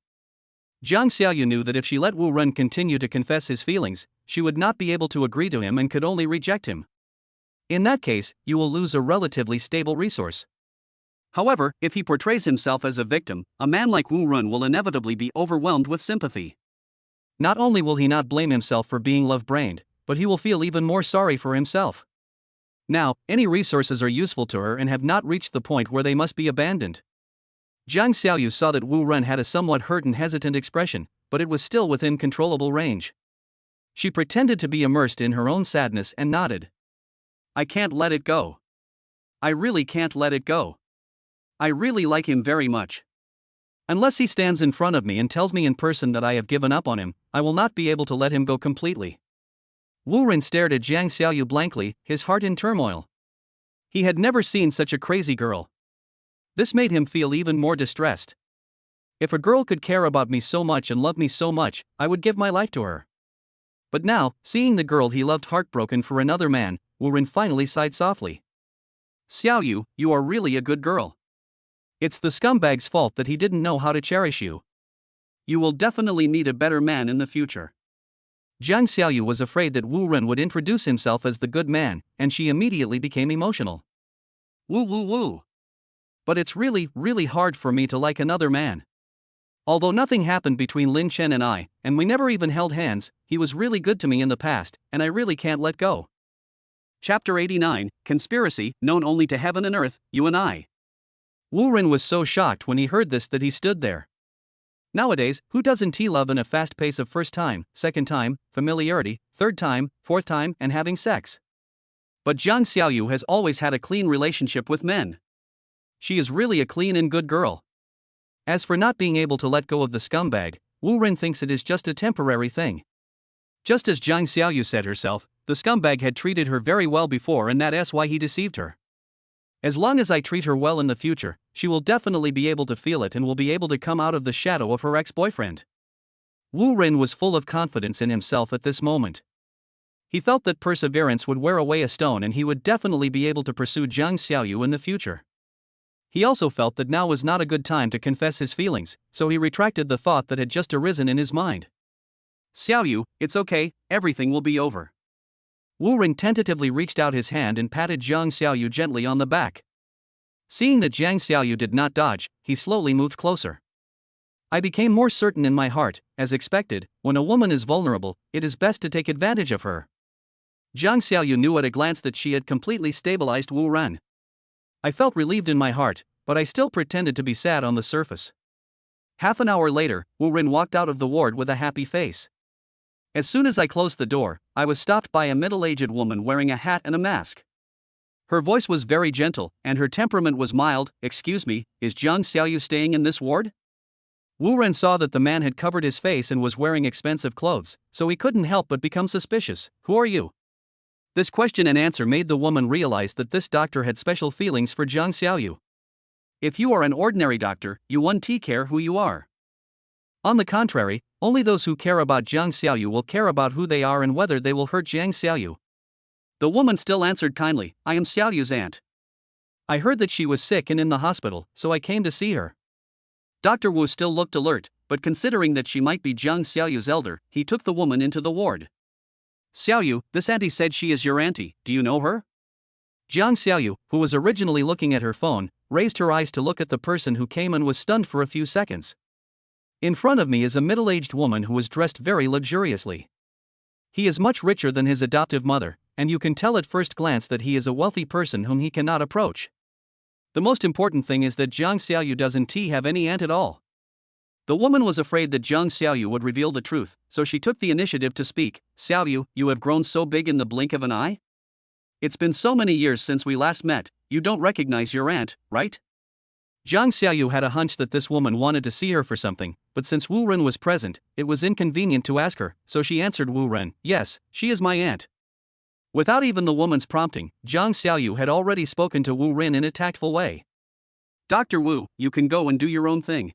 Jiang Xiaoyu knew that if she let Wu Ren continue to confess his feelings, she would not be able to agree to him and could only reject him. In that case, you will lose a relatively stable resource. However, if he portrays himself as a victim, a man like Wu Ren will inevitably be overwhelmed with sympathy. Not only will he not blame himself for being love-brained, but he will feel even more sorry for himself. Now, any resources are useful to her and have not reached the point where they must be abandoned. Jiang Xiaoyu saw that Wu Ren had a somewhat hurt and hesitant expression, but it was still within controllable range. She pretended to be immersed in her own sadness and nodded. I can't let it go. I really can't let it go. I really like him very much. Unless he stands in front of me and tells me in person that I have given up on him, I will not be able to let him go completely. Wu Ren stared at Jiang Xiaoyu blankly, his heart in turmoil. He had never seen such a crazy girl. This made him feel even more distressed. If a girl could care about me so much and love me so much, I would give my life to her. But now, seeing the girl he loved heartbroken for another man, Wu Ren finally sighed softly. Xiaoyu, you are really a good girl. It's the scumbag's fault that he didn't know how to cherish you. You will definitely meet a better man in the future. Jiang Xiaoyu was afraid that Wu Ren would introduce himself as the good man, and she immediately became emotional. Woo. But it's really hard for me to like another man. Although nothing happened between Lin Chen and I, and we never even held hands, he was really good to me in the past, and I really can't let go. Chapter 89, Conspiracy, Known Only to Heaven and Earth, You and I. Wu Ren was so shocked when he heard this that he stood there. Nowadays, who doesn't love in a fast pace of first time, second time, familiarity, third time, fourth time, and having sex? But Jiang Xiaoyu has always had a clean relationship with men. She is really a clean and good girl. As for not being able to let go of the scumbag, Wu Ren thinks it is just a temporary thing. Just as Jiang Xiaoyu said herself, the scumbag had treated her very well before and that's why he deceived her. As long as I treat her well in the future, she will definitely be able to feel it and will be able to come out of the shadow of her ex-boyfriend. Wu Ren was full of confidence in himself at this moment. He felt that perseverance would wear away a stone and he would definitely be able to pursue Jiang Xiaoyu in the future. He also felt that now was not a good time to confess his feelings, so he retracted the thought that had just arisen in his mind. Xiaoyu, it's okay, everything will be over. Wu Ren tentatively reached out his hand and patted Jiang Xiaoyu gently on the back. Seeing that Jiang Xiaoyu did not dodge, he slowly moved closer. I became more certain in my heart, as expected, when a woman is vulnerable, it is best to take advantage of her. Jiang Xiaoyu knew at a glance that she had completely stabilized Wu Ren. I felt relieved in my heart, but I still pretended to be sad on the surface. Half an hour later, Wu Ren walked out of the ward with a happy face. As soon as I closed the door, I was stopped by a middle-aged woman wearing a hat and a mask. Her voice was very gentle, and her temperament was mild. "Excuse me, is Jiang Xiaoyu staying in this ward?" Wu Ren saw that the man had covered his face and was wearing expensive clothes, so he couldn't help but become suspicious. "Who are you?" This question and answer made the woman realize that this doctor had special feelings for Jiang Xiaoyu. If you are an ordinary doctor, you won't care who you are. On the contrary, only those who care about Jiang Xiaoyu will care about who they are and whether they will hurt Jiang Xiaoyu. The woman still answered kindly, "I am Xiaoyu's aunt. I heard that she was sick and in the hospital, so I came to see her." Dr. Wu still looked alert, but considering that she might be Jiang Xiaoyu's elder, he took the woman into the ward. "Xiaoyu, this auntie said she is your auntie, do you know her?" Jiang Xiaoyu, who was originally looking at her phone, raised her eyes to look at the person who came and was stunned for a few seconds. In front of me is a middle-aged woman who is dressed very luxuriously. He is much richer than his adoptive mother, and you can tell at first glance that he is a wealthy person whom he cannot approach. The most important thing is that Jiang Xiaoyu doesn't have any aunt at all. The woman was afraid that Jiang Xiaoyu would reveal the truth, so she took the initiative to speak. "Xiaoyu, you have grown so big in the blink of an eye? It's been so many years since we last met, you don't recognize your aunt, right?" Jiang Xiaoyu had a hunch that this woman wanted to see her for something, but since Wu Ren was present, it was inconvenient to ask her, so she answered Wu Ren, "Yes, she is my aunt." Without even the woman's prompting, Jiang Xiaoyu had already spoken to Wu Ren in a tactful way. "Dr. Wu, you can go and do your own thing.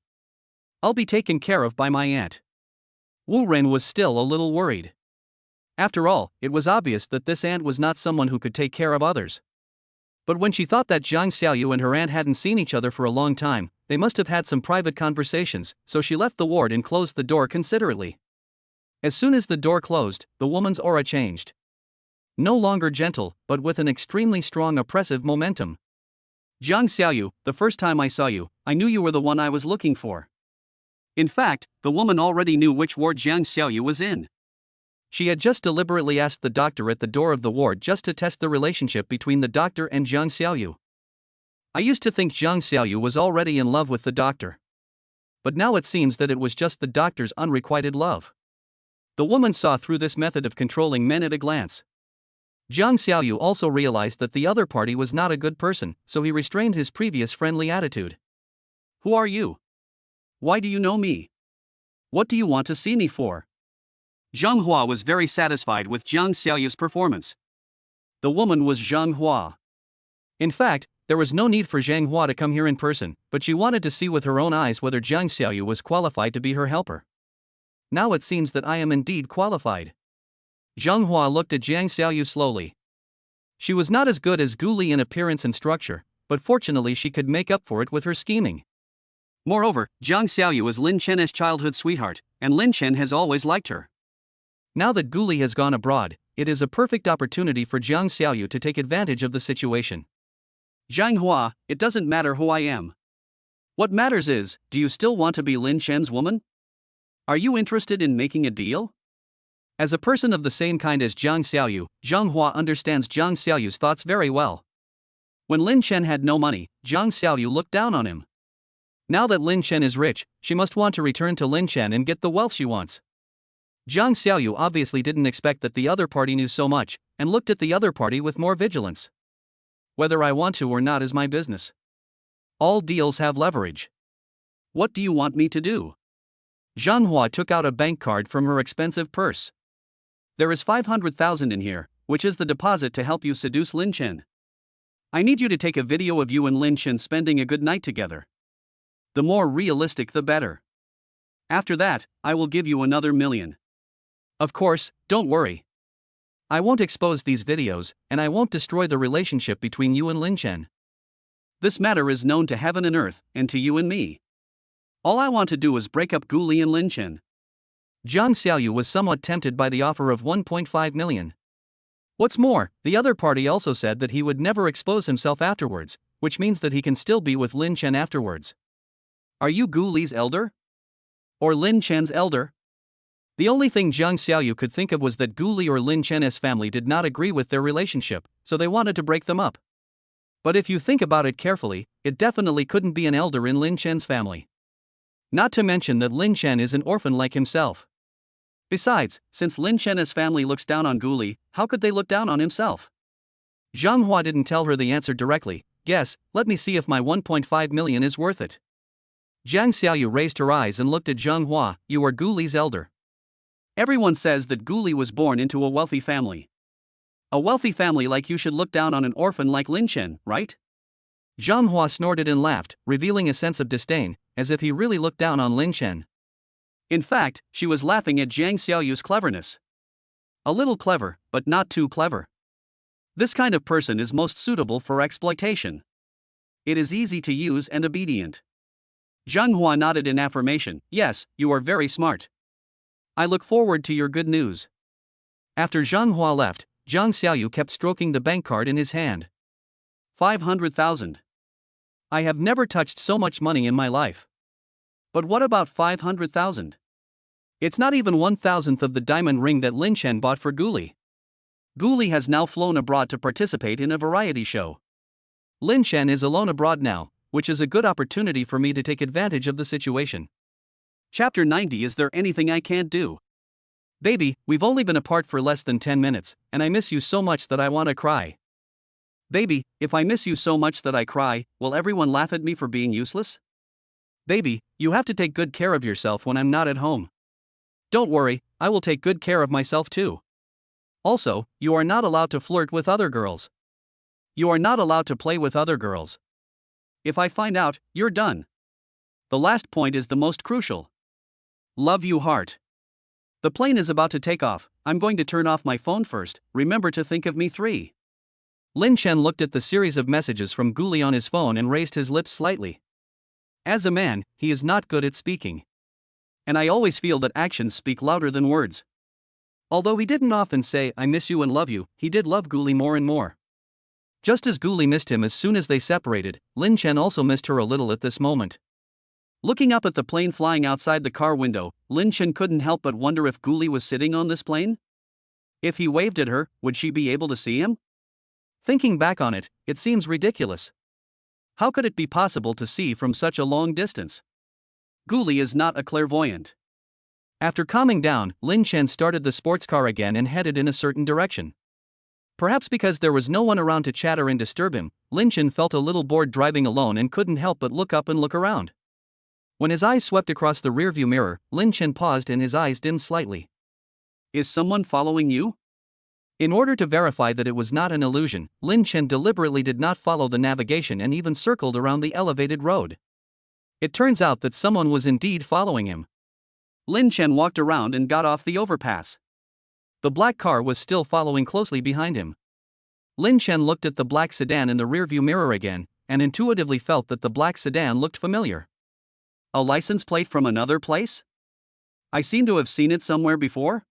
I'll be taken care of by my aunt." Wu Ren was still a little worried. After all, it was obvious that this aunt was not someone who could take care of others. But when she thought that Jiang Xiaoyu and her aunt hadn't seen each other for a long time, they must have had some private conversations, so she left the ward and closed the door considerately. As soon as the door closed, the woman's aura changed. No longer gentle, but with an extremely strong oppressive momentum. "Jiang Xiaoyu, the first time I saw you, I knew you were the one I was looking for." In fact, the woman already knew which ward Jiang Xiaoyu was in. She had just deliberately asked the doctor at the door of the ward just to test the relationship between the doctor and Jiang Xiaoyu. I used to think Jiang Xiaoyu was already in love with the doctor. But now it seems that it was just the doctor's unrequited love. The woman saw through this method of controlling men at a glance. Jiang Xiaoyu also realized that the other party was not a good person, so he restrained his previous friendly attitude. "Who are you? Why do you know me? What do you want to see me for?" Zhang Hua was very satisfied with Jiang Xiaoyu's performance. The woman was Zhang Hua. In fact, there was no need for Zhang Hua to come here in person, but she wanted to see with her own eyes whether Jiang Xiaoyu was qualified to be her helper. Now it seems that I am indeed qualified. Zhang Hua looked at Jiang Xiaoyu slowly. She was not as good as Gu Li in appearance and structure, but fortunately she could make up for it with her scheming. Moreover, Jiang Xiaoyu is Lin Chen's childhood sweetheart, and Lin Chen has always liked her. Now that Gu Li has gone abroad, it is a perfect opportunity for Jiang Xiaoyu to take advantage of the situation. "Zhang Hua, it doesn't matter who I am. What matters is, do you still want to be Lin Chen's woman? Are you interested in making a deal?" As a person of the same kind as Jiang Xiaoyu, Zhang Hua understands Jiang Xiaoyu's thoughts very well. When Lin Chen had no money, Jiang Xiaoyu looked down on him. Now that Lin Chen is rich, she must want to return to Lin Chen and get the wealth she wants. Jiang Xiaoyu obviously didn't expect that the other party knew so much, and looked at the other party with more vigilance. "Whether I want to or not is my business. All deals have leverage. What do you want me to do?" Zhang Hua took out a bank card from her expensive purse. "There is 500,000 in here, which is the deposit to help you seduce Lin Chen. I need you to take a video of you and Lin Chen spending a good night together. The more realistic the better. After that, I will give you another 1,000,000. Of course, don't worry. I won't expose these videos, and I won't destroy the relationship between you and Lin Chen. This matter is known to heaven and earth, and to you and me. All I want to do is break up Gu Li and Lin Chen." Jiang Xiaoyu was somewhat tempted by the offer of 1.5 million. What's more, the other party also said that he would never expose himself afterwards, which means that he can still be with Lin Chen afterwards. Are you Gu Li's elder? Or Lin Chen's elder? The only thing Jiang Xiaoyu could think of was that Gu Li or Lin Chen's family did not agree with their relationship, so they wanted to break them up. But if you think about it carefully, it definitely couldn't be an elder in Lin Chen's family. Not to mention that Lin Chen is an orphan like himself. Besides, since Lin Chen's family looks down on Gu Li, how could they look down on himself? Zhang Hua didn't tell her the answer directly. Yes, let me see if my 1.5 million is worth it. Jiang Xiaoyu raised her eyes and looked at Zhang Hua. You are Gu Li's elder. Everyone says that Gu Li was born into a wealthy family. A wealthy family like you should look down on an orphan like Lin Chen, right? Zhang Hua snorted and laughed, revealing a sense of disdain, as if he really looked down on Lin Chen. In fact, she was laughing at Jiang Xiaoyu's cleverness. A little clever, but not too clever. This kind of person is most suitable for exploitation. It is easy to use and obedient. Zhang Hua nodded in affirmation. Yes, you are very smart. I look forward to your good news. After Zhang Hua left, Jiang Xiaoyu kept stroking the bank card in his hand. 500,000. I have never touched so much money in my life. But what about 500,000? It's not even 1,000th of the diamond ring that Lin Chen bought for Gu Li. Gu Li has now flown abroad to participate in a variety show. Lin Chen is alone abroad now, which is a good opportunity for me to take advantage of the situation. Chapter 90. Is there anything I can't do? Baby, we've only been apart for less than 10 minutes, and I miss you so much that I want to cry. Baby, if I miss you so much that I cry, will everyone laugh at me for being useless? Baby, you have to take good care of yourself when I'm not at home. Don't worry, I will take good care of myself too. Also, you are not allowed to flirt with other girls. You are not allowed to play with other girls. If I find out, you're done. The last point is the most crucial. Love you, heart. The plane is about to take off. I'm going to turn off my phone first. Remember to think of me 3. Lin Chen looked at the series of messages from Gu Li on his phone and raised his lips slightly. As a man, he is not good at speaking. And I always feel that actions speak louder than words. Although he didn't often say, I miss you and love you, he did love Gu Li more and more. Just as Gu Li missed him as soon as they separated, Lin Chen also missed her a little at this moment. Looking up at the plane flying outside the car window, Lin Chen couldn't help but wonder if Gu Li was sitting on this plane? If he waved at her, would she be able to see him? Thinking back on it, it seems ridiculous. How could it be possible to see from such a long distance? Gu Li is not a clairvoyant. After calming down, Lin Chen started the sports car again and headed in a certain direction. Perhaps because there was no one around to chatter and disturb him, Lin Chen felt a little bored driving alone and couldn't help but look up and look around. When his eyes swept across the rearview mirror, Lin Chen paused and his eyes dimmed slightly. Is someone following you? In order to verify that it was not an illusion, Lin Chen deliberately did not follow the navigation and even circled around the elevated road. It turns out that someone was indeed following him. Lin Chen walked around and got off the overpass. The black car was still following closely behind him. Lin Chen looked at the black sedan in the rearview mirror again, and intuitively felt that the black sedan looked familiar. A license plate from another place? I seem to have seen it somewhere before.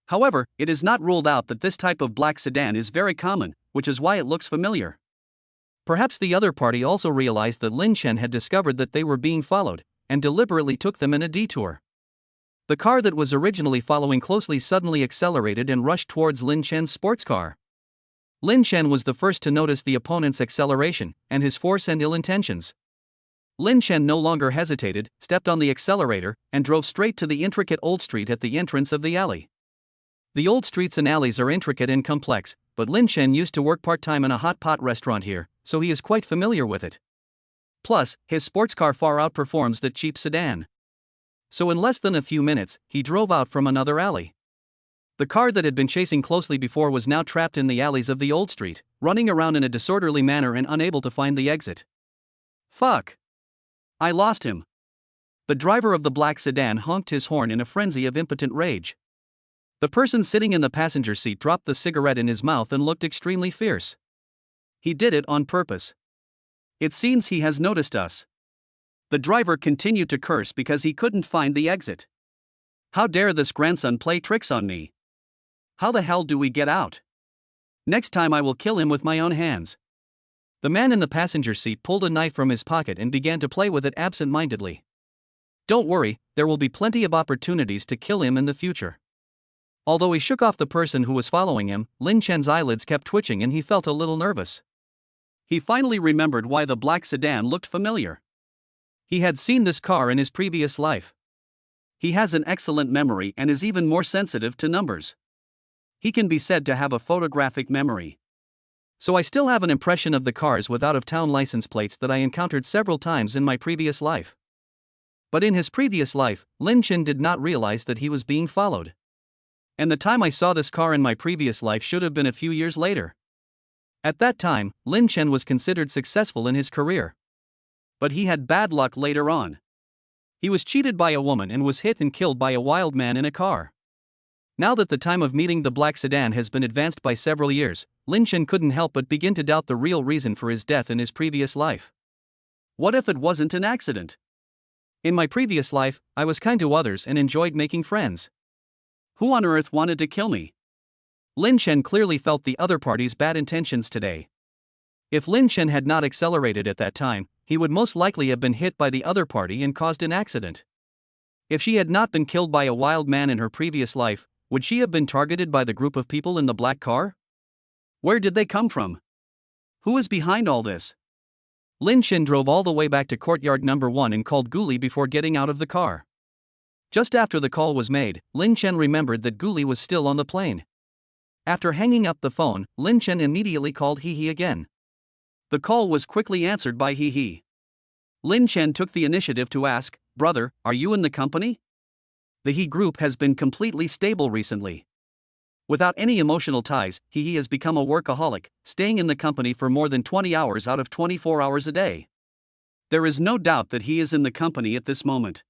However, it is not ruled out that this type of black sedan is very common, which is why it looks familiar. Perhaps the other party also realized that Lin Chen had discovered that they were being followed, and deliberately took them in a detour. The car that was originally following closely suddenly accelerated and rushed towards Lin Chen's sports car. Lin Chen was the first to notice the opponent's acceleration, and his force and ill intentions. Lin Chen no longer hesitated, stepped on the accelerator, and drove straight to the intricate old street at the entrance of the alley. The old streets and alleys are intricate and complex, but Lin Chen used to work part-time in a hot pot restaurant here, so he is quite familiar with it. Plus, his sports car far outperforms the cheap sedan. So in less than a few minutes, he drove out from another alley. The car that had been chasing closely before was now trapped in the alleys of the old street, running around in a disorderly manner and unable to find the exit. Fuck! I lost him. The driver of the black sedan honked his horn in a frenzy of impotent rage. The person sitting in the passenger seat dropped the cigarette in his mouth and looked extremely fierce. He did it on purpose. It seems he has noticed us. The driver continued to curse because he couldn't find the exit. How dare this grandson play tricks on me? How the hell do we get out? Next time I will kill him with my own hands. The man in the passenger seat pulled a knife from his pocket and began to play with it absent-mindedly. Don't worry, there will be plenty of opportunities to kill him in the future. Although he shook off the person who was following him, Lin Chen's eyelids kept twitching and he felt a little nervous. He finally remembered why the black sedan looked familiar. He had seen this car in his previous life. He has an excellent memory and is even more sensitive to numbers. He can be said to have a photographic memory. So I still have an impression of the cars with out-of-town license plates that I encountered several times in my previous life. But in his previous life, Lin Chen did not realize that he was being followed. And the time I saw this car in my previous life should have been a few years later. At that time, Lin Chen was considered successful in his career. But he had bad luck later on. He was cheated by a woman and was hit and killed by a wild man in a car. Now that the time of meeting the black sedan has been advanced by several years, Lin Chen couldn't help but begin to doubt the real reason for his death in his previous life. What if it wasn't an accident? In my previous life, I was kind to others and enjoyed making friends. Who on earth wanted to kill me? Lin Chen clearly felt the other party's bad intentions today. If Lin Chen had not accelerated at that time, he would most likely have been hit by the other party and caused an accident. If she had not been killed by a wild man in her previous life, would she have been targeted by the group of people in the black car? Where did they come from? Who is behind all this? Lin Chen drove all the way back to courtyard number 1 and called Guli before getting out of the car. Just after the call was made, Lin Chen remembered that Guli was still on the plane. After hanging up the phone, Lin Chen immediately called He again. The call was quickly answered by He. Lin Chen took the initiative to ask, "Brother, are you in the company?" The He group has been completely stable recently. Without any emotional ties, He has become a workaholic, staying in the company for more than 20 hours out of 24 hours a day. There is no doubt that he is in the company at this moment.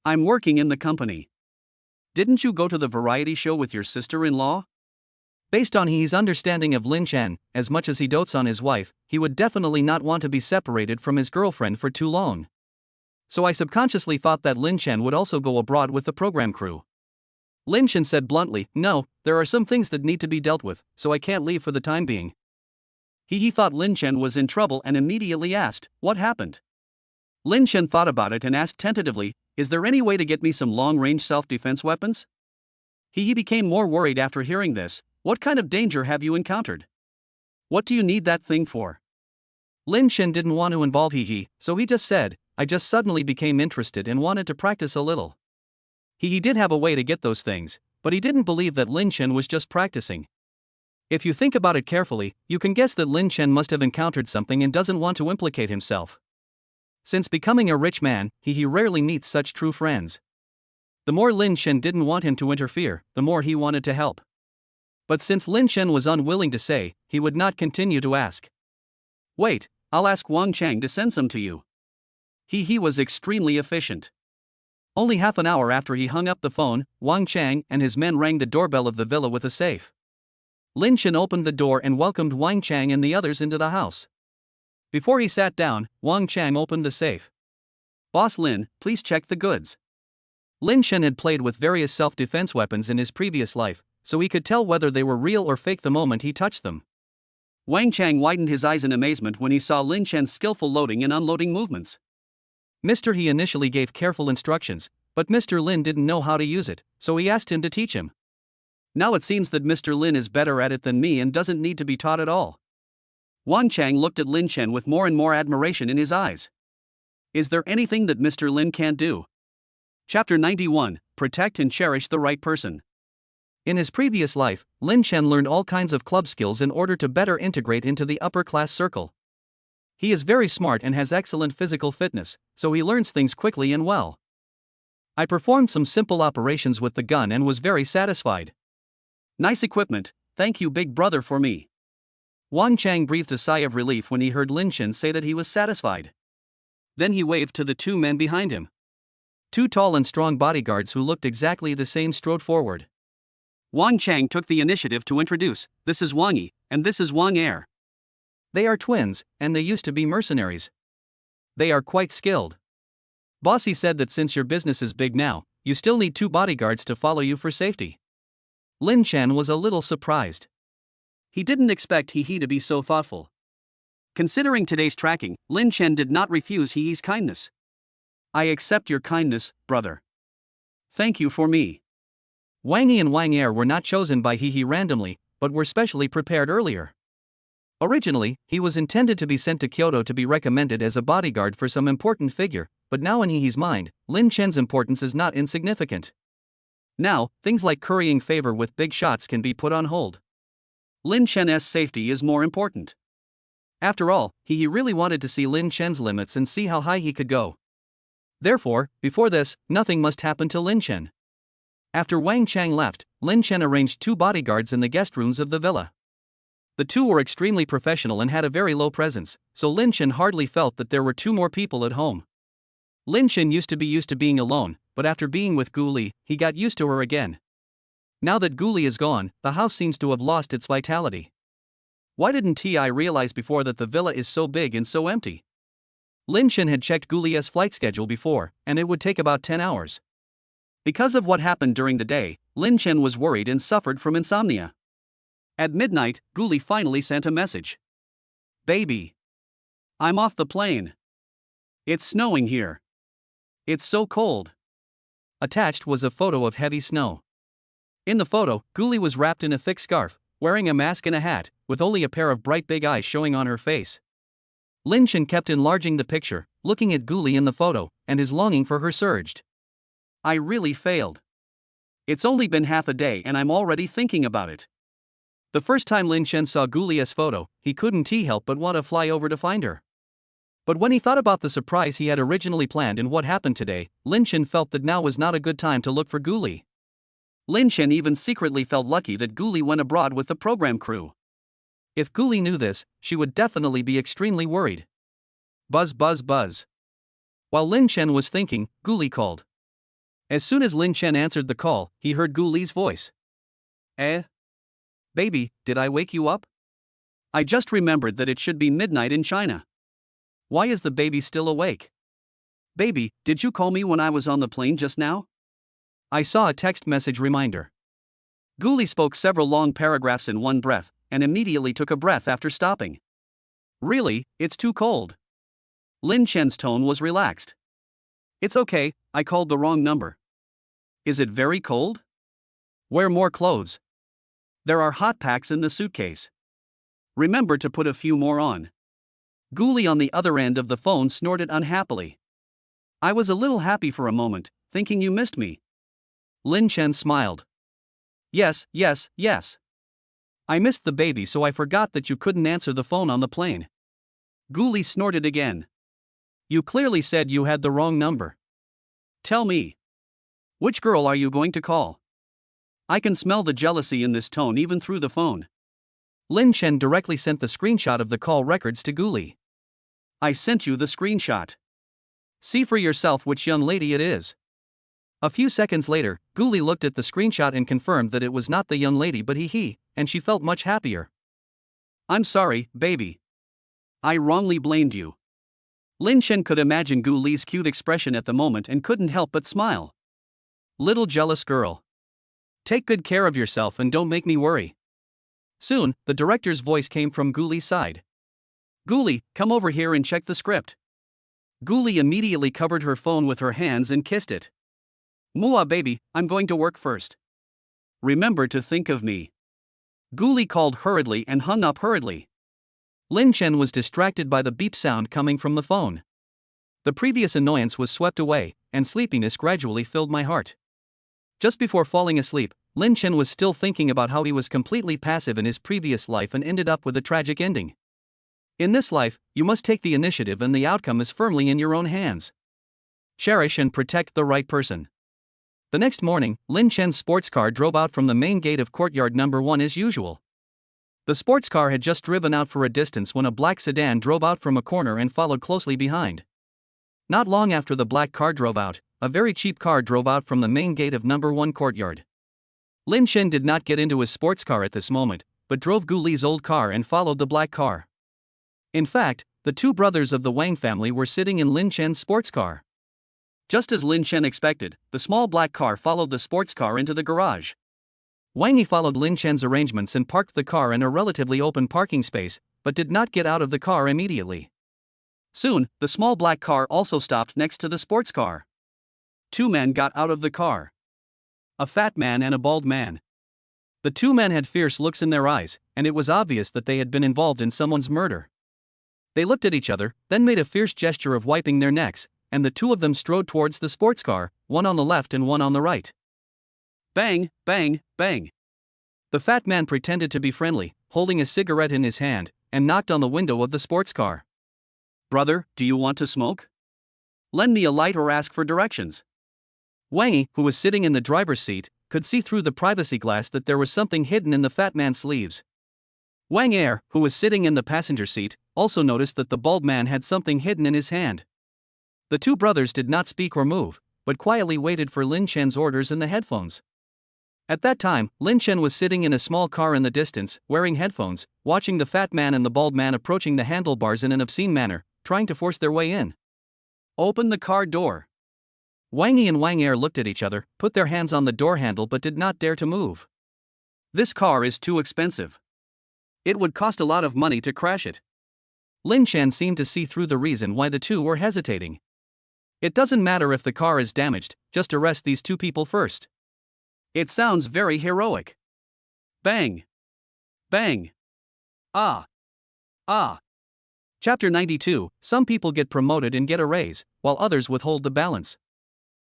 I'm working in the company. Didn't you go to the variety show with your sister-in-law? Based on He's understanding of Lin Chen, as much as he dotes on his wife, he would definitely not want to be separated from his girlfriend for too long. So I subconsciously thought that Lin Chen would also go abroad with the program crew. Lin Chen said bluntly, "No, there are some things that need to be dealt with, so I can't leave for the time being." He thought Lin Chen was in trouble and immediately asked, "What happened?" Lin Chen thought about it and asked tentatively, "Is there any way to get me some long-range self-defense weapons?" He became more worried after hearing this. "What kind of danger have you encountered? What do you need that thing for?" Lin Chen didn't want to involve He, so he just said, "I just suddenly became interested and wanted to practice a little." He did have a way to get those things, but he didn't believe that Lin Chen was just practicing. If you think about it carefully, you can guess that Lin Chen must have encountered something and doesn't want to implicate himself. Since becoming a rich man, he rarely meets such true friends. The more Lin Chen didn't want him to interfere, the more he wanted to help. But since Lin Chen was unwilling to say, he would not continue to ask. "Wait, I'll ask Wang Chang to send some to you." He was extremely efficient. Only half an hour after he hung up the phone, Wang Chang and his men rang the doorbell of the villa with a safe. Lin Chen opened the door and welcomed Wang Chang and the others into the house. Before he sat down, Wang Chang opened the safe. "Boss Lin, please check the goods." Lin Chen had played with various self-defense weapons in his previous life, so he could tell whether they were real or fake the moment he touched them. Wang Chang widened his eyes in amazement when he saw Lin Chen's skillful loading and unloading movements. Mr. He initially gave careful instructions, but Mr. Lin didn't know how to use it, so he asked him to teach him. Now it seems that Mr. Lin is better at it than me and doesn't need to be taught at all. Wang Chang looked at Lin Chen with more and more admiration in his eyes. Is there anything that Mr. Lin can't do? Chapter 91, Protect and Cherish the Right Person. In his previous life, Lin Chen learned all kinds of club skills in order to better integrate into the upper-class circle. He is very smart and has excellent physical fitness, so he learns things quickly and well. I performed some simple operations with the gun and was very satisfied. Nice equipment, thank you big brother for me. Wang Chang breathed a sigh of relief when he heard Lin Chen say that he was satisfied. Then he waved to the two men behind him. Two tall and strong bodyguards who looked exactly the same strode forward. Wang Chang took the initiative to introduce, "This is Wang Yi, and this is Wang Er. They are twins, and they used to be mercenaries. They are quite skilled. Bossy said that since your business is big now, you still need 2 bodyguards to follow you for safety." Lin Chen was a little surprised. He didn't expect He to be so thoughtful. Considering today's tracking, Lin Chen did not refuse He's kindness. I accept your kindness, brother. Thank you for me. Wang Yi and Wang Er were not chosen by He randomly, but were specially prepared earlier. Originally, he was intended to be sent to Kyoto to be recommended as a bodyguard for some important figure, but now in He's mind, Lin Chen's importance is not insignificant. Now, things like currying favor with big shots can be put on hold. Lin Chen's safety is more important. After all, he really wanted to see Lin Chen's limits and see how high he could go. Therefore, before this, nothing must happen to Lin Chen. After Wang Chang left, Lin Chen arranged 2 bodyguards in the guest rooms of the villa. The 2 were extremely professional and had a very low presence, so Lin Chen hardly felt that there were 2 more people at home. Lin Chen used to being alone, but after being with Gu Li, he got used to her again. Now that Gu Li is gone, the house seems to have lost its vitality. Why didn't I realize before that the villa is so big and so empty? Lin Chen had checked Gu Li's flight schedule before, and it would take about 10 hours. Because of what happened during the day, Lin Chen was worried and suffered from insomnia. At midnight, Gu Li finally sent a message. Baby. I'm off the plane. It's snowing here. It's so cold. Attached was a photo of heavy snow. In the photo, Gu Li was wrapped in a thick scarf, wearing a mask and a hat, with only a pair of bright big eyes showing on her face. Lin Chen kept enlarging the picture, looking at Gu Li in the photo, and his longing for her surged. I really failed. It's only been half a day and I'm already thinking about it. The first time Lin Chen saw Gu Li's photo, he couldn't help but want to fly over to find her. But when he thought about the surprise he had originally planned and what happened today, Lin Chen felt that now was not a good time to look for Gu Li. Lin Chen even secretly felt lucky that Gu Li went abroad with the program crew. If Gu Li knew this, she would definitely be extremely worried. Buzz buzz buzz. While Lin Chen was thinking, Gu Li called. As soon as Lin Chen answered the call, he heard Gu Li's voice. Baby, did I wake you up? I just remembered that it should be midnight in China. Why is the baby still awake? Baby, did you call me when I was on the plane just now? I saw a text message reminder. Gu Li spoke several long paragraphs in one breath, and immediately took a breath after stopping. Really, it's too cold. Lin Chen's tone was relaxed. It's okay, I called the wrong number. Is it very cold? Wear more clothes. There are hot packs in the suitcase. Remember to put a few more on. Gu Li on the other end of the phone snorted unhappily. I was a little happy for a moment, thinking you missed me. Lin Chen smiled. Yes. I missed the baby so I forgot that you couldn't answer the phone on the plane. Gu Li snorted again. You clearly said you had the wrong number. Tell me. Which girl are you going to call? I can smell the jealousy in this tone even through the phone. Lin Chen directly sent the screenshot of the call records to Gu Li. I sent you the screenshot. See for yourself which young lady it is. A few seconds later, Gu Li looked at the screenshot and confirmed that it was not the young lady but he, and she felt much happier. I'm sorry, baby. I wrongly blamed you. Lin Chen could imagine Gu Li's cute expression at the moment and couldn't help but smile. Little jealous girl. Take good care of yourself and don't make me worry. Soon, the director's voice came from Gu Li's side. Gu Li, come over here and check the script. Gu Li immediately covered her phone with her hands and kissed it. Mua baby, I'm going to work first. Remember to think of me. Gu Li called hurriedly and hung up hurriedly. Lin Chen was distracted by the beep sound coming from the phone. The previous annoyance was swept away, and sleepiness gradually filled my heart. Just before falling asleep, Lin Chen was still thinking about how he was completely passive in his previous life and ended up with a tragic ending. In this life, you must take the initiative and the outcome is firmly in your own hands. Cherish and protect the right person. The next morning, Lin Chen's sports car drove out from the main gate of courtyard number 1 as usual. The sports car had just driven out for a distance when a black sedan drove out from a corner and followed closely behind. Not long after the black car drove out, a very cheap car drove out from the main gate of number 1 courtyard. Lin Chen did not get into his sports car at this moment, but drove Gu Li's old car and followed the black car. In fact, the 2 brothers of the Wang family were sitting in Lin Chen's sports car. Just as Lin Chen expected, the small black car followed the sports car into the garage. Wang Yi followed Lin Chen's arrangements and parked the car in a relatively open parking space, but did not get out of the car immediately. Soon, the small black car also stopped next to the sports car. Two men got out of the car. A fat man and a bald man. The two men had fierce looks in their eyes, and it was obvious that they had been involved in someone's murder. They looked at each other, then made a fierce gesture of wiping their necks, and the two of them strode towards the sports car, one on the left and one on the right. Bang, bang, bang. The fat man pretended to be friendly, holding a cigarette in his hand, and knocked on the window of the sports car. "Brother, do you want to smoke? Lend me a light or ask for directions." Wangy, who was sitting in the driver's seat, could see through the privacy glass that there was something hidden in the fat man's sleeves. Wang Er, who was sitting in the passenger seat, also noticed that the bald man had something hidden in his hand. The two brothers did not speak or move, but quietly waited for Lin Chen's orders in the headphones. At that time, Lin Chen was sitting in a small car in the distance, wearing headphones, watching the fat man and the bald man approaching the handlebars in an obscene manner, trying to force their way in. "Open the car door." Wangy and Wang Er looked at each other, put their hands on the door handle but did not dare to move. "This car is too expensive. It would cost a lot of money to crash it." Lin Chen seemed to see through the reason why the two were hesitating. "It doesn't matter if the car is damaged, just arrest these two people first." "It sounds very heroic." Bang. Bang. Ah. Ah. Chapter 92. Some people get promoted and get a raise, while others withhold the balance.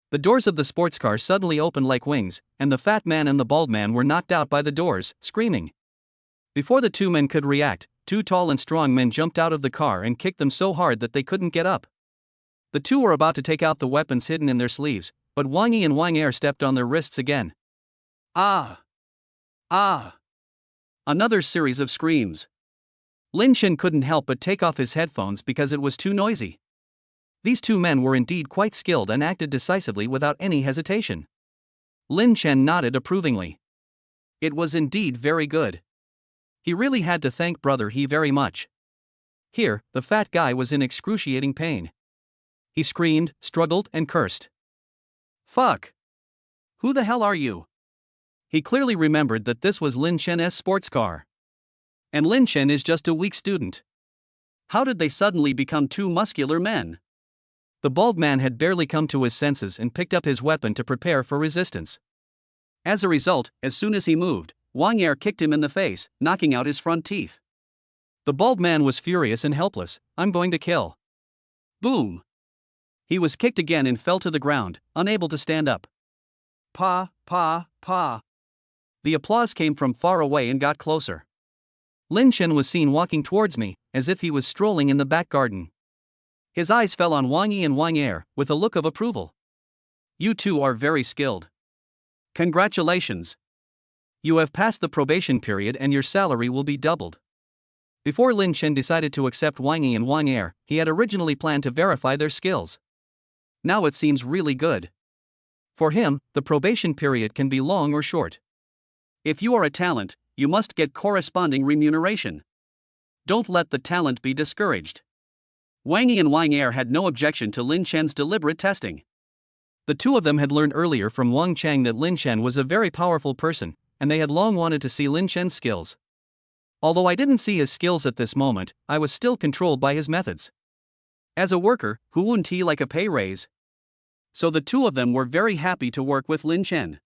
The doors of the sports car suddenly opened like wings, and the fat man and the bald man were knocked out by the doors, screaming. Before the two men could react, two tall and strong men jumped out of the car and kicked them so hard that they couldn't get up. The two were about to take out the weapons hidden in their sleeves, but Wangy and Wang Er stepped on their wrists again. Ah! Ah! Another series of screams. Lin Chen couldn't help but take off his headphones because it was too noisy. These two men were indeed quite skilled and acted decisively without any hesitation. Lin Chen nodded approvingly. It was indeed very good. He really had to thank Brother He very much. Here, the fat guy was in excruciating pain. He screamed, struggled, and cursed. "Fuck! Who the hell are you?" He clearly remembered that this was Lin Chen's sports car. And Lin Chen is just a weak student. How did they suddenly become two muscular men? The bald man had barely come to his senses and picked up his weapon to prepare for resistance. As a result, as soon as he moved, Wang Er kicked him in the face, knocking out his front teeth. The bald man was furious and helpless. "I'm going to kill." Boom! He was kicked again and fell to the ground, unable to stand up. Pa, pa, pa. The applause came from far away and got closer. Lin Chen was seen walking towards me, as if he was strolling in the back garden. His eyes fell on Wangy and Wang Er, with a look of approval. "You two are very skilled. Congratulations. You have passed the probation period and your salary will be doubled." Before Lin Chen decided to accept Wangy and Wang Er, he had originally planned to verify their skills. Now it seems really good. For him, the probation period can be long or short. If you are a talent, you must get corresponding remuneration. Don't let the talent be discouraged. Wangy and Wang Er had no objection to Lin Chen's deliberate testing. The two of them had learned earlier from Wang Chang that Lin Chen was a very powerful person, and they had long wanted to see Lin Chen's skills. Although I didn't see his skills at this moment, I was still controlled by his methods. As a worker, who wouldn't he like a pay raise? So the two of them were very happy to work with Lin Chen.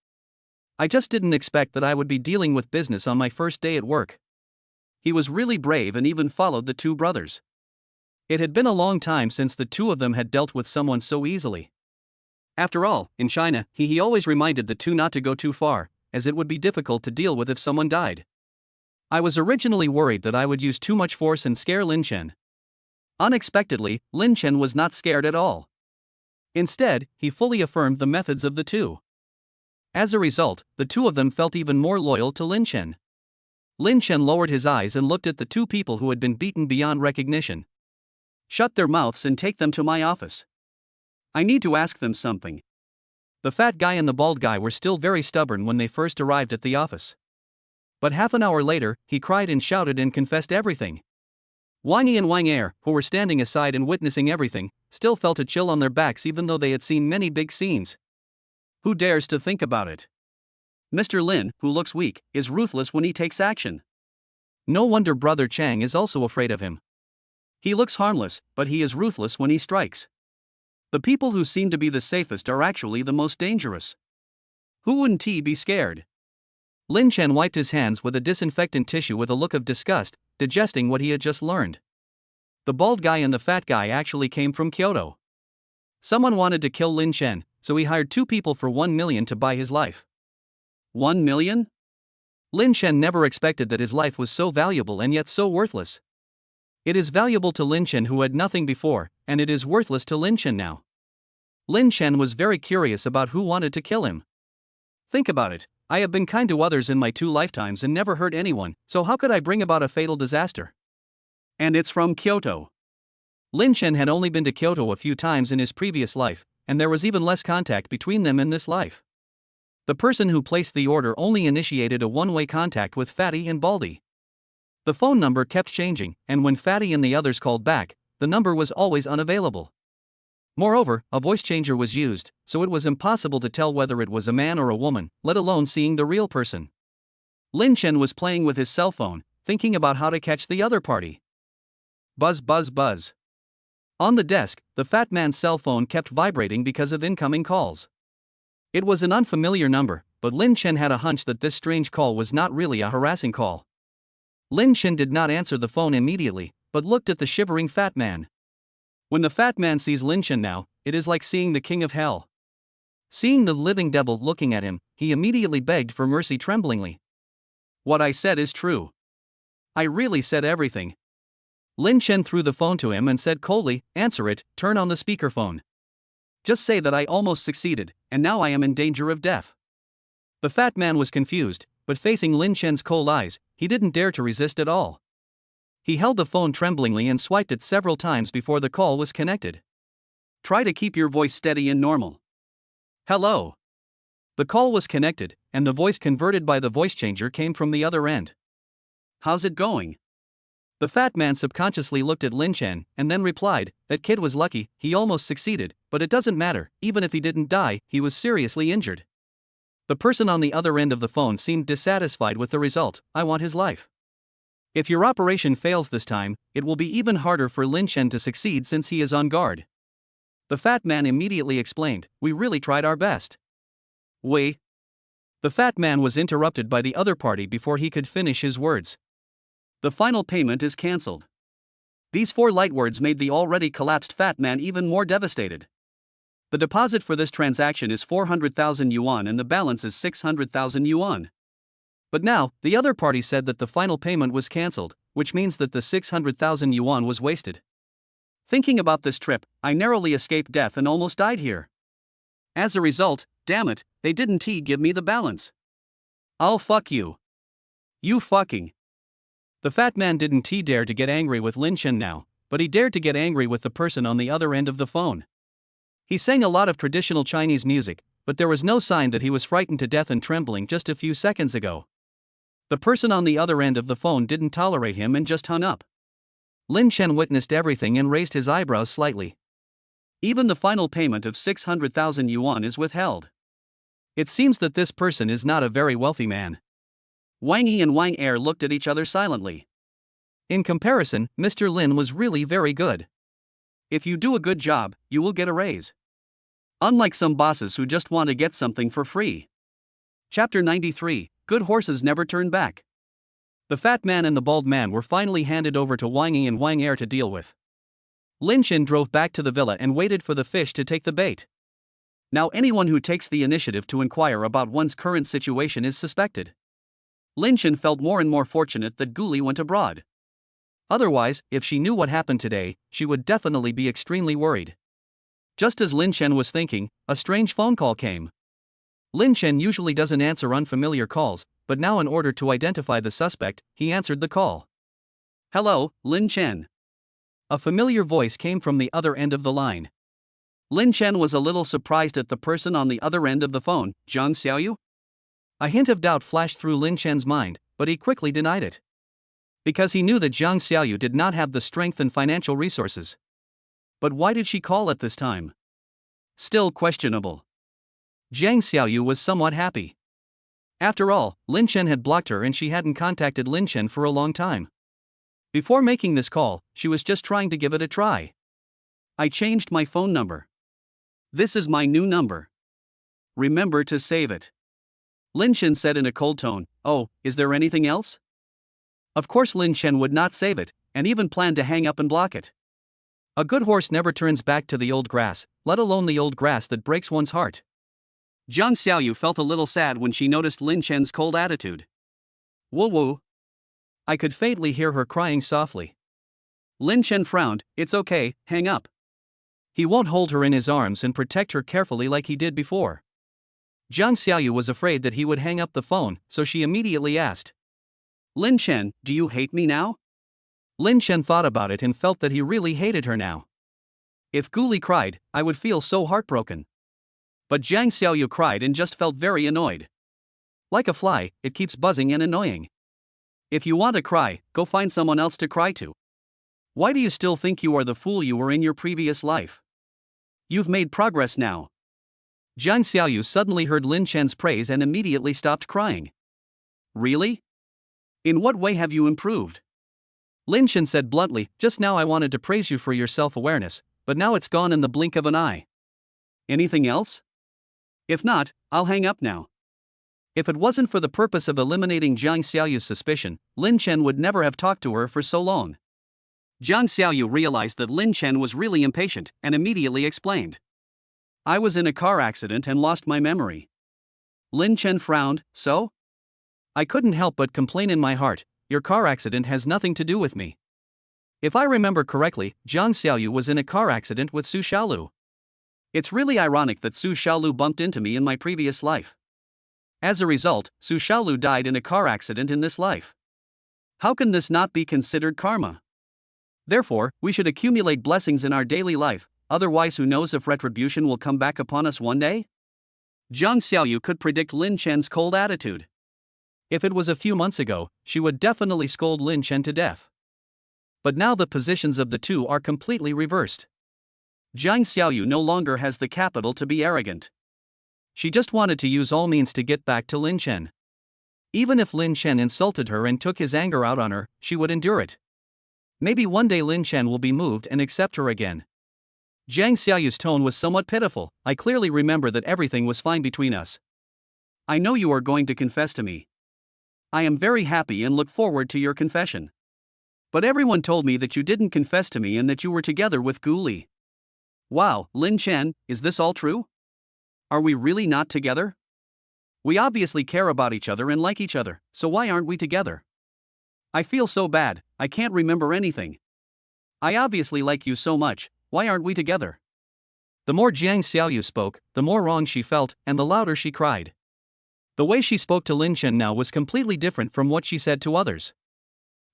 I just didn't expect that I would be dealing with business on my first day at work. He was really brave and even followed the two brothers. It had been a long time since the two of them had dealt with someone so easily. After all, in China, he always reminded the two not to go too far, as it would be difficult to deal with if someone died. I was originally worried that I would use too much force and scare Lin Chen. Unexpectedly, Lin Chen was not scared at all. Instead, he fully affirmed the methods of the two. As a result, the two of them felt even more loyal to Lin Chen. Lin Chen lowered his eyes and looked at the two people who had been beaten beyond recognition. "Shut their mouths and take them to my office. I need to ask them something." The fat guy and the bald guy were still very stubborn when they first arrived at the office. But half an hour later, he cried and shouted and confessed everything. Wangy and Wang Er, who were standing aside and witnessing everything, still felt a chill on their backs even though they had seen many big scenes. Who dares to think about it? Mr. Lin, who looks weak, is ruthless when he takes action. No wonder Brother Chang is also afraid of him. He looks harmless, but he is ruthless when he strikes. The people who seem to be the safest are actually the most dangerous. Who wouldn't he be scared? Lin Chen wiped his hands with a disinfectant tissue with a look of disgust, digesting what he had just learned. The bald guy and the fat guy actually came from Kyoto. Someone wanted to kill Lin Chen, so he hired 2 people for 1 million to buy his life. 1 million? Lin Chen never expected that his life was so valuable and yet so worthless. It is valuable to Lin Chen who had nothing before, and it is worthless to Lin Chen now. Lin Chen was very curious about who wanted to kill him. Think about it, I have been kind to others in my 2 lifetimes and never hurt anyone, so how could I bring about a fatal disaster? And it's from Kyoto. Lin Chen had only been to Kyoto a few times in his previous life, and there was even less contact between them in this life. The person who placed the order only initiated a one-way contact with Fatty and Baldy. The phone number kept changing, and when Fatty and the others called back, the number was always unavailable. Moreover, a voice changer was used, so it was impossible to tell whether it was a man or a woman, let alone seeing the real person. Lin Chen was playing with his cell phone, thinking about how to catch the other party. Buzz buzz buzz. On the desk, the fat man's cell phone kept vibrating because of incoming calls. It was an unfamiliar number, but Lin Chen had a hunch that this strange call was not really a harassing call. Lin Chen did not answer the phone immediately, but looked at the shivering fat man. When the fat man sees Lin Chen now, it is like seeing the king of hell. Seeing the living devil looking at him, he immediately begged for mercy tremblingly. What I said is true. I really said everything. Lin Chen threw the phone to him and said coldly, answer it, turn on the speakerphone. Just say that I almost succeeded, and now I am in danger of death. The fat man was confused, but facing Lin Chen's cold eyes, he didn't dare to resist at all. He held the phone tremblingly and swiped it several times before the call was connected. Try to keep your voice steady and normal. Hello. The call was connected, and the voice converted by the voice changer came from the other end. How's it going? The fat man subconsciously looked at Lin Chen and then replied, that kid was lucky, he almost succeeded, but it doesn't matter, even if he didn't die, he was seriously injured. The person on the other end of the phone seemed dissatisfied with the result, I want his life. If your operation fails this time, it will be even harder for Lin Chen to succeed since he is on guard. The fat man immediately explained, we really tried our best. We. The fat man was interrupted by the other party before he could finish his words. The final payment is cancelled. These 4 light words made the already collapsed fat man even more devastated. The deposit for this transaction is 400,000 yuan and the balance is 600,000 yuan. But now, the other party said that the final payment was cancelled, which means that the 600,000 yuan was wasted. Thinking about this trip, I narrowly escaped death and almost died here. As a result, damn it, they didn't give me the balance. I'll fuck you. You fucking. The fat man didn't dare to get angry with Lin Chen now, but he dared to get angry with the person on the other end of the phone. He sang a lot of traditional Chinese music, but there was no sign that he was frightened to death and trembling just a few seconds ago. The person on the other end of the phone didn't tolerate him and just hung up. Lin Chen witnessed everything and raised his eyebrows slightly. Even the final payment of 600,000 yuan is withheld. It seems that this person is not a very wealthy man. Wang Yi and Wang Er looked at each other silently. In comparison, Mr. Lin was really very good. If you do a good job, you will get a raise. Unlike some bosses who just want to get something for free. Chapter 93, Good Horses Never Turn Back. The fat man and the bald man were finally handed over to Wang Yi and Wang Er to deal with. Lin Chen drove back to the villa and waited for the fish to take the bait. Now anyone who takes the initiative to inquire about one's current situation is suspected. Lin Chen felt more and more fortunate that Guli went abroad. Otherwise, if she knew what happened today, she would definitely be extremely worried. Just as Lin Chen was thinking, a strange phone call came. Lin Chen usually doesn't answer unfamiliar calls, but now in order to identify the suspect, he answered the call. Hello, Lin Chen. A familiar voice came from the other end of the line. Lin Chen was a little surprised at the person on the other end of the phone, Zhang Xiaoyu? A hint of doubt flashed through Lin Chen's mind, but he quickly denied it. Because he knew that Zhang Xiaoyu did not have the strength and financial resources. But why did she call at this time? Still questionable. Zhang Xiaoyu was somewhat happy. After all, Lin Chen had blocked her and she hadn't contacted Lin Chen for a long time. Before making this call, she was just trying to give it a try. I changed my phone number. This is my new number. Remember to save it. Lin Chen said in a cold tone. Oh, is there anything else? Of course Lin Chen would not save it, and even planned to hang up and block it. A good horse never turns back to the old grass, let alone the old grass that breaks one's heart. Jiang Xiaoyu felt a little sad when she noticed Lin Chen's cold attitude. Woo woo. I could faintly hear her crying softly. Lin Chen frowned. It's okay, hang up. He won't hold her in his arms and protect her carefully like he did before. Jiang Xiaoyu was afraid that he would hang up the phone, so she immediately asked. Lin Chen, do you hate me now? Lin Chen thought about it and felt that he really hated her now. If Gu Li cried, I would feel so heartbroken. But Jiang Xiaoyu cried and just felt very annoyed. Like a fly, it keeps buzzing and annoying. If you want to cry, go find someone else to cry to. Why do you still think you are the fool you were in your previous life? You've made progress now. Jiang Xiaoyu suddenly heard Lin Chen's praise and immediately stopped crying. Really? In what way have you improved? Lin Chen said bluntly, just now I wanted to praise you for your self-awareness, but now it's gone in the blink of an eye. Anything else? If not, I'll hang up now. If it wasn't for the purpose of eliminating Jiang Xiaoyu's suspicion, Lin Chen would never have talked to her for so long. Jiang Xiaoyu realized that Lin Chen was really impatient and immediately explained. I was in a car accident and lost my memory. Lin Chen frowned. So? I couldn't help but complain in my heart, your car accident has nothing to do with me. If I remember correctly, Jiang Xiaoyu was in a car accident with Su Xiaolu. It's really ironic that Su Xiaolu bumped into me in my previous life. As a result, Su Xiaolu died in a car accident in this life. How can this not be considered karma? Therefore, we should accumulate blessings in our daily life, otherwise who knows if retribution will come back upon us one day? Jiang Xiaoyu could predict Lin Chen's cold attitude. If it was a few months ago, she would definitely scold Lin Chen to death. But now the positions of the two are completely reversed. Jiang Xiaoyu no longer has the capital to be arrogant. She just wanted to use all means to get back to Lin Chen. Even if Lin Chen insulted her and took his anger out on her, she would endure it. Maybe one day Lin Chen will be moved and accept her again. Jiang Xiaoyu's tone was somewhat pitiful. I clearly remember that everything was fine between us. I know you are going to confess to me. I am very happy and look forward to your confession. But everyone told me that you didn't confess to me and that you were together with Gu Li. Wow, Lin Chen, is this all true? Are we really not together? We obviously care about each other and like each other, so why aren't we together? I feel so bad, I can't remember anything. I obviously like you so much, why aren't we together? The more Jiang Xiaoyu spoke, the more wrong she felt, and the louder she cried. The way she spoke to Lin Chen now was completely different from what she said to others.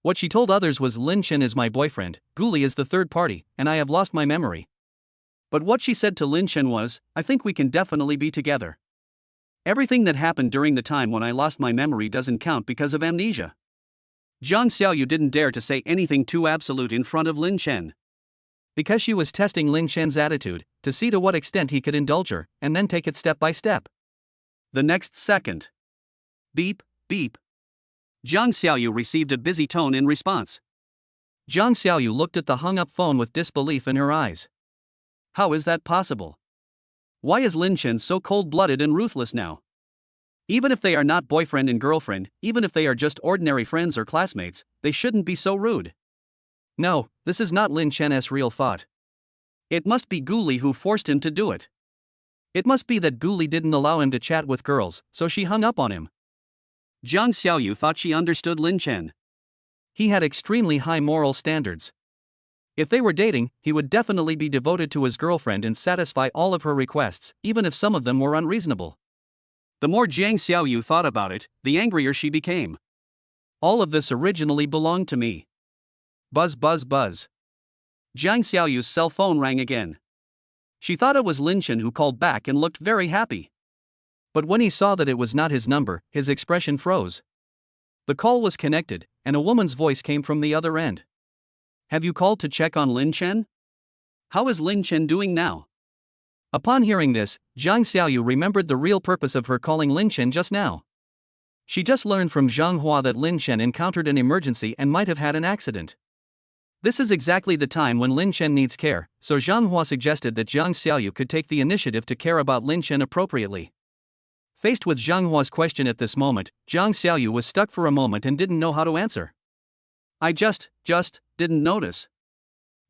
What she told others was Lin Chen is my boyfriend, Gu Li is the third party, and I have lost my memory. But what she said to Lin Chen was, I think we can definitely be together. Everything that happened during the time when I lost my memory doesn't count because of amnesia. Jiang Xiaoyu didn't dare to say anything too absolute in front of Lin Chen. Because she was testing Lin Chen's attitude, to see to what extent he could indulge her, and then take it step by step. The next second. Beep, beep. Jiang Xiaoyu received a busy tone in response. Jiang Xiaoyu looked at the hung-up phone with disbelief in her eyes. How is that possible? Why is Lin Chen so cold-blooded and ruthless now? Even if they are not boyfriend and girlfriend, even if they are just ordinary friends or classmates, they shouldn't be so rude. No, this is not Lin Chen's real thought. It must be Gu Li who forced him to do it. It must be that Gu Li didn't allow him to chat with girls, so she hung up on him. Jiang Xiaoyu thought she understood Lin Chen. He had extremely high moral standards. If they were dating, he would definitely be devoted to his girlfriend and satisfy all of her requests, even if some of them were unreasonable. The more Jiang Xiaoyu thought about it, the angrier she became. All of this originally belonged to me. Buzz buzz buzz. Jiang Xiaoyu's cell phone rang again. She thought it was Lin Chen who called back and looked very happy. But when he saw that it was not his number, his expression froze. The call was connected, and a woman's voice came from the other end. Have you called to check on Lin Chen? How is Lin Chen doing now? Upon hearing this, Jiang Xiaoyu remembered the real purpose of her calling Lin Chen just now. She just learned from Zhang Hua that Lin Chen encountered an emergency and might have had an accident. This is exactly the time when Lin Chen needs care, so Zhang Hua suggested that Jiang Xiaoyu could take the initiative to care about Lin Chen appropriately. Faced with Zhang Hua's question at this moment, Jiang Xiaoyu was stuck for a moment and didn't know how to answer. I just didn't notice.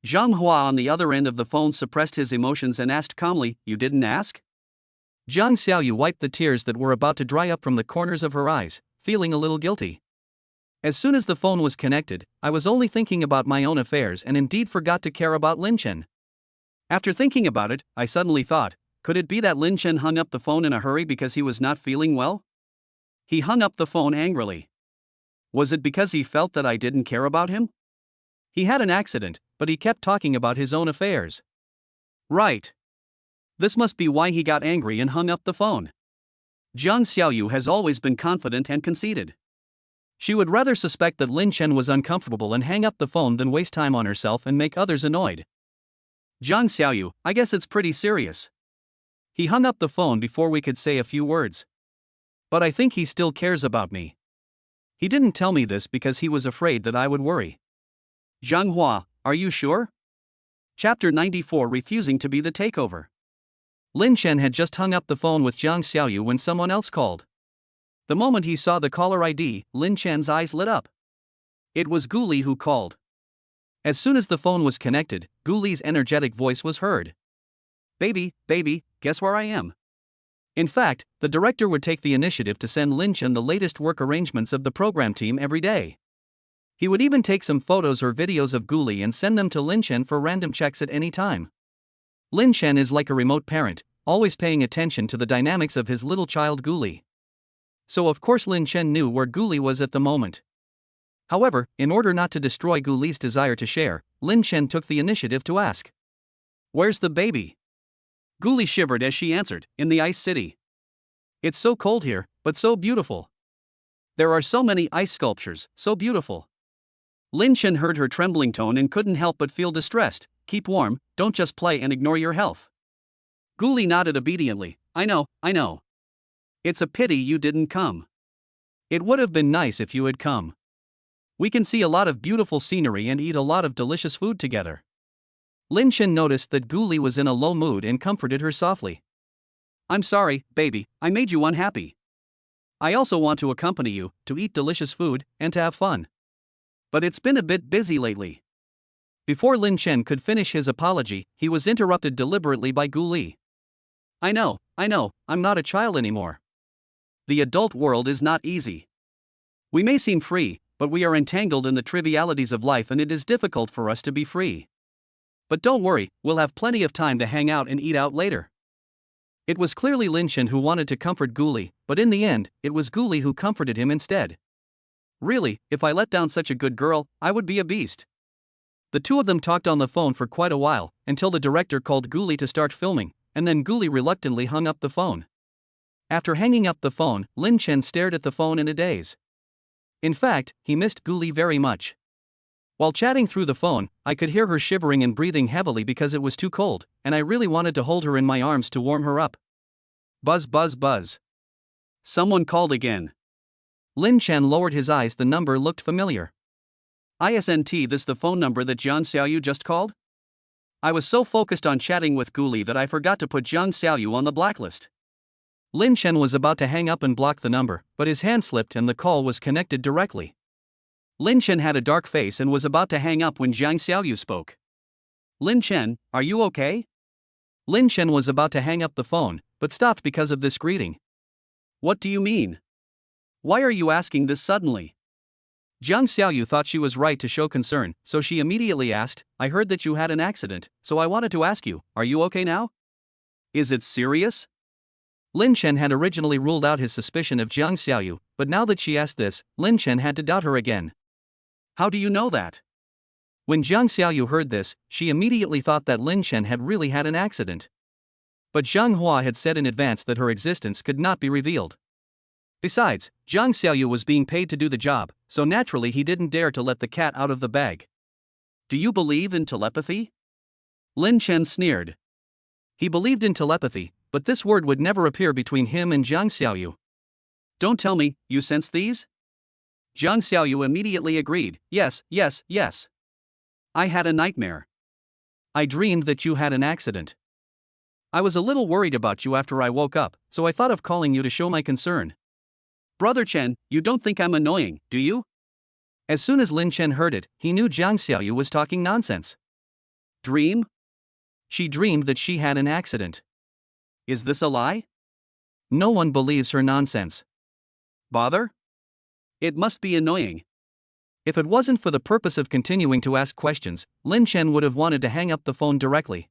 Zhang Hua on the other end of the phone suppressed his emotions and asked calmly, "You didn't ask?" Jiang Xiaoyu wiped the tears that were about to dry up from the corners of her eyes, feeling a little guilty. As soon as the phone was connected, I was only thinking about my own affairs and indeed forgot to care about Lin Chen. After thinking about it, I suddenly thought, could it be that Lin Chen hung up the phone in a hurry because he was not feeling well? He hung up the phone angrily. Was it because he felt that I didn't care about him? He had an accident, but he kept talking about his own affairs. Right. This must be why he got angry and hung up the phone. Jiang Xiaoyu has always been confident and conceited. She would rather suspect that Lin Chen was uncomfortable and hang up the phone than waste time on herself and make others annoyed. Jiang Xiaoyu, I guess it's pretty serious. He hung up the phone before we could say a few words. But I think he still cares about me. He didn't tell me this because he was afraid that I would worry. Zhang Hua, are you sure? Chapter 94, Refusing to be the takeover. Lin Chen had just hung up the phone with Jiang Xiaoyu when someone else called. The moment he saw the caller ID, Lin Chen's eyes lit up. It was Gu Li who called. As soon as the phone was connected, Gu Li's energetic voice was heard. Baby, guess where I am? In fact, the director would take the initiative to send Lin Chen the latest work arrangements of the program team every day. He would even take some photos or videos of Gu Li and send them to Lin Chen for random checks at any time. Lin Chen is like a remote parent, always paying attention to the dynamics of his little child Gu Li. So of course Lin Chen knew where Gu Li was at the moment. However, in order not to destroy Gu Li's desire to share, Lin Chen took the initiative to ask. Where's the baby? Gu Li shivered as she answered, in the ice city. It's so cold here, but so beautiful. There are so many ice sculptures, so beautiful. Lin Chen heard her trembling tone and couldn't help but feel distressed. Keep warm, don't just play and ignore your health. Gu Li nodded obediently. I know. It's a pity you didn't come. It would have been nice if you had come. We can see a lot of beautiful scenery and eat a lot of delicious food together. Lin Chen noticed that Gu Li was in a low mood and comforted her softly. I'm sorry, baby, I made you unhappy. I also want to accompany you, to eat delicious food, and to have fun. But it's been a bit busy lately. Before Lin Chen could finish his apology, he was interrupted deliberately by Gu Li. I know, I'm not a child anymore. The adult world is not easy. We may seem free, but we are entangled in the trivialities of life and it is difficult for us to be free. But don't worry, we'll have plenty of time to hang out and eat out later. It was clearly Lin Chen who wanted to comfort Gu Li, but in the end, it was Gu Li who comforted him instead. Really, if I let down such a good girl, I would be a beast. The two of them talked on the phone for quite a while, until the director called Gu Li to start filming, and then Gu Li reluctantly hung up the phone. After hanging up the phone, Lin Chen stared at the phone in a daze. In fact, he missed Gu Li very much. While chatting through the phone, I could hear her shivering and breathing heavily because it was too cold, and I really wanted to hold her in my arms to warm her up. Buzz. Someone called again. Lin Chen lowered his eyes. The number looked familiar. Isn't this the phone number that Jiang Xiaoyu just called? I was so focused on chatting with Gu Li that I forgot to put Jiang Xiaoyu on the blacklist. Lin Chen was about to hang up and block the number, but his hand slipped and the call was connected directly. Lin Chen had a dark face and was about to hang up when Jiang Xiaoyu spoke. Lin Chen, are you okay? Lin Chen was about to hang up the phone, but stopped because of this greeting. What do you mean? Why are you asking this suddenly? Jiang Xiaoyu thought she was right to show concern, so she immediately asked, I heard that you had an accident, so I wanted to ask you, are you okay now? Is it serious? Lin Chen had originally ruled out his suspicion of Jiang Xiaoyu, but now that she asked this, Lin Chen had to doubt her again. How do you know that? When Jiang Xiaoyu heard this, she immediately thought that Lin Chen had really had an accident. But Zhang Hua had said in advance that her existence could not be revealed. Besides, Jiang Xiaoyu was being paid to do the job, so naturally he didn't dare to let the cat out of the bag. Do you believe in telepathy? Lin Chen sneered. He believed in telepathy, but this word would never appear between him and Jiang Xiaoyu. Don't tell me, you sense these? Jiang Xiaoyu immediately agreed, yes, yes, yes. I had a nightmare. I dreamed that you had an accident. I was a little worried about you after I woke up, so I thought of calling you to show my concern. Brother Chen, you don't think I'm annoying, do you? As soon as Lin Chen heard it, he knew Jiang Xiaoyu was talking nonsense. Dream? She dreamed that she had an accident. Is this a lie? No one believes her nonsense. Bother? It must be annoying. If it wasn't for the purpose of continuing to ask questions, Lin Chen would have wanted to hang up the phone directly.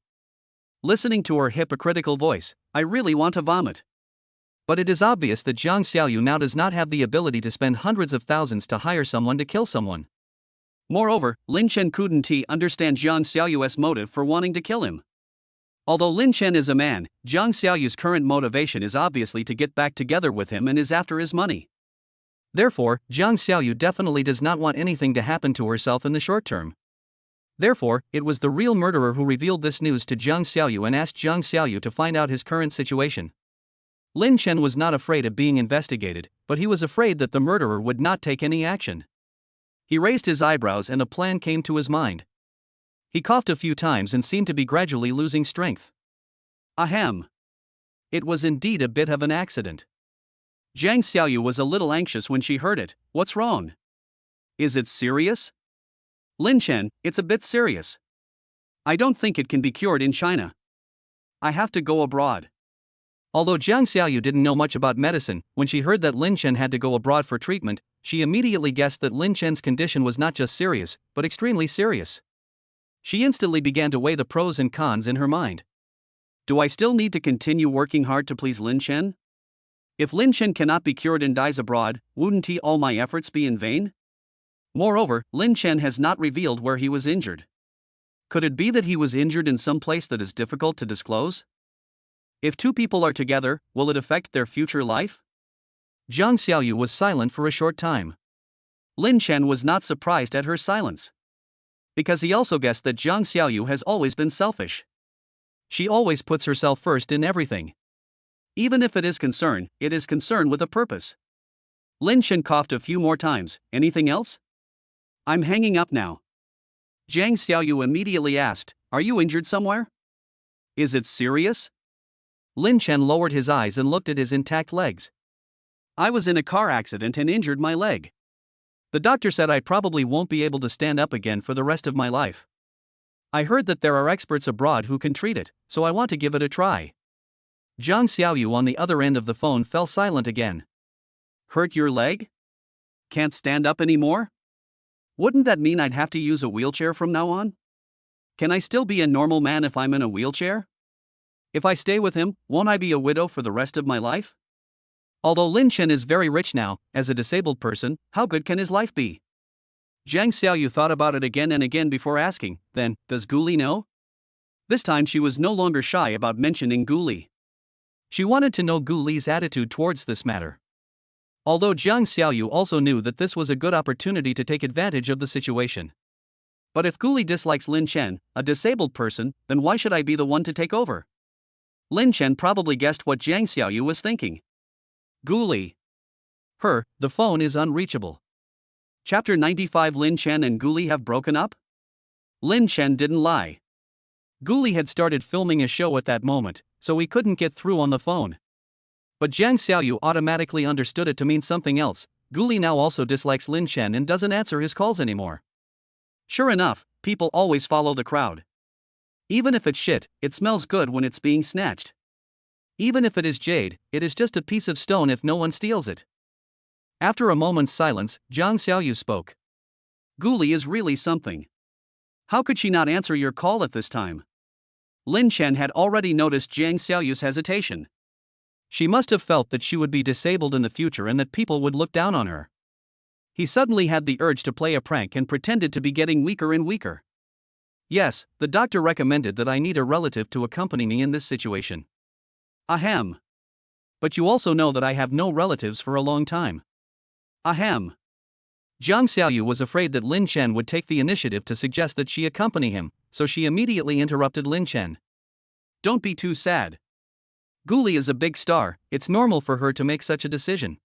Listening to her hypocritical voice, I really want to vomit. But it is obvious that Jiang Xiaoyu now does not have the ability to spend hundreds of thousands to hire someone to kill someone. Moreover, Lin Chen couldn't understand Jiang Xiaoyu's motive for wanting to kill him. Although Lin Chen is a man, Jiang Xiaoyu's current motivation is obviously to get back together with him and is after his money. Therefore, Jiang Xiaoyu definitely does not want anything to happen to herself in the short term. Therefore, it was the real murderer who revealed this news to Jiang Xiaoyu and asked Jiang Xiaoyu to find out his current situation. Lin Chen was not afraid of being investigated, but he was afraid that the murderer would not take any action. He raised his eyebrows and a plan came to his mind. He coughed a few times and seemed to be gradually losing strength. Ahem. It was indeed a bit of an accident. Jiang Xiaoyu was a little anxious when she heard it. What's wrong? Is it serious? Lin Chen, it's a bit serious. I don't think it can be cured in China. I have to go abroad. Although Jiang Xiaoyu didn't know much about medicine, when she heard that Lin Chen had to go abroad for treatment, she immediately guessed that Lin Chen's condition was not just serious, but extremely serious. She instantly began to weigh the pros and cons in her mind. Do I still need to continue working hard to please Lin Chen? If Lin Chen cannot be cured and dies abroad, wouldn't all my efforts be in vain? Moreover, Lin Chen has not revealed where he was injured. Could it be that he was injured in some place that is difficult to disclose? If two people are together, will it affect their future life? Jiang Xiaoyu was silent for a short time. Lin Chen was not surprised at her silence. Because he also guessed that Jiang Xiaoyu has always been selfish. She always puts herself first in everything. Even if it is concern with a purpose. Lin Chen coughed a few more times. Anything else? I'm hanging up now. Jiang Xiaoyu immediately asked, are you injured somewhere? Is it serious? Lin Chen lowered his eyes and looked at his intact legs. I was in a car accident and injured my leg. The doctor said I probably won't be able to stand up again for the rest of my life. I heard that there are experts abroad who can treat it, so I want to give it a try. Jiang Xiaoyu on the other end of the phone fell silent again. Hurt your leg? Can't stand up anymore? Wouldn't that mean I'd have to use a wheelchair from now on? Can I still be a normal man if I'm in a wheelchair? If I stay with him, won't I be a widow for the rest of my life? Although Lin Chen is very rich now, as a disabled person, how good can his life be? Jiang Xiaoyu thought about it again and again before asking, then, does Gu Li know? This time she was no longer shy about mentioning Gu Li. She wanted to know Gu Li's attitude towards this matter. Although Jiang Xiaoyu also knew that this was a good opportunity to take advantage of the situation. But if Gu Li dislikes Lin Chen, a disabled person, then why should I be the one to take over? Lin Chen probably guessed what Jiang Xiaoyu was thinking. Gu Li. The phone is unreachable. Chapter 95. Lin Chen and Gu Li have broken up? Lin Chen didn't lie. Gu Li had started filming a show at that moment, so he couldn't get through on the phone. But Jiang Xiaoyu automatically understood it to mean something else. Gu Li now also dislikes Lin Chen and doesn't answer his calls anymore. Sure enough, people always follow the crowd. Even if it's shit, it smells good when it's being snatched. Even if it is jade, it is just a piece of stone if no one steals it. After a moment's silence, Jiang Xiaoyu spoke. Gu Li is really something. How could she not answer your call at this time? Lin Chen had already noticed Jiang Xiaoyu's hesitation. She must have felt that she would be disabled in the future and that people would look down on her. He suddenly had the urge to play a prank and pretended to be getting weaker and weaker. Yes, the doctor recommended that I need a relative to accompany me in this situation. Ahem. But you also know that I have no relatives for a long time. Ahem. Jiang Xiaoyu was afraid that Lin Chen would take the initiative to suggest that she accompany him, so she immediately interrupted Lin Chen. Don't be too sad. Gu Li is a big star, it's normal for her to make such a decision.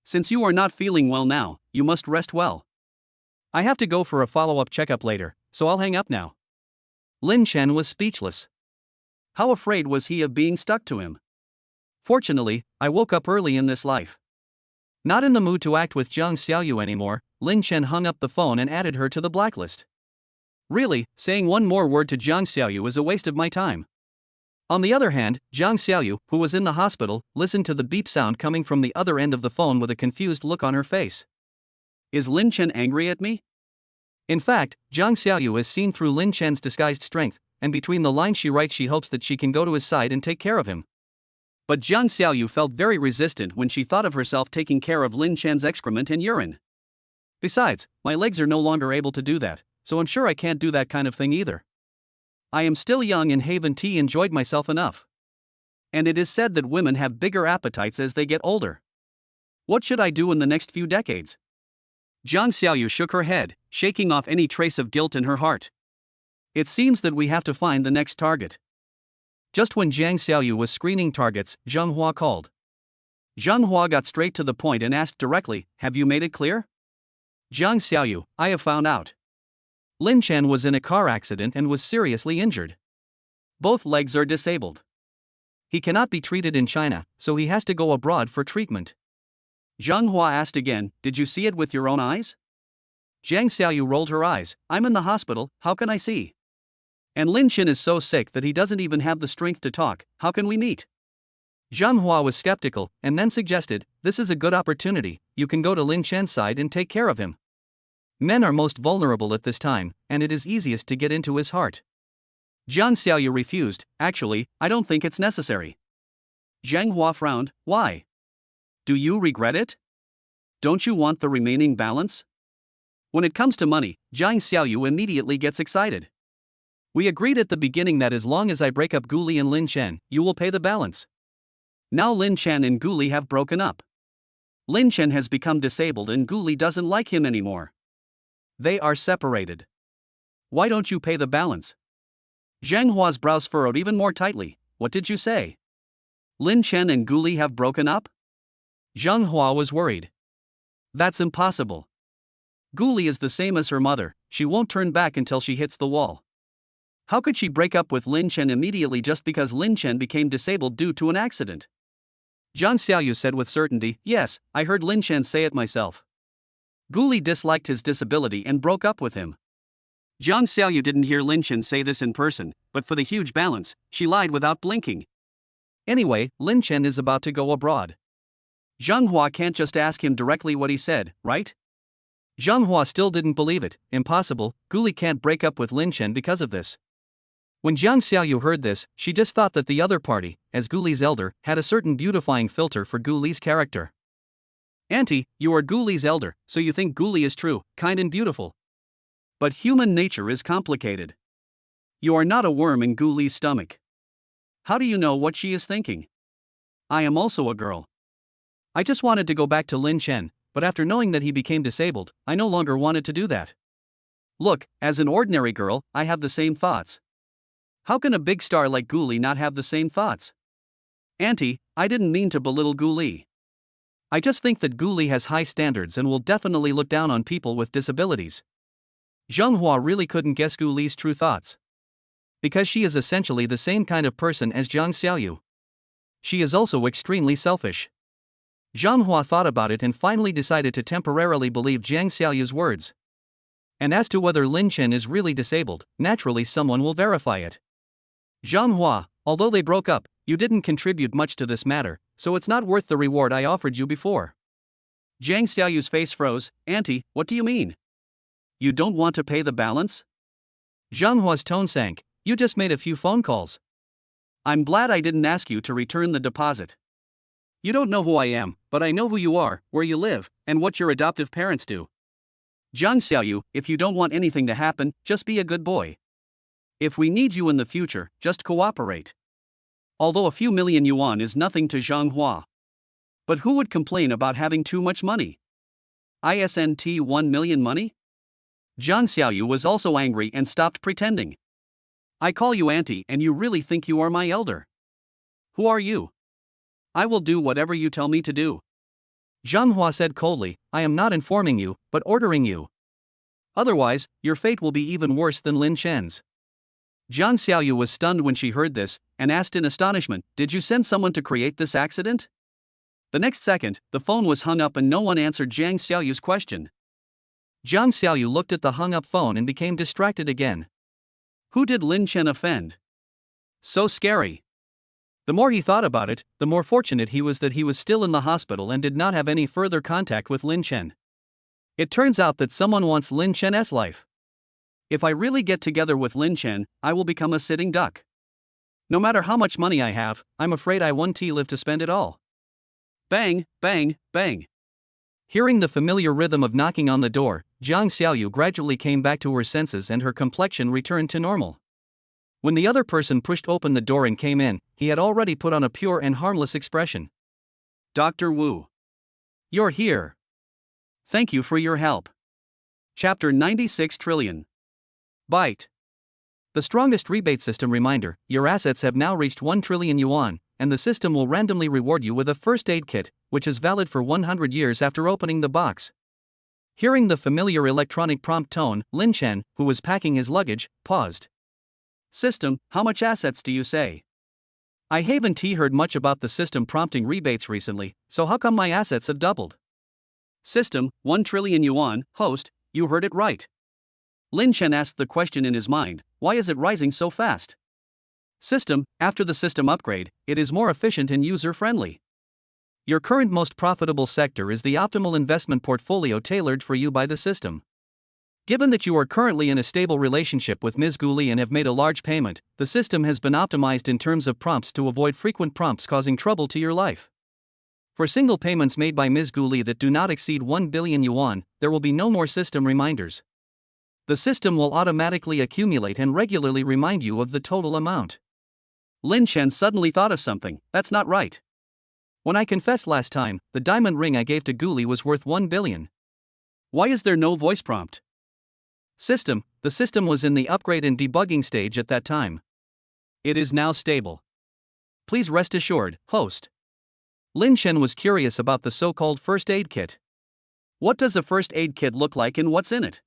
Since you are not feeling well now, you must rest well. I have to go for a follow-up checkup later, so I'll hang up now. Lin Chen was speechless. How afraid was he of being stuck to him? Fortunately, I woke up early in this life. Not in the mood to act with Jiang Xiaoyu anymore, Lin Chen hung up the phone and added her to the blacklist. Really, saying one more word to Jiang Xiaoyu is a waste of my time. On the other hand, Jiang Xiaoyu, who was in the hospital, listened to the beep sound coming from the other end of the phone with a confused look on her face. Is Lin Chen angry at me? In fact, Jiang Xiaoyu has seen through Lin Chen's disguised strength, and between the lines she writes she hopes that she can go to his side and take care of him. But Jiang Xiaoyu felt very resistant when she thought of herself taking care of Lin Chen's excrement and urine. Besides, my legs are no longer able to do that, so I'm sure I can't do that kind of thing either. I am still young and haven't enjoyed myself enough. And it is said that women have bigger appetites as they get older. What should I do in the next few decades? Jiang Xiaoyu shook her head, shaking off any trace of guilt in her heart. It seems that we have to find the next target. Just when Jiang Xiaoyu was screening targets, Zheng Hua called. Zheng Hua got straight to the point and asked directly, "Have you made it clear?" Jiang Xiaoyu, I have found out. Lin Chen was in a car accident and was seriously injured. Both legs are disabled. He cannot be treated in China, so he has to go abroad for treatment. Zheng Hua asked again, "Did you see it with your own eyes?" Jiang Xiaoyu rolled her eyes, "I'm in the hospital, how can I see? And Lin Chen is so sick that he doesn't even have the strength to talk, how can we meet?" Zheng Hua was skeptical, and then suggested, "This is a good opportunity, you can go to Lin Chen's side and take care of him. Men are most vulnerable at this time, and it is easiest to get into his heart." Jiang Xiaoyu refused, "Actually, I don't think it's necessary." Zheng Hua frowned, "Why? Do you regret it? Don't you want the remaining balance?" When it comes to money, Jiang Xiaoyu immediately gets excited. "We agreed at the beginning that as long as I break up Gu Li and Lin Chen, you will pay the balance. Now Lin Chen and Gu Li have broken up. Lin Chen has become disabled and Gu Li doesn't like him anymore. They are separated. Why don't you pay the balance?" Zheng Hua's brows furrowed even more tightly. "What did you say? Lin Chen and Gu Li have broken up?" Zheng Hua was worried. "That's impossible. Gu Li is the same as her mother, she won't turn back until she hits the wall. How could she break up with Lin Chen immediately just because Lin Chen became disabled due to an accident?" Jiang Xiaoyu said with certainty, "Yes, I heard Lin Chen say it myself. Gu Li disliked his disability and broke up with him." Jiang Xiaoyu didn't hear Lin Chen say this in person, but for the huge balance, she lied without blinking. "Anyway, Lin Chen is about to go abroad. Zheng Hua can't just ask him directly what he said, right?" Zheng Hua still didn't believe it. "Impossible, Gu Li can't break up with Lin Chen because of this." When Jiang Xiaoyu heard this, she just thought that the other party, as Gu Li's elder, had a certain beautifying filter for Gu Li's character. "Auntie, you are Gu Li's elder, so you think Gu Li is true, kind and beautiful. But human nature is complicated. You are not a worm in Gu Li's stomach. How do you know what she is thinking? I am also a girl. I just wanted to go back to Lin Chen, but after knowing that he became disabled, I no longer wanted to do that. Look, as an ordinary girl, I have the same thoughts. How can a big star like Gu Li not have the same thoughts? Auntie, I didn't mean to belittle Gu Li. I just think that Gu Li has high standards and will definitely look down on people with disabilities." Zheng Hua really couldn't guess Gu Li's true thoughts. Because she is essentially the same kind of person as Jiang Xiaoyu. She is also extremely selfish. Zheng Hua thought about it and finally decided to temporarily believe Jiang Xiaoyu's words. And as to whether Lin Chen is really disabled, naturally someone will verify it. "Zheng Hua, although they broke up, you didn't contribute much to this matter, so it's not worth the reward I offered you before." Jiang Xiaoyu's face froze. "Auntie, what do you mean? You don't want to pay the balance?" Zheng Hua's tone sank. "You just made a few phone calls. I'm glad I didn't ask you to return the deposit. You don't know who I am, but I know who you are, where you live, and what your adoptive parents do. Jiang Xiaoyu, if you don't want anything to happen, just be a good boy. If we need you in the future, just cooperate." Although a few million yuan is nothing to Zheng Hua. But who would complain about having too much money? Isn't 1 million money? Jiang Xiaoyu was also angry and stopped pretending. "I call you auntie and you really think you are my elder? Who are you? I will do whatever you tell me to do." Zhang Hua said coldly, I am not informing you, but ordering you. Otherwise, your fate will be even worse than Lin Chen's. Jiang Xiaoyu was stunned when she heard this, and asked in astonishment, did you send someone to create this accident? The next second, the phone was hung up and no one answered Jiang Xiaoyu's question. Jiang Xiaoyu looked at the hung-up phone and became distracted again. Who did Lin Chen offend? So scary. The more he thought about it, the more fortunate he was that he was still in the hospital and did not have any further contact with Lin Chen. It turns out that someone wants Lin Chen's life. If I really get together with Lin Chen, I will become a sitting duck. No matter how much money I have, I'm afraid I won't live to spend it all. Bang, bang, bang. Hearing the familiar rhythm of knocking on the door, Jiang Xiaoyu gradually came back to her senses and her complexion returned to normal. When the other person pushed open the door and came in, he had already put on a pure and harmless expression. Dr. Wu. You're here. Thank you for your help. Chapter 96 Trillion. Byte. The strongest rebate system reminder, your assets have now reached 1 trillion yuan, and the system will randomly reward you with a first aid kit, which is valid for 100 years after opening the box. Hearing the familiar electronic prompt tone, Lin Chen, who was packing his luggage, paused. System, how much assets do you say? I haven't heard much about the system prompting rebates recently, so how come my assets have doubled? System, 1 trillion yuan, host, you heard it right. Lin Chen asked the question in his mind, why is it rising so fast? System, after the system upgrade, it is more efficient and user-friendly. Your current most profitable sector is the optimal investment portfolio tailored for you by the system. Given that you are currently in a stable relationship with Ms. Guli and have made a large payment, the system has been optimized in terms of prompts to avoid frequent prompts causing trouble to your life. For single payments made by Ms. Guli that do not exceed 1 billion yuan, there will be no more system reminders. The system will automatically accumulate and regularly remind you of the total amount. Lin Chen suddenly thought of something, that's not right. When I confessed last time, the diamond ring I gave to Guli was worth 1 billion. Why is there no voice prompt? System, the system was in the upgrade and debugging stage at that time. It is now stable. Please rest assured, host. Lin Chen was curious about the so-called first aid kit. What does a first aid kit look like and what's in it?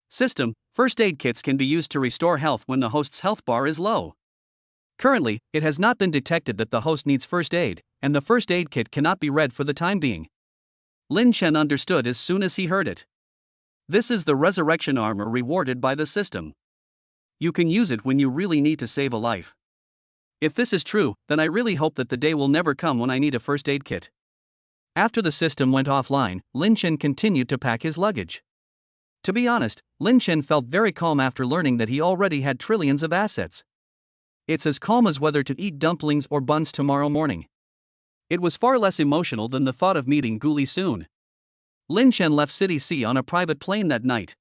System, first aid kits can be used to restore health when the host's health bar is low. Currently, it has not been detected that the host needs first aid, and the first aid kit cannot be read for the time being. Lin Chen understood as soon as he heard it. This is the resurrection armor rewarded by the system. You can use it when you really need to save a life. If this is true, then I really hope that the day will never come when I need a first aid kit. After the system went offline, Lin Chen continued to pack his luggage. To be honest, Lin Chen felt very calm after learning that he already had trillions of assets. It's as calm as whether to eat dumplings or buns tomorrow morning. It was far less emotional than the thought of meeting Guli soon. Lin Chen left City C on a private plane that night.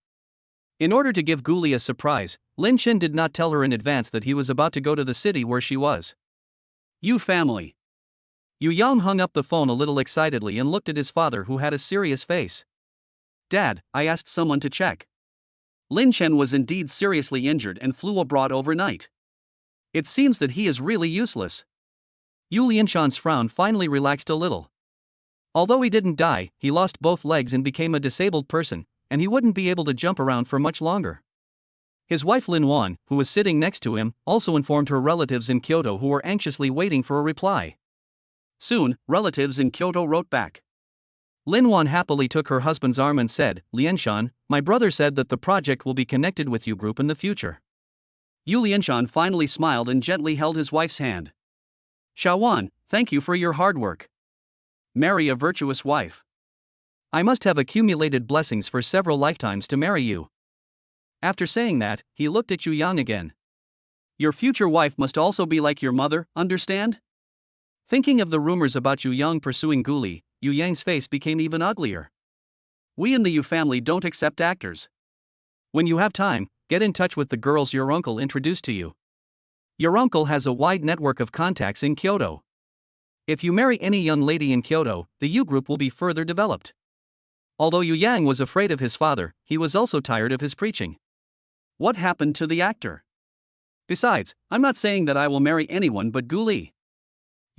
In order to give Guli a surprise, Lin Chen did not tell her in advance that he was about to go to the city where she was. You family. Yu Yang hung up the phone a little excitedly and looked at his father, who had a serious face. Dad, I asked someone to check. Lin Chen was indeed seriously injured and flew abroad overnight. It seems that he is really useless. Yu Lianshan's frown finally relaxed a little. Although he didn't die, he lost both legs and became a disabled person, and he wouldn't be able to jump around for much longer. His wife Lin Wan, who was sitting next to him, also informed her relatives in Kyoto, who were anxiously waiting for a reply. Soon, relatives in Kyoto wrote back. Lin Wan happily took her husband's arm and said, Lianshan, my brother said that the project will be connected with you group in the future. Yu Lianshan finally smiled and gently held his wife's hand. Xiaowan, thank you for your hard work. Marry a virtuous wife. I must have accumulated blessings for several lifetimes to marry you. After saying that, he looked at Yu Yang again. Your future wife must also be like your mother, understand? Thinking of the rumors about Yu Yang pursuing Guli, Yu Yang's face became even uglier. We in the Yu family don't accept actors. When you have time, get in touch with the girls your uncle introduced to you. Your uncle has a wide network of contacts in Kyoto. If you marry any young lady in Kyoto, the Yu group will be further developed. Although Yu Yang was afraid of his father, he was also tired of his preaching. What happened to the actor? Besides, I'm not saying that I will marry anyone but Guli.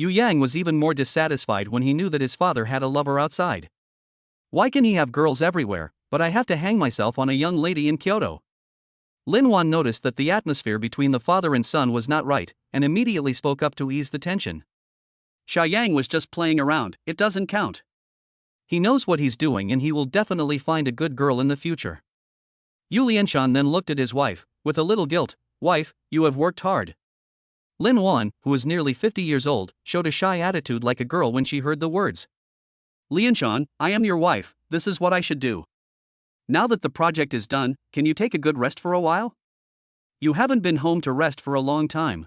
Yu Yang was even more dissatisfied when he knew that his father had a lover outside. Why can he have girls everywhere, but I have to hang myself on a young lady in Kyoto? Lin Wan noticed that the atmosphere between the father and son was not right, and immediately spoke up to ease the tension. Siyang was just playing around, it doesn't count. He knows what he's doing and he will definitely find a good girl in the future. Yu Lianshan then looked at his wife, with a little guilt. Wife, you have worked hard. Lin Wan, who was nearly 50 years old, showed a shy attitude like a girl when she heard the words. Lianshan, I am your wife, this is what I should do. Now that the project is done, can you take a good rest for a while? You haven't been home to rest for a long time.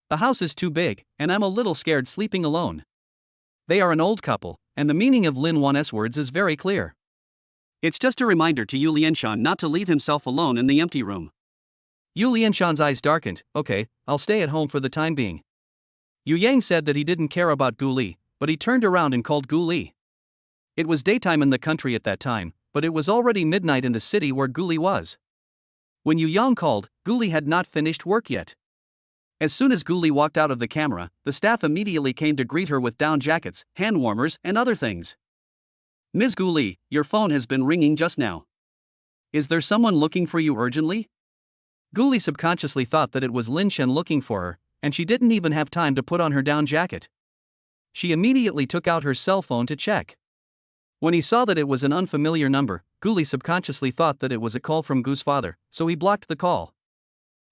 The house is too big, and I'm a little scared sleeping alone. They are an old couple, and the meaning of Lin Wan's words is very clear. It's just a reminder to Yu Lianshan not to leave himself alone in the empty room. Yu Lianshan's eyes darkened. Okay, I'll stay at home for the time being. Yu Yang said that he didn't care about Gu Li, but he turned around and called Gu Li. It was daytime in the country at that time, but it was already midnight in the city where Gu Li was. When Yu Yang called, Gu Li had not finished work yet. As soon as Gu Li walked out of the camera, the staff immediately came to greet her with down jackets, hand warmers, and other things. Ms. Gu Li, your phone has been ringing just now. Is there someone looking for you urgently? Gu Li subconsciously thought that it was Lin Shen looking for her, and she didn't even have time to put on her down jacket. She immediately took out her cell phone to check. When he saw that it was an unfamiliar number, Gu Li subconsciously thought that it was a call from Gu's father, so he blocked the call.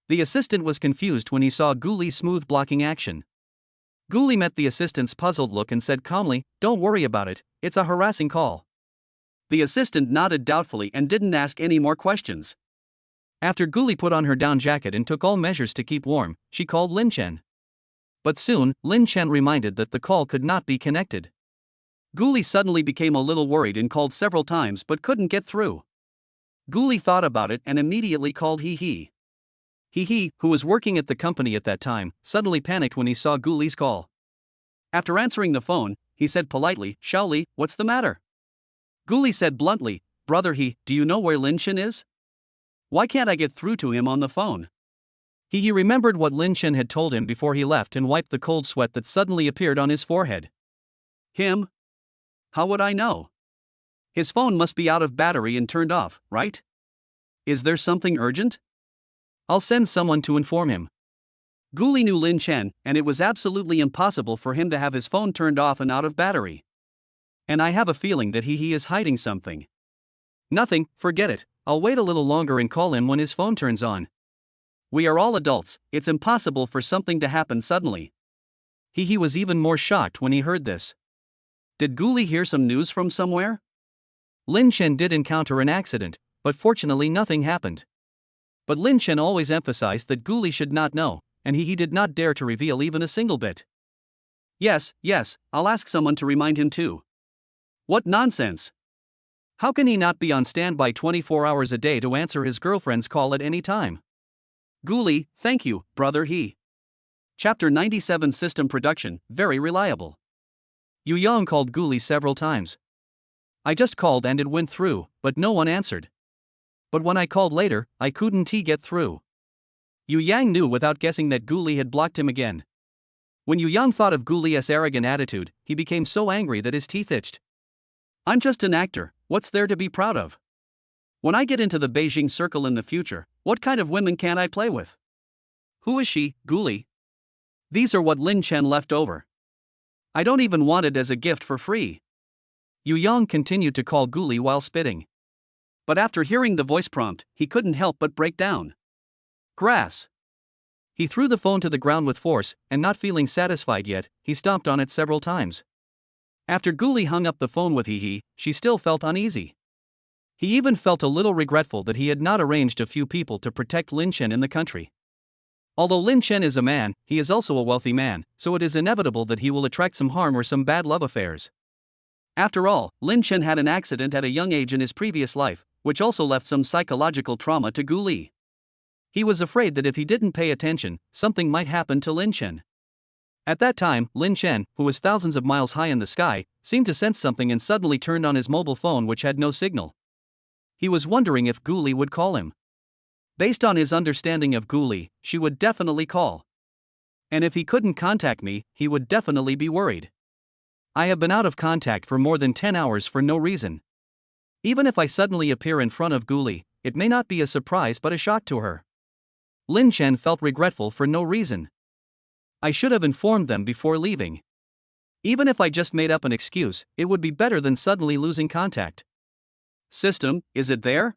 The assistant was confused when he saw Gu Li's smooth blocking action. Gu Li met the assistant's puzzled look and said calmly, "Don't worry about it, it's a harassing call." The assistant nodded doubtfully and didn't ask any more questions. After Gu Li put on her down jacket and took all measures to keep warm, she called Lin Chen. But soon, Lin Chen reminded that the call could not be connected. Gu Li suddenly became a little worried and called several times but couldn't get through. Gu Li thought about it and immediately called He. He, who was working at the company at that time, suddenly panicked when he saw Gu Li's call. After answering the phone, he said politely, "Xiao Li, what's the matter?" Gu Li said bluntly, "Brother He, do you know where Lin Chen is? Why can't I get through to him on the phone?" He remembered what Lin Chen had told him before he left and wiped the cold sweat that suddenly appeared on his forehead. Him? How would I know? His phone must be out of battery and turned off, right? Is there something urgent? I'll send someone to inform him. Gu Li knew Lin Chen, and it was absolutely impossible for him to have his phone turned off and out of battery. And I have a feeling that he is hiding something. Nothing, forget it, I'll wait a little longer and call him when his phone turns on. We are all adults, it's impossible for something to happen suddenly. He was even more shocked when he heard this. Did Gu Li hear some news from somewhere? Lin Chen did encounter an accident, but fortunately nothing happened. But Lin Chen always emphasized that Gu Li should not know, and he did not dare to reveal even a single bit. Yes, I'll ask someone to remind him too. What nonsense! How can he not be on standby 24 hours a day to answer his girlfriend's call at any time? Gu Li, thank you, brother He. Chapter 97 System Production, very reliable. Yu Yang called Gu Li several times. I just called and it went through, but no one answered. But when I called later, I couldn't get through. Yu Yang knew without guessing that Gu Li had blocked him again. When Yu Yang thought of Gu Li's arrogant attitude, he became so angry that his teeth itched. I'm just an actor, what's there to be proud of? When I get into the Beijing circle in the future, what kind of women can I play with? Who is she, Gu Li? These are what Lin Chen left over. I don't even want it as a gift for free. Yu Yang continued to call Gu Li while spitting. But after hearing the voice prompt, he couldn't help but break down. Grass. He threw the phone to the ground with force, and not feeling satisfied yet, he stomped on it several times. After Gu Li hung up the phone with He, she still felt uneasy. He even felt a little regretful that he had not arranged a few people to protect Lin Chen in the country. Although Lin Chen is a man, he is also a wealthy man, so it is inevitable that he will attract some harm or some bad love affairs. After all, Lin Chen had an accident at a young age in his previous life, which also left some psychological trauma to Gu Li. He was afraid that if he didn't pay attention, something might happen to Lin Chen. At that time, Lin Chen, who was thousands of miles high in the sky, seemed to sense something and suddenly turned on his mobile phone which had no signal. He was wondering if Gu Li would call him. Based on his understanding of Gu Li, she would definitely call. And if he couldn't contact me, he would definitely be worried. I have been out of contact for more than 10 hours for no reason. Even if I suddenly appear in front of Guli, it may not be a surprise but a shock to her. Lin Chen felt regretful for no reason. I should have informed them before leaving. Even if I just made up an excuse, it would be better than suddenly losing contact. System, is it there?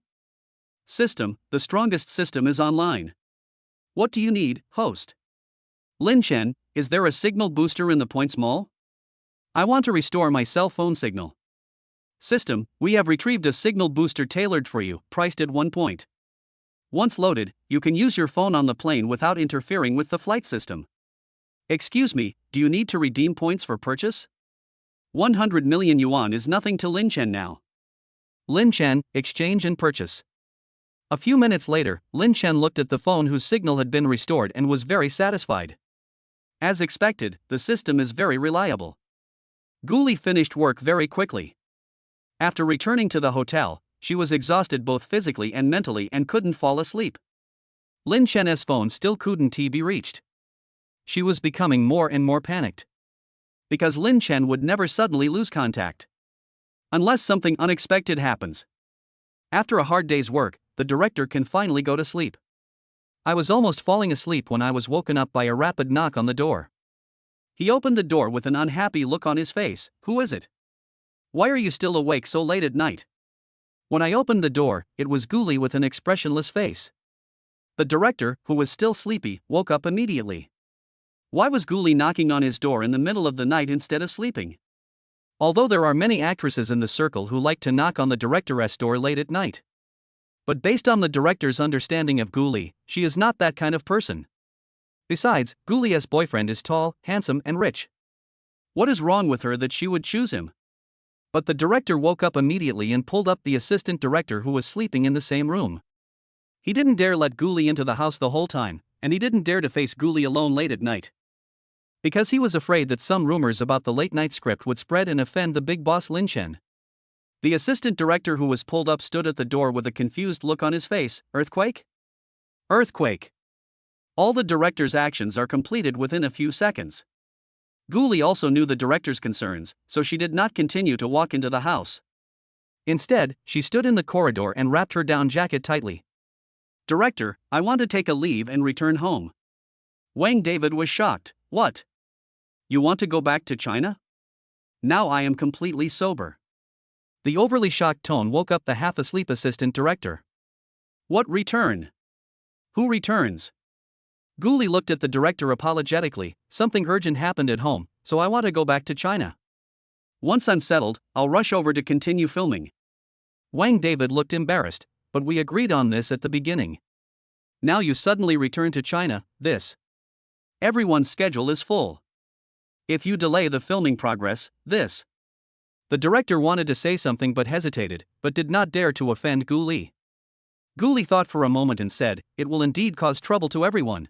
System, the strongest system is online. What do you need, host? Lin Chen, is there a signal booster in the Points Mall? I want to restore my cell phone signal. System, we have retrieved a signal booster tailored for you, priced at 1 point. Once loaded, you can use your phone on the plane without interfering with the flight system. Excuse me, do you need to redeem points for purchase? 100 million yuan is nothing to Lin Chen now. Lin Chen, exchange and purchase. A few minutes later, Lin Chen looked at the phone whose signal had been restored and was very satisfied. As expected, the system is very reliable. Guli finished work very quickly. After returning to the hotel, she was exhausted both physically and mentally and couldn't fall asleep. Lin Chen's phone still couldn't be reached. She was becoming more and more panicked. Because Lin Chen would never suddenly lose contact. Unless something unexpected happens. After a hard day's work, the director can finally go to sleep. I was almost falling asleep when I was woken up by a rapid knock on the door. He opened the door with an unhappy look on his face. Who is it? Why are you still awake so late at night? When I opened the door, it was Guli with an expressionless face. The director, who was still sleepy, woke up immediately. Why was Guli knocking on his door in the middle of the night instead of sleeping? Although there are many actresses in the circle who like to knock on the director's door late at night. But based on the director's understanding of Guli, she is not that kind of person. Besides, Guli's boyfriend is tall, handsome and rich. What is wrong with her that she would choose him? But the director woke up immediately and pulled up the assistant director who was sleeping in the same room. He didn't dare let Guli into the house the whole time, and he didn't dare to face Guli alone late at night. Because he was afraid that some rumors about the late-night script would spread and offend the big boss Lin Chen. The assistant director who was pulled up stood at the door with a confused look on his face. Earthquake? Earthquake. All the director's actions are completed within a few seconds. Guli also knew the director's concerns, so she did not continue to walk into the house. Instead, she stood in the corridor and wrapped her down jacket tightly. Director, I want to take a leave and return home. Wang David was shocked. What? You want to go back to China? Now I am completely sober. The overly shocked tone woke up the half-asleep assistant director. What return? Who returns? Guli looked at the director apologetically. Something urgent happened at home, so I want to go back to China. Once I'm settled, I'll rush over to continue filming. Wang David looked embarrassed, but we agreed on this at the beginning. Now you suddenly return to China, this. Everyone's schedule is full. If you delay the filming progress, this. The director wanted to say something but hesitated, but did not dare to offend Guli. Guli thought for a moment and said, it will indeed cause trouble to everyone.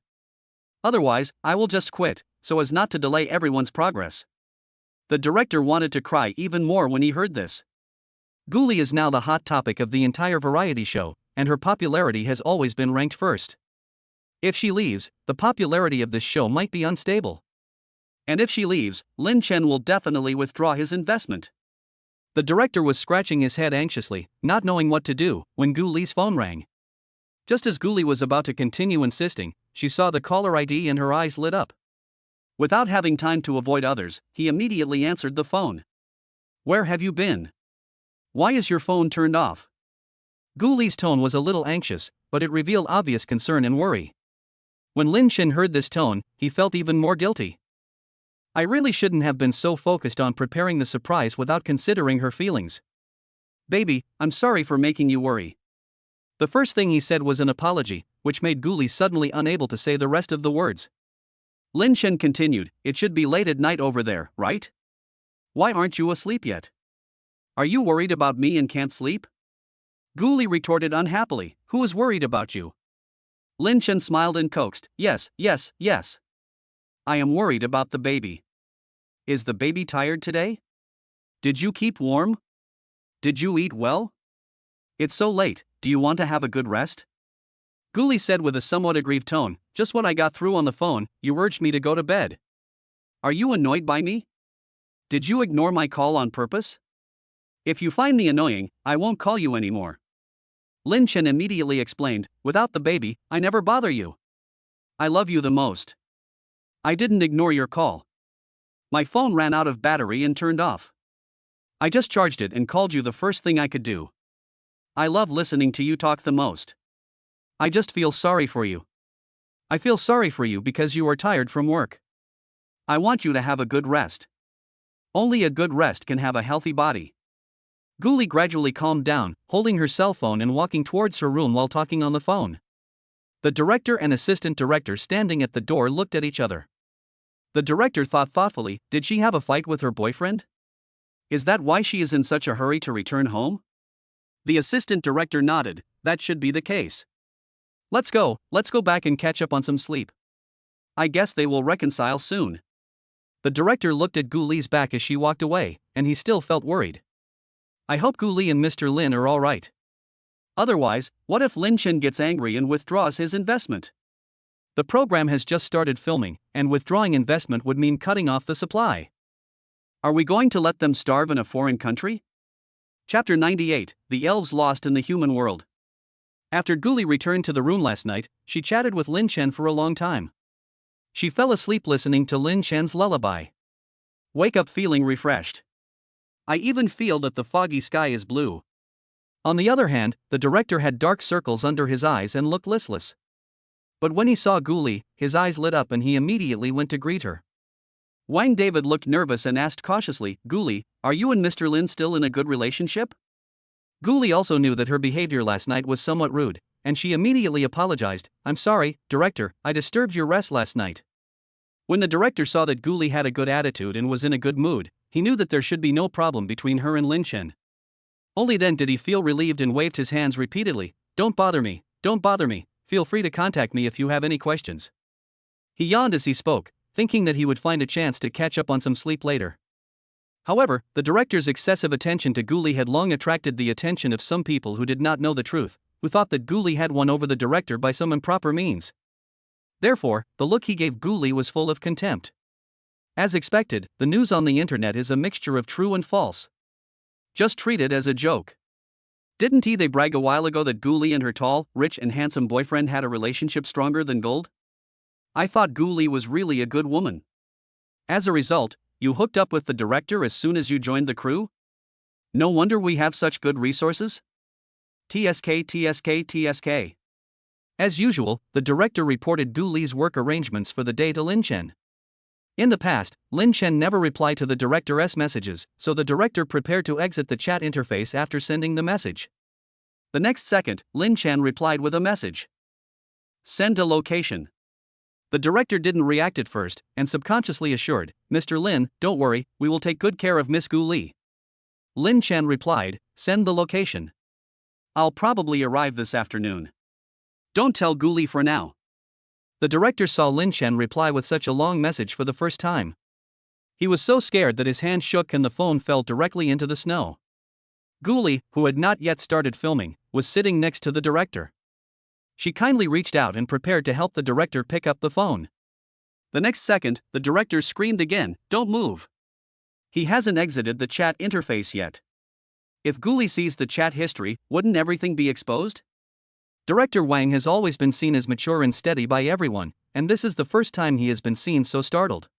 Otherwise, I will just quit, so as not to delay everyone's progress. The director wanted to cry even more when he heard this. Guli is now the hot topic of the entire variety show, and her popularity has always been ranked first. If she leaves, the popularity of this show might be unstable. And if she leaves, Lin Chen will definitely withdraw his investment. The director was scratching his head anxiously, not knowing what to do, when Guli's phone rang. Just as Guli was about to continue insisting, she saw the caller ID and her eyes lit up. Without having time to avoid others, he immediately answered the phone. Where have you been? Why is your phone turned off? Guli's tone was a little anxious, but it revealed obvious concern and worry. When Lin Chen heard this tone, he felt even more guilty. I really shouldn't have been so focused on preparing the surprise without considering her feelings. Baby, I'm sorry for making you worry. The first thing he said was an apology, which made Guli suddenly unable to say the rest of the words. Lin Chen continued, it should be late at night over there, right? Why aren't you asleep yet? Are you worried about me and can't sleep? Guli retorted unhappily, who is worried about you? Lin Chen smiled and coaxed, yes. I am worried about the baby. Is the baby tired today? Did you keep warm? Did you eat well? It's so late, do you want to have a good rest? Guli said with a somewhat aggrieved tone, "Just what I got through on the phone, you urged me to go to bed. Are you annoyed by me? Did you ignore my call on purpose? If you find me annoying, I won't call you anymore." Lin Chen immediately explained, "Without the baby, I never bother you. I love you the most. I didn't ignore your call. My phone ran out of battery and turned off. I just charged it and called you the first thing I could do. I love listening to you talk the most. I just feel sorry for you. I feel sorry for you because you are tired from work. I want you to have a good rest. Only a good rest can have a healthy body." Guli gradually calmed down, holding her cell phone and walking towards her room while talking on the phone. The director and assistant director standing at the door looked at each other. The director thought thoughtfully, did she have a fight with her boyfriend? Is that why she is in such a hurry to return home? The assistant director nodded, that should be the case. Let's go back and catch up on some sleep. I guess they will reconcile soon." The director looked at Guli's back as she walked away, and he still felt worried. I hope Guli and Mr. Lin are alright. Otherwise, what if Lin Chen gets angry and withdraws his investment? The program has just started filming, and withdrawing investment would mean cutting off the supply. Are we going to let them starve in a foreign country? Chapter 98, The Elves Lost in the Human World. After Guli returned to the room last night, she chatted with Lin Chen for a long time. She fell asleep listening to Lin Chen's lullaby. Wake up feeling refreshed. I even feel that the foggy sky is blue. On the other hand, the director had dark circles under his eyes and looked listless. But when he saw Guli, his eyes lit up and he immediately went to greet her. Wang David looked nervous and asked cautiously, "Guli, are you and Mr. Lin still in a good relationship?" Guli also knew that her behavior last night was somewhat rude, and she immediately apologized. "I'm sorry, director, I disturbed your rest last night." When the director saw that Guli had a good attitude and was in a good mood, he knew that there should be no problem between her and Lin Chen. Only then did he feel relieved and waved his hands repeatedly. Don't bother me, feel free to contact me if you have any questions." He yawned as he spoke, thinking that he would find a chance to catch up on some sleep later. However, the director's excessive attention to Guli had long attracted the attention of some people who did not know the truth, who thought that Guli had won over the director by some improper means. Therefore, the look he gave Guli was full of contempt. As expected, the news on the internet is a mixture of true and false. Just treat it as a joke. Didn't they brag a while ago that Guli and her tall, rich and handsome boyfriend had a relationship stronger than gold? I thought Guli was really a good woman. As a result, you hooked up with the director as soon as you joined the crew? No wonder we have such good resources? TSK. As usual, the director reported Guli's work arrangements for the day to Lin Chen. In the past, Lin Chen never replied to the director's messages, so the director prepared to exit the chat interface after sending the message. The next second, Lin Chen replied with a message. Send a location. The director didn't react at first, and subconsciously assured, "Mr. Lin, don't worry, we will take good care of Miss Guli." Lin Chen replied, "Send the location. I'll probably arrive this afternoon. Don't tell Guli for now." The director saw Lin Chen reply with such a long message for the first time. He was so scared that his hand shook and the phone fell directly into the snow. Guli, who had not yet started filming, was sitting next to the director. She kindly reached out and prepared to help the director pick up the phone. The next second, the director screamed again, "Don't move. He hasn't exited the chat interface yet. If Guli sees the chat history, wouldn't everything be exposed?" Director Wang has always been seen as mature and steady by everyone, and this is the first time he has been seen so startled.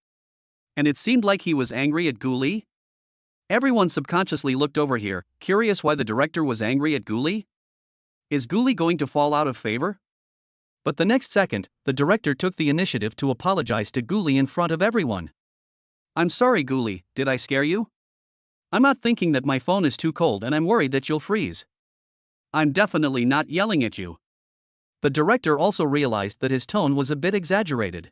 And it seemed like he was angry at Guli? Everyone subconsciously looked over here, curious why the director was angry at Guli? Is Guli going to fall out of favor? But the next second, the director took the initiative to apologize to Guli in front of everyone. "I'm sorry, Guli, did I scare you? I'm not thinking that my phone is too cold and I'm worried that you'll freeze. I'm definitely not yelling at you." The director also realized that his tone was a bit exaggerated.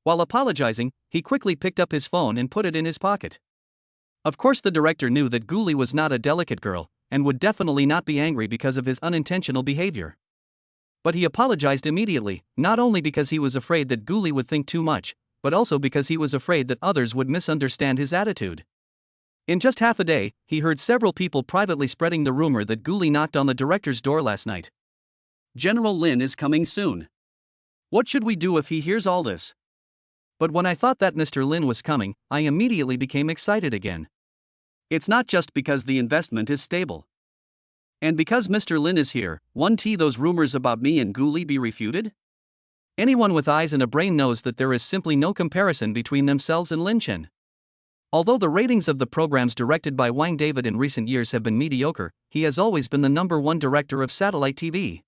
While apologizing, he quickly picked up his phone and put it in his pocket. Of course, the director knew that Guli was not a delicate girl, and would definitely not be angry because of his unintentional behavior. But he apologized immediately, not only because he was afraid that Guli would think too much, but also because he was afraid that others would misunderstand his attitude. In just half a day, he heard several people privately spreading the rumor that Guli knocked on the director's door last night. General Lin is coming soon. What should we do if he hears all this? But when I thought that Mr. Lin was coming, I immediately became excited again. It's not just because the investment is stable. And because Mr. Lin is here, won't those rumors about me and Guli be refuted? Anyone with eyes and a brain knows that there is simply no comparison between themselves and Lin Chen. Although the ratings of the programs directed by Wang David in recent years have been mediocre, he has always been the #1 director of satellite TV.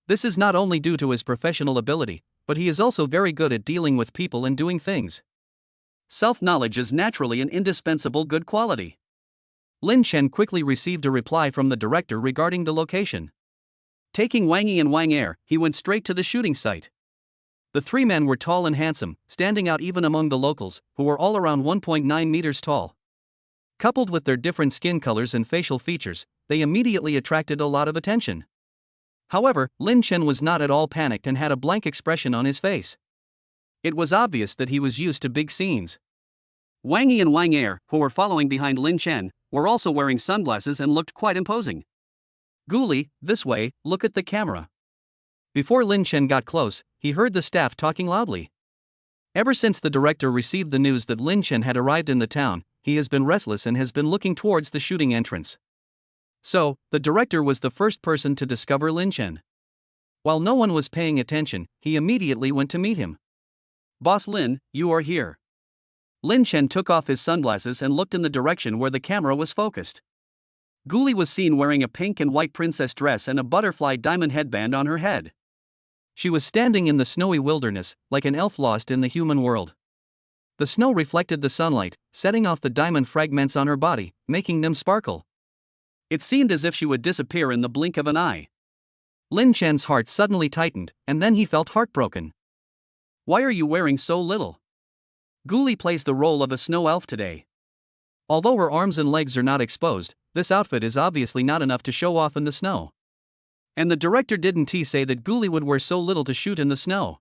This is not only due to his professional ability, but he is also very good at dealing with people and doing things. Self-knowledge is naturally an indispensable good quality. Lin Chen quickly received a reply from the director regarding the location. Taking Wang Yi and Wang Er, he went straight to the shooting site. The three men were tall and handsome, standing out even among the locals, who were all around 1.9 meters tall. Coupled with their different skin colors and facial features, they immediately attracted a lot of attention. However, Lin Chen was not at all panicked and had a blank expression on his face. It was obvious that he was used to big scenes. Wang Yi and Wang Er, who were following behind Lin Chen, were also wearing sunglasses and looked quite imposing. Guli, this way, look at the camera. Before Lin Chen got close, he heard the staff talking loudly. Ever since the director received the news that Lin Chen had arrived in the town, he has been restless and has been looking towards the shooting entrance. So, the director was the first person to discover Lin Chen. While no one was paying attention, he immediately went to meet him. Boss Lin, you are here. Lin Chen took off his sunglasses and looked in the direction where the camera was focused. Guli was seen wearing a pink and white princess dress and a butterfly diamond headband on her head. She was standing in the snowy wilderness, like an elf lost in the human world. The snow reflected the sunlight, setting off the diamond fragments on her body, making them sparkle. It seemed as if she would disappear in the blink of an eye. Lin Chen's heart suddenly tightened, and then he felt heartbroken. Why are you wearing so little? Guli plays the role of a snow elf today. Although her arms and legs are not exposed, this outfit is obviously not enough to show off in the snow. And the director didn't say that Guli would wear so little to shoot in the snow.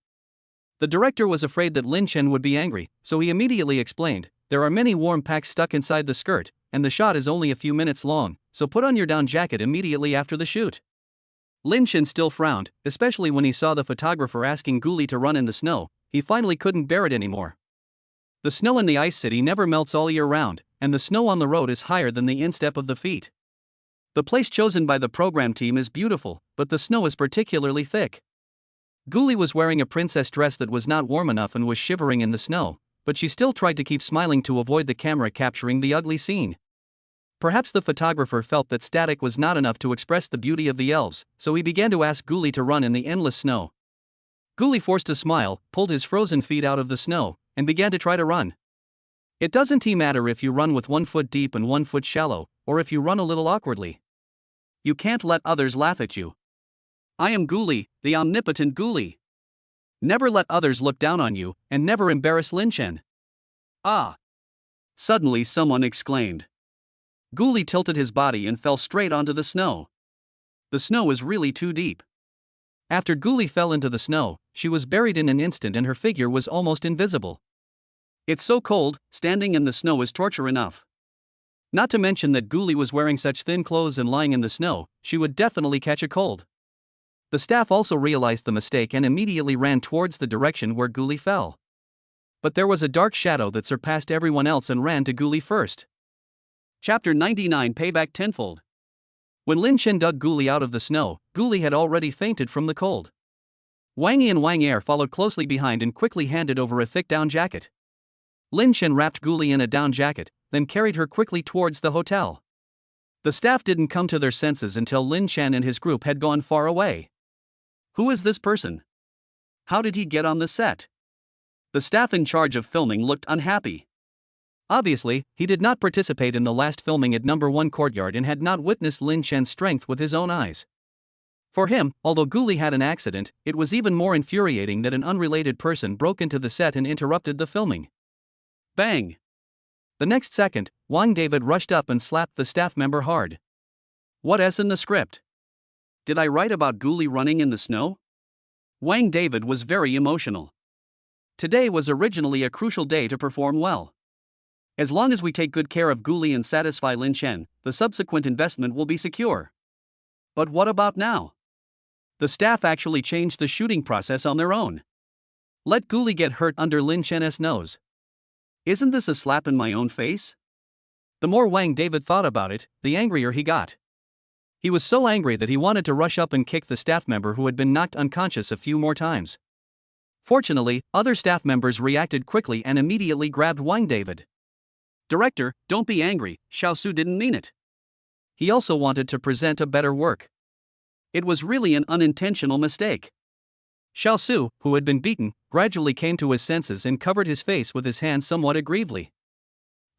The director was afraid that Lin Chen would be angry, so he immediately explained, there are many warm packs stuck inside the skirt, and the shot is only a few minutes long, so put on your down jacket immediately after the shoot. Lin Chen still frowned, especially when he saw the photographer asking Guli to run in the snow. He finally couldn't bear it anymore. The snow in the ice city never melts all year round, and the snow on the road is higher than the instep of the feet. The place chosen by the program team is beautiful, but the snow is particularly thick. Guli was wearing a princess dress that was not warm enough and was shivering in the snow, but she still tried to keep smiling to avoid the camera capturing the ugly scene. Perhaps the photographer felt that static was not enough to express the beauty of the elves, so he began to ask Guli to run in the endless snow. Guli forced a smile, pulled his frozen feet out of the snow, and began to try to run. It doesn't matter if you run with 1 foot deep and 1 foot shallow, or if you run a little awkwardly. You can't let others laugh at you. I am Guli, the omnipotent Guli. Never let others look down on you, and never embarrass Lin Chen. Ah! Suddenly someone exclaimed. Guli tilted his body and fell straight onto the snow. The snow was really too deep. After Guli fell into the snow, she was buried in an instant and her figure was almost invisible. It's so cold, standing in the snow is torture enough. Not to mention that Guli was wearing such thin clothes and lying in the snow, she would definitely catch a cold. The staff also realized the mistake and immediately ran towards the direction where Guli fell. But there was a dark shadow that surpassed everyone else and ran to Guli first. Chapter 99 Payback Tenfold. When Lin Chen dug Guli out of the snow, Guli had already fainted from the cold. Wang Yi and Wang Er followed closely behind and quickly handed over a thick down jacket. Lin Chen wrapped Guli in a down jacket, then carried her quickly towards the hotel. The staff didn't come to their senses until Lin Chen and his group had gone far away. Who is this person? How did he get on the set? The staff in charge of filming looked unhappy. Obviously, he did not participate in the last filming at #1 Courtyard and had not witnessed Lin Chen's strength with his own eyes. For him, although Guli had an accident, it was even more infuriating that an unrelated person broke into the set and interrupted the filming. Bang! The next second, Wang David rushed up and slapped the staff member hard. What's in the script? Did I write about Guli running in the snow? Wang David was very emotional. Today was originally a crucial day to perform well. As long as we take good care of Guli and satisfy Lin Chen, the subsequent investment will be secure. But what about now? The staff actually changed the shooting process on their own. Let Guli get hurt under Lin Chen's nose. Isn't this a slap in my own face? The more Wang David thought about it, the angrier he got. He was so angry that he wanted to rush up and kick the staff member who had been knocked unconscious a few more times. Fortunately, other staff members reacted quickly and immediately grabbed Wang David. Director, don't be angry, Xiaosu didn't mean it. He also wanted to present a better work. It was really an unintentional mistake. Xiaosu, who had been beaten, gradually came to his senses and covered his face with his hands somewhat aggrievedly.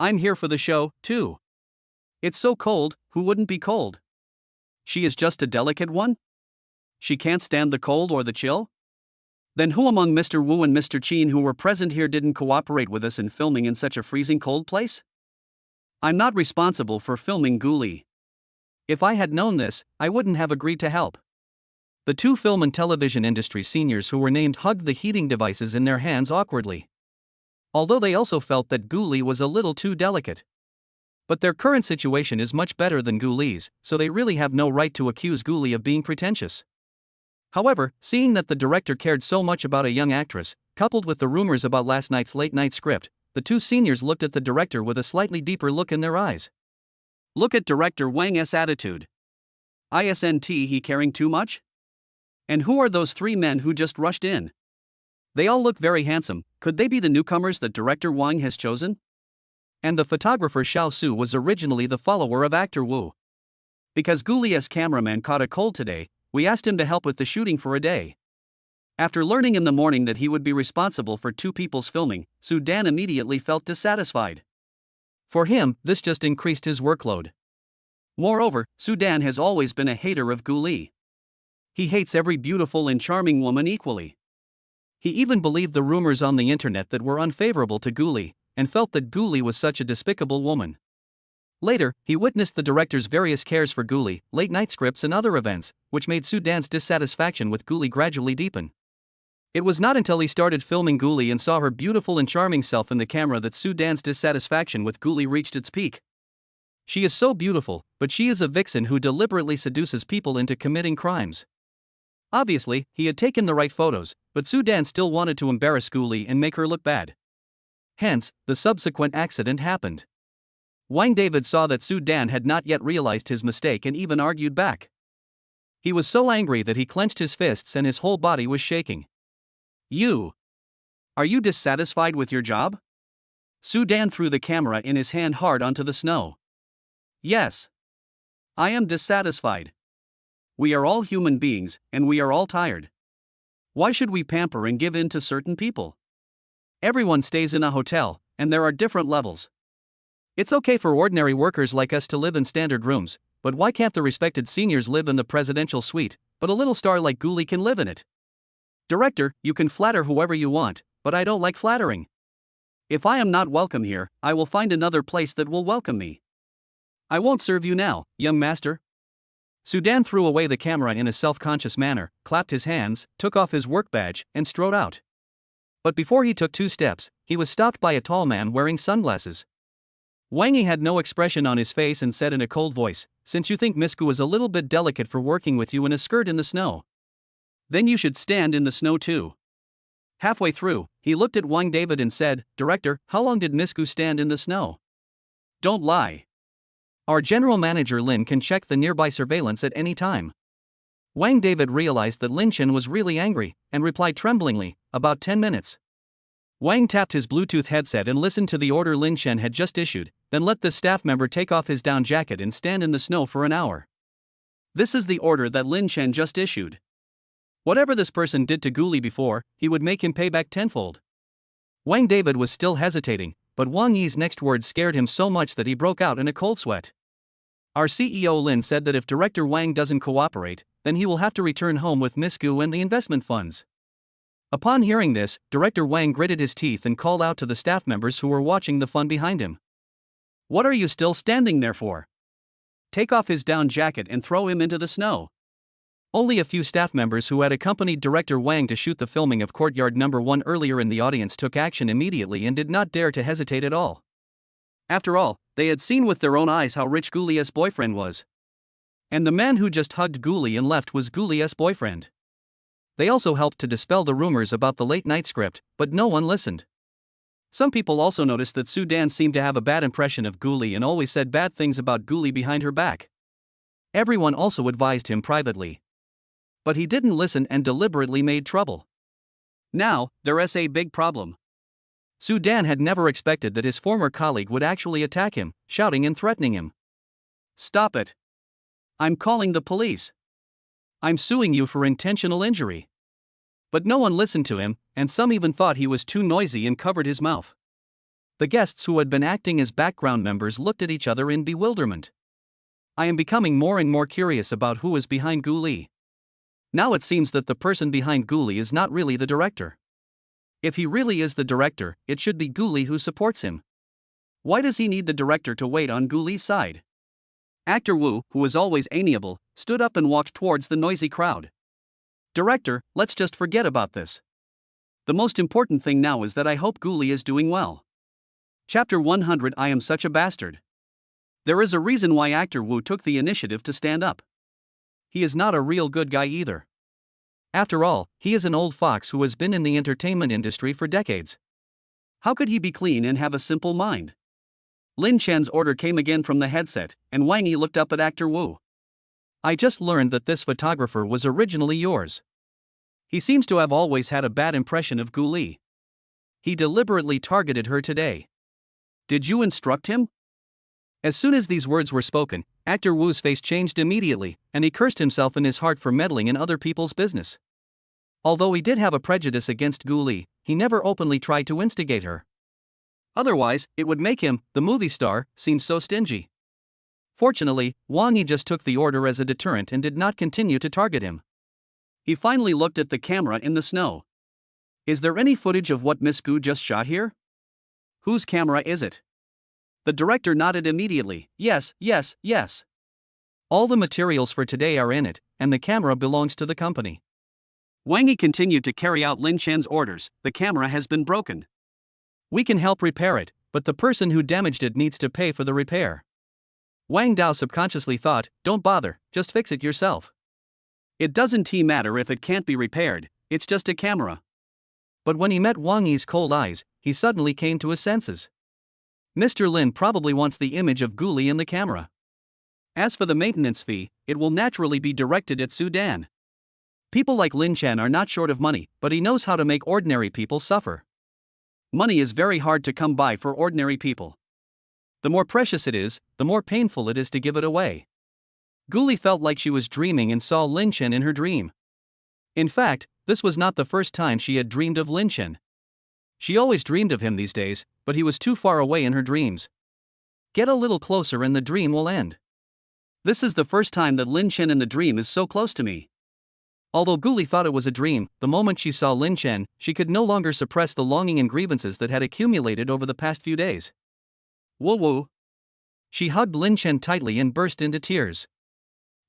I'm here for the show, too. It's so cold, who wouldn't be cold? She is just a delicate one? She can't stand the cold or the chill? Then who among Mr. Wu and Mr. Qin who were present here didn't cooperate with us in filming in such a freezing cold place? I'm not responsible for filming Guli. If I had known this, I wouldn't have agreed to help. The two film and television industry seniors who were named hugged the heating devices in their hands awkwardly. Although they also felt that Guli was a little too delicate. But their current situation is much better than Guli's, so they really have no right to accuse Guli of being pretentious. However, seeing that the director cared so much about a young actress, coupled with the rumors about last night's late-night script, the two seniors looked at the director with a slightly deeper look in their eyes. Look at Director Wang's attitude. Isn't he caring too much? And who are those three men who just rushed in? They all look very handsome. Could they be the newcomers that Director Wang has chosen? And the photographer Xiaosu was originally the follower of actor Wu. Because Guli's cameraman caught a cold today, we asked him to help with the shooting for a day. After learning in the morning that he would be responsible for two people's filming, Su Dan immediately felt dissatisfied. For him, this just increased his workload. Moreover, Su Dan has always been a hater of Guli. He hates every beautiful and charming woman equally. He even believed the rumors on the internet that were unfavorable to Guli, and felt that Guli was such a despicable woman. Later, he witnessed the director's various cares for Guli, late-night scripts and other events, which made Su Dan's dissatisfaction with Guli gradually deepen. It was not until he started filming Guli and saw her beautiful and charming self in the camera that Su Dan's dissatisfaction with Guli reached its peak. She is so beautiful, but she is a vixen who deliberately seduces people into committing crimes. Obviously, he had taken the right photos, but Su Dan still wanted to embarrass Guli and make her look bad. Hence, the subsequent accident happened. Wang David saw that Su Dan had not yet realized his mistake and even argued back. He was so angry that he clenched his fists and his whole body was shaking. Are you dissatisfied with your job? Su Dan threw the camera in his hand hard onto the snow. Yes. I am dissatisfied. We are all human beings, and we are all tired. Why should we pamper and give in to certain people? Everyone stays in a hotel, and there are different levels. It's okay for ordinary workers like us to live in standard rooms, but why can't the respected seniors live in the presidential suite, but a little star like Guli can live in it? Director, you can flatter whoever you want, but I don't like flattering. If I am not welcome here, I will find another place that will welcome me. I won't serve you now, young master. Su Dan threw away the camera in a self-conscious manner, clapped his hands, took off his work badge, and strode out. But before he took 2 steps, he was stopped by a tall man wearing sunglasses. Wang Yi had no expression on his face and said in a cold voice, "Since you think Miss Gu is a little bit delicate for working with you in a skirt in the snow, then you should stand in the snow too." Halfway through, he looked at Wang David and said, "Director, how long did Miss Gu stand in the snow?" "Don't lie. Our general manager Lin can check the nearby surveillance at any time." Wang David realized that Lin Chen was really angry, and replied tremblingly, "About 10 minutes. Wang tapped his Bluetooth headset and listened to the order Lin Chen had just issued, then let the staff member take off his down jacket and stand in the snow for an hour. This is the order that Lin Chen just issued. Whatever this person did to Guli before, he would make him pay back tenfold. Wang David was still hesitating, but Wang Yi's next words scared him so much that he broke out in a cold sweat. Our CEO Lin said that if Director Wang doesn't cooperate, then he will have to return home with Miss Gu and the investment funds. Upon hearing this, Director Wang gritted his teeth and called out to the staff members who were watching the fun behind him. "What are you still standing there for? Take off his down jacket and throw him into the snow." Only a few staff members who had accompanied Director Wang to shoot the filming of Courtyard No. 1 earlier in the audience took action immediately and did not dare to hesitate at all. After all, they had seen with their own eyes how rich Guli's boyfriend was. And the man who just hugged Guli and left was Guli's boyfriend. They also helped to dispel the rumors about the late-night script, but no one listened. Some people also noticed that Sudan seemed to have a bad impression of Guli and always said bad things about Guli behind her back. Everyone also advised him privately. But he didn't listen and deliberately made trouble. Now, there's a big problem. Sudan had never expected that his former colleague would actually attack him, shouting and threatening him. "Stop it. I'm calling the police. I'm suing you for intentional injury." But no one listened to him, and some even thought he was too noisy and covered his mouth. The guests who had been acting as background members looked at each other in bewilderment. I am becoming more and more curious about who is behind Guli. Now it seems that the person behind Guli is not really the director. If he really is the director, it should be Guli who supports him. Why does he need the director to wait on Guli's side? Actor Wu, who was always amiable, stood up and walked towards the noisy crowd. "Director, let's just forget about this. The most important thing now is that I hope Guli is doing well." Chapter 100. I am such a bastard. There is a reason why actor Wu took the initiative to stand up. He is not a real good guy either. After all, he is an old fox who has been in the entertainment industry for decades. How could he be clean and have a simple mind? Lin Chen's order came again from the headset, and Wang Yi looked up at actor Wu. "I just learned that this photographer was originally yours. He seems to have always had a bad impression of Guli. He deliberately targeted her today. Did you instruct him?" As soon as these words were spoken, actor Wu's face changed immediately, and he cursed himself in his heart for meddling in other people's business. Although he did have a prejudice against Guli, he never openly tried to instigate her. Otherwise, it would make him, the movie star, seem so stingy. Fortunately, Wang Yi just took the order as a deterrent and did not continue to target him. He finally looked at the camera in the snow. "Is there any footage of what Miss Gu just shot here?" "Whose camera is it?" The director nodded immediately. "Yes, yes, yes. All the materials for today are in it, and the camera belongs to the company." Wang Yi continued to carry out Lin Chen's orders. "The camera has been broken. We can help repair it, but the person who damaged it needs to pay for the repair." Wang Dao subconsciously thought, "Don't bother, just fix it yourself. It doesn't matter if it can't be repaired, it's just a camera." But when he met Wang Yi's cold eyes, he suddenly came to his senses. Mr. Lin probably wants the image of Guli in the camera. As for the maintenance fee, it will naturally be directed at Sudan. People like Lin Chen are not short of money, but he knows how to make ordinary people suffer. Money is very hard to come by for ordinary people. The more precious it is, the more painful it is to give it away. Guli felt like she was dreaming and saw Lin Chen in her dream. In fact, this was not the first time she had dreamed of Lin Chen. She always dreamed of him these days, but he was too far away in her dreams. Get a little closer and the dream will end. This is the first time that Lin Chen in the dream is so close to me. Although Guli thought it was a dream, the moment she saw Lin Chen, she could no longer suppress the longing and grievances that had accumulated over the past few days. "Woo woo." She hugged Lin Chen tightly and burst into tears.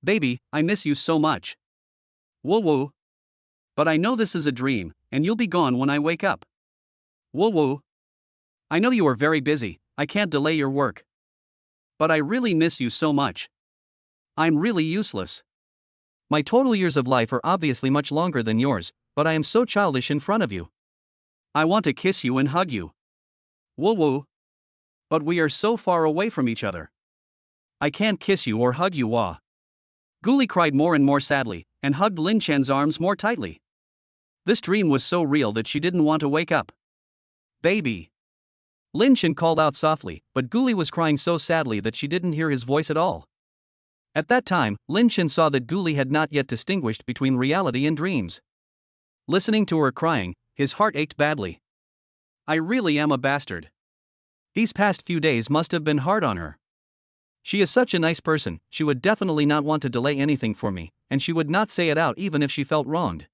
"Baby, I miss you so much." "Woo woo. But I know this is a dream, and you'll be gone when I wake up." "Woo woo. I know you are very busy, I can't delay your work. But I really miss you so much. I'm really useless. My total years of life are obviously much longer than yours, but I am so childish in front of you. I want to kiss you and hug you. Woo woo. But we are so far away from each other. I can't kiss you or hug you, wah." Guli cried more and more sadly, and hugged Lin Chen's arms more tightly. This dream was so real that she didn't want to wake up. "Baby." Lin Chen called out softly, but Guli was crying so sadly that she didn't hear his voice at all. At that time, Lin Chen saw that Guli had not yet distinguished between reality and dreams. Listening to her crying, his heart ached badly. "I really am a bastard. These past few days must have been hard on her. She is such a nice person, she would definitely not want to delay anything for me, and she would not say it out even if she felt wronged.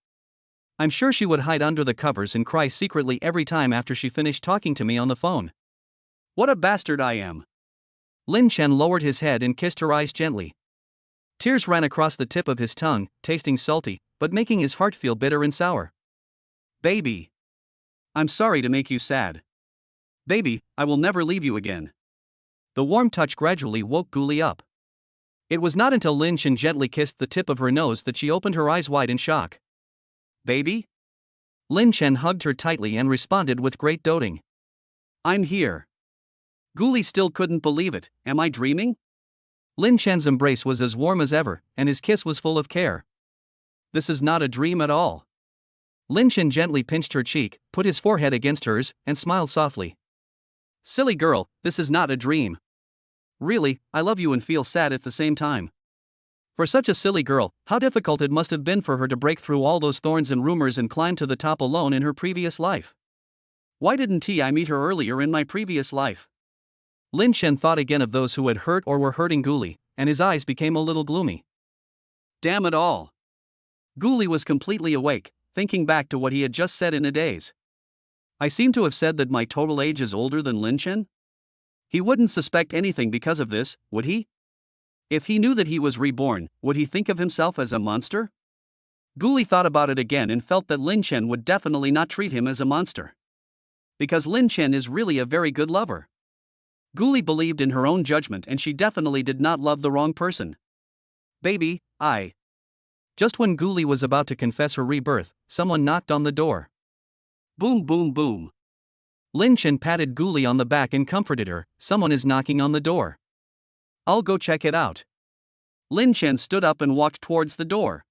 I'm sure she would hide under the covers and cry secretly every time after she finished talking to me on the phone. What a bastard I am." Lin Chen lowered his head and kissed her eyes gently. Tears ran across the tip of his tongue, tasting salty, but making his heart feel bitter and sour. "Baby. I'm sorry to make you sad. Baby, I will never leave you again." The warm touch gradually woke Guli up. It was not until Lin Chen gently kissed the tip of her nose that she opened her eyes wide in shock. Baby? Lin Chen hugged her tightly and responded with great doting. I'm here. Guli still couldn't believe it. Am I dreaming? Lin Chen's embrace was as warm as ever, and his kiss was full of care. This is not a dream at all. Lin Chen gently pinched her cheek, put his forehead against hers, and smiled softly. Silly girl, this is not a dream. Really, I love you and feel sad at the same time. For such a silly girl, how difficult it must have been for her to break through all those thorns and rumors and climb to the top alone in her previous life. Why didn't I meet her earlier in my previous life? Lin Chen thought again of those who had hurt or were hurting Guli, and his eyes became a little gloomy. Damn it all. Guli was completely awake, thinking back to what he had just said in a daze. I seem to have said that my total age is older than Lin Chen? He wouldn't suspect anything because of this, would he? If he knew that he was reborn, would he think of himself as a monster? Guli thought about it again and felt that Lin Chen would definitely not treat him as a monster. Because Lin Chen is really a very good lover. Guli believed in her own judgment and she definitely did not love the wrong person. Baby, I. Just when Guli was about to confess her rebirth, someone knocked on the door. Boom boom boom. Lin Chen patted Guli on the back and comforted her. Someone is knocking on the door. I'll go check it out. Lin Chen stood up and walked towards the door.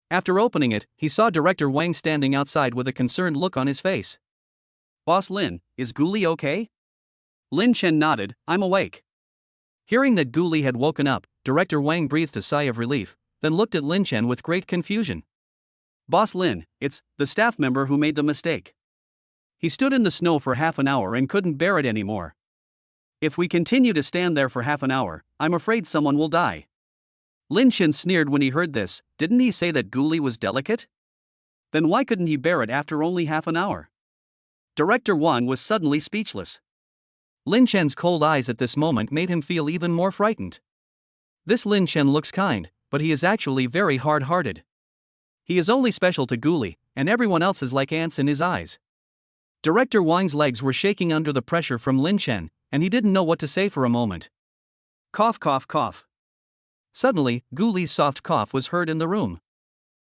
After opening it, he saw Director Wang standing outside with a concerned look on his face. Boss Lin, is Guli okay? Lin Chen nodded, I'm awake. Hearing that Guli had woken up, Director Wang breathed a sigh of relief, then looked at Lin Chen with great confusion. Boss Lin, it's the staff member who made the mistake. He stood in the snow for half an hour and couldn't bear it anymore. If we continue to stand there for half an hour, I'm afraid someone will die. Lin Chen sneered when he heard this. Didn't he say that Guli was delicate? Then why couldn't he bear it after only half an hour? Director Wang was suddenly speechless. Lin Chen's cold eyes at this moment made him feel even more frightened. This Lin Chen looks kind, but he is actually very hard-hearted. He is only special to Guli, and everyone else is like ants in his eyes. Director Wang's legs were shaking under the pressure from Lin Chen, and he didn't know what to say for a moment. Cough cough cough. Suddenly, Guli's soft cough was heard in the room.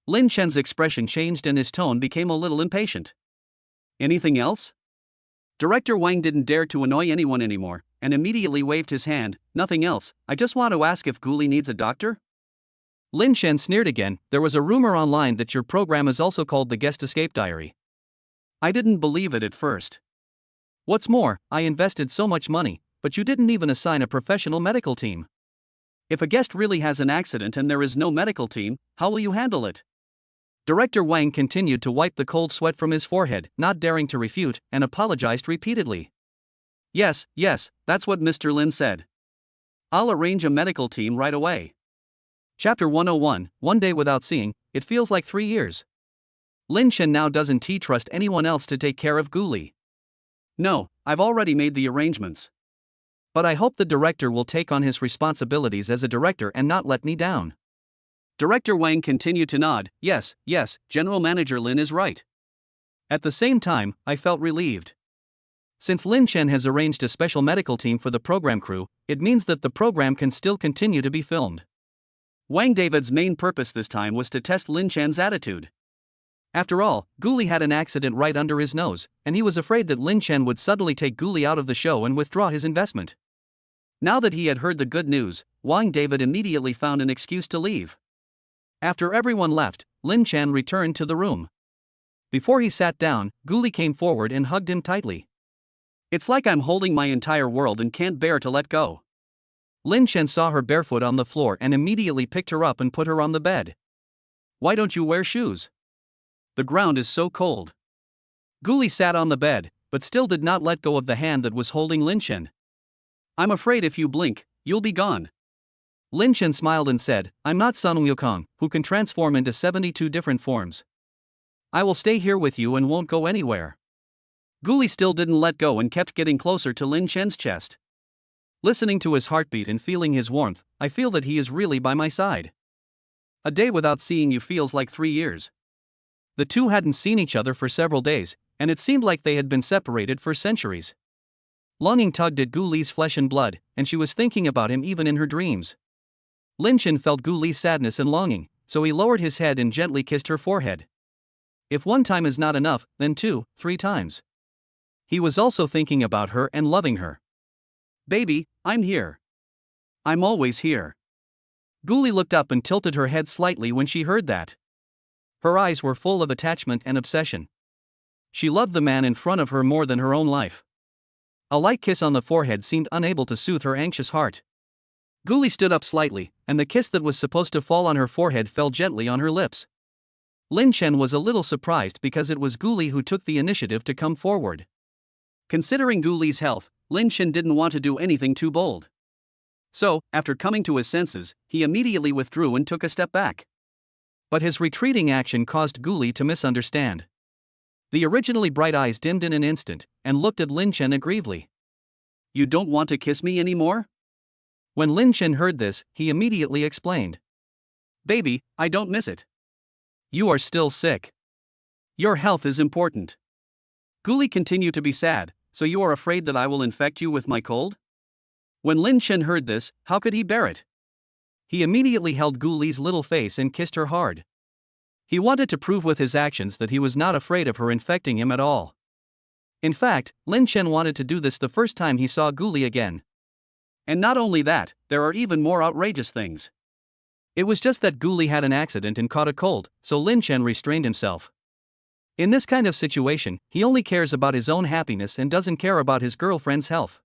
Lin Chen's expression changed and his tone became a little impatient. Anything else? Director Wang didn't dare to annoy anyone anymore, and immediately waved his hand. Nothing else, I just want to ask if Guli needs a doctor? Lin Chen sneered again. There was a rumor online that your program is also called the Guest Escape Diary. I didn't believe it at first. What's more, I invested so much money, but you didn't even assign a professional medical team. If a guest really has an accident and there is no medical team, how will you handle it? Director Wang continued to wipe the cold sweat from his forehead, not daring to refute, and apologized repeatedly. Yes, that's what Mr. Lin said. I'll arrange a medical team right away. Chapter 101, One Day Without Seeing, It Feels Like 3 years. Lin Chen now doesn't trust anyone else to take care of Guli. No, I've already made the arrangements. But I hope the director will take on his responsibilities as a director and not let me down. Director Wang continued to nod. Yes, General Manager Lin is right. At the same time, I felt relieved. Since Lin Chen has arranged a special medical team for the program crew, it means that the program can still continue to be filmed. Wang David's main purpose this time was to test Lin Chen's attitude. After all, Guli had an accident right under his nose, and he was afraid that Lin Chen would suddenly take Guli out of the show and withdraw his investment. Now that he had heard the good news, Wang David immediately found an excuse to leave. After everyone left, Lin Chen returned to the room. Before he sat down, Guli came forward and hugged him tightly. It's like I'm holding my entire world and can't bear to let go. Lin Chen saw her barefoot on the floor and immediately picked her up and put her on the bed. Why don't you wear shoes? The ground is so cold. Guli sat on the bed, but still did not let go of the hand that was holding Lin Chen. I'm afraid if you blink, you'll be gone. Lin Chen smiled and said, I'm not Sun Wukong, who can transform into 72 different forms. I will stay here with you and won't go anywhere. Guli still didn't let go and kept getting closer to Lin Chen's chest. Listening to his heartbeat and feeling his warmth, I feel that he is really by my side. A day without seeing you feels like 3 years. The two hadn't seen each other for several days, and it seemed like they had been separated for centuries. Longing tugged at Guli's flesh and blood, and she was thinking about him even in her dreams. Lin Chen felt Gu Li's sadness and longing, so he lowered his head and gently kissed her forehead. If one time is not enough, then 2, 3 times. He was also thinking about her and loving her. Baby, I'm here. I'm always here. Gu Li looked up and tilted her head slightly when she heard that. Her eyes were full of attachment and obsession. She loved the man in front of her more than her own life. A light kiss on the forehead seemed unable to soothe her anxious heart. Gu Li stood up slightly, and the kiss that was supposed to fall on her forehead fell gently on her lips. Lin Chen was a little surprised because it was Gu Li who took the initiative to come forward. Considering Gu Li's health, Lin Chen didn't want to do anything too bold. So, after coming to his senses, he immediately withdrew and took a step back. But his retreating action caused Gu Li to misunderstand. The originally bright eyes dimmed in an instant, and looked at Lin Chen aggrievedly. You don't want to kiss me anymore? When Lin Chen heard this, he immediately explained. Baby, I don't miss it. You are still sick. Your health is important. Gu Li continued to be sad, so you are afraid that I will infect you with my cold? When Lin Chen heard this, how could he bear it? He immediately held Gu Li's little face and kissed her hard. He wanted to prove with his actions that he was not afraid of her infecting him at all. In fact, Lin Chen wanted to do this the first time he saw Gu Li again. And not only that, there are even more outrageous things. It was just that Gu Li had an accident and caught a cold, so Lin Chen restrained himself. In this kind of situation, he only cares about his own happiness and doesn't care about his girlfriend's health.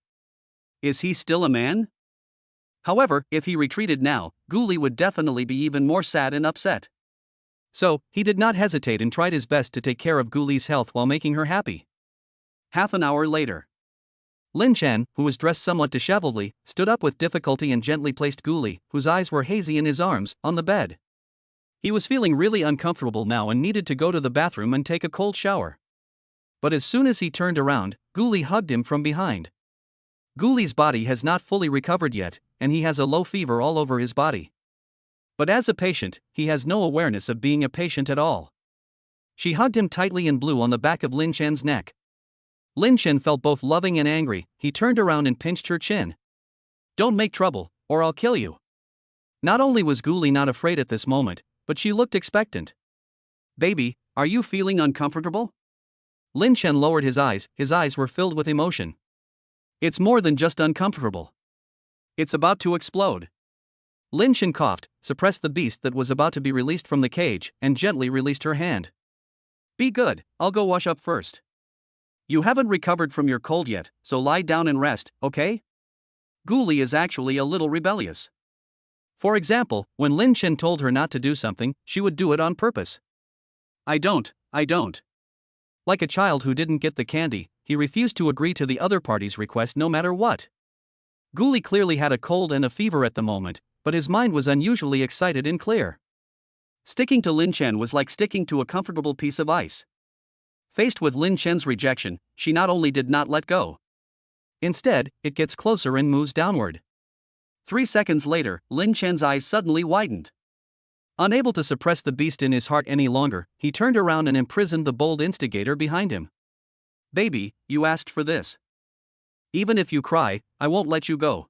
Is he still a man? However, if he retreated now, Gu Li would definitely be even more sad and upset. So, he did not hesitate and tried his best to take care of Gu Li's health while making her happy. Half an hour later. Lin Chen, who was dressed somewhat disheveledly, stood up with difficulty and gently placed Gu Li, whose eyes were hazy in his arms, on the bed. He was feeling really uncomfortable now and needed to go to the bathroom and take a cold shower. But as soon as he turned around, Gu Li hugged him from behind. Gu Li's body has not fully recovered yet, and he has a low fever all over his body. But as a patient, he has no awareness of being a patient at all. She hugged him tightly and blew on the back of Lin Chen's neck. Lin Chen felt both loving and angry. He turned around and pinched her chin. Don't make trouble, or I'll kill you. Not only was Gu Li not afraid at this moment, but she looked expectant. Baby, are you feeling uncomfortable? Lin Chen lowered his eyes were filled with emotion. It's more than just uncomfortable. It's about to explode. Lin Chen coughed, suppressed the beast that was about to be released from the cage, and gently released her hand. Be good, I'll go wash up first. You haven't recovered from your cold yet, so lie down and rest, okay? Gu Li is actually a little rebellious. For example, when Lin Chen told her not to do something, she would do it on purpose. I don't. Like a child who didn't get the candy, he refused to agree to the other party's request no matter what. Gu Li clearly had a cold and a fever at the moment, but his mind was unusually excited and clear. Sticking to Lin Chen was like sticking to a comfortable piece of ice. Faced with Lin Chen's rejection, she not only did not let go. Instead, it gets closer and moves downward. 3 seconds later, Lin Chen's eyes suddenly widened. Unable to suppress the beast in his heart any longer, he turned around and imprisoned the bold instigator behind him. Baby, you asked for this. Even if you cry, I won't let you go.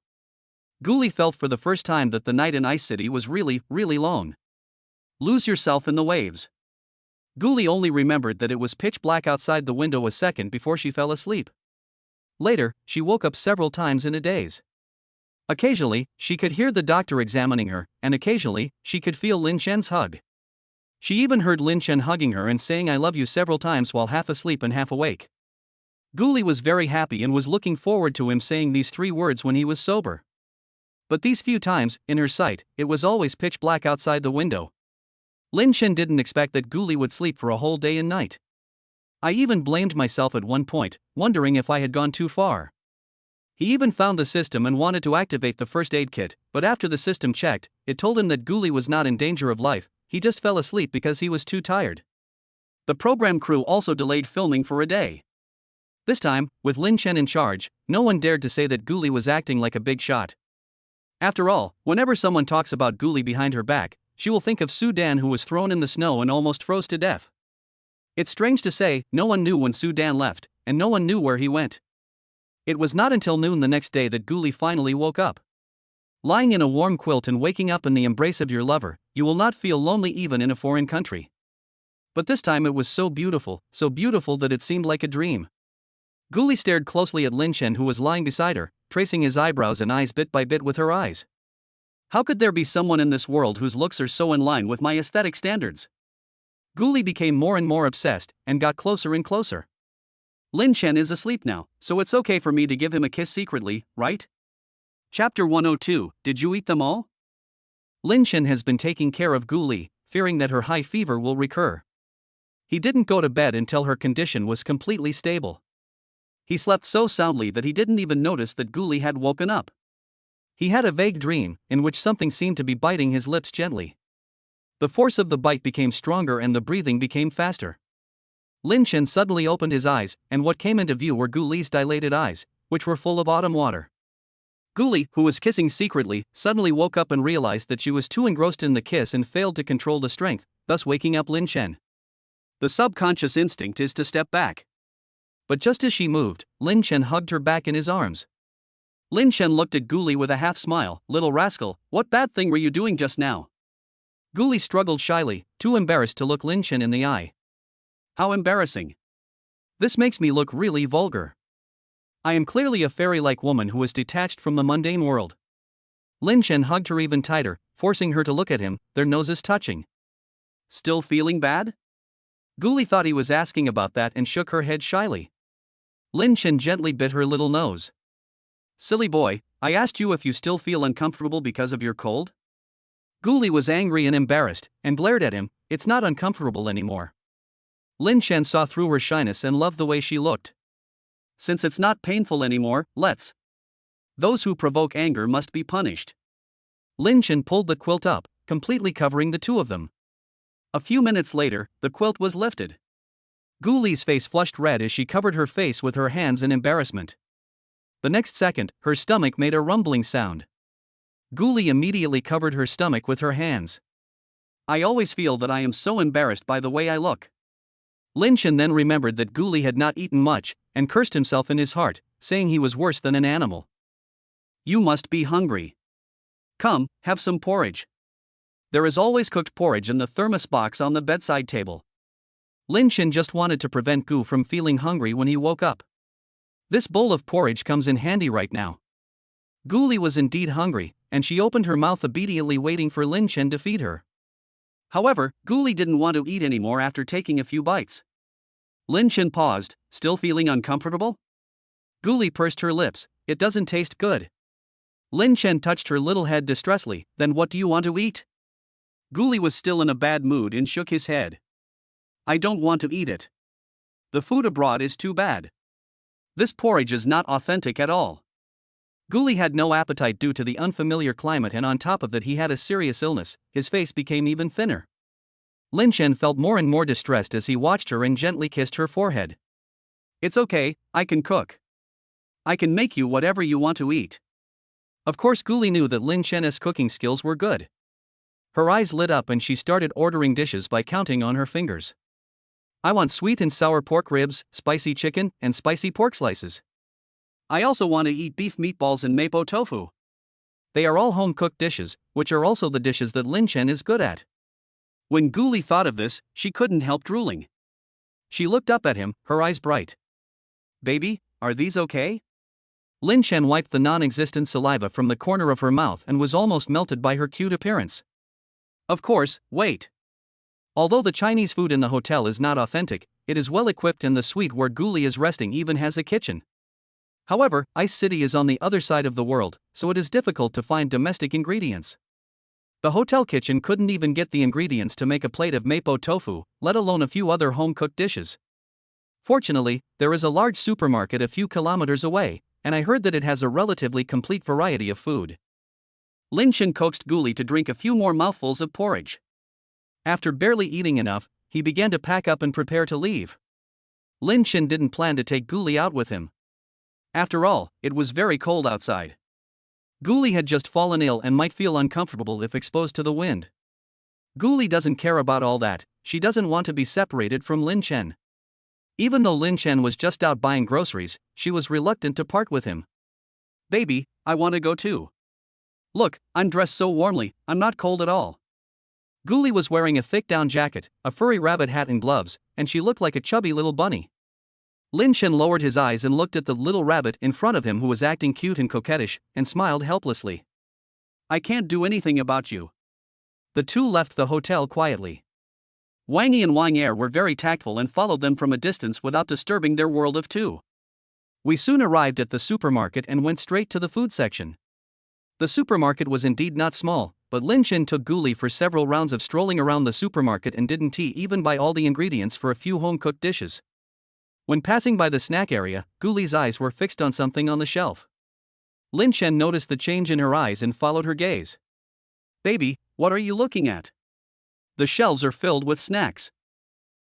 Gu Li felt for the first time that the night in Ice City was really, really long. Lose yourself in the waves. Gu Li only remembered that it was pitch black outside the window a second before she fell asleep. Later, she woke up several times in a daze. Occasionally, she could hear the doctor examining her, and occasionally, she could feel Lin Chen's hug. She even heard Lin Chen hugging her and saying I love you several times while half asleep and half awake. Gu Li was very happy and was looking forward to him saying these 3 words when he was sober. But these few times, in her sight, it was always pitch black outside the window. Lin Chen didn't expect that Gu Li would sleep for a whole day and night. I even blamed myself at one point, wondering if I had gone too far. He even found the system and wanted to activate the first aid kit, but after the system checked, it told him that Gu Li was not in danger of life, he just fell asleep because he was too tired. The program crew also delayed filming for a day. This time, with Lin Chen in charge, no one dared to say that Gu Li was acting like a big shot. After all, whenever someone talks about Gu Li behind her back, she will think of Su Dan who was thrown in the snow and almost froze to death. It's strange to say, no one knew when Su Dan left, and no one knew where he went. It was not until noon the next day that Gu Li finally woke up. Lying in a warm quilt and waking up in the embrace of your lover, you will not feel lonely even in a foreign country. But this time it was so beautiful that it seemed like a dream. Guli stared closely at Lin Chen, who was lying beside her, tracing his eyebrows and eyes bit by bit with her eyes. How could there be someone in this world whose looks are so in line with my aesthetic standards? Guli became more and more obsessed, and got closer and closer. Lin Chen is asleep now, so it's okay for me to give him a kiss secretly, right? Chapter 102, Did you eat them all? Lin Chen has been taking care of Guli, fearing that her high fever will recur. He didn't go to bed until her condition was completely stable. He slept so soundly that he didn't even notice that Guli had woken up. He had a vague dream, in which something seemed to be biting his lips gently. The force of the bite became stronger and the breathing became faster. Lin Chen suddenly opened his eyes, and what came into view were Guli's dilated eyes, which were full of autumn water. Guli, who was kissing secretly, suddenly woke up and realized that she was too engrossed in the kiss and failed to control the strength, thus waking up Lin Chen. The subconscious instinct is to step back. But just as she moved, Lin Chen hugged her back in his arms. Lin Chen looked at Guli with a half smile. Little rascal, what bad thing were you doing just now? Guli struggled shyly, too embarrassed to look Lin Chen in the eye. How embarrassing. This makes me look really vulgar. I am clearly a fairy-like woman who is detached from the mundane world. Lin Chen hugged her even tighter, forcing her to look at him, their noses touching. Still feeling bad? Guli thought he was asking about that and shook her head shyly. Lin Chen gently bit her little nose. Silly boy, I asked you if you still feel uncomfortable because of your cold? Guli was angry and embarrassed, and glared at him. It's not uncomfortable anymore. Lin Chen saw through her shyness and loved the way she looked. Since it's not painful anymore, let's. Those who provoke anger must be punished. Lin Chen pulled the quilt up, completely covering the two of them. A few minutes later, the quilt was lifted. Guli's face flushed red as she covered her face with her hands in embarrassment. The next second, her stomach made a rumbling sound. Guli immediately covered her stomach with her hands. I always feel that I am so embarrassed by the way I look. Lin Chen then remembered that Guli had not eaten much, and cursed himself in his heart, saying he was worse than an animal. You must be hungry. Come, have some porridge. There is always cooked porridge in the thermos box on the bedside table. Lin Chen just wanted to prevent Gu from feeling hungry when he woke up. This bowl of porridge comes in handy right now. Guli was indeed hungry, and she opened her mouth obediently, waiting for Lin Chen to feed her. However, Guli didn't want to eat anymore after taking a few bites. Lin Chen paused, still feeling uncomfortable? Guli pursed her lips. It doesn't taste good. Lin Chen touched her little head distressfully. Then what do you want to eat? Guli was still in a bad mood and shook his head. I don't want to eat it. The food abroad is too bad. This porridge is not authentic at all. Guli had no appetite due to the unfamiliar climate, and on top of that he had a serious illness. His face became even thinner. Lin Chen felt more and more distressed as he watched her and gently kissed her forehead. It's okay, I can cook. I can make you whatever you want to eat. Of course, Guli knew that Lin Chen's cooking skills were good. Her eyes lit up and she started ordering dishes by counting on her fingers. I want sweet and sour pork ribs, spicy chicken, and spicy pork slices. I also want to eat beef meatballs and mapo tofu. They are all home-cooked dishes, which are also the dishes that Lin Chen is good at. When Guli thought of this, she couldn't help drooling. She looked up at him, her eyes bright. Baby, are these okay? Lin Chen wiped the non-existent saliva from the corner of her mouth and was almost melted by her cute appearance. Of course, wait. Although the Chinese food in the hotel is not authentic, it is well equipped, and the suite where Guli is resting even has a kitchen. However, Ice City is on the other side of the world, so it is difficult to find domestic ingredients. The hotel kitchen couldn't even get the ingredients to make a plate of mapo tofu, let alone a few other home-cooked dishes. Fortunately, there is a large supermarket a few kilometers away, and I heard that it has a relatively complete variety of food. Lin Chen coaxed Guli to drink a few more mouthfuls of porridge. After barely eating enough, he began to pack up and prepare to leave. Lin Chen didn't plan to take Guli out with him. After all, it was very cold outside. Guli had just fallen ill and might feel uncomfortable if exposed to the wind. Guli doesn't care about all that. She doesn't want to be separated from Lin Chen. Even though Lin Chen was just out buying groceries, she was reluctant to part with him. Baby, I want to go too. Look, I'm dressed so warmly, I'm not cold at all. Ghoulie was wearing a thick down jacket, a furry rabbit hat and gloves, and she looked like a chubby little bunny. Lin Chen lowered his eyes and looked at the little rabbit in front of him who was acting cute and coquettish, and smiled helplessly. I can't do anything about you. The two left the hotel quietly. Wang Yi and Wang Er were very tactful and followed them from a distance without disturbing their world of two. We soon arrived at the supermarket and went straight to the food section. The supermarket was indeed not small, but Lin Chen took Ghoulie for several rounds of strolling around the supermarket and didn't even buy all the ingredients for a few home-cooked dishes. When passing by the snack area, Ghoulie's eyes were fixed on something on the shelf. Lin Chen noticed the change in her eyes and followed her gaze. Baby, what are you looking at? The shelves are filled with snacks.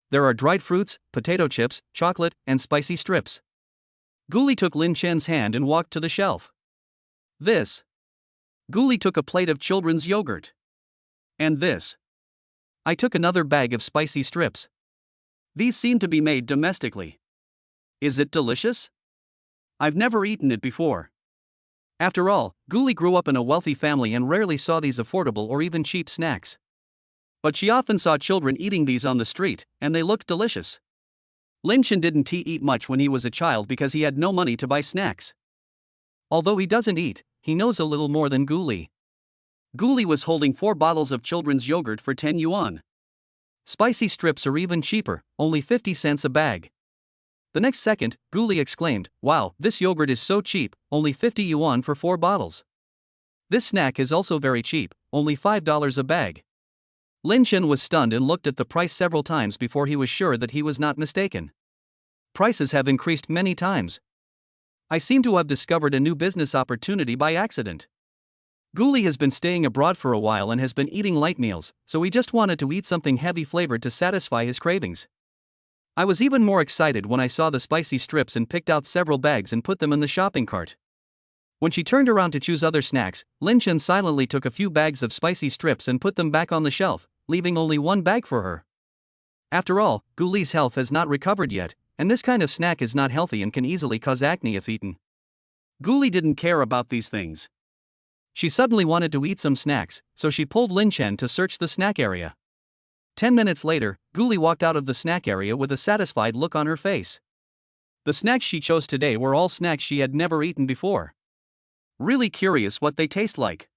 There are dried fruits, potato chips, chocolate, and spicy strips. Ghoulie took Lin Chen's hand and walked to the shelf. This. Ghoulie took a plate of children's yogurt. And this. I took another bag of spicy strips. These seem to be made domestically. Is it delicious? I've never eaten it before. After all, Ghoulie grew up in a wealthy family and rarely saw these affordable or even cheap snacks. But she often saw children eating these on the street, and they looked delicious. Lin Chen didn't eat much when he was a child because he had no money to buy snacks. Although he doesn't eat, he knows a little more than Ghoulie. Ghoulie was holding 4 bottles of children's yogurt for 10 yuan. Spicy strips are even cheaper, only 50 cents a bag. The next second, Ghoulie exclaimed, wow, this yogurt is so cheap, only 50 yuan for 4 bottles. This snack is also very cheap, only $5 a bag. Lin Chen was stunned and looked at the price several times before he was sure that he was not mistaken. Prices have increased many times. I seem to have discovered a new business opportunity by accident. Ghoulie has been staying abroad for a while and has been eating light meals, so he just wanted to eat something heavy flavored to satisfy his cravings. I was even more excited when I saw the spicy strips and picked out several bags and put them in the shopping cart. When she turned around to choose other snacks, Lin Chen silently took a few bags of spicy strips and put them back on the shelf, leaving only 1 bag for her. After all, Ghoulie's health has not recovered yet, and this kind of snack is not healthy and can easily cause acne if eaten. Ghoulie didn't care about these things. She suddenly wanted to eat some snacks, so she pulled Lin Chen to search the snack area. 10 minutes later, Ghoulie walked out of the snack area with a satisfied look on her face. The snacks she chose today were all snacks she had never eaten before. Really curious what they taste like.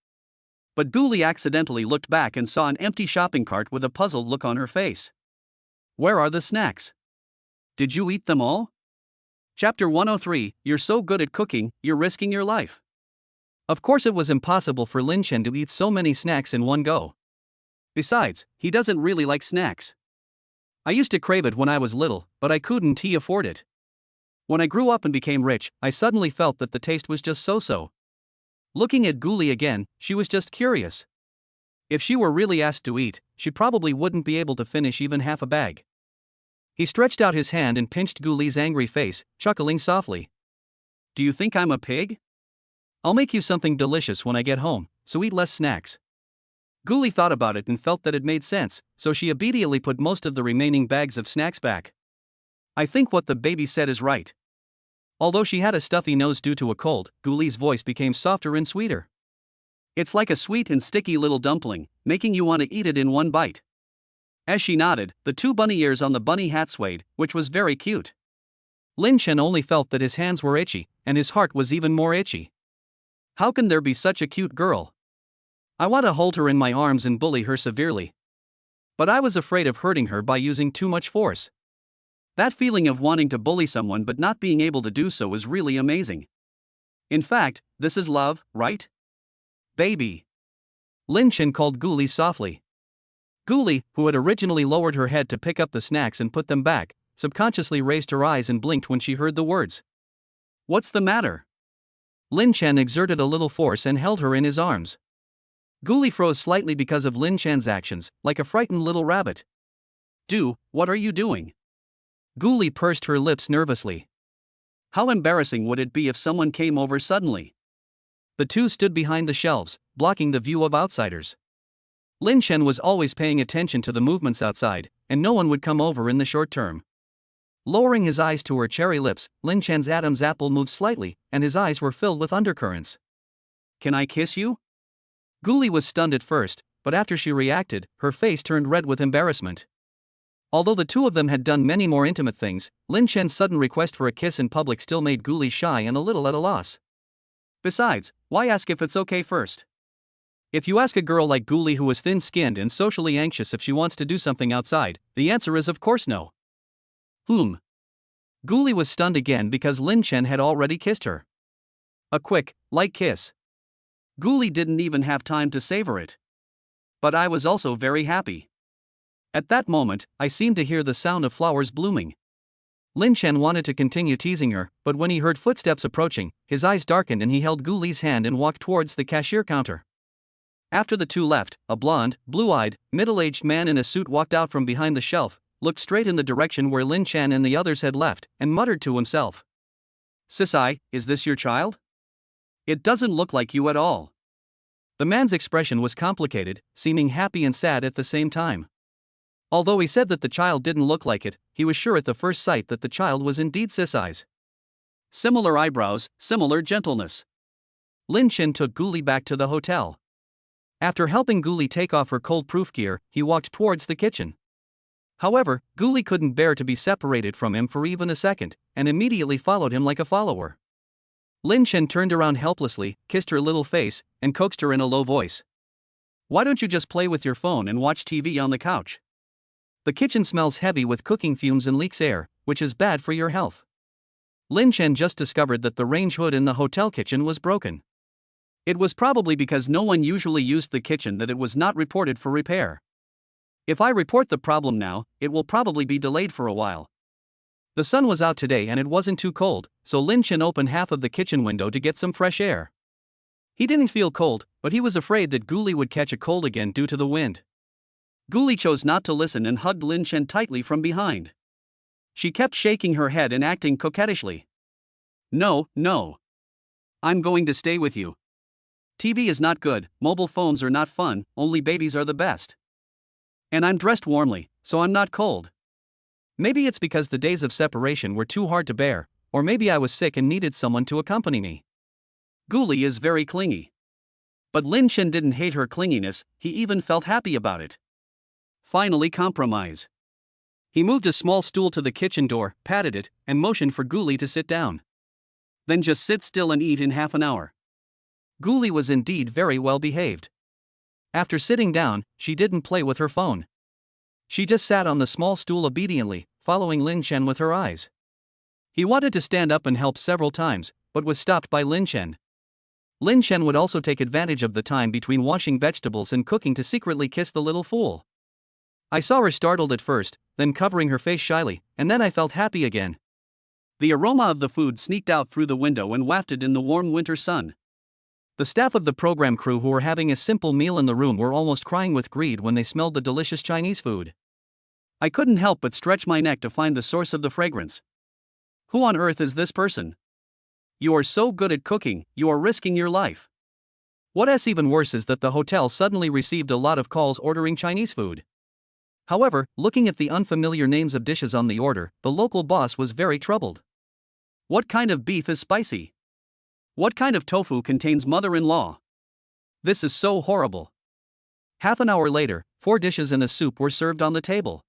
But Ghoulie accidentally looked back and saw an empty shopping cart with a puzzled look on her face. Where are the snacks? Did you eat them all? Chapter 103, You're so good at cooking, you're risking your life. Of course it was impossible for Lin Chen to eat so many snacks in one go. Besides, he doesn't really like snacks. I used to crave it when I was little, but I couldn't afford it. When I grew up and became rich, I suddenly felt that the taste was just so-so. Looking at Ghoulie again, she was just curious. If she were really asked to eat, she probably wouldn't be able to finish even half a bag. He stretched out his hand and pinched Ghoulie's angry face, chuckling softly. Do you think I'm a pig? I'll make you something delicious when I get home, so eat less snacks. Ghoulie thought about it and felt that it made sense, so she obediently put most of the remaining bags of snacks back. I think what the baby said is right. Although she had a stuffy nose due to a cold, Ghoulie's voice became softer and sweeter. It's like a sweet and sticky little dumpling, making you want to eat it in one bite. As she nodded, the 2 bunny ears on the bunny hat swayed, which was very cute. Lin Chen only felt that his hands were itchy, and his heart was even more itchy. How can there be such a cute girl? I want to hold her in my arms and bully her severely. But I was afraid of hurting her by using too much force. That feeling of wanting to bully someone but not being able to do so is really amazing. In fact, this is love, right? Baby. Lin Chen called Ghoulie softly. Ghoulie, who had originally lowered her head to pick up the snacks and put them back, subconsciously raised her eyes and blinked when she heard the words. What's the matter? Lin Chen exerted a little force and held her in his arms. Ghoulie froze slightly because of Lin Chen's actions, like a frightened little rabbit. What are you doing? Ghoulie pursed her lips nervously. How embarrassing would it be if someone came over suddenly? The two stood behind the shelves, blocking the view of outsiders. Lin Chen was always paying attention to the movements outside, and no one would come over in the short term. Lowering his eyes to her cherry lips, Lin Chen's Adam's apple moved slightly, and his eyes were filled with undercurrents. Can I kiss you? Guli was stunned at first, but after she reacted, her face turned red with embarrassment. Although the two of them had done many more intimate things, Lin Chen's sudden request for a kiss in public still made Guli shy and a little at a loss. Besides, why ask if it's okay first? If you ask a girl like Guli who is thin-skinned and socially anxious if she wants to do something outside, the answer is of course no. Guli was stunned again because Lin Chen had already kissed her. A quick, light kiss. Guli didn't even have time to savor it. But I was also very happy. At that moment, I seemed to hear the sound of flowers blooming. Lin Chen wanted to continue teasing her, but when he heard footsteps approaching, his eyes darkened and he held Guli's hand and walked towards the cashier counter. After the two left, a blonde, blue-eyed, middle-aged man in a suit walked out from behind the shelf, looked straight in the direction where Lin Chen and the others had left, and muttered to himself. "Sisai, is this your child? It doesn't look like you at all." The man's expression was complicated, seeming happy and sad at the same time. Although he said that the child didn't look like it, he was sure at the first sight that the child was indeed Sisai's. Similar eyebrows, similar gentleness. Lin Chen took Guli back to the hotel. After helping Guli take off her cold-proof gear, he walked towards the kitchen. However, Guli couldn't bear to be separated from him for even a second, and immediately followed him like a follower. Lin Chen turned around helplessly, kissed her little face, and coaxed her in a low voice. "Why don't you just play with your phone and watch TV on the couch? The kitchen smells heavy with cooking fumes and leaks air, which is bad for your health." Lin Chen just discovered that the range hood in the hotel kitchen was broken. It was probably because no one usually used the kitchen that it was not reported for repair. If I report the problem now, it will probably be delayed for a while. The sun was out today and it wasn't too cold, so Lin Chen opened half of the kitchen window to get some fresh air. He didn't feel cold, but he was afraid that Guli would catch a cold again due to the wind. Guli chose not to listen and hugged Lin Chen tightly from behind. She kept shaking her head and acting coquettishly. No. I'm going to stay with you. TV is not good, mobile phones are not fun, only babies are the best. And I'm dressed warmly, so I'm not cold. Maybe it's because the days of separation were too hard to bear, or maybe I was sick and needed someone to accompany me. Guli is very clingy. But Lin Chen didn't hate her clinginess, he even felt happy about it. Finally, compromise. He moved a small stool to the kitchen door, patted it, and motioned for Guli to sit down. Then just sit still and eat in half an hour. Guli was indeed very well behaved. After sitting down, she didn't play with her phone. She just sat on the small stool obediently, following Lin Chen with her eyes. He wanted to stand up and help several times, but was stopped by Lin Chen. Lin Chen would also take advantage of the time between washing vegetables and cooking to secretly kiss the little fool. I saw her startled at first, then covering her face shyly, and then I felt happy again. The aroma of the food sneaked out through the window and wafted in the warm winter sun. The staff of the program crew who were having a simple meal in the room were almost crying with greed when they smelled the delicious Chinese food. I couldn't help but stretch my neck to find the source of the fragrance. Who on earth is this person? You are so good at cooking, you are risking your life. What's even worse is that the hotel suddenly received a lot of calls ordering Chinese food. However, looking at the unfamiliar names of dishes on the order, the local boss was very troubled. What kind of beef is spicy? What kind of tofu contains mother-in-law? This is so horrible. Half an hour later, 4 dishes and a soup were served on the table.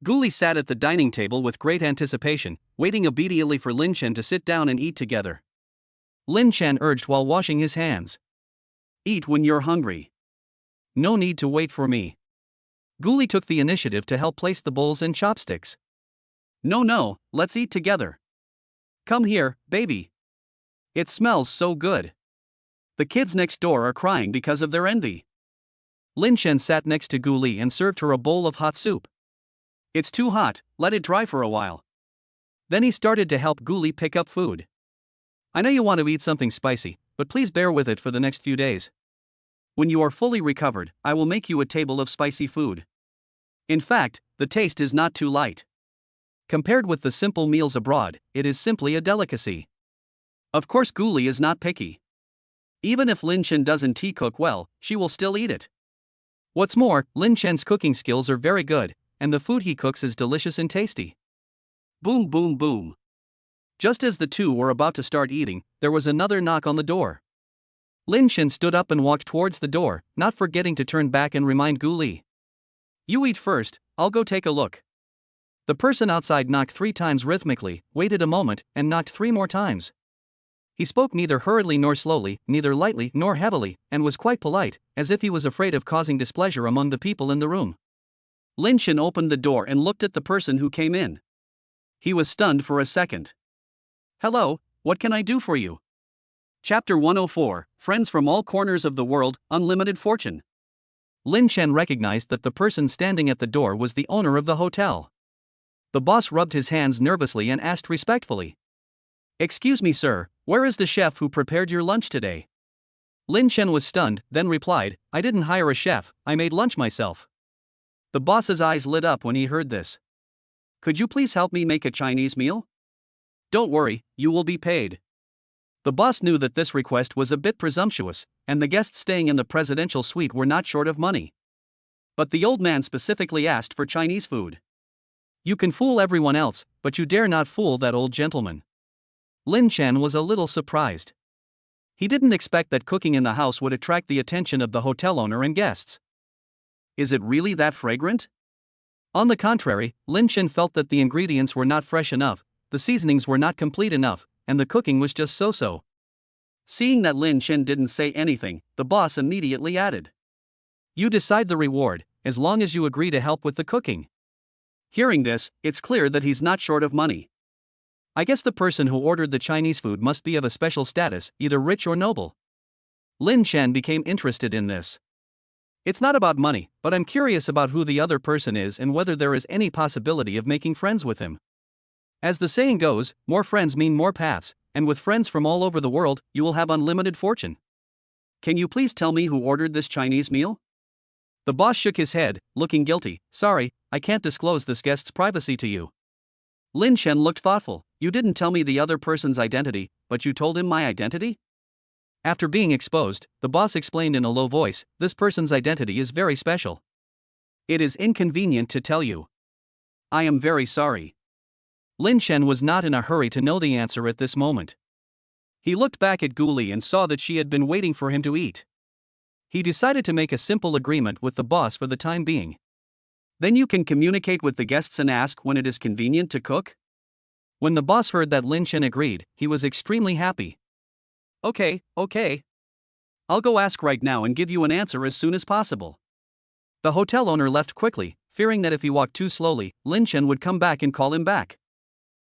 Guli sat at the dining table with great anticipation, waiting obediently for Lin Chen to sit down and eat together. Lin Chen urged while washing his hands. Eat when you're hungry. No need to wait for me. Guli took the initiative to help place the bowls and chopsticks. No, let's eat together. Come here, baby. It smells so good. The kids next door are crying because of their envy. Lin Chen sat next to Guli and served her a bowl of hot soup. It's too hot, let it dry for a while. Then he started to help Guli pick up food. I know you want to eat something spicy, but please bear with it for the next few days. When you are fully recovered, I will make you a table of spicy food. In fact, the taste is not too light. Compared with the simple meals abroad, it is simply a delicacy. Of course, Guli is not picky. Even if Lin Chen doesn't cook well, she will still eat it. What's more, Lin Chen's cooking skills are very good, and the food he cooks is delicious and tasty. Boom, boom, boom. Just as the two were about to start eating, there was another knock on the door. Lin Shen stood up and walked towards the door, not forgetting to turn back and remind Gu Li. You eat first, I'll go take a look. The person outside knocked 3 times rhythmically, waited a moment, and knocked 3 more times. He spoke neither hurriedly nor slowly, neither lightly nor heavily, and was quite polite, as if he was afraid of causing displeasure among the people in the room. Lin Shen opened the door and looked at the person who came in. He was stunned for a second. Hello, what can I do for you? Chapter 104, Friends from All Corners of the World, Unlimited Fortune. Lin Shen recognized that the person standing at the door was the owner of the hotel. The boss rubbed his hands nervously and asked respectfully. Excuse me, sir, where is the chef who prepared your lunch today? Lin Shen was stunned, then replied, I didn't hire a chef, I made lunch myself. The boss's eyes lit up when he heard this. Could you please help me make a Chinese meal? Don't worry, you will be paid. The boss knew that this request was a bit presumptuous, and the guests staying in the presidential suite were not short of money. But the old man specifically asked for Chinese food. You can fool everyone else, but you dare not fool that old gentleman. Lin Shen was a little surprised. He didn't expect that cooking in the house would attract the attention of the hotel owner and guests. Is it really that fragrant? On the contrary, Lin Shen felt that the ingredients were not fresh enough, the seasonings were not complete enough, and the cooking was just so-so. Seeing that Lin Shen didn't say anything, the boss immediately added. You decide the reward, as long as you agree to help with the cooking. Hearing this, it's clear that he's not short of money. I guess the person who ordered the Chinese food must be of a special status, either rich or noble. Lin Shen became interested in this. It's not about money, but I'm curious about who the other person is and whether there is any possibility of making friends with him. As the saying goes, more friends mean more paths, and with friends from all over the world, you will have unlimited fortune. Can you please tell me who ordered this Chinese meal? The boss shook his head, looking guilty. Sorry, I can't disclose this guest's privacy to you. Lin Shen looked thoughtful. You didn't tell me the other person's identity, but you told him my identity? After being exposed, the boss explained in a low voice, this person's identity is very special. It is inconvenient to tell you. I am very sorry. Lin Shen was not in a hurry to know the answer at this moment. He looked back at Gu Li and saw that she had been waiting for him to eat. He decided to make a simple agreement with the boss for the time being. Then you can communicate with the guests and ask when it is convenient to cook? When the boss heard that Lin Shen agreed, he was extremely happy. Okay. I'll go ask right now and give you an answer as soon as possible. The hotel owner left quickly, fearing that if he walked too slowly, Lin Shen would come back and call him back.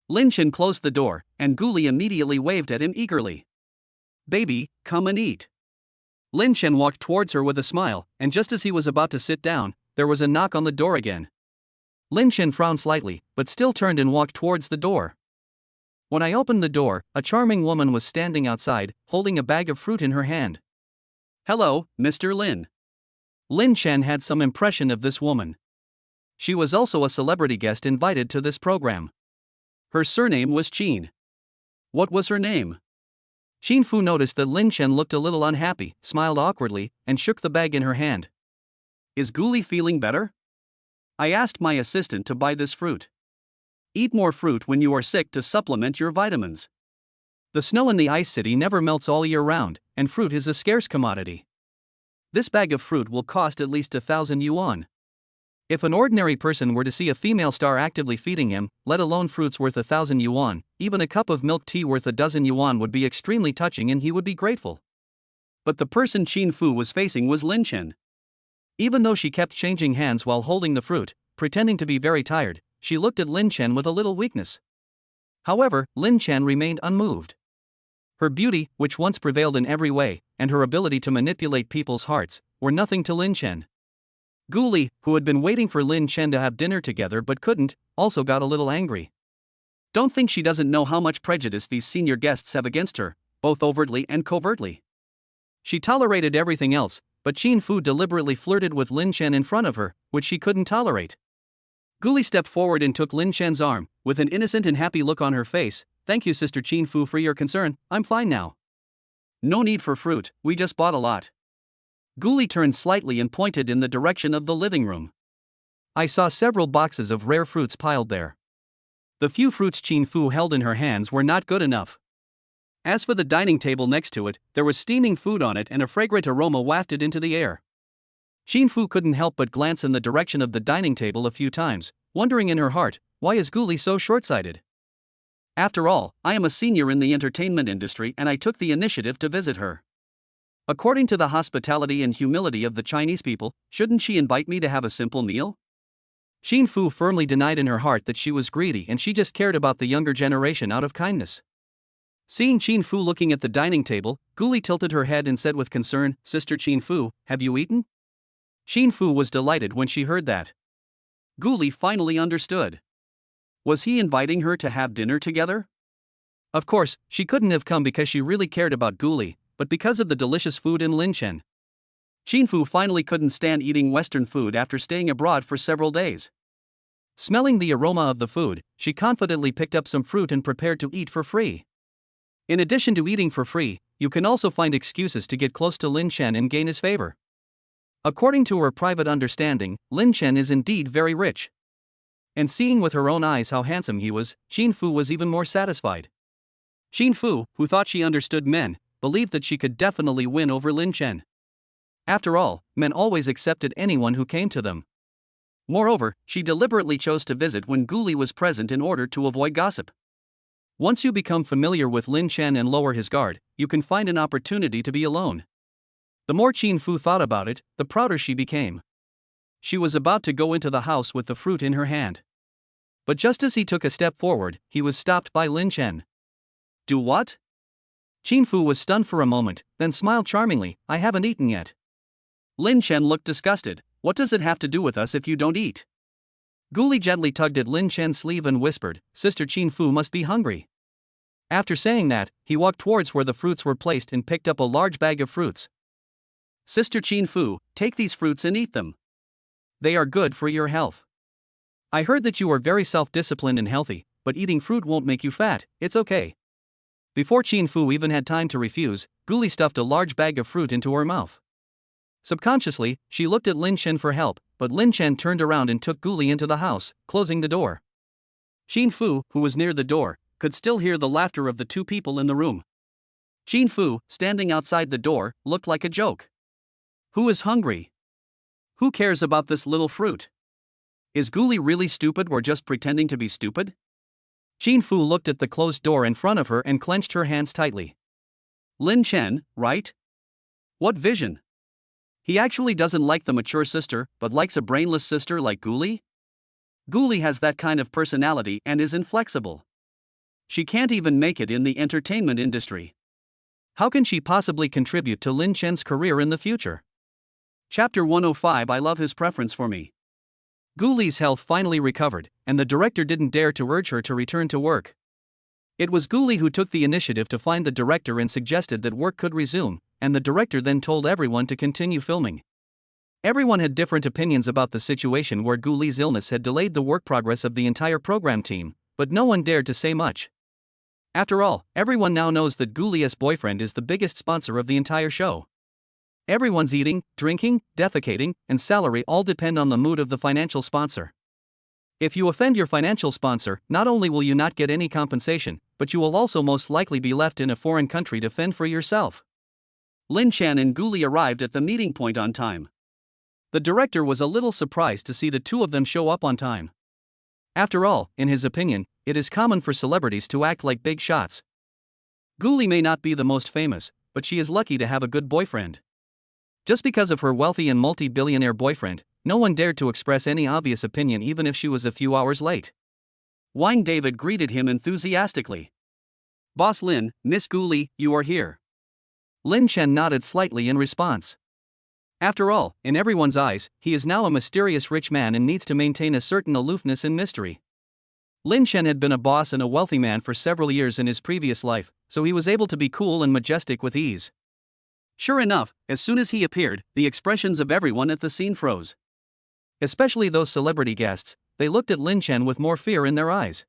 Lin Shen closed the door, and Gu Li immediately waved at him eagerly. Baby, come and eat. Lin Shen walked towards her with a smile, and just as he was about to sit down, there was a knock on the door again. Lin Shen frowned slightly, but still turned and walked towards the door. When I opened the door, a charming woman was standing outside, holding a bag of fruit in her hand. Hello, Mr. Lin. Lin Shen had some impression of this woman. She was also a celebrity guest invited to this program. Her surname was Qin. What was her name? Qin Fu noticed that Lin Shen looked a little unhappy, smiled awkwardly, and shook the bag in her hand. Is Gu Li feeling better? I asked my assistant to buy this fruit. Eat more fruit when you are sick to supplement your vitamins. The snow in the ice city never melts all year round, and fruit is a scarce commodity. This bag of fruit will cost at least 1,000 yuan. If an ordinary person were to see a female star actively feeding him, let alone fruits worth 1,000 yuan, even a cup of milk tea worth a dozen yuan would be extremely touching and he would be grateful. But the person Qin Fu was facing was Lin Shen. Even though she kept changing hands while holding the fruit, pretending to be very tired, she looked at Lin Shen with a little weakness. However, Lin Shen remained unmoved. Her beauty, which once prevailed in every way, and her ability to manipulate people's hearts, were nothing to Lin Shen. Gu Li, who had been waiting for Lin Shen to have dinner together but couldn't, also got a little angry. Don't think she doesn't know how much prejudice these senior guests have against her, both overtly and covertly. She tolerated everything else, but Qin Fu deliberately flirted with Lin Shen in front of her, which she couldn't tolerate. Gu Li stepped forward and took Lin Shen's arm, with an innocent and happy look on her face. Thank you, Sister Qin Fu, for your concern, I'm fine now. No need for fruit, we just bought a lot. Gu Li turned slightly and pointed in the direction of the living room. I saw several boxes of rare fruits piled there. The few fruits Qin Fu held in her hands were not good enough. As for the dining table next to it, there was steaming food on it and a fragrant aroma wafted into the air. Fu couldn't help but glance in the direction of the dining table a few times, wondering in her heart, why is Guli so short-sighted? After all, I am a senior in the entertainment industry and I took the initiative to visit her. According to the hospitality and humility of the Chinese people, shouldn't she invite me to have a simple meal? Fu firmly denied in her heart that she was greedy and she just cared about the younger generation out of kindness. Seeing Fu looking at the dining table, Guli tilted her head and said with concern, "Sister Fu, have you eaten?" Fu was delighted when she heard that. Guli finally understood. Was he inviting her to have dinner together? Of course, she couldn't have come because she really cared about Guli, but because of the delicious food in Linshen. Fu finally couldn't stand eating Western food after staying abroad for several days. Smelling the aroma of the food, she confidently picked up some fruit and prepared to eat for free. In addition to eating for free, you can also find excuses to get close to Linshen and gain his favor. According to her private understanding, Linshen is indeed very rich. And seeing with her own eyes how handsome he was, Fu was even more satisfied. Fu, who thought she understood men, believed that she could definitely win over Linshen. After all, men always accepted anyone who came to them. Moreover, she deliberately chose to visit when Guli was present in order to avoid gossip. Once you become familiar with Linshen and lower his guard, you can find an opportunity to be alone. The more Fu thought about it, the prouder she became. She was about to go into the house with the fruit in her hand. But just as he took a step forward, he was stopped by Linshen. "Do what?" Fu was stunned for a moment, then smiled charmingly, "I haven't eaten yet." Linshen looked disgusted. "What does it have to do with us if you don't eat?" Guli gently tugged at Linshen's sleeve and whispered, "Sister Fu must be hungry." After saying that, he walked towards where the fruits were placed and picked up a large bag of fruits. "Sister Fu, take these fruits and eat them. They are good for your health. I heard that you are very self-disciplined and healthy, but eating fruit won't make you fat, it's okay." Before Fu even had time to refuse, Guli stuffed a large bag of fruit into her mouth. Subconsciously, she looked at Linshen for help, but Linshen turned around and took Guli into the house, closing the door. Fu, who was near the door, could still hear the laughter of the two people in the room. Fu, standing outside the door, looked like a joke. Who is hungry? Who cares about this little fruit? Is Guli really stupid or just pretending to be stupid? Fu looked at the closed door in front of her and clenched her hands tightly. Linshen, right? What vision? He actually doesn't like the mature sister, but likes a brainless sister like Guli? Guli has that kind of personality and is inflexible. She can't even make it in the entertainment industry. How can she possibly contribute to Linshen's career in the future? Chapter 105. I love his preference for me. Guli's health finally recovered, and the director didn't dare to urge her to return to work. It was Guli who took the initiative to find the director and suggested that work could resume, and the director then told everyone to continue filming. Everyone had different opinions about the situation where Guli's illness had delayed the work progress of the entire program team, but no one dared to say much. After all, everyone now knows that Guli's boyfriend is the biggest sponsor of the entire show. Everyone's eating, drinking, defecating, and salary all depend on the mood of the financial sponsor. If you offend your financial sponsor, not only will you not get any compensation, but you will also most likely be left in a foreign country to fend for yourself. Linshen and Guli arrived at the meeting point on time. The director was a little surprised to see the two of them show up on time. After all, in his opinion, it is common for celebrities to act like big shots. Guli may not be the most famous, but she is lucky to have a good boyfriend. Just because of her wealthy and multi-billionaire boyfriend, no one dared to express any obvious opinion even if she was a few hours late. Wang David greeted him enthusiastically. "Boss Lin, Miss Guli, you are here." Linshen nodded slightly in response. After all, in everyone's eyes, he is now a mysterious rich man and needs to maintain a certain aloofness and mystery. Linshen had been a boss and a wealthy man for several years in his previous life, so he was able to be cool and majestic with ease. Sure enough, as soon as he appeared, the expressions of everyone at the scene froze. Especially those celebrity guests, they looked at Linshen with more fear in their eyes.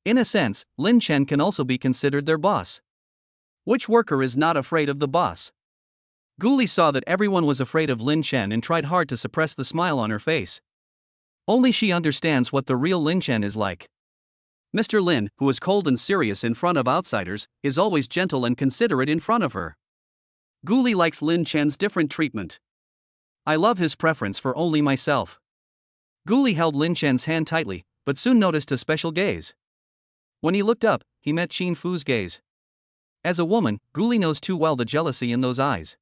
In a sense, Linshen can also be considered their boss. Which worker is not afraid of the boss? Guli saw that everyone was afraid of Linshen and tried hard to suppress the smile on her face. Only she understands what the real Linshen is like. Mr. Lin, who is cold and serious in front of outsiders, is always gentle and considerate in front of her. Gu Li likes Lin Chen's different treatment. I love his preference for only myself. Gu Li held Lin Chen's hand tightly, but soon noticed a special gaze. When he looked up, he met Qin Fu's gaze. As a woman, Gu Li knows too well the jealousy in those eyes.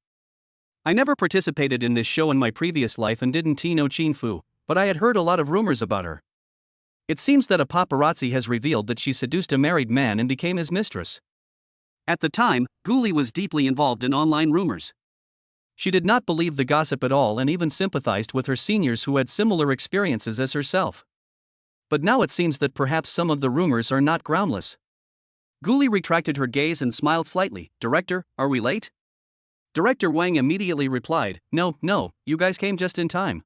I never participated in this show in my previous life and didn't know Qin Fu, but I had heard a lot of rumors about her. It seems that a paparazzi has revealed that she seduced a married man and became his mistress. At the time, Gu Li was deeply involved in online rumors. She did not believe the gossip at all and even sympathized with her seniors who had similar experiences as herself. But now it seems that perhaps some of the rumors are not groundless. Gu Li retracted her gaze and smiled slightly. "Director, are we late?" Director Wang immediately replied, No, you guys came just in time."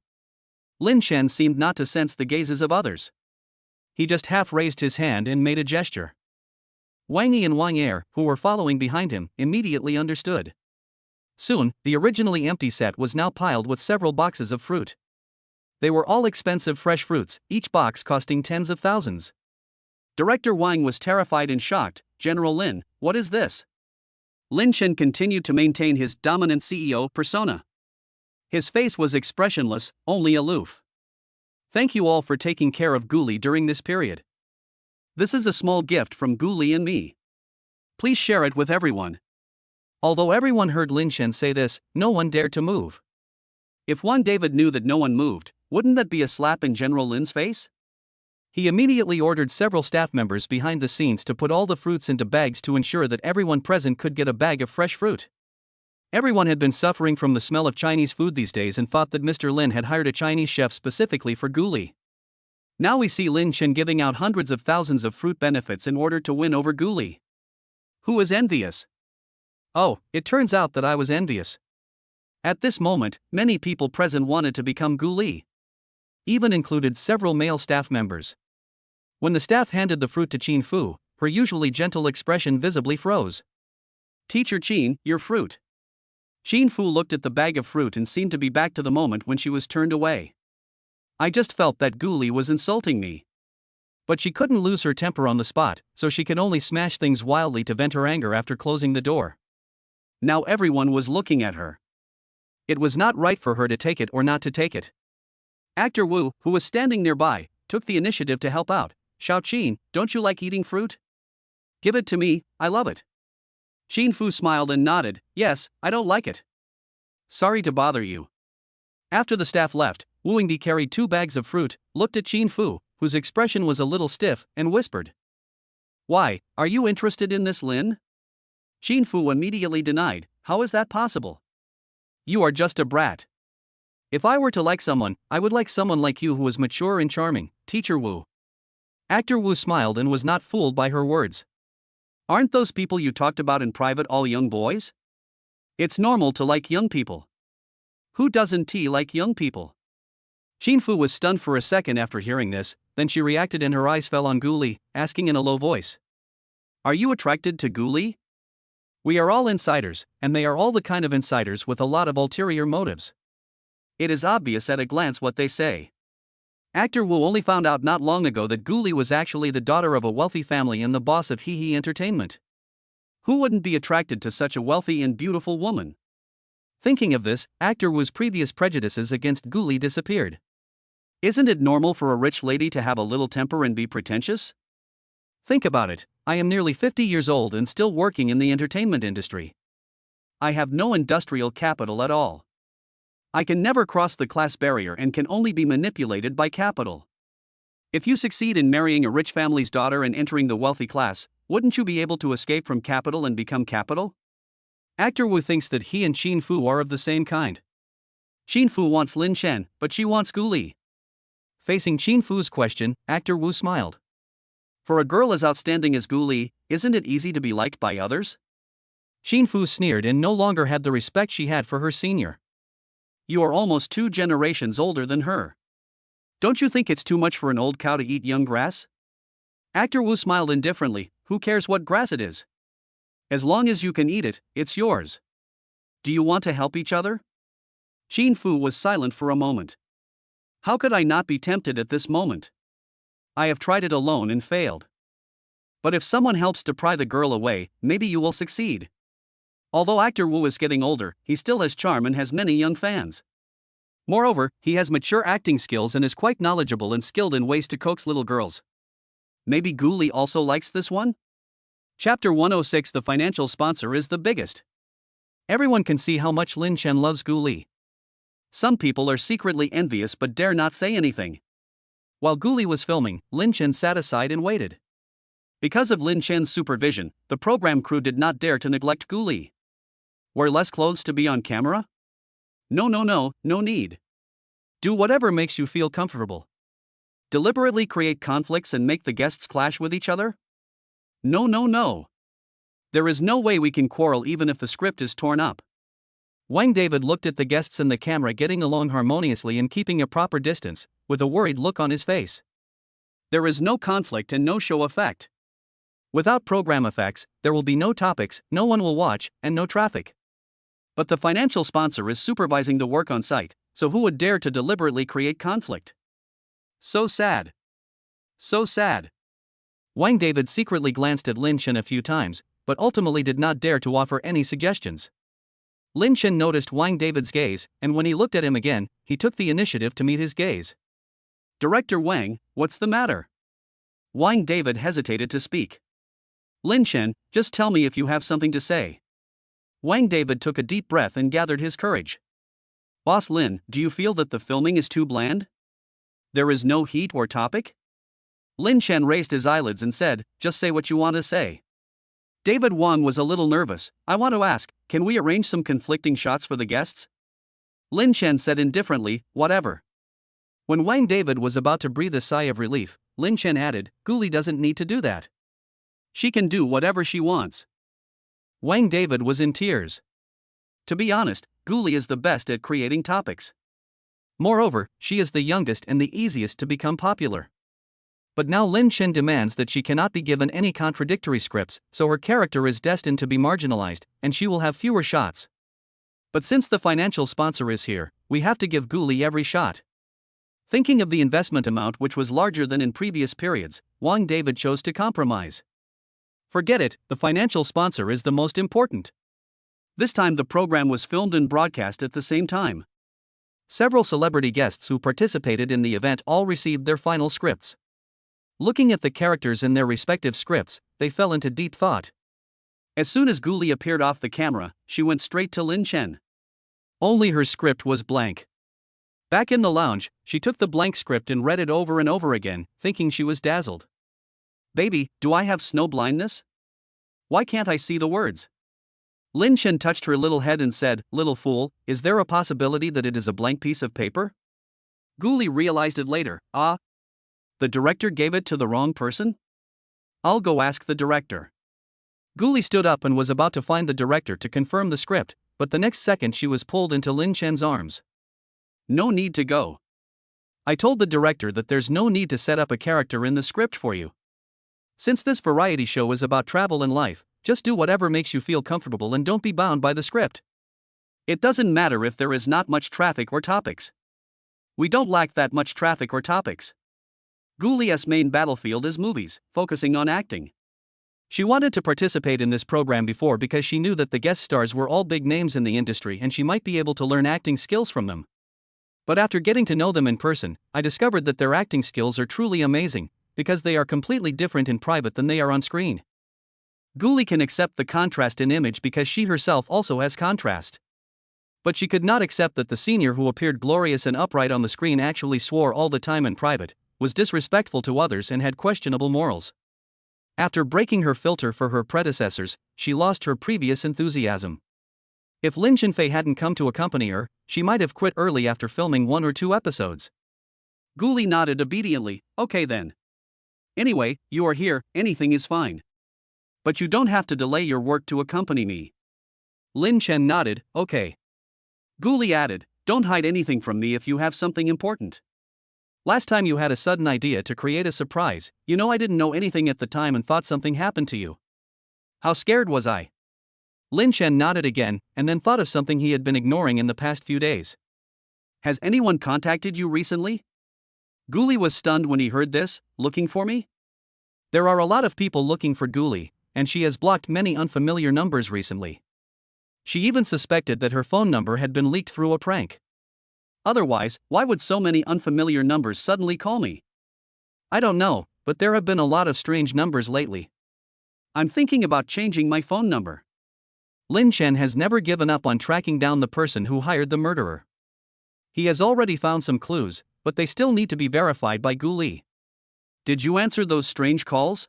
Lin Chen seemed not to sense the gazes of others. He just half raised his hand and made a gesture. Wang Yi and Wang Er, who were following behind him, immediately understood. Soon, the originally empty set was now piled with several boxes of fruit. They were all expensive fresh fruits, each box costing tens of thousands. Director Wang was terrified and shocked. "General Lin, what is this?" Lin Chen continued to maintain his dominant CEO persona. His face was expressionless, only aloof. "Thank you all for taking care of Gu Li during this period. This is a small gift from Gu Li and me. Please share it with everyone." Although everyone heard Lin Chen say this, no one dared to move. If Juan David knew that no one moved, wouldn't that be a slap in General Lin's face? He immediately ordered several staff members behind the scenes to put all the fruits into bags to ensure that everyone present could get a bag of fresh fruit. Everyone had been suffering from the smell of Chinese food these days and thought that Mr. Lin had hired a Chinese chef specifically for Gu Li. Now we see Lin Chen giving out hundreds of thousands of fruit benefits in order to win over Gu Li. Who is envious? Oh, it turns out that I was envious. At this moment, many people present wanted to become Gu Li. Even included several male staff members. When the staff handed the fruit to Qin Fu, her usually gentle expression visibly froze. "Teacher Qin, your fruit." Qin Fu looked at the bag of fruit and seemed to be back to the moment when she was turned away. I just felt that Gu Li was insulting me. But she couldn't lose her temper on the spot, so she could only smash things wildly to vent her anger after closing the door. Now everyone was looking at her. It was not right for her to take it or not to take it. Actor Wu, who was standing nearby, took the initiative to help out. "Xiao Qin, don't you like eating fruit? Give it to me, I love it." Qin Fu smiled and nodded. "Yes, I don't like it. Sorry to bother you." After the staff left, Wu Yingdi carried 2 bags of fruit, looked at Qin Fu, whose expression was a little stiff, and whispered, "Why, are you interested in this, Lin?" Qin Fu immediately denied. "How is that possible? You are just a brat. If I were to like someone, I would like someone like you who is mature and charming, Teacher Wu." Actor Wu smiled and was not fooled by her words. "Aren't those people you talked about in private all young boys? It's normal to like young people. Who doesn't like young people?" Qin Fu was stunned for a second after hearing this, then she reacted and her eyes fell on Gu Li, asking in a low voice, "Are you attracted to Gu Li?" We are all insiders, and they are all the kind of insiders with a lot of ulterior motives. It is obvious at a glance what they say. Actor Wu only found out not long ago that Gu Li was actually the daughter of a wealthy family and the boss of He Entertainment. Who wouldn't be attracted to such a wealthy and beautiful woman? Thinking of this, Actor Wu's previous prejudices against Gu Li disappeared. Isn't it normal for a rich lady to have a little temper and be pretentious? Think about it, I am nearly 50 years old and still working in the entertainment industry. I have no industrial capital at all. I can never cross the class barrier and can only be manipulated by capital. If you succeed in marrying a rich family's daughter and entering the wealthy class, wouldn't you be able to escape from capital and become capital? Actor Wu thinks that he and Qin Fu are of the same kind. Qin Fu wants Lin Chen, but she wants Gu Li. Facing Qin Fu's question, Actor Wu smiled. For a girl as outstanding as Gu Li, isn't it easy to be liked by others? Qin Fu sneered and no longer had the respect she had for her senior. You are almost 2 generations older than her. Don't you think it's too much for an old cow to eat young grass? Actor Wu smiled indifferently. Who cares what grass it is? As long as you can eat it, it's yours. Do you want to help each other? Qin Fu was silent for a moment. How could I not be tempted at this moment? I have tried it alone and failed. But if someone helps to pry the girl away, maybe you will succeed. Although actor Wu is getting older, he still has charm and has many young fans. Moreover, he has mature acting skills and is quite knowledgeable and skilled in ways to coax little girls. Maybe Gu Li also likes this one? Chapter 106. The financial sponsor is the biggest. Everyone can see how much Lin Chen loves Gu Li. Some people are secretly envious but dare not say anything. While Gu Li was filming, Lin Chen sat aside and waited. Because of Lin Chen's supervision, the program crew did not dare to neglect Gu Li. Wear less clothes to be on camera? No need. Do whatever makes you feel comfortable. Deliberately create conflicts and make the guests clash with each other? No. There is no way we can quarrel even if the script is torn up. Wang David looked at the guests and the camera getting along harmoniously and keeping a proper distance, with a worried look on his face. There is no conflict and no show effect. Without program effects, there will be no topics, no one will watch, and no traffic. But the financial sponsor is supervising the work on site, so who would dare to deliberately create conflict? So sad. Wang David secretly glanced at Lin Chen a few times, but ultimately did not dare to offer any suggestions. Lin Chen noticed Wang David's gaze, and when he looked at him again, he took the initiative to meet his gaze. Director Wang, what's the matter? Wang David hesitated to speak. Lin Chen, just tell me if you have something to say. Wang David took a deep breath and gathered his courage. Boss Lin, do you feel that the filming is too bland? There is no heat or topic? Lin Chen raised his eyelids and said, just say what you want to say. David Wang was a little nervous. I want to ask, can we arrange some conflicting shots for the guests? Lin Chen said indifferently, whatever. When Wang David was about to breathe a sigh of relief, Lin Chen added, Gu Li doesn't need to do that. She can do whatever she wants. Wang David was in tears. To be honest, Gu Li is the best at creating topics. Moreover, she is the youngest and the easiest to become popular. But now Lin Chen demands that she cannot be given any contradictory scripts, so her character is destined to be marginalized, and she will have fewer shots. But since the financial sponsor is here, we have to give Gu Li every shot. Thinking of the investment amount which was larger than in previous periods, Wang David chose to compromise. Forget it, the financial sponsor is the most important. This time the program was filmed and broadcast at the same time. Several celebrity guests who participated in the event all received their final scripts. Looking at the characters in their respective scripts, they fell into deep thought. As soon as Gu Li appeared off the camera, she went straight to Lin Chen. Only her script was blank. Back in the lounge, she took the blank script and read it over and over again, thinking she was dazzled. Baby, do I have snow blindness? Why can't I see the words? Lin Chen touched her little head and said, little fool, is there a possibility that it is a blank piece of paper? Gu Li realized it later. The director gave it to the wrong person? I'll go ask the director. Gu Li stood up and was about to find the director to confirm the script, but the next second she was pulled into Lin Chen's arms. No need to go. I told the director that there's no need to set up a character in the script for you. Since this variety show is about travel and life, just do whatever makes you feel comfortable and don't be bound by the script. It doesn't matter if there is not much traffic or topics. We don't lack that much traffic or topics. Gu Li's main battlefield is movies, focusing on acting. She wanted to participate in this program before because she knew that the guest stars were all big names in the industry and she might be able to learn acting skills from them. But after getting to know them in person, I discovered that their acting skills are truly amazing, because they are completely different in private than they are on screen. Gu Li can accept the contrast in image because she herself also has contrast. But she could not accept that the senior who appeared glorious and upright on the screen actually swore all the time in private, was disrespectful to others and had questionable morals. After breaking her filter for her predecessors, she lost her previous enthusiasm. If Lin Chenfei hadn't come to accompany her, she might have quit early after filming 1 or 2 episodes. Gu Li nodded obediently. Okay then. Anyway, you are here, anything is fine. But you don't have to delay your work to accompany me. Lin Chen nodded, okay. Gu Li added, don't hide anything from me if you have something important. Last time you had a sudden idea to create a surprise, I didn't know anything at the time and thought something happened to you. How scared was I? Lin Chen nodded again, and then thought of something he had been ignoring in the past few days. Has anyone contacted you recently? Gu Li was stunned when he heard this. Looking for me? There are a lot of people looking for Guli, and she has blocked many unfamiliar numbers recently. She even suspected that her phone number had been leaked through a prank. Otherwise, why would so many unfamiliar numbers suddenly call me? I don't know, but there have been a lot of strange numbers lately. I'm thinking about changing my phone number. Lin Chen has never given up on tracking down the person who hired the murderer. He has already found some clues, but they still need to be verified by Guli. Did you answer those strange calls?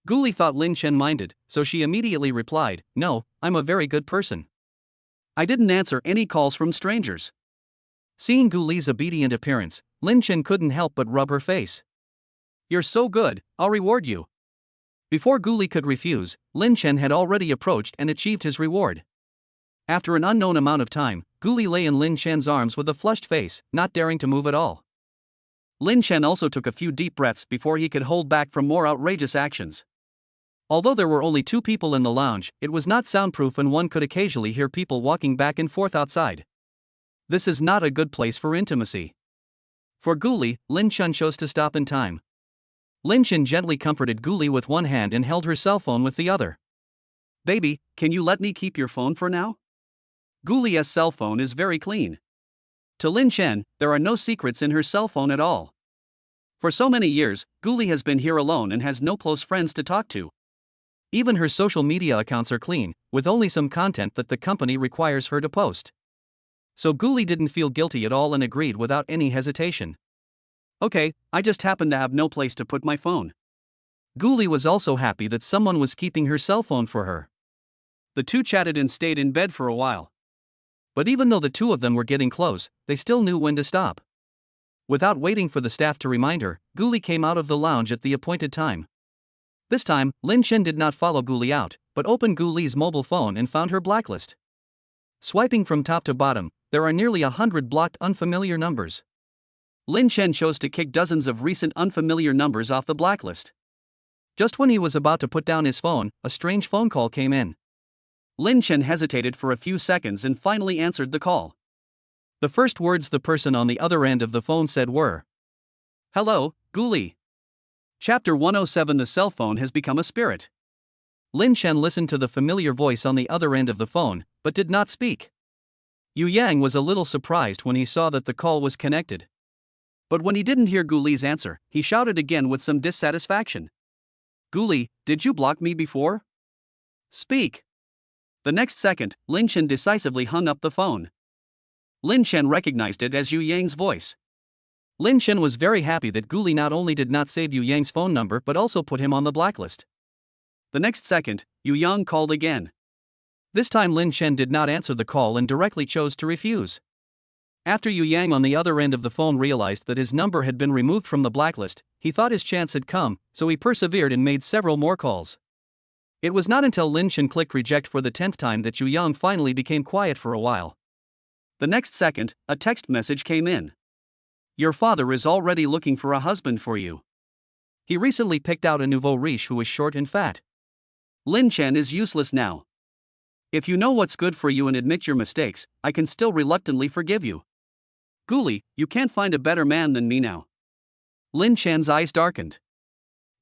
Guli thought Lin Chen minded, so she immediately replied, "No, I'm a very good person. I didn't answer any calls from strangers." Seeing Guli's obedient appearance, Lin Chen couldn't help but rub her face. "You're so good, I'll reward you." Before Guli could refuse, Lin Chen had already approached and achieved his reward. After an unknown amount of time, Guli lay in Lin Chen's arms with a flushed face, not daring to move at all. Lin Chen also took a few deep breaths before he could hold back from more outrageous actions. Although there were only 2 people in the lounge, it was not soundproof and one could occasionally hear people walking back and forth outside. This is not a good place for intimacy. For Guli, Lin Chen chose to stop in time. Lin Chen gently comforted Guli with one hand and held her cell phone with the other. "Baby, can you let me keep your phone for now?" Guli's cell phone is very clean. To Lin Chen, there are no secrets in her cell phone at all. For so many years, Guli has been here alone and has no close friends to talk to. Even her social media accounts are clean, with only some content that the company requires her to post. So Guli didn't feel guilty at all and agreed without any hesitation. "Okay, I just happen to have no place to put my phone." Guli was also happy that someone was keeping her cell phone for her. The two chatted and stayed in bed for a while. But even though the 2 of them were getting close, they still knew when to stop. Without waiting for the staff to remind her, Guli came out of the lounge at the appointed time. This time, Lin Chen did not follow Guli out, but opened Guli's mobile phone and found her blacklist. Swiping from top to bottom, there are nearly 100 blocked unfamiliar numbers. Lin Chen chose to kick dozens of recent unfamiliar numbers off the blacklist. Just when he was about to put down his phone, a strange phone call came in. Lin Chen hesitated for a few seconds and finally answered the call. The first words the person on the other end of the phone said were, "Hello, Guli." Chapter 107. The cell phone has become a spirit. Lin Chen listened to the familiar voice on the other end of the phone, but did not speak. Yu Yang was a little surprised when he saw that the call was connected. But when he didn't hear Guli's answer, he shouted again with some dissatisfaction. "Guli, did you block me before? Speak." The next second, Lin Chen decisively hung up the phone. Lin Chen recognized it as Yu Yang's voice. Lin Chen was very happy that Guli not only did not save Yu Yang's phone number but also put him on the blacklist. The next second, Yu Yang called again. This time Lin Chen did not answer the call and directly chose to refuse. After Yu Yang on the other end of the phone realized that his number had been removed from the blacklist, he thought his chance had come, so he persevered and made several more calls. It was not until Lin Chen clicked reject for the 10th time that Yu Yang finally became quiet for a while. The next second, a text message came in. "Your father is already looking for a husband for you. He recently picked out a nouveau riche who is short and fat. Lin Chen is useless now. If you know what's good for you and admit your mistakes, I can still reluctantly forgive you. Guli, you can't find a better man than me now." Lin Chen's eyes darkened.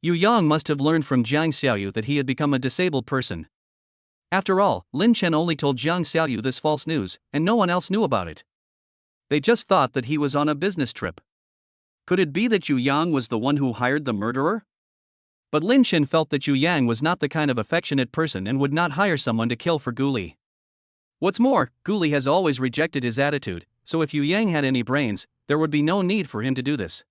Yu Yang must have learned from Jiang Xiaoyu that he had become a disabled person. After all, Lin Chen only told Jiang Xiaoyu this false news, and no one else knew about it. They just thought that he was on a business trip. Could it be that Yu Yang was the one who hired the murderer? But Lin Chen felt that Yu Yang was not the kind of affectionate person and would not hire someone to kill for Guli. What's more, Guli has always rejected his attitude, so if Yu Yang had any brains, there would be no need for him to do this.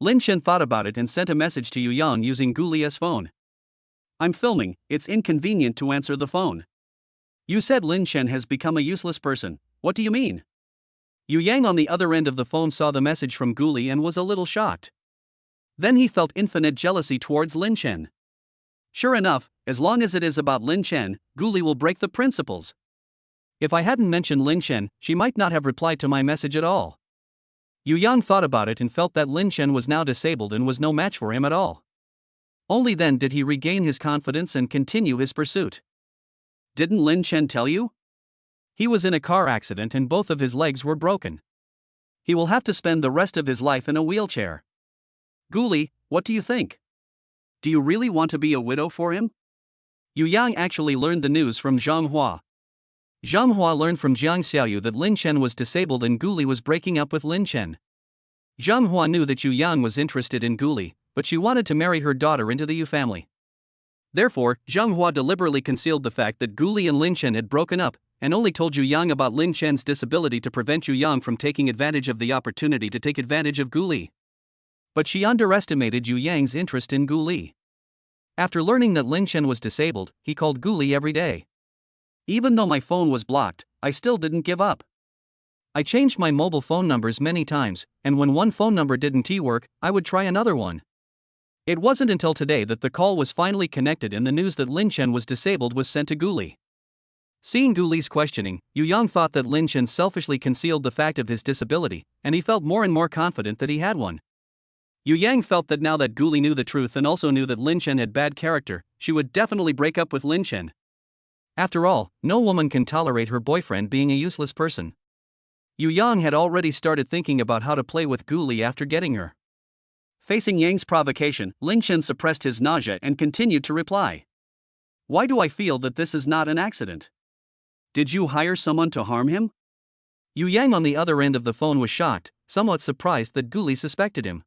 Lin Chen thought about it and sent a message to Yu Yang using Guli's phone. "I'm filming, it's inconvenient to answer the phone. You said Lin Chen has become a useless person, what do you mean?" Yu Yang on the other end of the phone saw the message from Guli and was a little shocked. Then he felt infinite jealousy towards Lin Chen. Sure enough, as long as it is about Lin Chen, Guli will break the principles. If I hadn't mentioned Lin Chen, she might not have replied to my message at all. Yu Yang thought about it and felt that Lin Chen was now disabled and was no match for him at all. Only then did he regain his confidence and continue his pursuit. "Didn't Lin Chen tell you? He was in a car accident and both of his legs were broken. He will have to spend the rest of his life in a wheelchair. Guli, what do you think?" Do you really want to be a widow for him? Yu Yang actually learned the news from Zhang Hua. Zhang Hua learned from Jiang Xiaoyu that Lin Chen was disabled and Gu Li was breaking up with Lin Chen. Zhang Hua knew that Yu Yang was interested in Gu Li, but she wanted to marry her daughter into the Yu family. Therefore, Zhang Hua deliberately concealed the fact that Gu Li and Lin Chen had broken up, and only told Yu Yang about Lin Chen's disability to prevent Yu Yang from taking advantage of the opportunity to take advantage of Gu Li. But she underestimated Yu Yang's interest in Gu Li. After learning that Lin Chen was disabled, he called Gu Li every day. Even though my phone was blocked, I still didn't give up. I changed my mobile phone numbers many times, and when one phone number didn't work, I would try another one. It wasn't until today that the call was finally connected and the news that Lin Chen was disabled was sent to Gu Li. Seeing Gu Li's questioning, Yu Yang thought that Lin Chen selfishly concealed the fact of his disability, and he felt more and more confident that he had one. Yu Yang felt that now that Gu Li knew the truth and also knew that Lin Chen had bad character, she would definitely break up with Lin Chen. After all, no woman can tolerate her boyfriend being a useless person. Yu Yang had already started thinking about how to play with Gu Li after getting her. Facing Yang's provocation, Lin Chen suppressed his nausea and continued to reply. Why do I feel that this is not an accident? Did you hire someone to harm him? Yu Yang on the other end of the phone was shocked, somewhat surprised that Gu Li suspected him.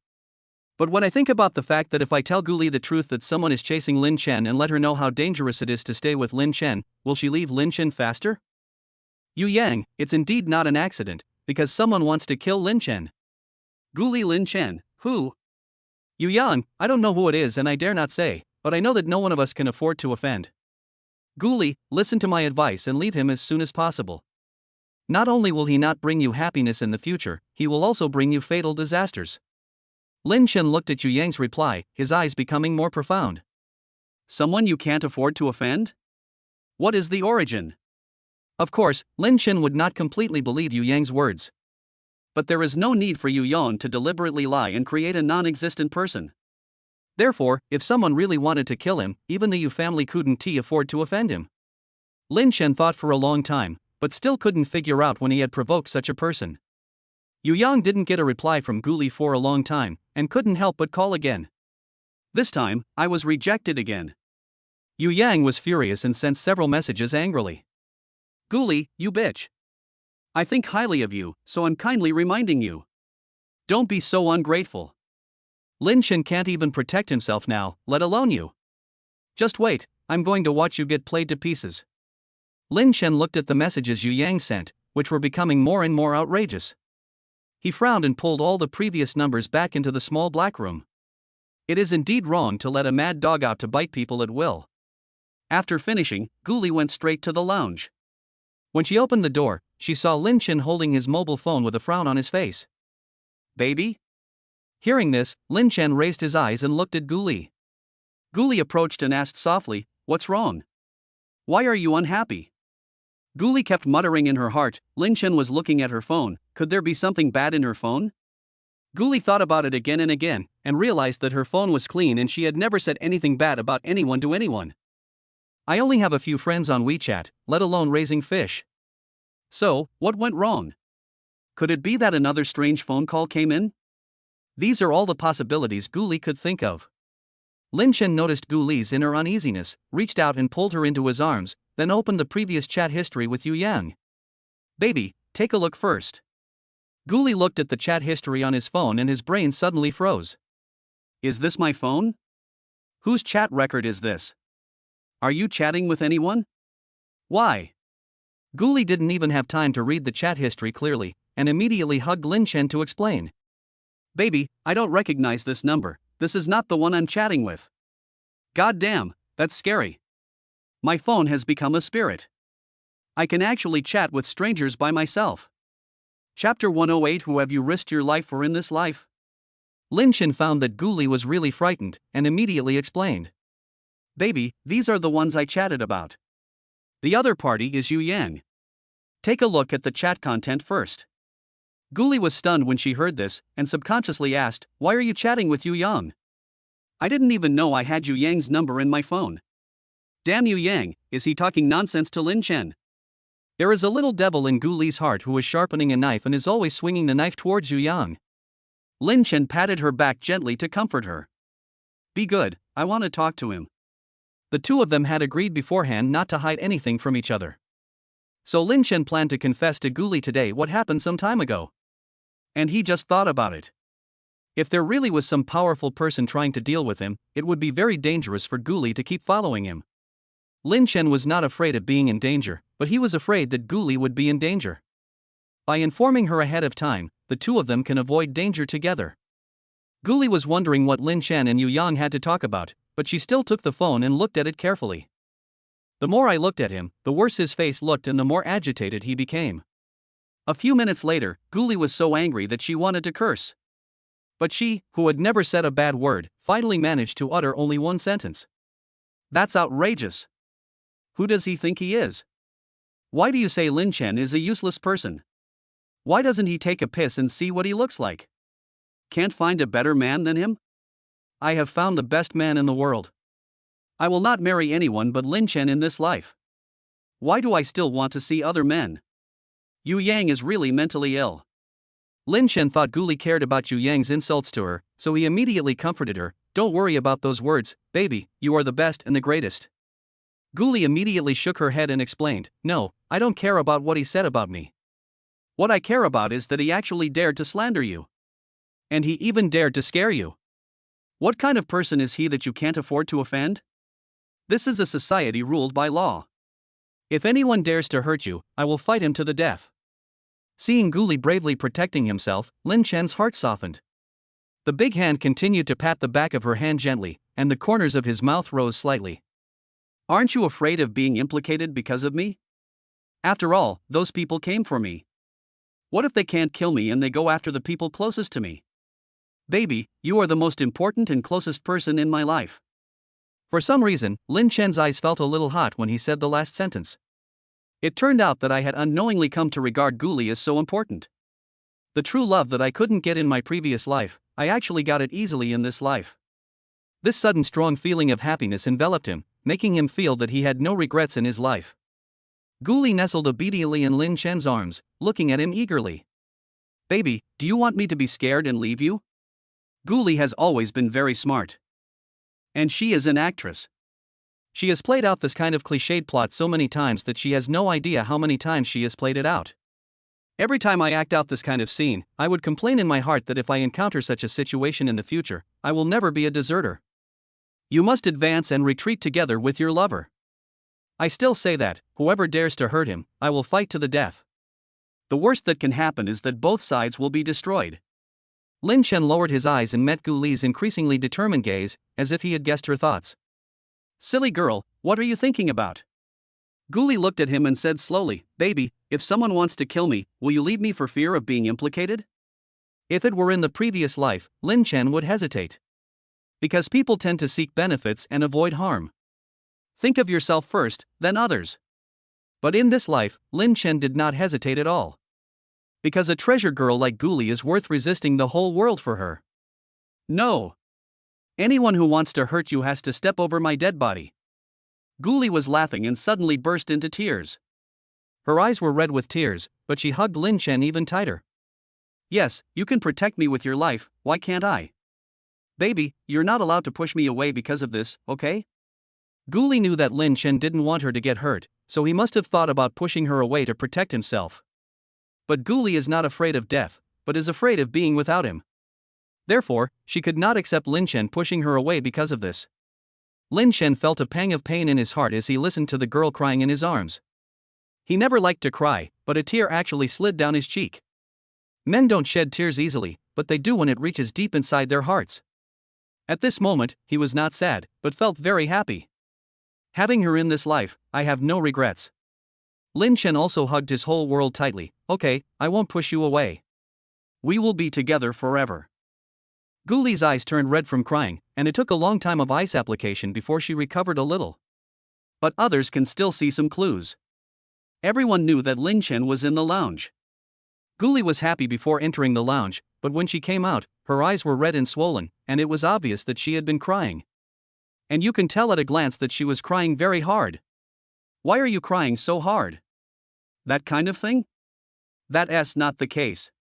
But when I think about the fact that if I tell Gu Li the truth that someone is chasing Lin Chen and let her know how dangerous it is to stay with Lin Chen, will she leave Lin Chen faster? Yu Yang, it's indeed not an accident, because someone wants to kill Lin Chen. Gu Li Lin Chen, who? Yu Yang, I don't know who it is and I dare not say, but I know that no one of us can afford to offend. Gu Li, listen to my advice and leave him as soon as possible. Not only will he not bring you happiness in the future, he will also bring you fatal disasters. Lin Chen looked at Yu Yang's reply, his eyes becoming more profound. Someone you can't afford to offend? What is the origin? Of course, Lin Chen would not completely believe Yu Yang's words. But there is no need for Yu Yang to deliberately lie and create a non-existent person. Therefore, if someone really wanted to kill him, even the Yu family couldn't afford to offend him. Lin Chen thought for a long time, but still couldn't figure out when he had provoked such a person. Yu Yang didn't get a reply from Gu Li for a long time, and couldn't help but call again. This time, I was rejected again. Yu Yang was furious and sent several messages angrily. Gu Li, you bitch. I think highly of you, so I'm kindly reminding you. Don't be so ungrateful. Lin Chen can't even protect himself now, let alone you. Just wait, I'm going to watch you get played to pieces. Lin Chen looked at the messages Yu Yang sent, which were becoming more and more outrageous. He frowned and pulled all the previous numbers back into the small black room. It is indeed wrong to let a mad dog out to bite people at will. After finishing, Gu Li went straight to the lounge. When she opened the door, she saw Lin Chen holding his mobile phone with a frown on his face. Baby? Hearing this, Lin Chen raised his eyes and looked at Gu Li. Gu Li approached and asked softly, what's wrong? Why are you unhappy? Gu Li kept muttering in her heart, Lin Chen was looking at her phone, could there be something bad in her phone? Gu Li thought about it again and again, and realized that her phone was clean and she had never said anything bad about anyone to anyone. I only have a few friends on WeChat, let alone raising fish. So, what went wrong? Could it be that another strange phone call came in? These are all the possibilities Gu Li could think of. Lin Chen noticed Gu Li's inner uneasiness, reached out and pulled her into his arms, then opened the previous chat history with Yu Yang. Baby, take a look first. Gu Li looked at the chat history on his phone and his brain suddenly froze. Is this my phone? Whose chat record is this? Are you chatting with anyone? Why? Gu Li didn't even have time to read the chat history clearly, and immediately hugged Lin Chen to explain. Baby, I don't recognize this number, this is not the one I'm chatting with. God damn, that's scary. My phone has become a spirit. I can actually chat with strangers by myself. Chapter 108 Who have you risked your life for in this life? Lin Chen found that Gu Li was really frightened, and immediately explained. Baby, these are the ones I chatted about. The other party is Yu Yang. Take a look at the chat content first. Gu Li was stunned when she heard this, and subconsciously asked, why are you chatting with Yu Yang? I didn't even know I had Yu Yang's number in my phone. Damn Yu Yang, is he talking nonsense to Lin Chen? There is a little devil in Gu Li's heart who is sharpening a knife and is always swinging the knife towards Yu Yang. Lin Chen patted her back gently to comfort her. Be good, I want to talk to him. The two of them had agreed beforehand not to hide anything from each other. So Lin Chen planned to confess to Gu Li today what happened some time ago. And he just thought about it. If there really was some powerful person trying to deal with him, it would be very dangerous for Gu Li to keep following him. Lin Chen was not afraid of being in danger, but he was afraid that Gu Li would be in danger. By informing her ahead of time, the two of them can avoid danger together. Gu Li was wondering what Lin Chen and Yu Yang had to talk about, but she still took the phone and looked at it carefully. The more I looked at him, the worse his face looked and the more agitated he became. A few minutes later, Gu Li was so angry that she wanted to curse. But she, who had never said a bad word, finally managed to utter only one sentence. That's outrageous. Who does he think he is? Why do you say Lin Chen is a useless person? Why doesn't he take a piss and see what he looks like? Can't find a better man than him? I have found the best man in the world. I will not marry anyone but Lin Chen in this life. Why do I still want to see other men? Yu Yang is really mentally ill. Lin Chen thought Gu Li cared about Yu Yang's insults to her, so he immediately comforted her. Don't worry about those words, baby, you are the best and the greatest. Gu Li immediately shook her head and explained, no, I don't care about what he said about me. What I care about is that he actually dared to slander you. And he even dared to scare you. What kind of person is he that you can't afford to offend? This is a society ruled by law. If anyone dares to hurt you, I will fight him to the death. Seeing Gu Li bravely protecting himself, Lin Chen's heart softened. The big hand continued to pat the back of her hand gently, and the corners of his mouth rose slightly. Aren't you afraid of being implicated because of me? After all, those people came for me. What if they can't kill me and they go after the people closest to me? Baby, you are the most important and closest person in my life. For some reason, Lin Chen's eyes felt a little hot when he said the last sentence. It turned out that I had unknowingly come to regard Gu Li as so important. The true love that I couldn't get in my previous life, I actually got it easily in this life. This sudden strong feeling of happiness enveloped him, making him feel that he had no regrets in his life. Gu Li nestled obediently in Lin Chen's arms, looking at him eagerly. Baby, do you want me to be scared and leave you? Gu Li has always been very smart. And she is an actress. She has played out this kind of cliched plot so many times that she has no idea how many times she has played it out. Every time I act out this kind of scene, I would complain in my heart that if I encounter such a situation in the future, I will never be a deserter. You must advance and retreat together with your lover. I still say that, whoever dares to hurt him, I will fight to the death. The worst that can happen is that both sides will be destroyed. Lin Chen lowered his eyes and met Gu Li's increasingly determined gaze, as if he had guessed her thoughts. Silly girl, what are you thinking about? Gu Li looked at him and said slowly, baby, if someone wants to kill me, will you leave me for fear of being implicated? If it were in the previous life, Lin Chen would hesitate. Because people tend to seek benefits and avoid harm. Think of yourself first, then others. But in this life, Lin Chen did not hesitate at all. Because a treasure girl like Gu Li is worth resisting the whole world for her. No. Anyone who wants to hurt you has to step over my dead body. Gu Li was laughing and suddenly burst into tears. Her eyes were red with tears, but she hugged Lin Chen even tighter. Yes, you can protect me with your life, why can't I? Baby, you're not allowed to push me away because of this, okay? Gu Li knew that Lin Chen didn't want her to get hurt, so he must have thought about pushing her away to protect himself. But Gu Li is not afraid of death, but is afraid of being without him. Therefore, she could not accept Lin Chen pushing her away because of this. Lin Chen felt a pang of pain in his heart as he listened to the girl crying in his arms. He never liked to cry, but a tear actually slid down his cheek. Men don't shed tears easily, but they do when it reaches deep inside their hearts. At this moment, he was not sad, but felt very happy. Having her in this life, I have no regrets. Lin Chen also hugged his whole world tightly. Okay, I won't push you away. We will be together forever. Gu Li's eyes turned red from crying, and it took a long time of ice application before she recovered a little. But others can still see some clues. Everyone knew that Lin Chen was in the lounge. Gu Li was happy before entering the lounge, but when she came out, her eyes were red and swollen, and it was obvious that she had been crying. And you can tell at a glance that she was crying very hard. Why are you crying so hard? That kind of thing? That's not the case.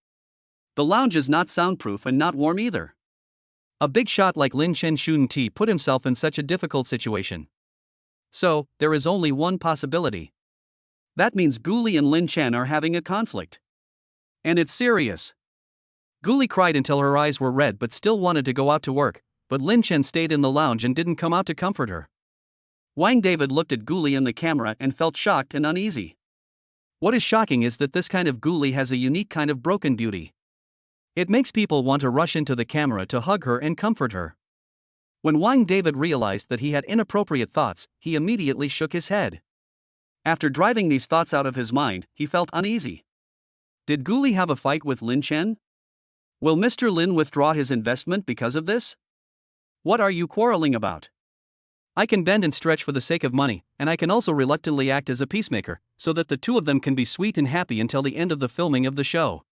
The lounge is not soundproof and not warm either. A big shot like Lin Chen shouldn't put himself in such a difficult situation. So, there is only one possibility. That means Guli and Lin Chen are having a conflict. And it's serious. Guli cried until her eyes were red but still wanted to go out to work, but Lin Chen stayed in the lounge and didn't come out to comfort her. Wang David looked at Guli in the camera and felt shocked and uneasy. What is shocking is that this kind of Guli has a unique kind of broken beauty. It makes people want to rush into the camera to hug her and comfort her. When Wang David realized that he had inappropriate thoughts, he immediately shook his head. After driving these thoughts out of his mind, he felt uneasy. Did Guli have a fight with Lin Chen? Will Mr. Lin withdraw his investment because of this? What are you quarreling about? I can bend and stretch for the sake of money, and I can also reluctantly act as a peacemaker, so that the two of them can be sweet and happy until the end of the filming of the show.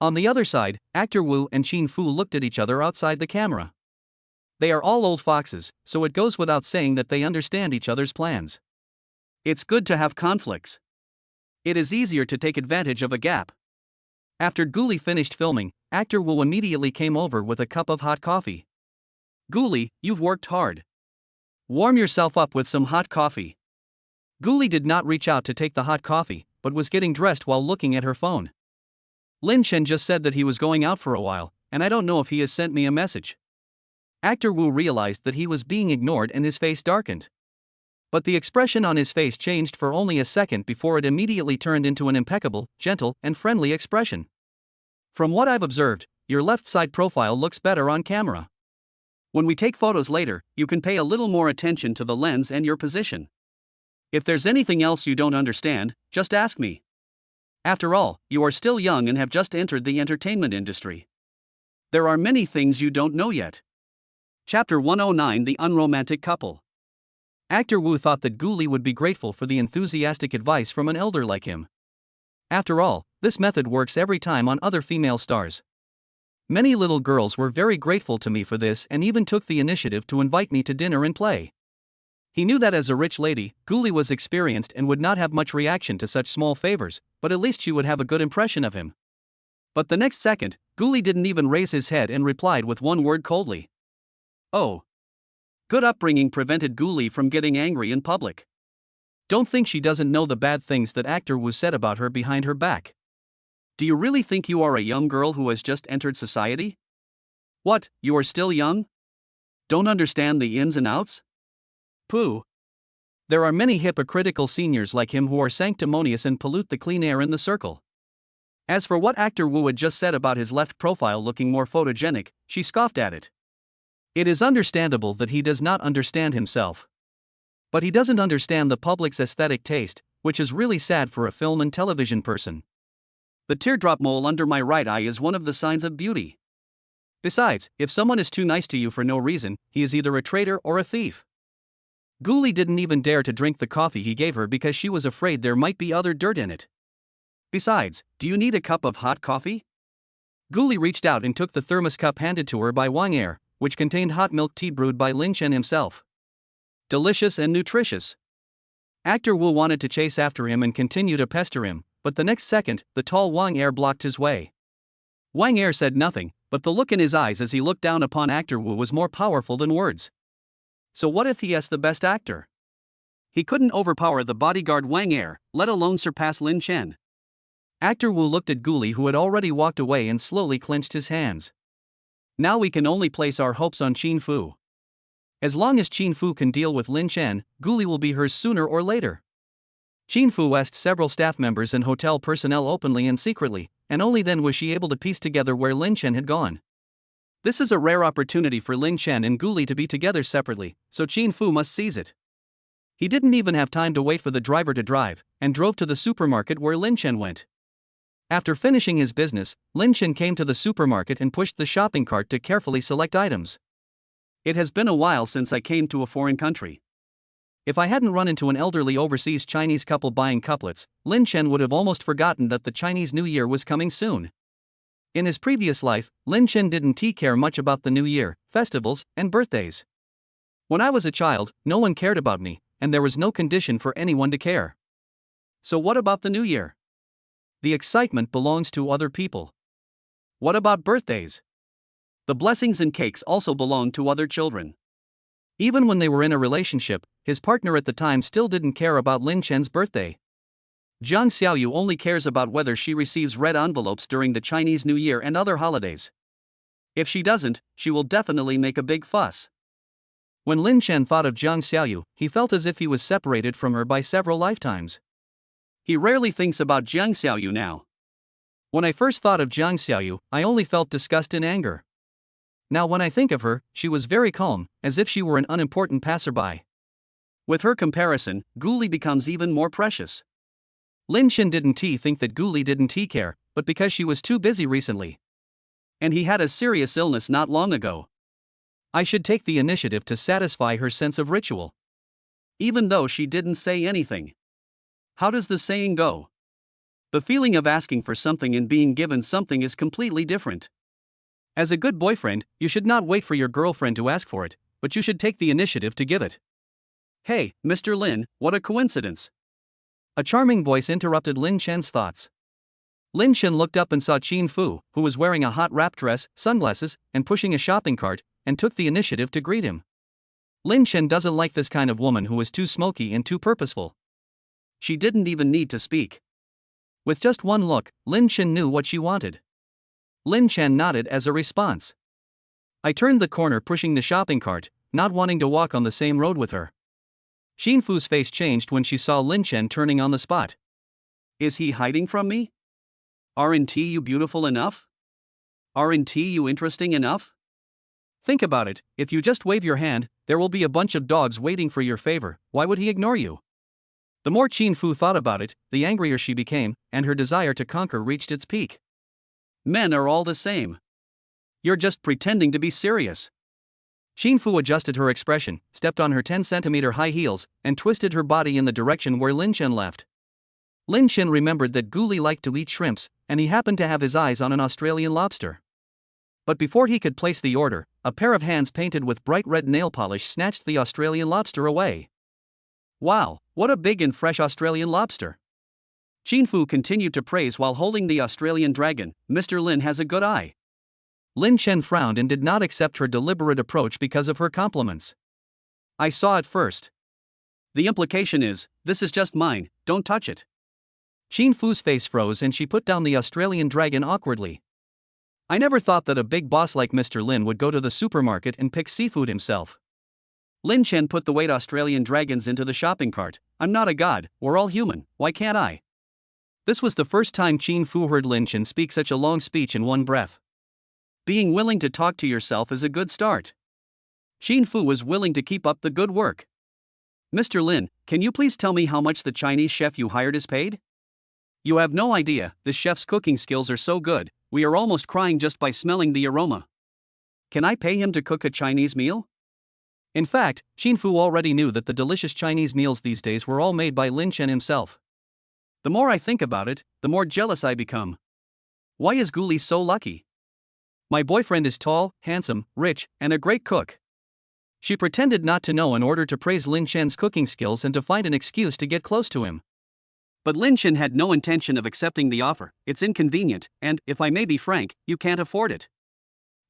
On the other side, actor Wu and Qin Fu looked at each other outside the camera. They are all old foxes, so it goes without saying that they understand each other's plans. It's good to have conflicts. It is easier to take advantage of a gap. After Guli finished filming, actor Wu immediately came over with a cup of hot coffee. Guli, you've worked hard. Warm yourself up with some hot coffee. Guli did not reach out to take the hot coffee, but was getting dressed while looking at her phone. Lin Chen just said that he was going out for a while, and I don't know if he has sent me a message. Actor Wu realized that he was being ignored and his face darkened. But the expression on his face changed for only a second before it immediately turned into an impeccable, gentle, and friendly expression. From what I've observed, your left side profile looks better on camera. When we take photos later, you can pay a little more attention to the lens and your position. If there's anything else you don't understand, just ask me. After all, you are still young and have just entered the entertainment industry. There are many things you don't know yet. Chapter 109: The Unromantic Couple. Actor Wu thought that Guli would be grateful for the enthusiastic advice from an elder like him. After all, this method works every time on other female stars. Many little girls were very grateful to me for this and even took the initiative to invite me to dinner and play. He knew that as a rich lady, Guli was experienced and would not have much reaction to such small favors, but at least she would have a good impression of him. But the next second, Guli didn't even raise his head and replied with one word coldly. Oh. Good upbringing prevented Guli from getting angry in public. Don't think she doesn't know the bad things that actor Wu said about her behind her back. Do you really think you are a young girl who has just entered society? What, you are still young? Don't understand the ins and outs? Pooh. There are many hypocritical seniors like him who are sanctimonious and pollute the clean air in the circle. As for what actor Wu had just said about his left profile looking more photogenic, she scoffed at it. It is understandable that he does not understand himself. But he doesn't understand the public's aesthetic taste, which is really sad for a film and television person. The teardrop mole under my right eye is one of the signs of beauty. Besides, if someone is too nice to you for no reason, he is either a traitor or a thief. Guli didn't even dare to drink the coffee he gave her because she was afraid there might be other dirt in it. Besides, do you need a cup of hot coffee? Guli reached out and took the thermos cup handed to her by Wang Er, which contained hot milk tea brewed by Lin Chen himself. Delicious and nutritious. Actor Wu wanted to chase after him and continue to pester him, but the next second, the tall Wang Er blocked his way. Wang Er said nothing, but the look in his eyes as he looked down upon actor Wu was more powerful than words. So what if he is the best actor? He couldn't overpower the bodyguard Wang Er, let alone surpass Lin Chen. Actor Wu looked at Guli, who had already walked away, and slowly clenched his hands. Now we can only place our hopes on Qin Fu. As long as Qin Fu can deal with Lin Chen, Guli will be hers sooner or later. Qin Fu asked several staff members and hotel personnel openly and secretly, and only then was she able to piece together where Lin Chen had gone. This is a rare opportunity for Lin Chen and Guli to be together separately, so Qin Fu must seize it. He didn't even have time to wait for the driver to drive, and drove to the supermarket where Lin Chen went. After finishing his business, Lin Chen came to the supermarket and pushed the shopping cart to carefully select items. It has been a while since I came to a foreign country. If I hadn't run into an elderly overseas Chinese couple buying couplets, Lin Chen would have almost forgotten that the Chinese New Year was coming soon. In his previous life, Lin Chen didn't care much about the New Year, festivals, and birthdays. When I was a child, no one cared about me, and there was no condition for anyone to care. So what about the New Year? The excitement belongs to other people. What about birthdays? The blessings and cakes also belonged to other children. Even when they were in a relationship, his partner at the time still didn't care about Lin Chen's birthday. Jiang Xiaoyu only cares about whether she receives red envelopes during the Chinese New Year and other holidays. If she doesn't, she will definitely make a big fuss. When Lin Chen thought of Jiang Xiaoyu, he felt as if he was separated from her by several lifetimes. He rarely thinks about Jiang Xiaoyu now. When I first thought of Jiang Xiaoyu, I only felt disgust and anger. Now when I think of her, she was very calm, as if she were an unimportant passerby. With her comparison, Guli becomes even more precious. Lin Chen didn't think that Guli didn't care, but because she was too busy recently. And he had a serious illness not long ago. I should take the initiative to satisfy her sense of ritual. Even though she didn't say anything. How does the saying go? The feeling of asking for something and being given something is completely different. As a good boyfriend, you should not wait for your girlfriend to ask for it, but you should take the initiative to give it. Hey, Mr. Lin, what a coincidence. A charming voice interrupted Lin Chen's thoughts. Lin Chen looked up and saw Qin Fu, who was wearing a hot wrap dress, sunglasses, and pushing a shopping cart, and took the initiative to greet him. Lin Chen doesn't like this kind of woman who is too smoky and too purposeful. She didn't even need to speak. With just one look, Lin Chen knew what she wanted. Lin Chen nodded as a response. I turned the corner pushing the shopping cart, not wanting to walk on the same road with her. Qin Fu's face changed when she saw Lin Chen turning on the spot. Is he hiding from me? Aren't you beautiful enough? Aren't you interesting enough? Think about it, if you just wave your hand, there will be a bunch of dogs waiting for your favor. Why would he ignore you? The more Qin Fu thought about it, the angrier she became, and her desire to conquer reached its peak. Men are all the same. You're just pretending to be serious. Qin Fu adjusted her expression, stepped on her 10-centimeter high heels, and twisted her body in the direction where Lin Chen left. Lin Chen remembered that Guli liked to eat shrimps, and he happened to have his eyes on an Australian lobster. But before he could place the order, a pair of hands painted with bright red nail polish snatched the Australian lobster away. Wow, what a big and fresh Australian lobster! Qin Fu continued to praise while holding the Australian dragon. Mr. Lin has a good eye. Lin Chen frowned and did not accept her deliberate approach because of her compliments. I saw it first. The implication is, this is just mine, don't touch it. Qin Fu's face froze and she put down the Australian dragon awkwardly. I never thought that a big boss like Mr. Lin would go to the supermarket and pick seafood himself. Lin Chen put the weight Australian dragons into the shopping cart. I'm not a god, we're all human, why can't I? This was the first time Qin Fu heard Lin Chen speak such a long speech in one breath. Being willing to talk to yourself is a good start. Qin Fu was willing to keep up the good work. Mr. Lin, can you please tell me how much the Chinese chef you hired is paid? You have no idea, this chef's cooking skills are so good, we are almost crying just by smelling the aroma. Can I pay him to cook a Chinese meal? In fact, Qin Fu already knew that the delicious Chinese meals these days were all made by Lin Chen himself. The more I think about it, the more jealous I become. Why is Guli so lucky? My boyfriend is tall, handsome, rich, and a great cook. She pretended not to know in order to praise Lin Chen's cooking skills and to find an excuse to get close to him. But Lin Chen had no intention of accepting the offer. It's inconvenient, and, if I may be frank, you can't afford it.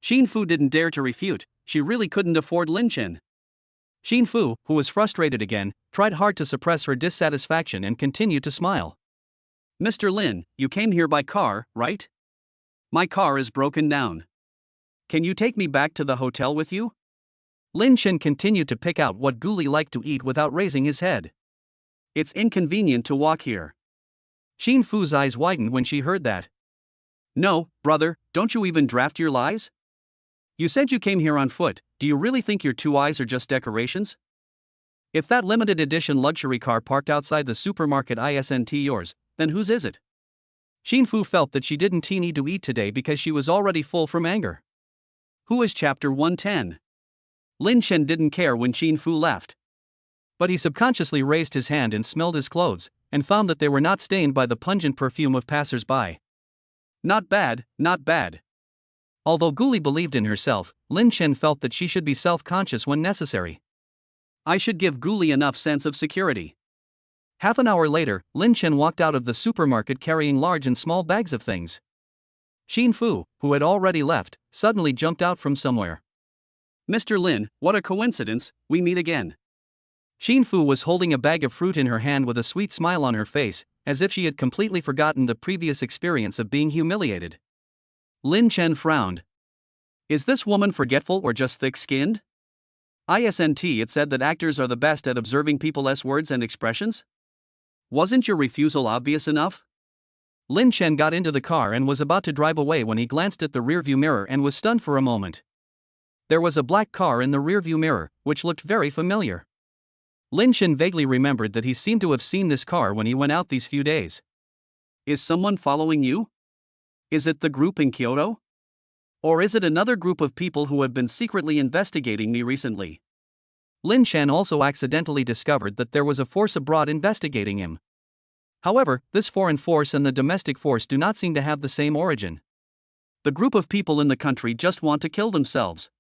Qin Fu didn't dare to refute, she really couldn't afford Lin Chen. Qin Fu, who was frustrated again, tried hard to suppress her dissatisfaction and continued to smile. Mr. Lin, you came here by car, right? My car is broken down. Can you take me back to the hotel with you? Lin Chen continued to pick out what Guli liked to eat without raising his head. It's inconvenient to walk here. Qin Fu's eyes widened when she heard that. No, brother, don't you even draft your lies? You said you came here on foot, do you really think your two eyes are just decorations? If that limited edition luxury car parked outside the supermarket isn't yours, then whose is it? Qin Fu felt that she didn't need to eat today because she was already full from anger. Who is chapter 110? Lin Chen didn't care when Qin Fu left. But he subconsciously raised his hand and smelled his clothes, and found that they were not stained by the pungent perfume of passers-by. Not bad, not bad. Although Guli believed in herself, Lin Chen felt that she should be self-conscious when necessary. I should give Guli enough sense of security. Half an hour later, Lin Chen walked out of the supermarket carrying large and small bags of things. Xin Fu, who had already left, suddenly jumped out from somewhere. Mr. Lin, what a coincidence, we meet again. Xin Fu was holding a bag of fruit in her hand with a sweet smile on her face, as if she had completely forgotten the previous experience of being humiliated. Lin Chen frowned. Is this woman forgetful or just thick-skinned? Isn't it said that actors are the best at observing people's words and expressions? Wasn't your refusal obvious enough? Lin Chen got into the car and was about to drive away when he glanced at the rearview mirror and was stunned for a moment. There was a black car in the rearview mirror, which looked very familiar. Lin Chen vaguely remembered that he seemed to have seen this car when he went out these few days. Is someone following you? Is it the group in Kyoto? Or is it another group of people who have been secretly investigating me recently? Lin Chen also accidentally discovered that there was a force abroad investigating him. However, this foreign force and the domestic force do not seem to have the same origin. The group of people in the country just want to kill themselves.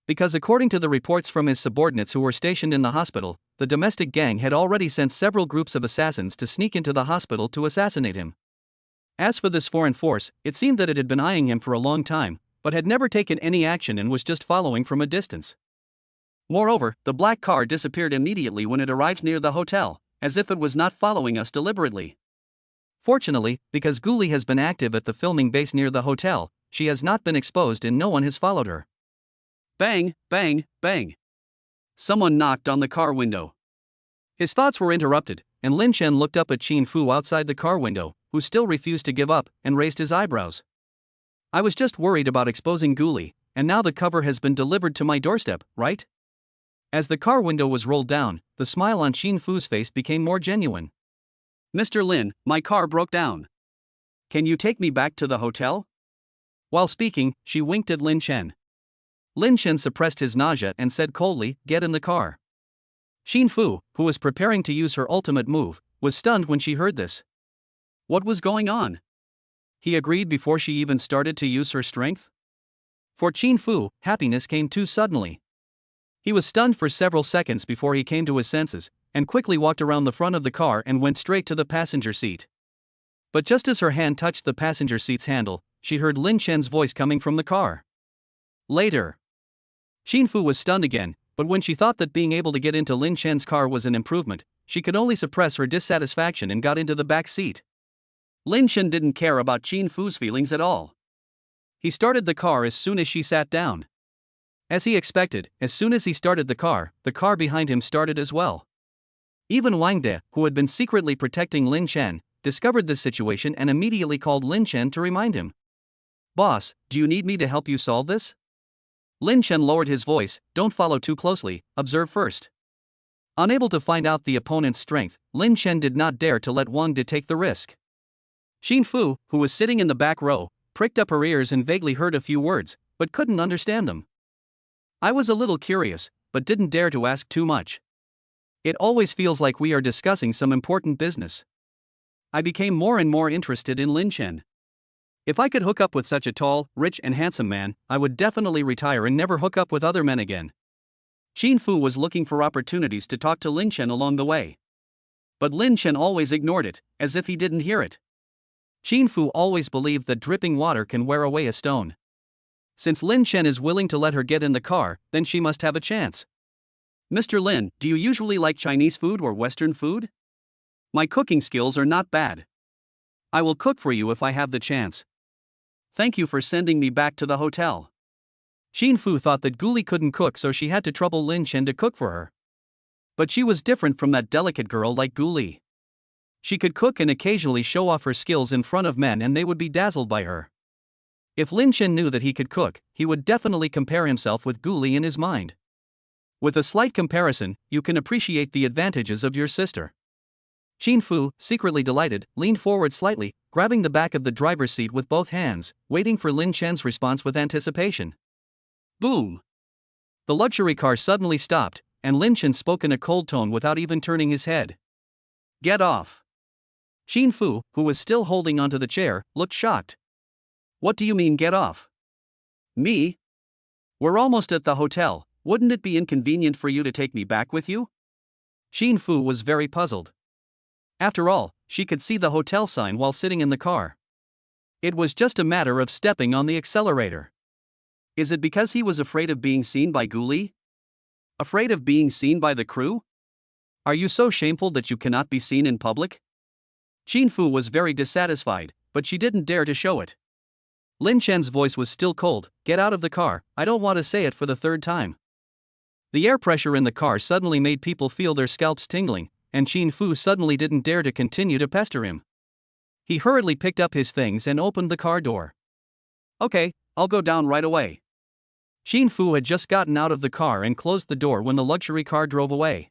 Because according to the reports from his subordinates who were stationed in the hospital, the domestic gang had already sent several groups of assassins to sneak into the hospital to assassinate him. As for this foreign force, it seemed that it had been eyeing him for a long time, but had never taken any action and was just following from a distance. Moreover, the black car disappeared immediately when it arrived near the hotel, as if it was not following us deliberately. Fortunately, because Guli has been active at the filming base near the hotel, she has not been exposed and no one has followed her. Bang, bang, bang. Someone knocked on the car window. His thoughts were interrupted, and Lin Chen looked up at Xin Fu outside the car window, who still refused to give up, and raised his eyebrows. I was just worried about exposing Guli, and now the cover has been delivered to my doorstep, right? As the car window was rolled down, the smile on Xin Fu's face became more genuine. Mr. Lin, my car broke down. Can you take me back to the hotel? While speaking, she winked at Lin Chen. Lin Chen suppressed his nausea and said coldly, get in the car. Xin Fu, who was preparing to use her ultimate move, was stunned when she heard this. What was going on? He agreed before she even started to use her strength? For Xin Fu, happiness came too suddenly. He was stunned for several seconds before he came to his senses, and quickly walked around the front of the car and went straight to the passenger seat. But just as her hand touched the passenger seat's handle, she heard Lin Chen's voice coming from the car. Later. Xin Fu was stunned again, but when she thought that being able to get into Lin Chen's car was an improvement, she could only suppress her dissatisfaction and got into the back seat. Lin Chen didn't care about Xin Fu's feelings at all. He started the car as soon as she sat down. As he expected, as soon as he started the car behind him started as well. Even Wang De, who had been secretly protecting Lin Chen, discovered this situation and immediately called Lin Chen to remind him. Boss, do you need me to help you solve this? Lin Chen lowered his voice, don't follow too closely, observe first. Unable to find out the opponent's strength, Lin Chen did not dare to let Wang De take the risk. Xin Fu, who was sitting in the back row, pricked up her ears and vaguely heard a few words, but couldn't understand them. I was a little curious, but didn't dare to ask too much. It always feels like we are discussing some important business. I became more and more interested in Lin Chen. If I could hook up with such a tall, rich and handsome man, I would definitely retire and never hook up with other men again. Xin Fu was looking for opportunities to talk to Lin Chen along the way. But Lin Chen always ignored it, as if he didn't hear it. Xin Fu always believed that dripping water can wear away a stone. Since Lin Chen is willing to let her get in the car, then she must have a chance. Mr. Lin, do you usually like Chinese food or Western food? My cooking skills are not bad. I will cook for you if I have the chance. Thank you for sending me back to the hotel. Xin Fu thought that Guli couldn't cook, so she had to trouble Lin Chen to cook for her. But she was different from that delicate girl like Guli. She could cook and occasionally show off her skills in front of men and they would be dazzled by her. If Lin Chen knew that he could cook, he would definitely compare himself with Guli in his mind. With a slight comparison, you can appreciate the advantages of your sister. Xin Fu, secretly delighted, leaned forward slightly, grabbing the back of the driver's seat with both hands, waiting for Lin Chen's response with anticipation. Boom! The luxury car suddenly stopped, and Lin Chen spoke in a cold tone without even turning his head. Get off! Xin Fu, who was still holding onto the chair, looked shocked. What do you mean get off? Me? We're almost at the hotel, wouldn't it be inconvenient for you to take me back with you? Xin Fu was very puzzled. After all, she could see the hotel sign while sitting in the car. It was just a matter of stepping on the accelerator. Is it because he was afraid of being seen by Guli? Afraid of being seen by the crew? Are you so shameful that you cannot be seen in public? Qin Fu was very dissatisfied, but she didn't dare to show it. Lin Chen's voice was still cold. Get out of the car, I don't want to say it for the third time. The air pressure in the car suddenly made people feel their scalps tingling, and Qin Fu suddenly didn't dare to continue to pester him. He hurriedly picked up his things and opened the car door. Okay, I'll go down right away. Qin Fu had just gotten out of the car and closed the door when the luxury car drove away.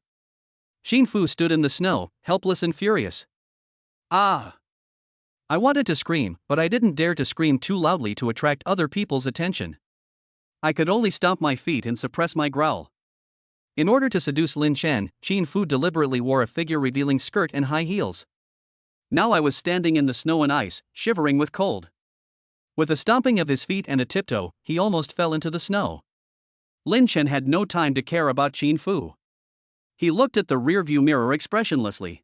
Qin Fu stood in the snow, helpless and furious. Ah! I wanted to scream, but I didn't dare to scream too loudly to attract other people's attention. I could only stomp my feet and suppress my growl. In order to seduce Lin Chen, Qin Fu deliberately wore a figure-revealing skirt and high heels. Now I was standing in the snow and ice, shivering with cold. With a stomping of his feet and a tiptoe, he almost fell into the snow. Lin Chen had no time to care about Qin Fu. He looked at the rearview mirror expressionlessly.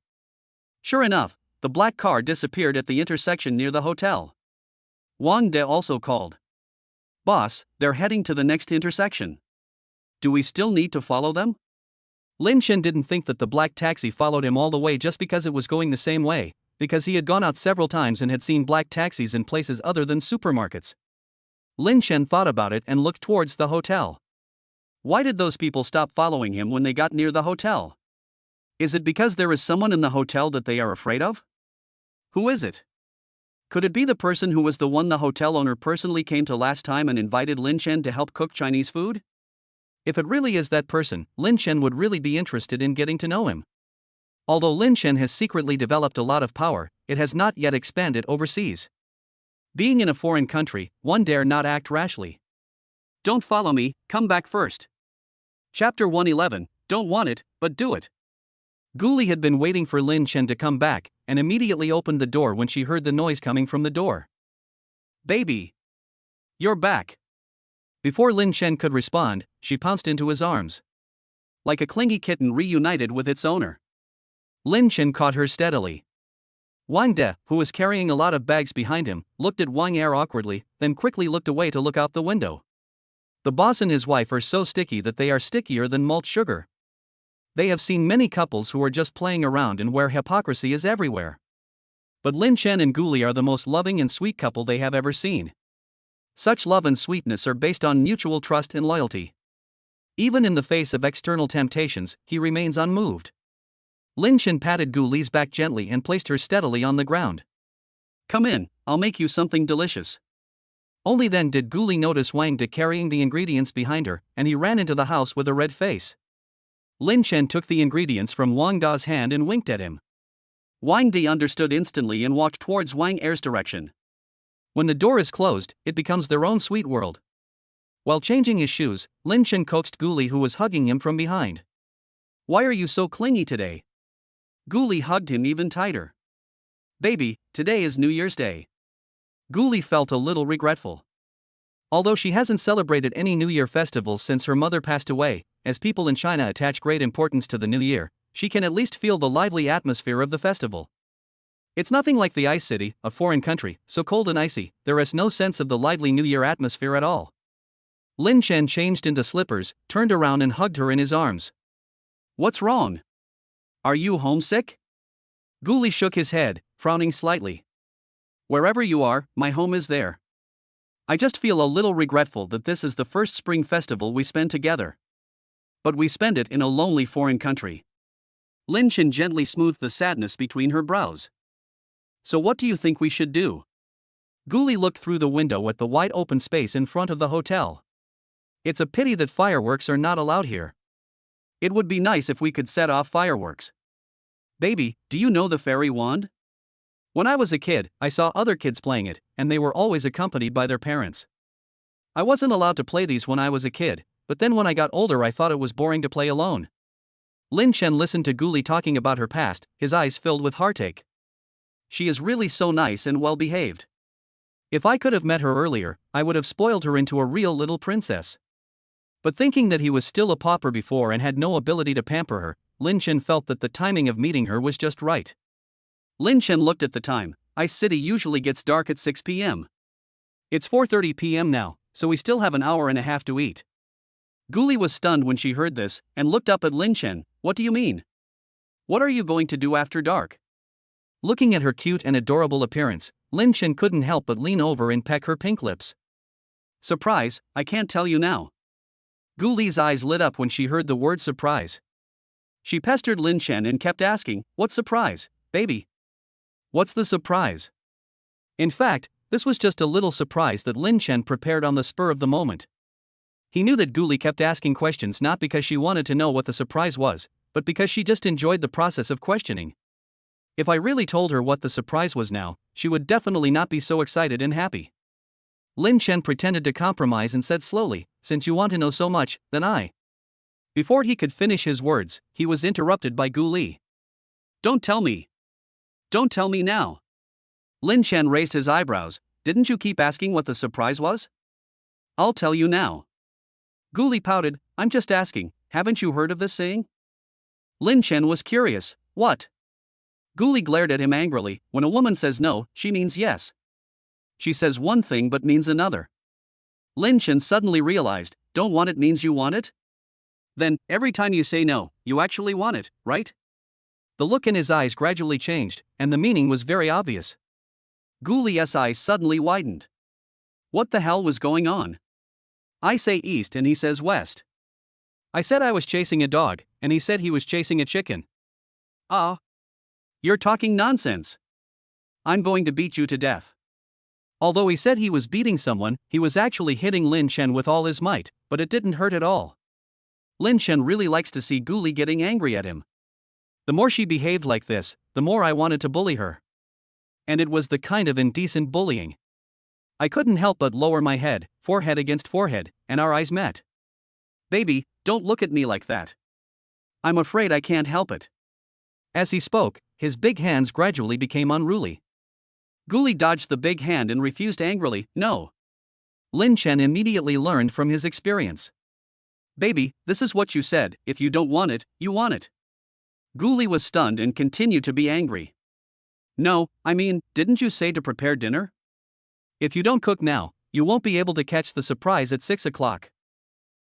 Sure enough, the black car disappeared at the intersection near the hotel. Wang De also called. Boss, they're heading to the next intersection. Do we still need to follow them? Lin Chen didn't think that the black taxi followed him all the way just because it was going the same way, because he had gone out several times and had seen black taxis in places other than supermarkets. Lin Chen thought about it and looked towards the hotel. Why did those people stop following him when they got near the hotel? Is it because there is someone in the hotel that they are afraid of? Who is it? Could it be the person who was the one the hotel owner personally came to last time and invited Lin Chen to help cook Chinese food? If it really is that person, Lin Chen would really be interested in getting to know him. Although Lin Chen has secretly developed a lot of power, it has not yet expanded overseas. Being in a foreign country, one dare not act rashly. Don't follow me, come back first. Chapter 111, Don't Want It, But Do It. Guli had been waiting for Lin Chen to come back, and immediately opened the door when she heard the noise coming from the door. Baby! You're back! Before Lin Chen could respond, she pounced into his arms. Like a clingy kitten reunited with its owner. Lin Chen caught her steadily. Wang De, who was carrying a lot of bags behind him, looked at Wang Er awkwardly, then quickly looked away to look out the window. The boss and his wife are so sticky that they are stickier than malt sugar. They have seen many couples who are just playing around and where hypocrisy is everywhere. But Lin Chen and Guli are the most loving and sweet couple they have ever seen. Such love and sweetness are based on mutual trust and loyalty. Even in the face of external temptations, he remains unmoved. Lin Chen patted Guli's back gently and placed her steadily on the ground. Come in, I'll make you something delicious. Only then did Guli notice Wang De carrying the ingredients behind her, and he ran into the house with a red face. Lin Chen took the ingredients from Wang Da's hand and winked at him. Wang De understood instantly and walked towards Wang Er's direction. When the door is closed, it becomes their own sweet world. While changing his shoes, Lin Chen coaxed Guli, who was hugging him from behind. Why are you so clingy today? Guli hugged him even tighter. Baby, today is New Year's Day. Guli felt a little regretful. Although she hasn't celebrated any New Year festivals since her mother passed away, as people in China attach great importance to the New Year, she can at least feel the lively atmosphere of the festival. It's nothing like the Ice City, a foreign country, so cold and icy, there is no sense of the lively New Year atmosphere at all. Lin Chen changed into slippers, turned around and hugged her in his arms. What's wrong? Are you homesick? Guli shook his head, frowning slightly. Wherever you are, my home is there. I just feel a little regretful that this is the first spring festival we spend together. But we spend it in a lonely foreign country. Lin Chen gently smoothed the sadness between her brows. So what do you think we should do? Guli looked through the window at the wide open space in front of the hotel. It's a pity that fireworks are not allowed here. It would be nice if we could set off fireworks. Baby, do you know the fairy wand? When I was a kid, I saw other kids playing it, and they were always accompanied by their parents. I wasn't allowed to play these when I was a kid, but then when I got older I thought it was boring to play alone. Lin Chen listened to Guli talking about her past, his eyes filled with heartache. She is really so nice and well behaved. If I could have met her earlier, I would have spoiled her into a real little princess. But thinking that he was still a pauper before and had no ability to pamper her, Lin Chen felt that the timing of meeting her was just right. Lin Chen looked at the time. Ice City usually gets dark at 6 p.m. It's 4:30 p.m. now, so we still have an hour and a half to eat. Guli was stunned when she heard this, and looked up at Lin Chen. What do you mean? What are you going to do after dark? Looking at her cute and adorable appearance, Lin Chen couldn't help but lean over and peck her pink lips. Surprise, I can't tell you now. Guli's eyes lit up when she heard the word surprise. She pestered Lin Chen and kept asking, what surprise, baby? What's the surprise? In fact, this was just a little surprise that Lin Chen prepared on the spur of the moment. He knew that Guli kept asking questions not because she wanted to know what the surprise was, but because she just enjoyed the process of questioning. If I really told her what the surprise was now, she would definitely not be so excited and happy. Lin Chen pretended to compromise and said slowly, since you want to know so much, then I. Before he could finish his words, he was interrupted by Guli. Don't tell me. Don't tell me now. Lin Chen raised his eyebrows. Didn't you keep asking what the surprise was? I'll tell you now. Guli pouted, I'm just asking, haven't you heard of this saying? Lin Chen was curious, what? Guli glared at him angrily. When a woman says no, she means yes. She says one thing but means another. Lin Chen suddenly realized, don't want it means you want it? Then, every time you say no, you actually want it, right? The look in his eyes gradually changed, and the meaning was very obvious. Guli's eyes suddenly widened. What the hell was going on? I say east and he says west. I said I was chasing a dog, and he said he was chasing a chicken. You're talking nonsense. I'm going to beat you to death. Although he said he was beating someone, he was actually hitting Lin Chen with all his might, but it didn't hurt at all. Lin Chen really likes to see Guli getting angry at him. The more she behaved like this, the more I wanted to bully her. And it was the kind of indecent bullying. I couldn't help but lower my head, forehead against forehead, and our eyes met. Baby, don't look at me like that. I'm afraid I can't help it. As he spoke, his big hands gradually became unruly. Guli dodged the big hand and refused angrily, no. Lin Chen immediately learned from his experience. Baby, this is what you said, if you don't want it, you want it. Guli was stunned and continued to be angry. No, I mean, didn't you say to prepare dinner? If you don't cook now, you won't be able to catch the surprise at 6 o'clock.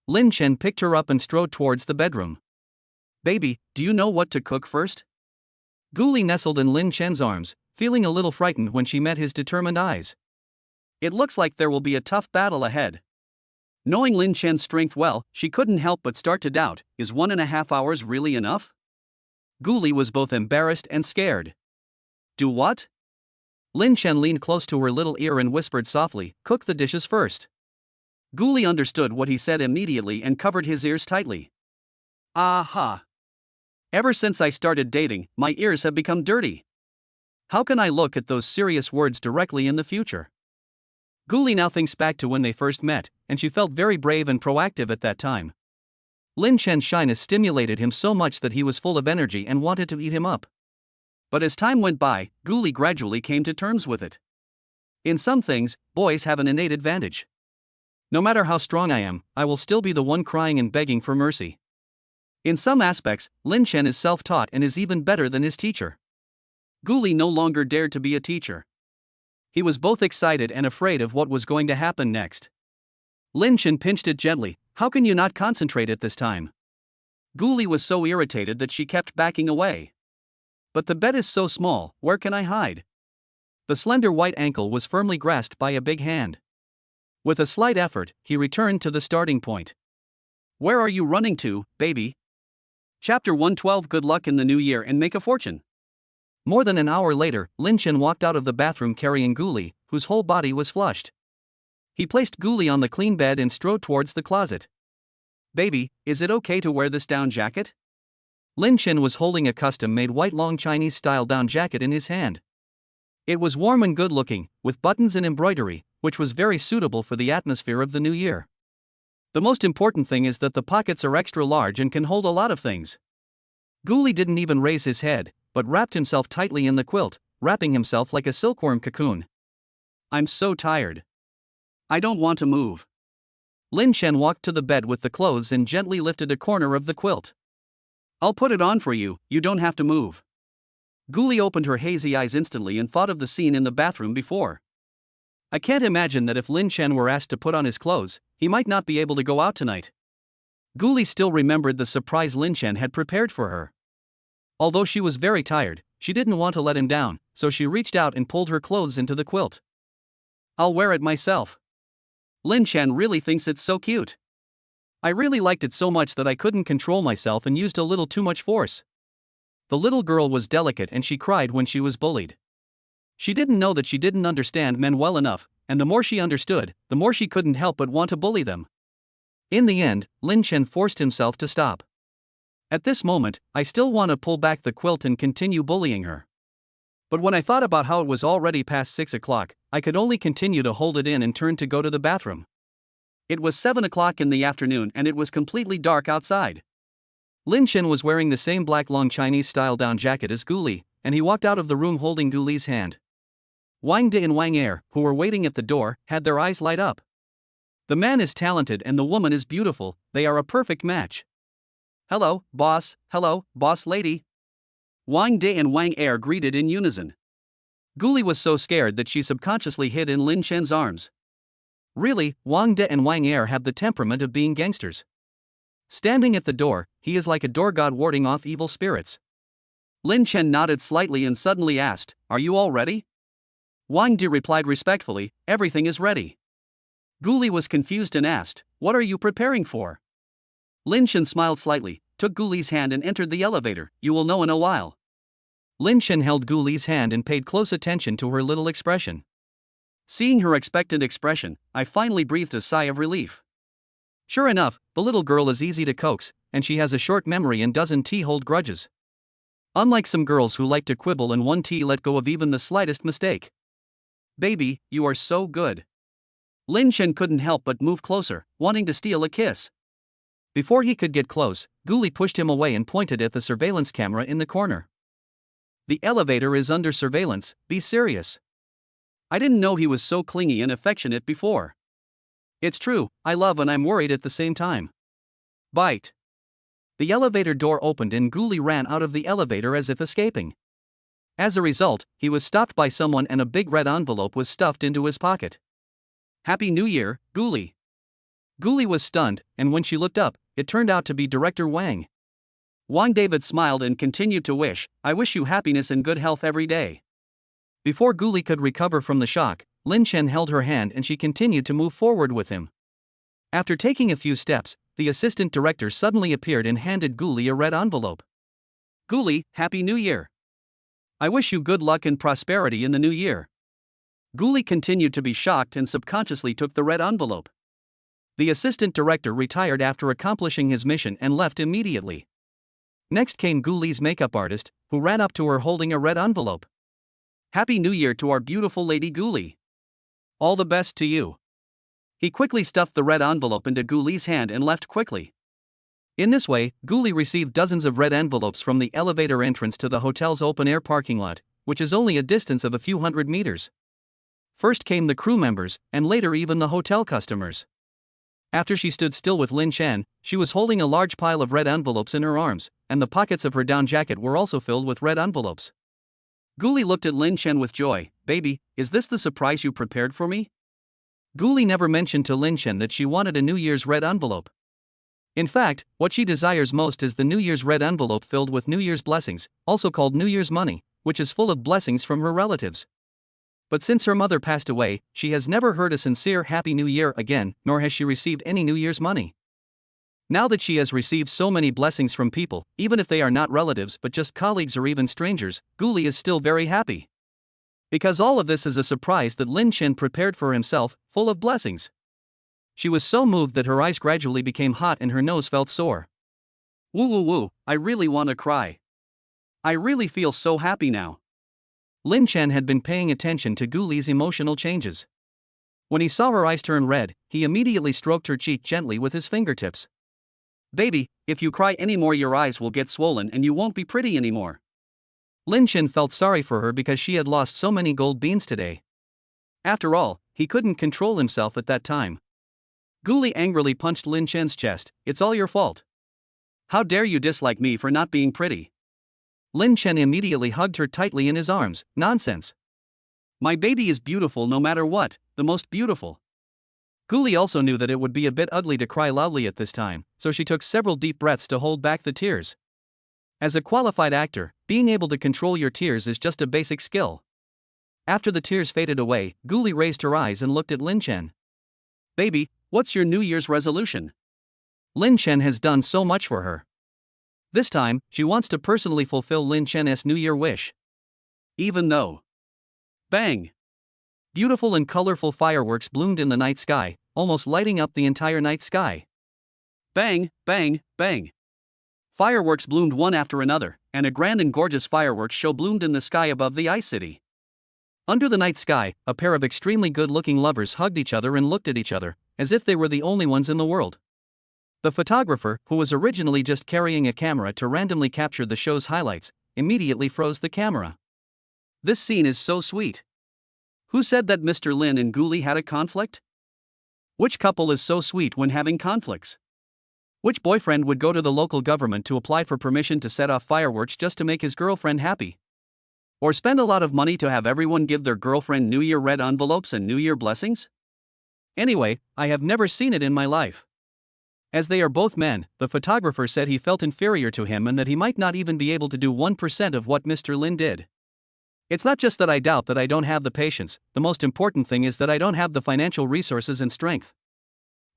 Lin Chen picked her up and strode towards the bedroom. Baby, do you know what to cook first? Guli nestled in Lin Chen's arms, feeling a little frightened when she met his determined eyes. It looks like there will be a tough battle ahead. Knowing Lin Chen's strength well, she couldn't help but start to doubt, is 1.5 hours really enough? Guli was both embarrassed and scared. Do what? Lin Chen leaned close to her little ear and whispered softly, cook the dishes first. Guli understood what he said immediately and covered his ears tightly. Aha! Ever since I started dating, my ears have become dirty. How can I look at those serious words directly in the future? Guli now thinks back to when they first met, and she felt very brave and proactive at that time. Lin Chen's shyness stimulated him so much that he was full of energy and wanted to eat him up. But as time went by, Guli gradually came to terms with it. In some things, boys have an innate advantage. No matter how strong I am, I will still be the one crying and begging for mercy. In some aspects, Lin Chen is self-taught and is even better than his teacher. Guli no longer dared to be a teacher. He was both excited and afraid of what was going to happen next. Lin Chen pinched it gently. How can you not concentrate at this time? Guli was so irritated that she kept backing away. But the bed is so small, where can I hide? The slender white ankle was firmly grasped by a big hand. With a slight effort, he returned to the starting point. Where are you running to, baby? Chapter 112. Good luck in the new year and make a fortune. More than an hour later, Lin Chen walked out of the bathroom carrying Guli, whose whole body was flushed. He placed Guli on the clean bed and strode towards the closet. Baby, is it okay to wear this down jacket? Lin Chen was holding a custom-made white long Chinese-style down jacket in his hand. It was warm and good-looking, with buttons and embroidery, which was very suitable for the atmosphere of the new year. The most important thing is that the pockets are extra large and can hold a lot of things. Guli didn't even raise his head, but wrapped himself tightly in the quilt, wrapping himself like a silkworm cocoon. I'm so tired. I don't want to move. Lin Chen walked to the bed with the clothes and gently lifted a corner of the quilt. I'll put it on for you, you don't have to move. Guli opened her hazy eyes instantly and thought of the scene in the bathroom before. I can't imagine that if Lin Chen were asked to put on his clothes, he might not be able to go out tonight. Guli still remembered the surprise Lin Chen had prepared for her. Although she was very tired, she didn't want to let him down, so she reached out and pulled her clothes into the quilt. I'll wear it myself. Lin Chen really thinks it's so cute. I really liked it so much that I couldn't control myself and used a little too much force. The little girl was delicate and she cried when she was bullied. She didn't know that she didn't understand men well enough, and the more she understood, the more she couldn't help but want to bully them. In the end, Lin Chen forced himself to stop. At this moment, I still want to pull back the quilt and continue bullying her. But when I thought about how it was already past 6 o'clock, I could only continue to hold it in and turn to go to the bathroom. It was 7 o'clock in the afternoon and it was completely dark outside. Lin Chen was wearing the same black long Chinese-style down jacket as Guli, and he walked out of the room holding Guli's hand. Wang De and Wang Er, who were waiting at the door, had their eyes light up. The man is talented and the woman is beautiful, they are a perfect match. Hello, boss lady. Wang De and Wang Er greeted in unison. Guli was so scared that she subconsciously hid in Lin Chen's arms. Really, Wang De and Wang Er have the temperament of being gangsters. Standing at the door, he is like a door god warding off evil spirits. Lin Chen nodded slightly and suddenly asked, "Are you all ready?" Wang De replied respectfully, "Everything is ready." Guli was confused and asked, "What are you preparing for?" Lin Chen smiled slightly, took Guli's hand and entered the elevator. "You will know in a while." Lin Chen held Guli's hand and paid close attention to her little expression. Seeing her expectant expression, I finally breathed a sigh of relief. Sure enough, the little girl is easy to coax, and she has a short memory and doesn't hold grudges. Unlike some girls who like to quibble and won't let go of even the slightest mistake. "Baby, you are so good." Lin Chen couldn't help but move closer, wanting to steal a kiss. Before he could get close, Guli pushed him away and pointed at the surveillance camera in the corner. "The elevator is under surveillance, be serious." I didn't know he was so clingy and affectionate before. It's true, I love and I'm worried at the same time. Bite. The elevator door opened and Guli ran out of the elevator as if escaping. As a result, he was stopped by someone and a big red envelope was stuffed into his pocket. "Happy New Year, Guli." Guli was stunned, and when she looked up, it turned out to be Director Wang. Wang David smiled and continued to wish, "I wish you happiness and good health every day." Before Guli could recover from the shock, Lin Chen held her hand and she continued to move forward with him. After taking a few steps, the assistant director suddenly appeared and handed Guli a red envelope. "Guli, Happy New Year. I wish you good luck and prosperity in the new year." Guli continued to be shocked and subconsciously took the red envelope. The assistant director retired after accomplishing his mission and left immediately. Next came Guli's makeup artist, who ran up to her holding a red envelope. "Happy New Year to our beautiful lady Guli. All the best to you." He quickly stuffed the red envelope into Guli's hand and left quickly. In this way, Guli received dozens of red envelopes from the elevator entrance to the hotel's open-air parking lot, which is only a distance of a few hundred meters. First came the crew members, and later even the hotel customers. After she stood still with Lin Chen, she was holding a large pile of red envelopes in her arms, and the pockets of her down jacket were also filled with red envelopes. Guli looked at Lin Chen with joy. "Baby, is this the surprise you prepared for me?" Guli never mentioned to Lin Chen that she wanted a New Year's red envelope. In fact, what she desires most is the New Year's red envelope filled with New Year's blessings, also called New Year's money, which is full of blessings from her relatives. But since her mother passed away, she has never heard a sincere Happy New Year again, nor has she received any New Year's money. Now that she has received so many blessings from people, even if they are not relatives but just colleagues or even strangers, Guli is still very happy. Because all of this is a surprise that Lin Chen prepared for himself, full of blessings. She was so moved that her eyes gradually became hot and her nose felt sore. Woo, I really want to cry. I really feel so happy now. Lin Chen had been paying attention to Guli's emotional changes. When he saw her eyes turn red, he immediately stroked her cheek gently with his fingertips. "Baby, if you cry anymore your eyes will get swollen and you won't be pretty anymore." Lin Chen felt sorry for her because she had lost so many gold beans today. After all, he couldn't control himself at that time. Guli angrily punched Lin Chen's chest. "It's all your fault. How dare you dislike me for not being pretty? Lin Chen immediately hugged her tightly in his arms. Nonsense. My baby is beautiful no matter what, the most beautiful. Guli also knew that it would be a bit ugly to cry loudly at this time, so she took several deep breaths to hold back the tears. As a qualified actor, being able to control your tears is just a basic skill. After the tears faded away, Guli raised her eyes and looked at Lin Chen. Baby, what's your New Year's resolution? Lin Chen has done so much for her. This time, she wants to personally fulfill Lin Chen's New Year wish. Even though. Bang! Beautiful and colorful fireworks bloomed in the night sky, almost lighting up the entire night sky. Bang, bang, bang. Fireworks bloomed one after another, and a grand and gorgeous fireworks show bloomed in the sky above the ice city. Under the night sky, a pair of extremely good-looking lovers hugged each other and looked at each other, as if they were the only ones in the world. The photographer, who was originally just carrying a camera to randomly capture the show's highlights, immediately froze the camera. This scene is so sweet. Who said that Mr. Lin and Guli had a conflict? Which couple is so sweet when having conflicts? Which boyfriend would go to the local government to apply for permission to set off fireworks just to make his girlfriend happy? Or spend a lot of money to have everyone give their girlfriend New Year red envelopes and New Year blessings? Anyway, I have never seen it in my life. As they are both men, the photographer said he felt inferior to him and that he might not even be able to do 1% of what Mr. Lin did. It's not just that I doubt that I don't have the patience, the most important thing is that I don't have the financial resources and strength.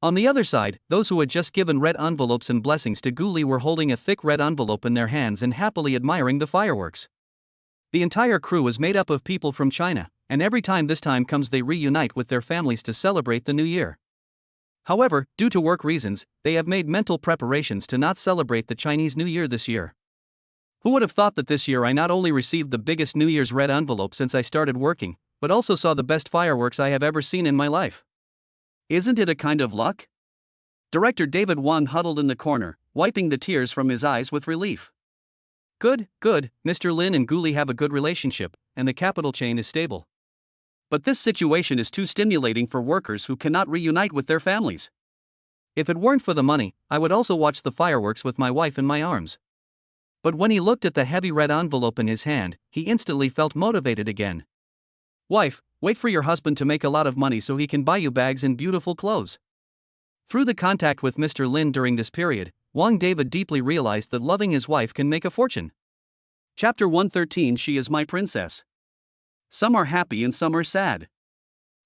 On the other side, those who had just given red envelopes and blessings to Guli were holding a thick red envelope in their hands and happily admiring the fireworks. The entire crew was made up of people from China, and every time this time comes they reunite with their families to celebrate the new year. However, due to work reasons, they have made mental preparations to not celebrate the Chinese New Year this year. Who would have thought that this year I not only received the biggest New Year's red envelope since I started working, but also saw the best fireworks I have ever seen in my life? Isn't it a kind of luck? Director David Wan huddled in the corner, wiping the tears from his eyes with relief. Good, Mr. Lin and Guli have a good relationship, and the capital chain is stable. But this situation is too stimulating for workers who cannot reunite with their families. If it weren't for the money, I would also watch the fireworks with my wife in my arms. But when he looked at the heavy red envelope in his hand, he instantly felt motivated again. Wife, wait for your husband to make a lot of money so he can buy you bags and beautiful clothes. Through the contact with Mr. Lin during this period, Wang David deeply realized that loving his wife can make a fortune. Chapter 113 She is my princess. Some are happy and some are sad.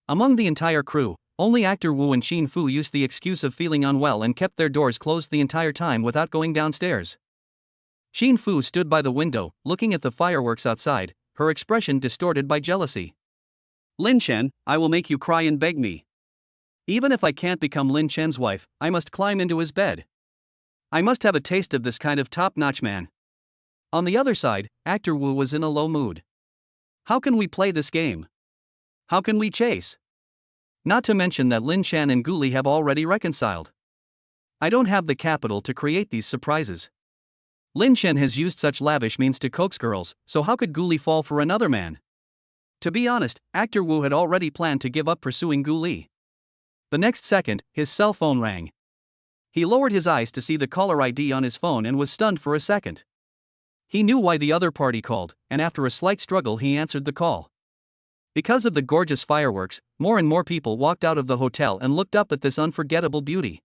Among the entire crew, only actor Wu and Xin Fu used the excuse of feeling unwell and kept their doors closed the entire time without going downstairs. Xin Fu stood by the window, looking at the fireworks outside, her expression distorted by jealousy. Lin Chen, I will make you cry and beg me. Even if I can't become Lin Chen's wife, I must climb into his bed. I must have a taste of this kind of top-notch man. On the other side, actor Wu was in a low mood. How can we play this game? How can we chase? Not to mention that Lin Chen and Guli have already reconciled. I don't have the capital to create these surprises. Lin Chen has used such lavish means to coax girls, so how could Guli fall for another man? To be honest, actor Wu had already planned to give up pursuing Guli. The next second, his cell phone rang. He lowered his eyes to see the caller ID on his phone and was stunned for a second. He knew why the other party called, and after a slight struggle he answered the call. Because of the gorgeous fireworks, more and more people walked out of the hotel and looked up at this unforgettable beauty.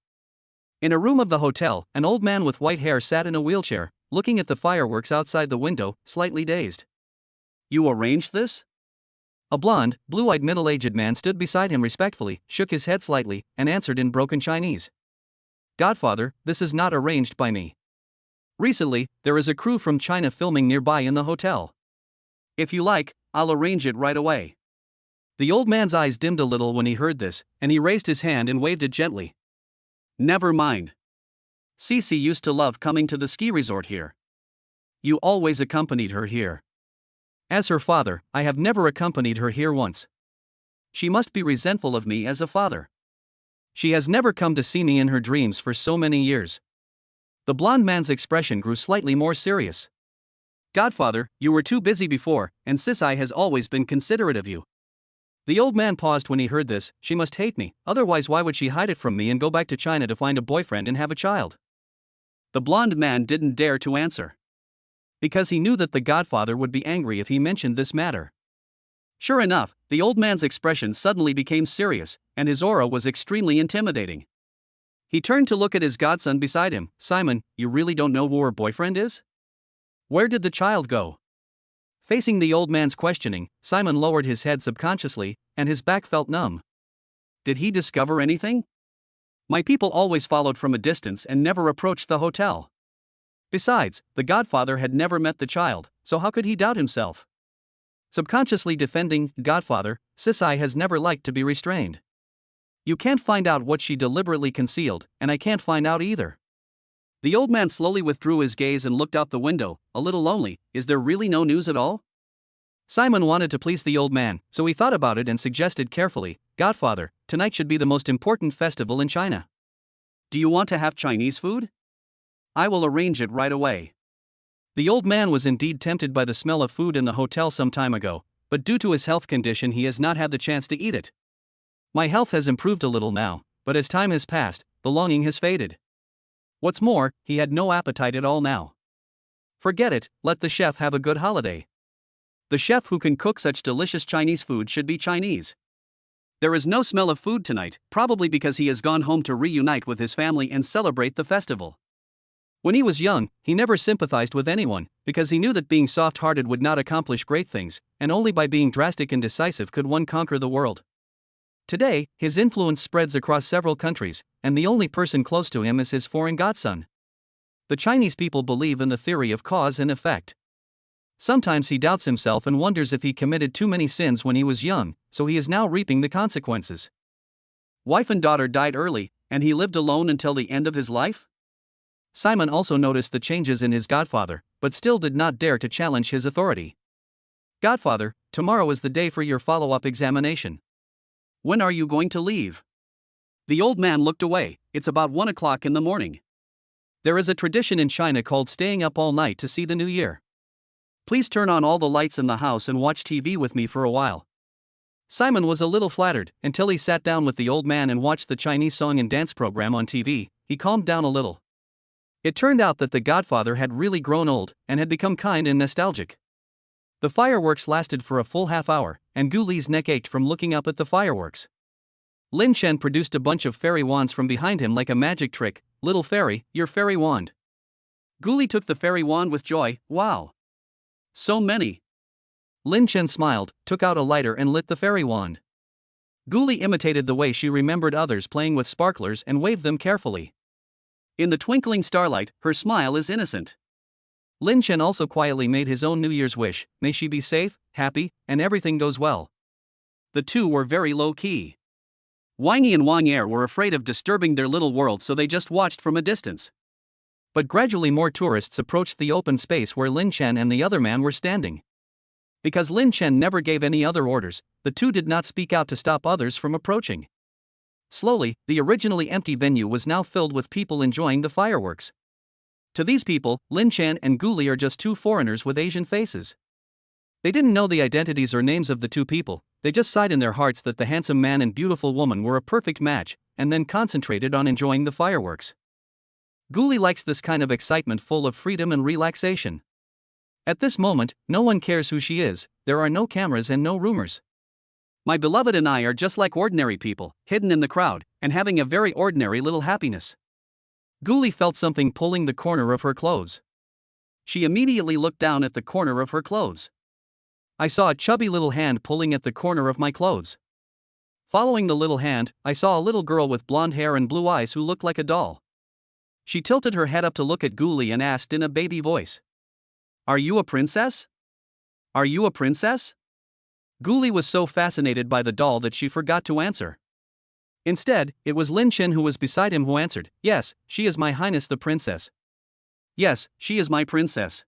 In a room of the hotel, an old man with white hair sat in a wheelchair, looking at the fireworks outside the window, slightly dazed. You arranged this? A blonde, blue-eyed middle-aged man stood beside him respectfully, shook his head slightly, and answered in broken Chinese. Godfather, this is not arranged by me. Recently, there is a crew from China filming nearby in the hotel. If you like, I'll arrange it right away. The old man's eyes dimmed a little when he heard this, and he raised his hand and waved it gently. Never mind. Cici used to love coming to the ski resort here. You always accompanied her here. As her father, I have never accompanied her here once. She must be resentful of me as a father. She has never come to see me in her dreams for so many years. The blond man's expression grew slightly more serious. Godfather, you were too busy before, and Cici has always been considerate of you. The old man paused when he heard this. She must hate me, otherwise why would she hide it from me and go back to China to find a boyfriend and have a child? The blond man didn't dare to answer. because he knew that the godfather would be angry if he mentioned this matter. Sure enough, the old man's expression suddenly became serious, and his aura was extremely intimidating. He turned to look at his godson beside him. Simon, you really don't know who her boyfriend is? Where did the child go? Facing the old man's questioning, Simon lowered his head subconsciously, and his back felt numb. Did he discover anything? My people always followed from a distance and never approached the hotel. Besides, the godfather had never met the child, so how could he doubt himself? Subconsciously defending godfather, Sisai has never liked to be restrained. You can't find out what she deliberately concealed, and I can't find out either. The old man slowly withdrew his gaze and looked out the window, a little lonely. Is there really no news at all? Simon wanted to please the old man, so he thought about it and suggested carefully, Godfather, tonight should be the most important festival in China. Do you want to have Chinese food? I will arrange it right away. The old man was indeed tempted by the smell of food in the hotel some time ago, but due to his health condition he has not had the chance to eat it. My health has improved a little now, but as time has passed, the longing has faded. What's more, he had no appetite at all now. Forget it, let the chef have a good holiday. The chef who can cook such delicious Chinese food should be Chinese. There is no smell of food tonight, probably because he has gone home to reunite with his family and celebrate the festival. When he was young, he never sympathized with anyone, because he knew that being soft-hearted would not accomplish great things, and only by being drastic and decisive could one conquer the world. Today, his influence spreads across several countries, and the only person close to him is his foreign godson. The Chinese people believe in the theory of cause and effect. Sometimes he doubts himself and wonders if he committed too many sins when he was young, so he is now reaping the consequences. Wife and daughter died early, and he lived alone until the end of his life? Simon also noticed the changes in his godfather, but still did not dare to challenge his authority. Godfather, tomorrow is the day for your follow-up examination. When are you going to leave? The old man looked away. It's about 1 o'clock in the morning. There is a tradition in China called staying up all night to see the new year. Please turn on all the lights in the house and watch TV with me for a while. Simon was a little flattered, until he sat down with the old man and watched the Chinese song and dance program on TV. He calmed down a little. It turned out that the godfather had really grown old, and had become kind and nostalgic. The fireworks lasted for a full half hour, and Gu Li's neck ached from looking up at the fireworks. Lin Chen produced a bunch of fairy wands from behind him like a magic trick. Little fairy, your fairy wand. Gu Li took the fairy wand with joy. Wow! So many! Lin Chen smiled, took out a lighter and lit the fairy wand. Gu Li imitated the way she remembered others playing with sparklers and waved them carefully. In the twinkling starlight, her smile is innocent. Lin Chen also quietly made his own New Year's wish, may she be safe, happy, and everything goes well. The two were very low-key. Wang Yi and Wang Yi were afraid of disturbing their little world, so they just watched from a distance. But gradually more tourists approached the open space where Lin Chen and the other man were standing. Because Lin Chen never gave any other orders, the two did not speak out to stop others from approaching. Slowly, the originally empty venue was now filled with people enjoying the fireworks. To these people, Lin Chen and Gu Li are just two foreigners with Asian faces. They didn't know the identities or names of the two people, they just sighed in their hearts that the handsome man and beautiful woman were a perfect match, and then concentrated on enjoying the fireworks. Gu Li likes this kind of excitement full of freedom and relaxation. At this moment, no one cares who she is, there are no cameras and no rumors. My beloved and I are just like ordinary people, hidden in the crowd, and having a very ordinary little happiness. Gu Li felt something pulling the corner of her clothes. She immediately looked down at the corner of her clothes. I saw a chubby little hand pulling at the corner of my clothes. Following the little hand, I saw a little girl with blonde hair and blue eyes who looked like a doll. She tilted her head up to look at Gu Li and asked in a baby voice, "Are you a princess? Are you a princess?" Gu Li was so fascinated by the doll that she forgot to answer. Instead, it was Lin Chen who was beside him who answered, "Yes, she is my highness the princess." "Yes, she is my princess,"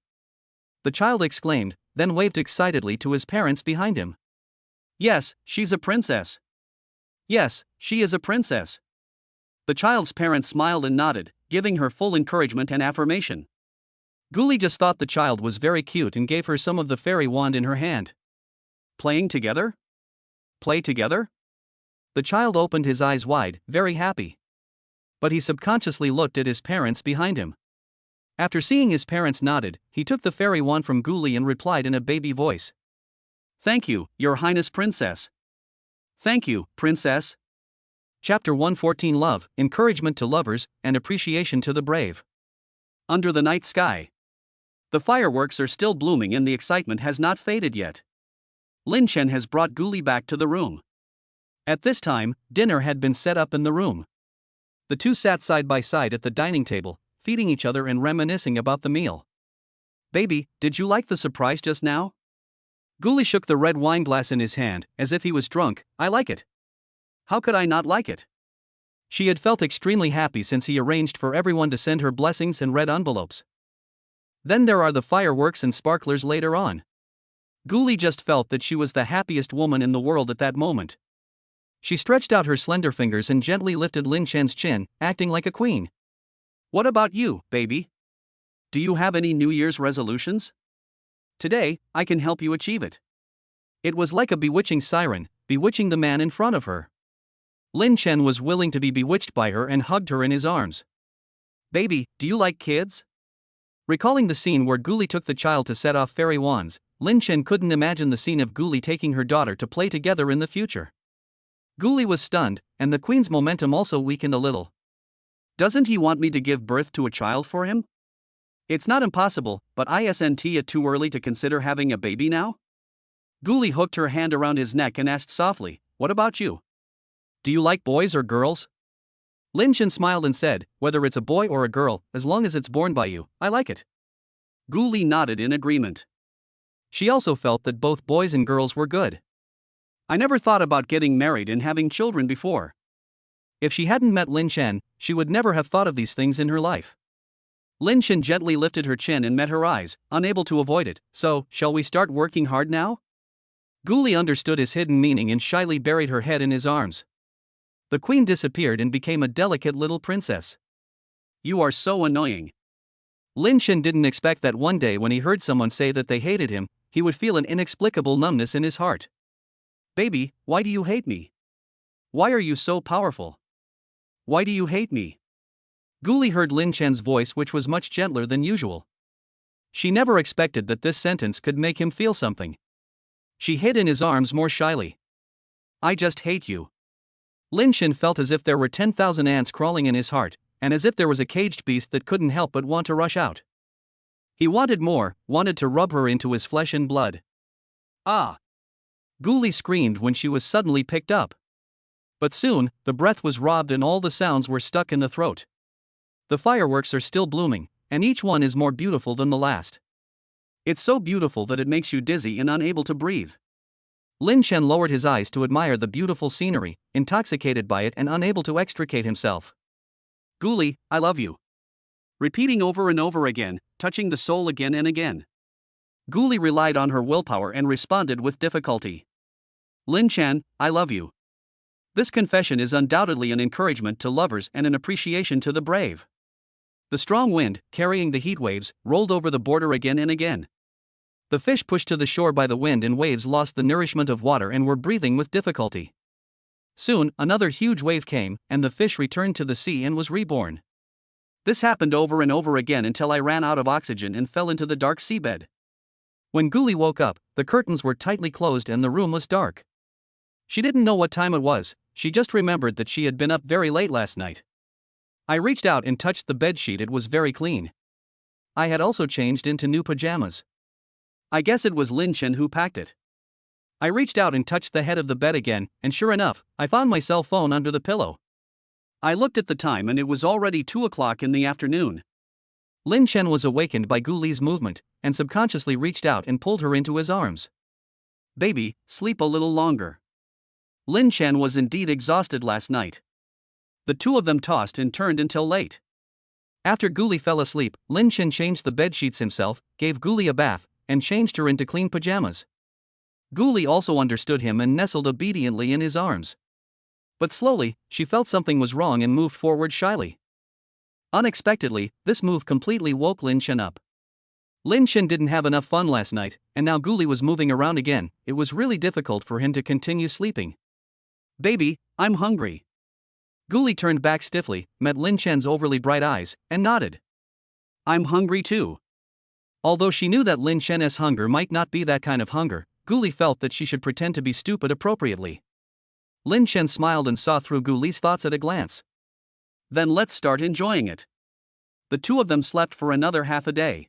the child exclaimed, then waved excitedly to his parents behind him. "Yes, she's a princess. Yes, she is a princess." The child's parents smiled and nodded, giving her full encouragement and affirmation. Gu Li just thought the child was very cute and gave her some of the fairy wand in her hand. Playing together? Play together? The child opened his eyes wide, very happy. But he subconsciously looked at his parents behind him. After seeing his parents nodded, he took the fairy wand from Guli and replied in a baby voice. Thank you, Your Highness Princess. Thank you, Princess. Chapter 114 Love, Encouragement to Lovers, and Appreciation to the Brave. Under the night sky. The fireworks are still blooming and the excitement has not faded yet. Lin Chen has brought Guli back to the room. At this time, dinner had been set up in the room. The two sat side by side at the dining table, feeding each other and reminiscing about the meal. Baby, did you like the surprise just now? Guli shook the red wine glass in his hand, as if he was drunk. I like it. How could I not like it? She had felt extremely happy since he arranged for everyone to send her blessings and red envelopes. Then there are the fireworks and sparklers later on. Guli just felt that she was the happiest woman in the world at that moment. She stretched out her slender fingers and gently lifted Lin Chen's chin, acting like a queen. What about you, baby? Do you have any New Year's resolutions? Today, I can help you achieve it. It was like a bewitching siren, bewitching the man in front of her. Lin Chen was willing to be bewitched by her and hugged her in his arms. Baby, do you like kids? Recalling the scene where Guli took the child to set off fairy wands, Lin Chen couldn't imagine the scene of Guli taking her daughter to play together in the future. Guli was stunned, and the queen's momentum also weakened a little. Doesn't he want me to give birth to a child for him? It's not impossible, but isn't it too early to consider having a baby now? Guli hooked her hand around his neck and asked softly, what about you? Do you like boys or girls? Lin Chen smiled and said, whether it's a boy or a girl, as long as it's born by you, I like it. Guli nodded in agreement. She also felt that both boys and girls were good. I never thought about getting married and having children before. If she hadn't met Lin Chen, she would never have thought of these things in her life. Lin Chen gently lifted her chin and met her eyes, unable to avoid it. So, shall we start working hard now? Guli understood his hidden meaning and shyly buried her head in his arms. The queen disappeared and became a delicate little princess. You are so annoying. Lin Chen didn't expect that one day when he heard someone say that they hated him, he would feel an inexplicable numbness in his heart. Baby, why do you hate me? Why are you so powerful? Why do you hate me? Guli heard Lin Chen's voice, which was much gentler than usual. She never expected that this sentence could make him feel something. She hid in his arms more shyly. I just hate you. Lin Chen felt as if there were 10,000 ants crawling in his heart, and as if there was a caged beast that couldn't help but want to rush out. He wanted more, wanted to rub her into his flesh and blood. Ah! Guli screamed when she was suddenly picked up. But soon, the breath was robbed and all the sounds were stuck in the throat. The fireworks are still blooming, and each one is more beautiful than the last. It's so beautiful that it makes you dizzy and unable to breathe. Lin Chen lowered his eyes to admire the beautiful scenery, intoxicated by it and unable to extricate himself. Guli, I love you. Repeating over and over again, touching the soul again and again. Guli relied on her willpower and responded with difficulty. Lin Chen, I love you. This confession is undoubtedly an encouragement to lovers and an appreciation to the brave. The strong wind, carrying the heat waves, rolled over the border again and again. The fish pushed to the shore by the wind and waves lost the nourishment of water and were breathing with difficulty. Soon, another huge wave came, and the fish returned to the sea and was reborn. This happened over and over again until I ran out of oxygen and fell into the dark seabed. When Guli woke up, the curtains were tightly closed and the room was dark. She didn't know what time it was, she just remembered that she had been up very late last night. I reached out and touched the bedsheet. It was very clean. I had also changed into new pajamas. I guess it was Lin Chen who packed it. I reached out and touched the head of the bed again, and sure enough, I found my cell phone under the pillow. I looked at the time and it was already 2 o'clock in the afternoon. Lin Chen was awakened by Guli's movement, and subconsciously reached out and pulled her into his arms. Baby, sleep a little longer. Lin Chen was indeed exhausted last night. The two of them tossed and turned until late. After Guli fell asleep, Lin Chen changed the bedsheets himself, gave Guli a bath, and changed her into clean pajamas. Guli also understood him and nestled obediently in his arms. But slowly, she felt something was wrong and moved forward shyly. Unexpectedly, this move completely woke Lin Chen up. Lin Chen didn't have enough fun last night, and now Guli was moving around again. It was really difficult for him to continue sleeping. Baby, I'm hungry. Guli turned back stiffly, met Lin Chen's overly bright eyes, and nodded. I'm hungry too. Although she knew that Lin Shen's hunger might not be that kind of hunger, Guli felt that she should pretend to be stupid appropriately. Lin Shen smiled and saw through Guli's thoughts at a glance. Then let's start enjoying it. The two of them slept for another half a day.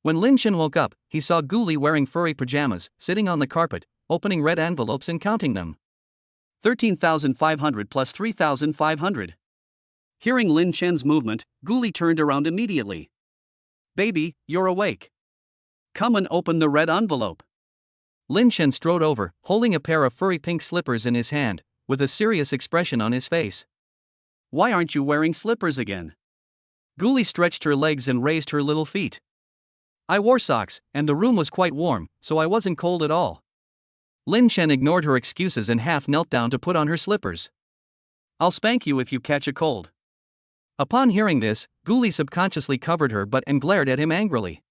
When Lin Shen woke up, he saw Guli wearing furry pajamas, sitting on the carpet, opening red envelopes and counting them. 13,500 plus 3,500. Hearing Lin Shen's movement, Guli turned around immediately. Baby, you're awake. Come and open the red envelope. Lin Shen strode over, holding a pair of furry pink slippers in his hand, with a serious expression on his face. Why aren't you wearing slippers again? Guli stretched her legs and raised her little feet. I wore socks, and the room was quite warm, so I wasn't cold at all. Lin Shen ignored her excuses and half knelt down to put on her slippers. I'll spank you if you catch a cold. Upon hearing this, Guli subconsciously covered her butt and glared at him angrily.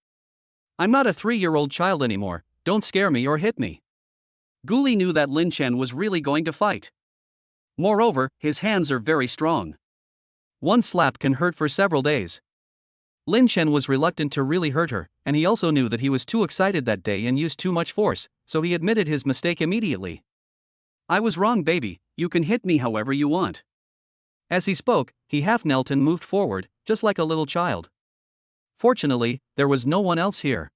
I'm not a 3-year-old child anymore, don't scare me or hit me. Guli knew that Lin Shen was really going to fight. Moreover, his hands are very strong. One slap can hurt for several days. Lin Shen was reluctant to really hurt her, and he also knew that he was too excited that day and used too much force, so he admitted his mistake immediately. I was wrong, baby, you can hit me however you want. As he spoke, he half knelt and moved forward, just like a little child. Fortunately, there was no one else here.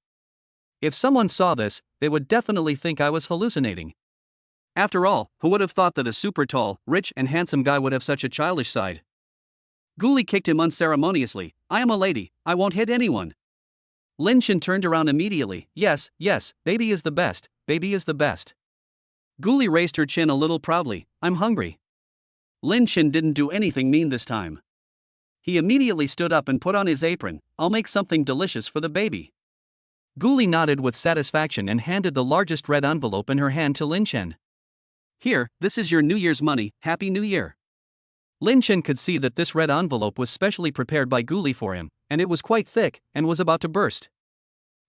If someone saw this, they would definitely think I was hallucinating. After all, who would have thought that a super tall, rich and handsome guy would have such a childish side? Guli kicked him unceremoniously. I am a lady, I won't hit anyone. Lin Shen turned around immediately. Yes, baby is the best, baby is the best. Guli raised her chin a little proudly. I'm hungry. Lin Shen didn't do anything mean this time. He immediately stood up and put on his apron. I'll make something delicious for the baby. Guli nodded with satisfaction and handed the largest red envelope in her hand to Lin Shen. Here, this is your New Year's money, Happy New Year. Lin Shen could see that this red envelope was specially prepared by Guli for him, and it was quite thick, and was about to burst.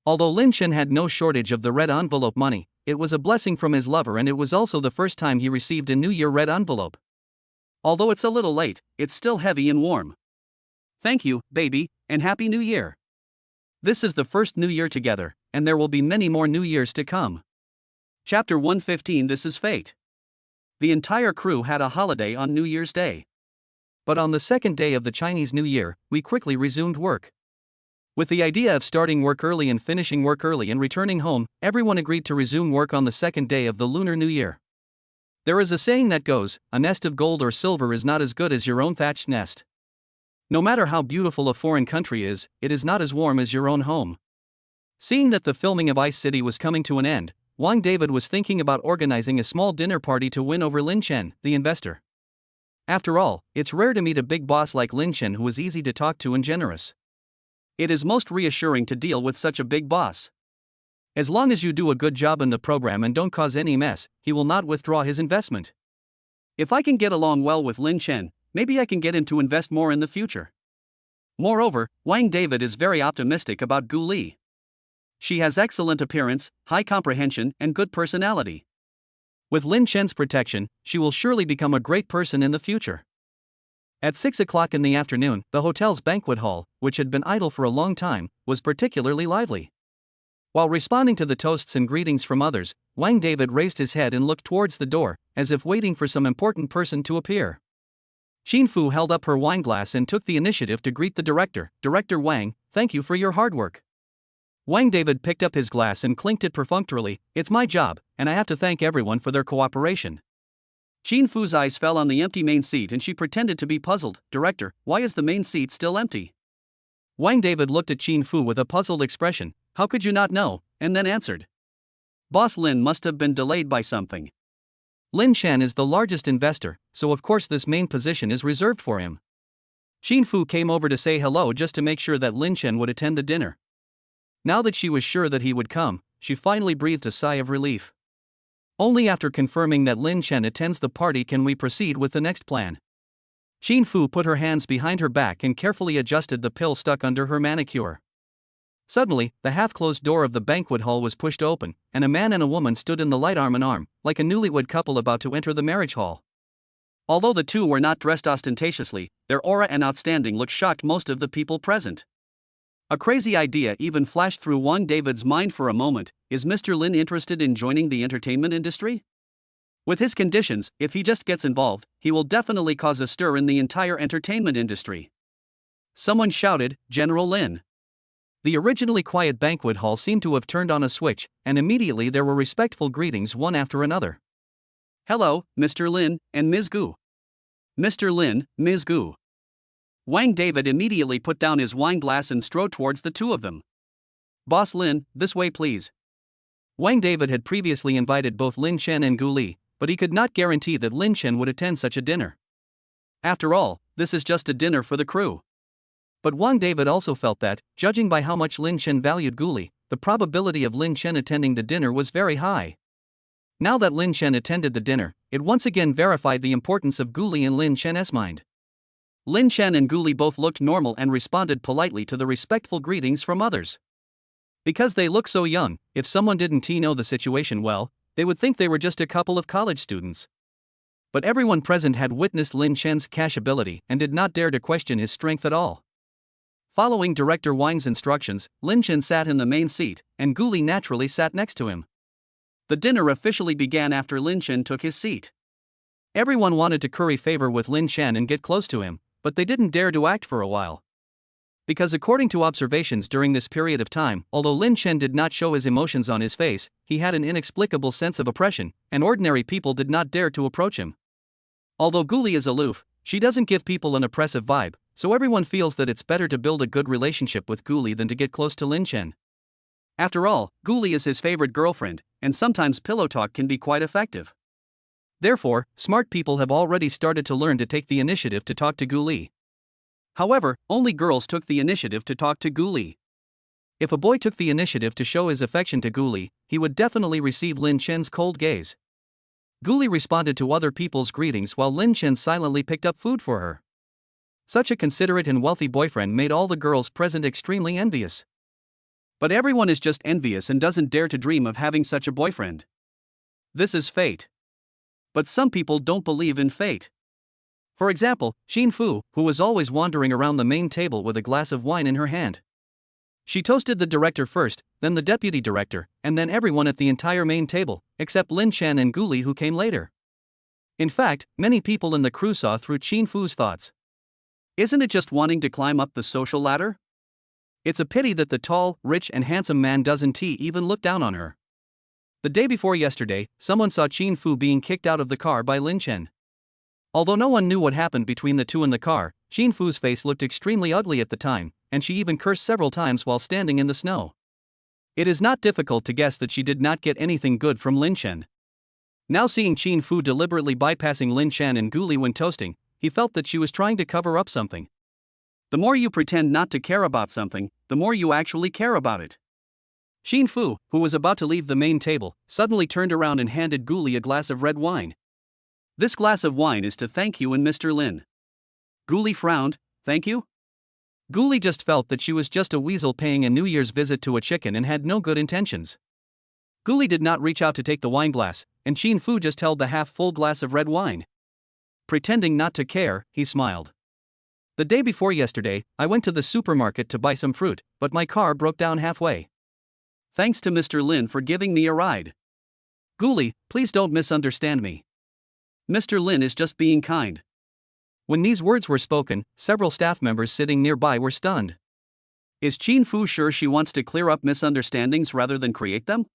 Although Lin Shen had no shortage of the red envelope money, it was a blessing from his lover and it was also the first time he received a New Year red envelope. Although it's a little late, it's still heavy and warm. Thank you, baby, and Happy New Year. This is the first New Year together, and there will be many more New Years to come. Chapter 115. This is fate. The entire crew had a holiday on New Year's Day. But on the second day of the Chinese New Year, we quickly resumed work. With the idea of starting work early and finishing work early and returning home, everyone agreed to resume work on the second day of the Lunar New Year. There is a saying that goes, a nest of gold or silver is not as good as your own thatched nest. No matter how beautiful a foreign country is, it is not as warm as your own home. Seeing that the filming of Ice City was coming to an end, Wang David was thinking about organizing a small dinner party to win over Lin Shen, the investor. After all, it's rare to meet a big boss like Lin Shen who is easy to talk to and generous. It is most reassuring to deal with such a big boss. As long as you do a good job in the program and don't cause any mess, he will not withdraw his investment. If I can get along well with Lin Shen, maybe I can get him to invest more in the future. Moreover, Wang David is very optimistic about Gu Li. She has excellent appearance, high comprehension, and good personality. With Lin Shen's protection, she will surely become a great person in the future. At 6 o'clock in the afternoon, the hotel's banquet hall, which had been idle for a long time, was particularly lively. While responding to the toasts and greetings from others, Wang David raised his head and looked towards the door, as if waiting for some important person to appear. Xin Fu held up her wine glass and took the initiative to greet the director. Director Wang, thank you for your hard work. Wang David picked up his glass and clinked it perfunctorily. It's my job, and I have to thank everyone for their cooperation. Xin Fu's eyes fell on the empty main seat and she pretended to be puzzled. Director, why is the main seat still empty? Wang David looked at Xin Fu with a puzzled expression. How could you not know? And then answered. Boss Lin must have been delayed by something. Lin Shen is the largest investor, so of course this main position is reserved for him. Xin Fu came over to say hello just to make sure that Lin Shen would attend the dinner. Now that she was sure that he would come, she finally breathed a sigh of relief. Only after confirming that Lin Shen attends the party can we proceed with the next plan. Xin Fu put her hands behind her back and carefully adjusted the pill stuck under her manicure. Suddenly, the half-closed door of the banquet hall was pushed open, and a man and a woman stood in the light arm in arm, like a newlywed couple about to enter the marriage hall. Although the two were not dressed ostentatiously, their aura and outstanding look shocked most of the people present. A crazy idea even flashed through Wang David's mind for a moment. Is Mr. Lin interested in joining the entertainment industry? With his conditions, if he just gets involved, he will definitely cause a stir in the entire entertainment industry. Someone shouted, "General Lin." The originally quiet banquet hall seemed to have turned on a switch, and immediately there were respectful greetings one after another. "Hello, Mr. Lin and Ms. Gu." "Mr. Lin, Ms. Gu." Wang David immediately put down his wine glass and strode towards the two of them. "Boss Lin, this way please." Wang David had previously invited both Lin Chen and Gu Li, but he could not guarantee that Lin Chen would attend such a dinner. After all, this is just a dinner for the crew. But Wang David also felt that, judging by how much Lin Chen valued Gu Li, the probability of Lin Chen attending the dinner was very high. Now that Lin Chen attended the dinner, it once again verified the importance of Gu Li in Lin Chen's mind. Lin Chen and Gu Li both looked normal and responded politely to the respectful greetings from others. Because they look so young, if someone didn't know the situation well, they would think they were just a couple of college students. But everyone present had witnessed Lin Chen's cash ability and did not dare to question his strength at all. Following Director Wang's instructions, Lin Chen sat in the main seat, and Gu Li naturally sat next to him. The dinner officially began after Lin Chen took his seat. Everyone wanted to curry favor with Lin Chen and get close to him, but they didn't dare to act for a while. Because according to observations during this period of time, although Lin Chen did not show his emotions on his face, he had an inexplicable sense of oppression, and ordinary people did not dare to approach him. Although Gu Li is aloof, she doesn't give people an oppressive vibe, so everyone feels that it's better to build a good relationship with Gu Li than to get close to Lin Chen. After all, Gu Li is his favorite girlfriend, and sometimes pillow talk can be quite effective. Therefore, smart people have already started to learn to take the initiative to talk to Gu Li. However, only girls took the initiative to talk to Gu Li. If a boy took the initiative to show his affection to Gu Li, he would definitely receive Lin Chen's cold gaze. Gu Li responded to other people's greetings while Lin Chen silently picked up food for her. Such a considerate and wealthy boyfriend made all the girls present extremely envious. But everyone is just envious and doesn't dare to dream of having such a boyfriend. This is fate. But some people don't believe in fate. For example, Xin Fu, who was always wandering around the main table with a glass of wine in her hand. She toasted the director first, then the deputy director, and then everyone at the entire main table, except Lin Chen and Gu Li who came later. In fact, many people in the crew saw through Xin Fu's thoughts. Isn't it just wanting to climb up the social ladder? It's a pity that the tall, rich and handsome man doesn't even look down on her. The day before yesterday, someone saw Xin Fu being kicked out of the car by Lin Chen. Although no one knew what happened between the two in the car, Xin Fu's face looked extremely ugly at the time, and she even cursed several times while standing in the snow. It is not difficult to guess that she did not get anything good from Lin Chen. Now seeing Xin Fu deliberately bypassing Lin Chen and Gu Li when toasting, he felt that she was trying to cover up something. The more you pretend not to care about something, the more you actually care about it. Xin Fu, who was about to leave the main table, suddenly turned around and handed Gu Li a glass of red wine. "This glass of wine is to thank you and Mr. Lin." Gu Li frowned. "Thank you?" Gu Li just felt that she was just a weasel paying a New Year's visit to a chicken and had no good intentions. Gu Li did not reach out to take the wine glass, and Xin Fu just held the half-full glass of red wine. Pretending not to care, he smiled. "The day before yesterday, I went to the supermarket to buy some fruit, but my car broke down halfway. Thanks to Mr. Lin for giving me a ride." "Gu Li, please don't misunderstand me. Mr. Lin is just being kind." When these words were spoken, several staff members sitting nearby were stunned. Is Xin Fu sure she wants to clear up misunderstandings rather than create them?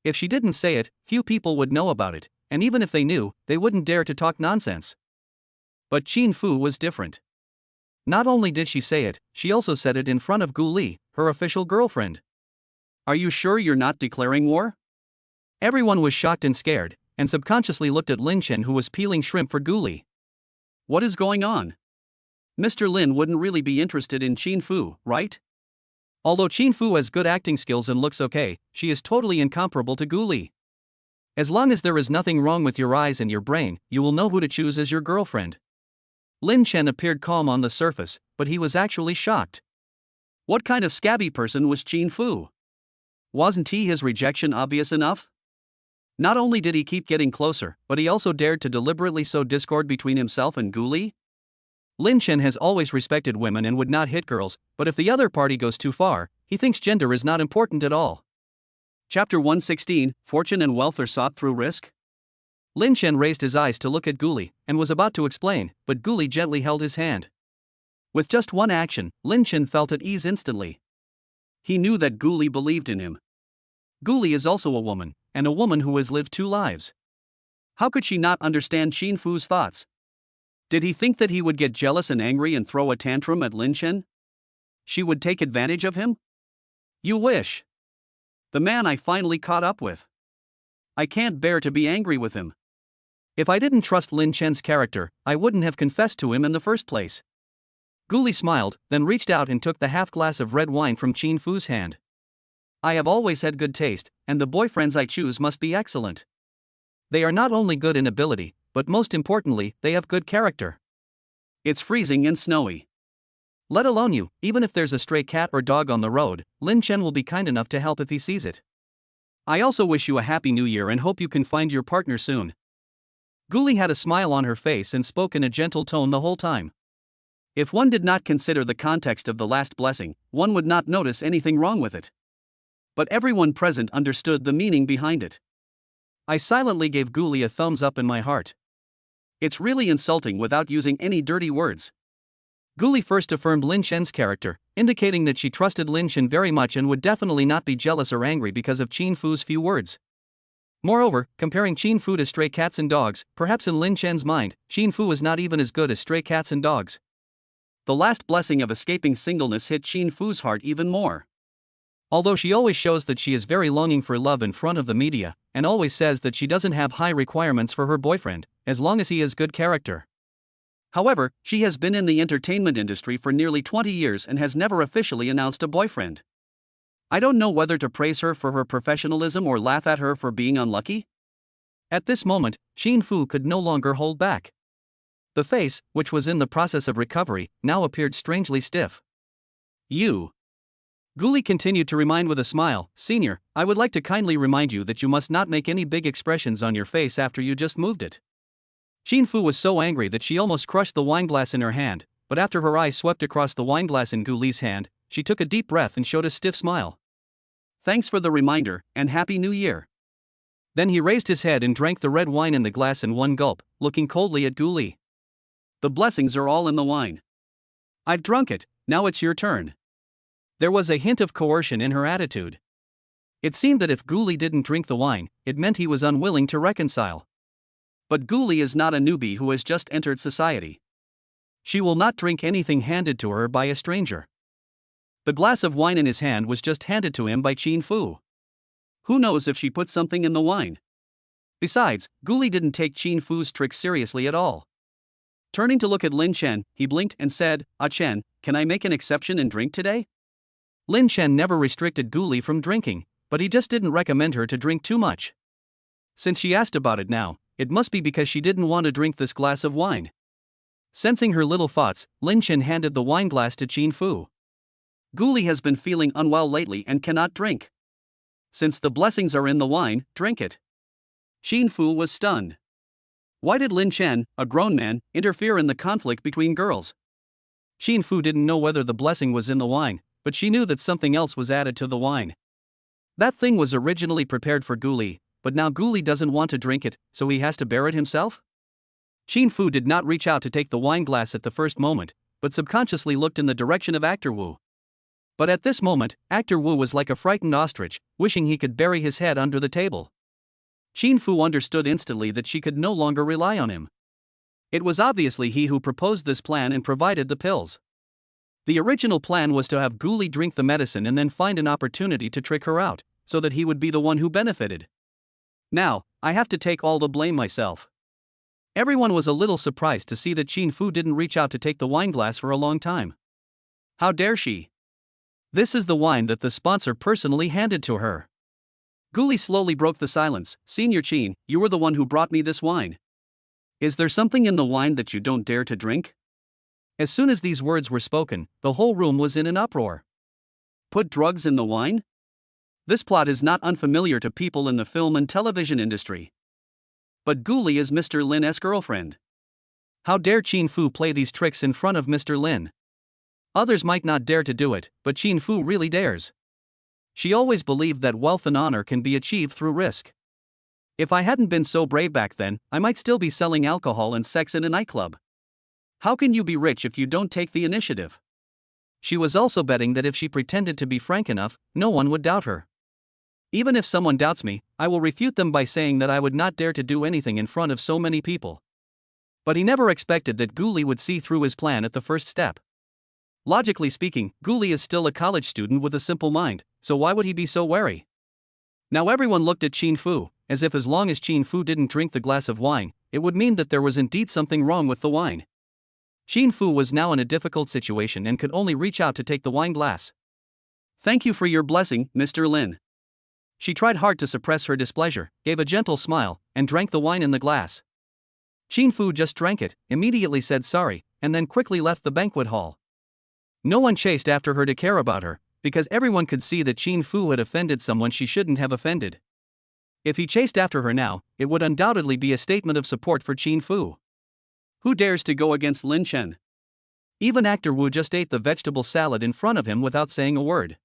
If she didn't say it, few people would know about it, and even if they knew, they wouldn't dare to talk nonsense. But Xin Fu was different. Not only did she say it, she also said it in front of Gu Li, her official girlfriend. "Are you sure you're not declaring war?" Everyone was shocked and scared, and subconsciously looked at Lin Chen who was peeling shrimp for Gu Li. What is going on? Mr. Lin wouldn't really be interested in Xin Fu, right? Although Xin Fu has good acting skills and looks okay, she is totally incomparable to Gu Li. As long as there is nothing wrong with your eyes and your brain, you will know who to choose as your girlfriend. Lin Chen appeared calm on the surface, but he was actually shocked. What kind of scabby person was Xin Fu? Wasn't his rejection obvious enough? Not only did he keep getting closer, but he also dared to deliberately sow discord between himself and Gu Li? Lin Chen has always respected women and would not hit girls, but if the other party goes too far, he thinks gender is not important at all. Chapter 116, Fortune and Wealth are sought through risk? Lin Chen raised his eyes to look at Guli, and was about to explain, but Guli gently held his hand. With just one action, Lin Chen felt at ease instantly. He knew that Guli believed in him. Guli is also a woman, and a woman who has lived 2 lives. How could she not understand Qin Fu's thoughts? Did he think that he would get jealous and angry and throw a tantrum at Lin Chen? She would take advantage of him? You wish. The man I finally caught up with. I can't bear to be angry with him. If I didn't trust Lin Chen's character, I wouldn't have confessed to him in the first place. Guli smiled, then reached out and took the half glass of red wine from Qin Fu's hand. I have always had good taste, and the boyfriends I choose must be excellent. They are not only good in ability, but most importantly, they have good character. It's freezing and snowy. Let alone you, even if there's a stray cat or dog on the road, Lin Chen will be kind enough to help if he sees it. I also wish you a happy new year and hope you can find your partner soon. Guli had a smile on her face and spoke in a gentle tone the whole time. If one did not consider the context of the last blessing, one would not notice anything wrong with it. But everyone present understood the meaning behind it. I silently gave Guli a thumbs up in my heart. It's really insulting without using any dirty words. Guli first affirmed Lin Chen's character, indicating that she trusted Lin Chen very much and would definitely not be jealous or angry because of Qin Fu's few words. Moreover, comparing Qin Fu to stray cats and dogs, perhaps in Lin Chen's mind, Qin Fu was not even as good as stray cats and dogs. The last blessing of escaping singleness hit Qin Fu's heart even more. Although she always shows that she is very longing for love in front of the media, and always says that she doesn't have high requirements for her boyfriend, as long as he has good character. However, she has been in the entertainment industry for nearly 20 years and has never officially announced a boyfriend. I don't know whether to praise her for her professionalism or laugh at her for being unlucky. At this moment, Qin Fu could no longer hold back. The face, which was in the process of recovery, now appeared strangely stiff. You. Guli continued to remind with a smile, Senior, I would like to kindly remind you that you must not make any big expressions on your face after you just moved it. Qin Fu was so angry that she almost crushed the wineglass in her hand, but after her eyes swept across the wineglass in Guli's hand, she took a deep breath and showed a stiff smile. Thanks for the reminder, and Happy New Year. Then he raised his head and drank the red wine in the glass in one gulp, looking coldly at Guli. The blessings are all in the wine. I've drunk it, now it's your turn. There was a hint of coercion in her attitude. It seemed that if Guli didn't drink the wine, it meant he was unwilling to reconcile. But Guli is not a newbie who has just entered society. She will not drink anything handed to her by a stranger. The glass of wine in his hand was just handed to him by Qin Fu. Who knows if she put something in the wine? Besides, Guli didn't take Qin Fu's trick seriously at all. Turning to look at Lin Chen, he blinked and said, Ah Chen, can I make an exception and drink today? Lin Chen never restricted Guli from drinking, but he just didn't recommend her to drink too much. Since she asked about it now, it must be because she didn't want to drink this glass of wine. Sensing her little thoughts, Lin Chen handed the wine glass to Qin Fu. Guli has been feeling unwell lately and cannot drink. Since the blessings are in the wine, drink it. Qin Fu was stunned. Why did Lin Chen, a grown man, interfere in the conflict between girls? Qin Fu didn't know whether the blessing was in the wine, but she knew that something else was added to the wine. That thing was originally prepared for Guli, but now Guli doesn't want to drink it, so he has to bear it himself? Qin Fu did not reach out to take the wine glass at the first moment, but subconsciously looked in the direction of Actor Wu. But at this moment, Actor Wu was like a frightened ostrich, wishing he could bury his head under the table. Qin Fu understood instantly that she could no longer rely on him. It was obviously he who proposed this plan and provided the pills. The original plan was to have Guli drink the medicine and then find an opportunity to trick her out, so that he would be the one who benefited. Now, I have to take all the blame myself. Everyone was a little surprised to see that Qin Fu didn't reach out to take the wineglass for a long time. How dare she? This is the wine that the sponsor personally handed to her. Guli slowly broke the silence. Senior Qin, you were the one who brought me this wine. Is there something in the wine that you don't dare to drink? As soon as these words were spoken, the whole room was in an uproar. Put drugs in the wine? This plot is not unfamiliar to people in the film and television industry. But Guli is Mr. Lin's girlfriend. How dare Qin Fu play these tricks in front of Mr. Lin? Others might not dare to do it, but Qin Fu really dares. She always believed that wealth and honor can be achieved through risk. If I hadn't been so brave back then, I might still be selling alcohol and sex in a nightclub. How can you be rich if you don't take the initiative? She was also betting that if she pretended to be frank enough, no one would doubt her. Even if someone doubts me, I will refute them by saying that I would not dare to do anything in front of so many people. But he never expected that Guli would see through his plan at the first step. Logically speaking, Guli is still a college student with a simple mind, so why would he be so wary? Now everyone looked at Qin Fu, as if as long as Qin Fu didn't drink the glass of wine, it would mean that there was indeed something wrong with the wine. Qin Fu was now in a difficult situation and could only reach out to take the wine glass. "Thank you for your blessing, Mr. Lin." She tried hard to suppress her displeasure, gave a gentle smile, and drank the wine in the glass. Qin Fu just drank it, immediately said sorry, and then quickly left the banquet hall. No one chased after her to care about her, because everyone could see that Qin Fu had offended someone she shouldn't have offended. If he chased after her now, it would undoubtedly be a statement of support for Qin Fu. Who dares to go against Lin Chen? Even actor Wu just ate the vegetable salad in front of him without saying a word.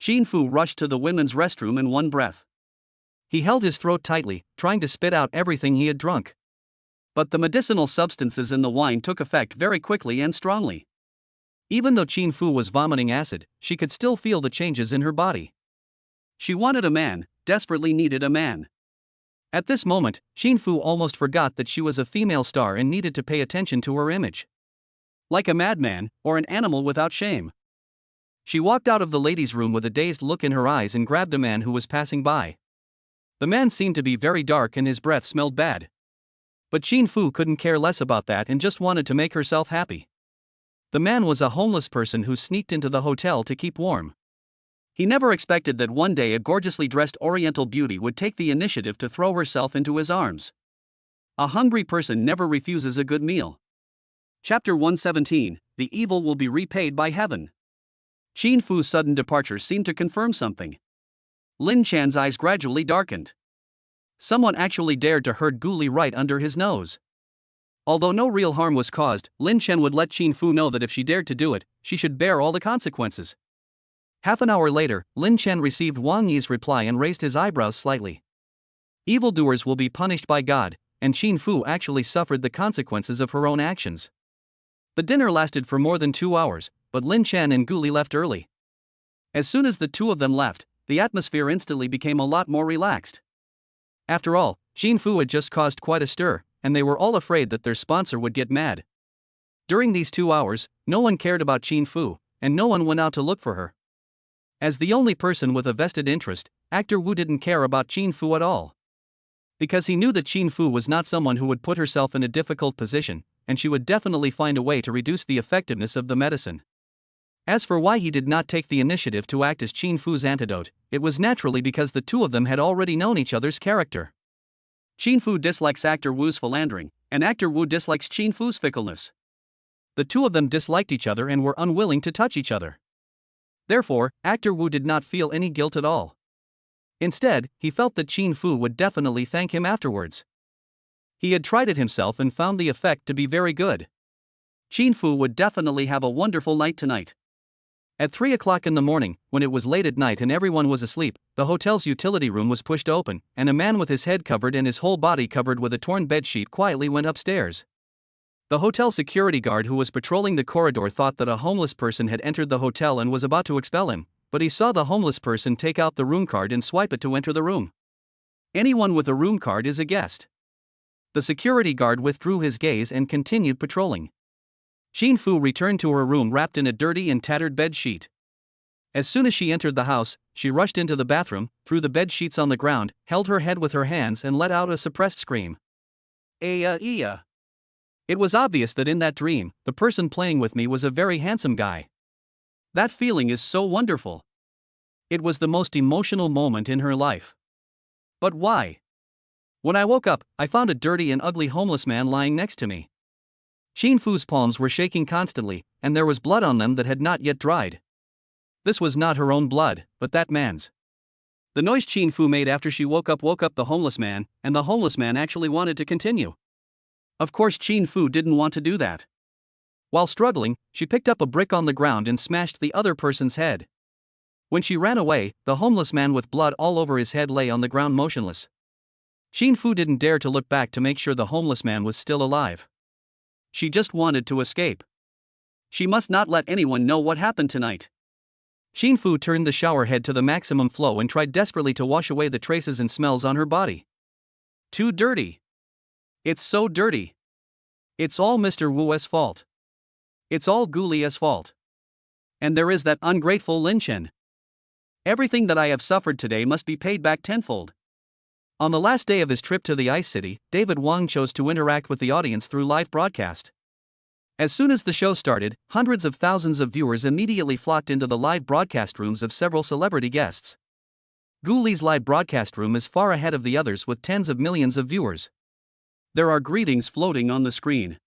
Qin Fu rushed to the women's restroom in one breath. He held his throat tightly, trying to spit out everything he had drunk. But the medicinal substances in the wine took effect very quickly and strongly. Even though Qin Fu was vomiting acid, she could still feel the changes in her body. She wanted a man, desperately needed a man. At this moment, Qin Fu almost forgot that she was a female star and needed to pay attention to her image. Like a madman, or an animal without shame. She walked out of the ladies' room with a dazed look in her eyes and grabbed a man who was passing by. The man seemed to be very dark and his breath smelled bad. But Qin Fu couldn't care less about that and just wanted to make herself happy. The man was a homeless person who sneaked into the hotel to keep warm. He never expected that one day a gorgeously dressed Oriental beauty would take the initiative to throw herself into his arms. A hungry person never refuses a good meal. Chapter 117, The Evil Will Be Repaid by Heaven. Qin Fu's sudden departure seemed to confirm something. Lin Chan's eyes gradually darkened. Someone actually dared to hurt Guli right under his nose. Although no real harm was caused, Lin Chen would let Qin Fu know that if she dared to do it, she should bear all the consequences. Half an hour later, Lin Chen received Wang Yi's reply and raised his eyebrows slightly. Evildoers will be punished by God, and Qin Fu actually suffered the consequences of her own actions. The dinner lasted for more than 2 hours, but Lin Chen and Guli left early. As soon as the two of them left, the atmosphere instantly became a lot more relaxed. After all, Qin Fu had just caused quite a stir, and they were all afraid that their sponsor would get mad. During these 2 hours, no one cared about Qin Fu, and no one went out to look for her. As the only person with a vested interest, actor Wu didn't care about Qin Fu at all. Because he knew that Qin Fu was not someone who would put herself in a difficult position, and she would definitely find a way to reduce the effectiveness of the medicine. As for why he did not take the initiative to act as Qin Fu's antidote, it was naturally because the two of them had already known each other's character. Qin Fu dislikes actor Wu's philandering, and actor Wu dislikes Qin Fu's fickleness. The two of them disliked each other and were unwilling to touch each other. Therefore, actor Wu did not feel any guilt at all. Instead, he felt that Qin Fu would definitely thank him afterwards. He had tried it himself and found the effect to be very good. Qin Fu would definitely have a wonderful night tonight. At 3 o'clock in the morning, when it was late at night and everyone was asleep, the hotel's utility room was pushed open, and a man with his head covered and his whole body covered with a torn bedsheet quietly went upstairs. The hotel security guard who was patrolling the corridor thought that a homeless person had entered the hotel and was about to expel him, but he saw the homeless person take out the room card and swipe it to enter the room. Anyone with a room card is a guest. The security guard withdrew his gaze and continued patrolling. Qin Fu returned to her room wrapped in a dirty and tattered bed sheet. As soon as she entered the house, she rushed into the bathroom, threw the bed sheets on the ground, held her head with her hands and let out a suppressed scream. Iya. It was obvious that in that dream, the person playing with me was a very handsome guy. That feeling is so wonderful. It was the most emotional moment in her life. But why? When I woke up, I found a dirty and ugly homeless man lying next to me. Qin Fu's palms were shaking constantly, and there was blood on them that had not yet dried. This was not her own blood, but that man's. The noise Qin Fu made after she woke up the homeless man, and the homeless man actually wanted to continue. Of course, Qin Fu didn't want to do that. While struggling, she picked up a brick on the ground and smashed the other person's head. When she ran away, the homeless man with blood all over his head lay on the ground motionless. Qin Fu didn't dare to look back to make sure the homeless man was still alive. She just wanted to escape. She must not let anyone know what happened tonight. Qin Fu turned the shower head to the maximum flow and tried desperately to wash away the traces and smells on her body. Too dirty. It's so dirty. It's all Mr. Wu's fault. It's all Gu Li's fault. And there is that ungrateful Lin Chen. Everything that I have suffered today must be paid back tenfold. On the last day of his trip to the Ice City, David Wang chose to interact with the audience through live broadcast. As soon as the show started, hundreds of thousands of viewers immediately flocked into the live broadcast rooms of several celebrity guests. Gu Li's live broadcast room is far ahead of the others with tens of millions of viewers. There are greetings floating on the screen.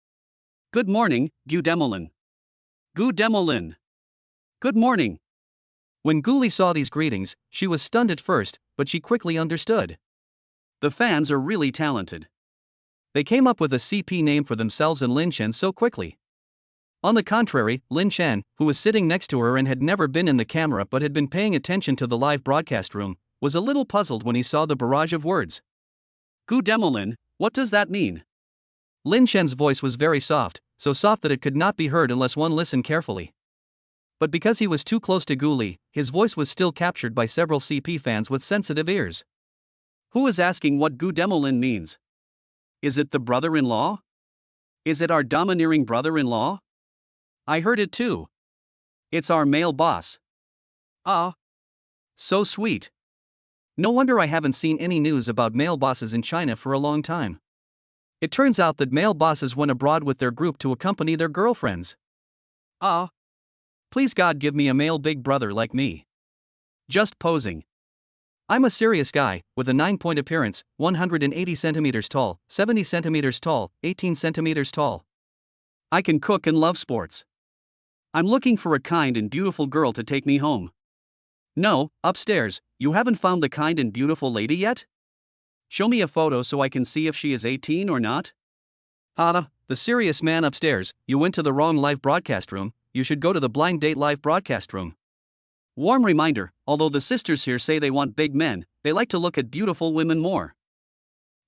Good morning, Gu Demolin. Gu Demolin. Good morning. When Gu Li saw these greetings, she was stunned at first, but she quickly understood. The fans are really talented. They came up with a CP name for themselves and Lin Chen so quickly. On the contrary, Lin Chen, who was sitting next to her and had never been in the camera but had been paying attention to the live broadcast room, was a little puzzled when he saw the barrage of words. Gu Demolin, what does that mean? Lin Chen's voice was very soft, so soft that it could not be heard unless one listened carefully. But because he was too close to Gu Li, his voice was still captured by several CP fans with sensitive ears. Who is asking what Gu Demolin means? Is it the brother-in-law? Is it our domineering brother-in-law? I heard it too. It's our male boss. Ah. So sweet. No wonder I haven't seen any news about male bosses in China for a long time. It turns out that male bosses went abroad with their group to accompany their girlfriends. Ah. Please God give me a male big brother like me. Just posing. I'm a serious guy, with a 9-point appearance, 180 centimeters tall, 70 centimeters tall, 18 centimeters tall. I can cook and love sports. I'm looking for a kind and beautiful girl to take me home. No, upstairs, you haven't found the kind and beautiful lady yet? Show me a photo so I can see if she is 18 or not. The serious man upstairs, you went to the wrong live broadcast room, you should go to the blind date live broadcast room. Warm reminder, although the sisters here say they want big men, they like to look at beautiful women more.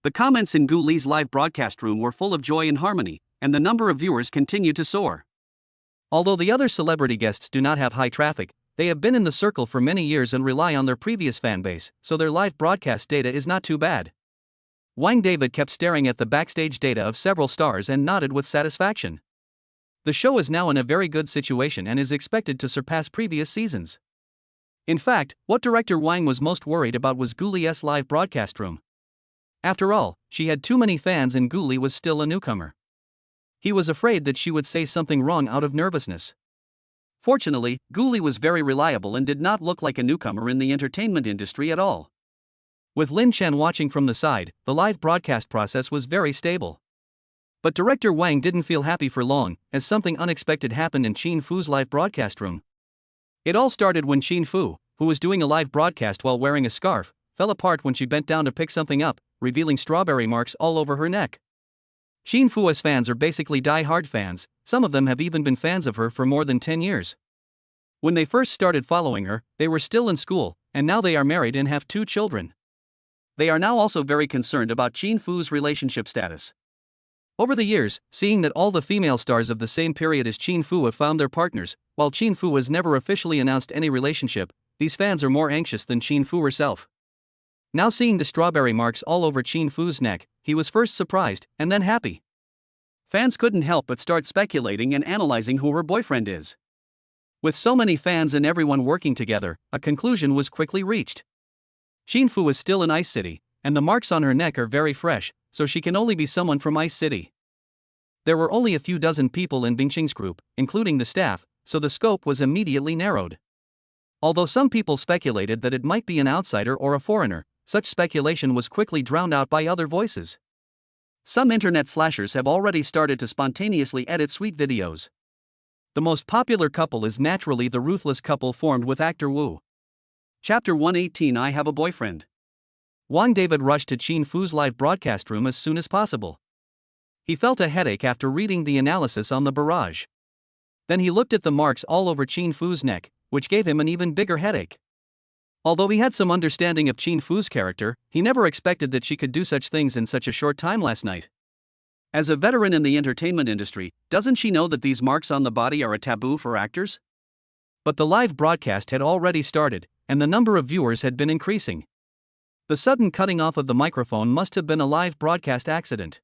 The comments in Gu Li's live broadcast room were full of joy and harmony, and the number of viewers continued to soar. Although the other celebrity guests do not have high traffic, they have been in the circle for many years and rely on their previous fanbase, so their live broadcast data is not too bad. Wang David kept staring at the backstage data of several stars and nodded with satisfaction. The show is now in a very good situation and is expected to surpass previous seasons. In fact, what director Wang was most worried about was Gu Li's live broadcast room. After all, she had too many fans and Gu Li was still a newcomer. He was afraid that she would say something wrong out of nervousness. Fortunately, Gu Li was very reliable and did not look like a newcomer in the entertainment industry at all. With Lin Chen watching from the side, the live broadcast process was very stable. But director Wang didn't feel happy for long, as something unexpected happened in Qin Fu's live broadcast room. It all started when Qin Fu, who was doing a live broadcast while wearing a scarf, fell apart when she bent down to pick something up, revealing strawberry marks all over her neck. Qin Fu's fans are basically die-hard fans, some of them have even been fans of her for more than 10 years. When they first started following her, they were still in school, and now they are married and have 2 children. They are now also very concerned about Qin Fu's relationship status. Over the years, seeing that all the female stars of the same period as Qin Fu have found their partners, while Qin Fu has never officially announced any relationship, these fans are more anxious than Qin Fu herself. Now seeing the strawberry marks all over Qin Fu's neck, he was first surprised, and then happy. Fans couldn't help but start speculating and analyzing who her boyfriend is. With so many fans and everyone working together, a conclusion was quickly reached. Qin Fu is still in Ice City, and the marks on her neck are very fresh, so she can only be someone from Ice City. There were only a few dozen people in Bingqing's group, including the staff, so the scope was immediately narrowed. Although some people speculated that it might be an outsider or a foreigner, such speculation was quickly drowned out by other voices. Some internet slashers have already started to spontaneously edit sweet videos. The most popular couple is naturally the ruthless couple formed with actor Wu. Chapter 118 I Have a Boyfriend. Wang David rushed to Qin Fu's live broadcast room as soon as possible. He felt a headache after reading the analysis on the barrage. Then he looked at the marks all over Qin Fu's neck, which gave him an even bigger headache. Although he had some understanding of Qin Fu's character, he never expected that she could do such things in such a short time last night. As a veteran in the entertainment industry, doesn't she know that these marks on the body are a taboo for actors? But the live broadcast had already started, and the number of viewers had been increasing. The sudden cutting off of the microphone must have been a live broadcast accident.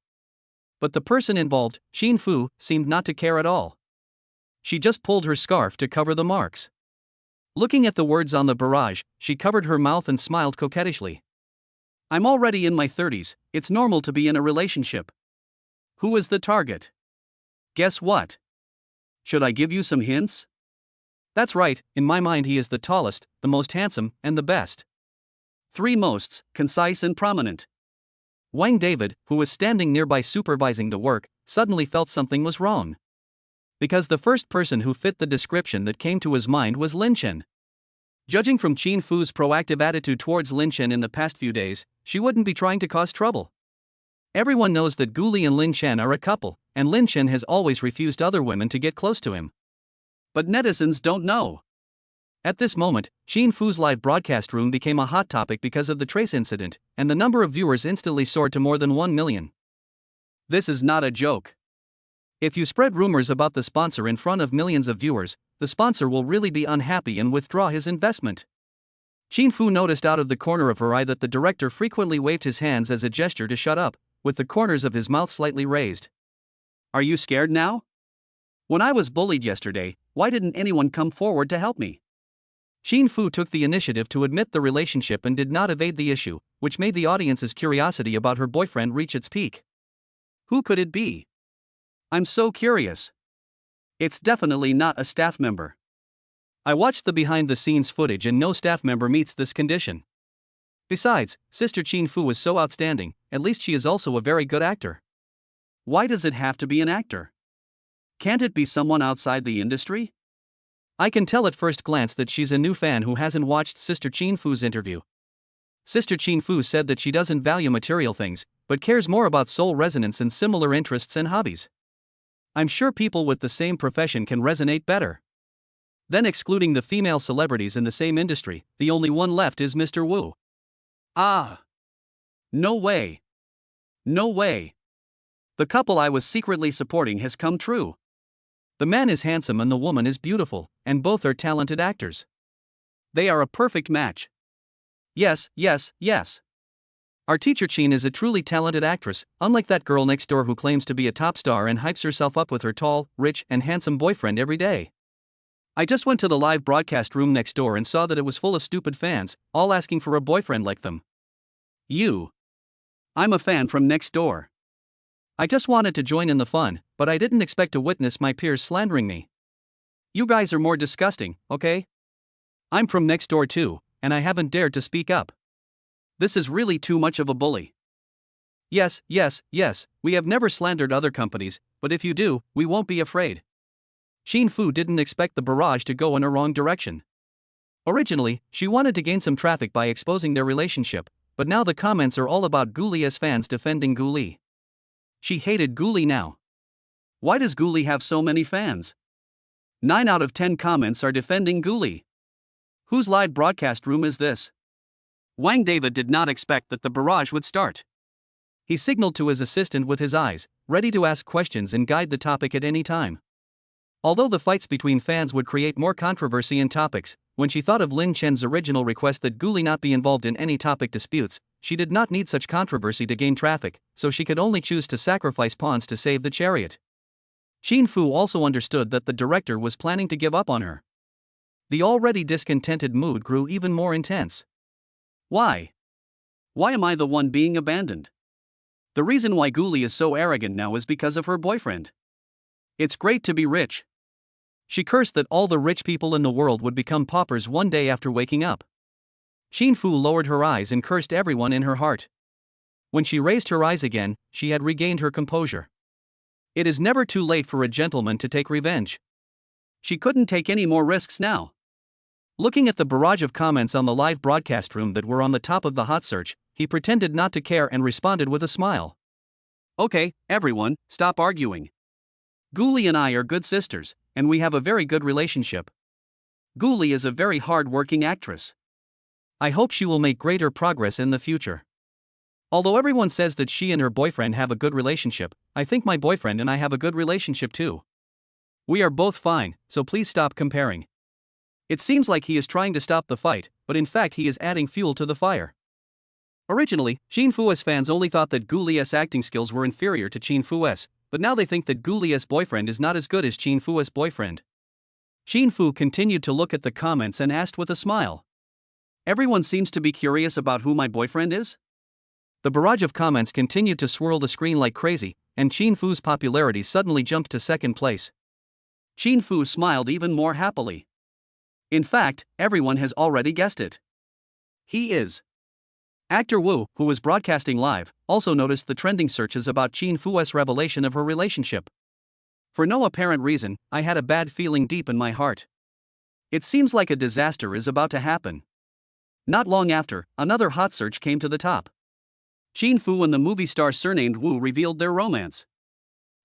But the person involved, Qin Fu, seemed not to care at all. She just pulled her scarf to cover the marks. Looking at the words on the barrage, she covered her mouth and smiled coquettishly. I'm already in my 30s, it's normal to be in a relationship. Who is the target? Guess what? Should I give you some hints? That's right, in my mind he is the tallest, the most handsome, and the best. 3 mosts, concise and prominent. Wang David, who was standing nearby supervising the work, suddenly felt something was wrong. Because the first person who fit the description that came to his mind was Lin Chen. Judging from Qin Fu's proactive attitude towards Lin Chen in the past few days, she wouldn't be trying to cause trouble. Everyone knows that Gu Li and Lin Chen are a couple, and Lin Chen has always refused other women to get close to him. But netizens don't know. At this moment, Qin Fu's live broadcast room became a hot topic because of the trace incident, and the number of viewers instantly soared to more than 1 million. This is not a joke. If you spread rumors about the sponsor in front of millions of viewers, the sponsor will really be unhappy and withdraw his investment. Qin Fu noticed out of the corner of her eye that the director frequently waved his hands as a gesture to shut up, with the corners of his mouth slightly raised. Are you scared now? When I was bullied yesterday, why didn't anyone come forward to help me? Qin Fu took the initiative to admit the relationship and did not evade the issue, which made the audience's curiosity about her boyfriend reach its peak. Who could it be? I'm so curious. It's definitely not a staff member. I watched the behind-the-scenes footage and no staff member meets this condition. Besides, Sister Qin Fu is so outstanding, at least she is also a very good actor. Why does it have to be an actor? Can't it be someone outside the industry? I can tell at first glance that she's a new fan who hasn't watched Sister Qin Fu's interview. Sister Qin Fu said that she doesn't value material things, but cares more about soul resonance and similar interests and hobbies. I'm sure people with the same profession can resonate better. Then excluding the female celebrities in the same industry, the only one left is Mr. Wu. Ah! No way! No way! The couple I was secretly supporting has come true. The man is handsome and the woman is beautiful, and both are talented actors. They are a perfect match. Yes, yes, yes. Our teacher Qin is a truly talented actress, unlike that girl next door who claims to be a top star and hypes herself up with her tall, rich, and handsome boyfriend every day. I just went to the live broadcast room next door and saw that it was full of stupid fans, all asking for a boyfriend like them. I'm a fan from next door. I just wanted to join in the fun, but I didn't expect to witness my peers slandering me. You guys are more disgusting, okay? I'm from next door too, and I haven't dared to speak up. This is really too much of a bully. Yes, yes, yes, we have never slandered other companies, but if you do, we won't be afraid. Qin Fu didn't expect the barrage to go in a wrong direction. Originally, she wanted to gain some traffic by exposing their relationship, but now the comments are all about Gu Li as fans defending Gu Li. She hated Gu Li now. Why does Gu Li have so many fans? 9 out of 10 comments are defending Gu Li. Whose live broadcast room is this? Wang David did not expect that the barrage would start. He signaled to his assistant with his eyes, ready to ask questions and guide the topic at any time. Although the fights between fans would create more controversy and topics, when she thought of Lin Chen's original request that Gu Li not be involved in any topic disputes, she did not need such controversy to gain traffic, so she could only choose to sacrifice pawns to save the chariot. Qin Fu also understood that the director was planning to give up on her. The already discontented mood grew even more intense. Why? Why am I the one being abandoned? The reason why Gu Li is so arrogant now is because of her boyfriend. It's great to be rich. She cursed that all the rich people in the world would become paupers one day after waking up. Qin Fu lowered her eyes and cursed everyone in her heart. When she raised her eyes again, she had regained her composure. It is never too late for a gentleman to take revenge. She couldn't take any more risks now. Looking at the barrage of comments on the live broadcast room that were on the top of the hot search, he pretended not to care and responded with a smile. Okay, everyone, stop arguing. Guli and I are good sisters, and we have a very good relationship. Guli is a very hard-working actress. I hope she will make greater progress in the future. Although everyone says that she and her boyfriend have a good relationship, I think my boyfriend and I have a good relationship too. We are both fine, so please stop comparing. It seems like he is trying to stop the fight, but in fact he is adding fuel to the fire. Originally, Chin Fu's fans only thought that Guli's acting skills were inferior to Chin Fu's, but now they think that Guli's boyfriend is not as good as Chin Fu's boyfriend. Chin Fu continued to look at the comments and asked with a smile. Everyone seems to be curious about who my boyfriend is? The barrage of comments continued to swirl the screen like crazy, and Chin Fu's popularity suddenly jumped to second place. Chin Fu smiled even more happily. In fact, everyone has already guessed it. He is. Actor Wu, who was broadcasting live, also noticed the trending searches about Chin Fu's revelation of her relationship. For no apparent reason, I had a bad feeling deep in my heart. It seems like a disaster is about to happen. Not long after, another hot search came to the top. Chin Fu and the movie star surnamed Wu revealed their romance.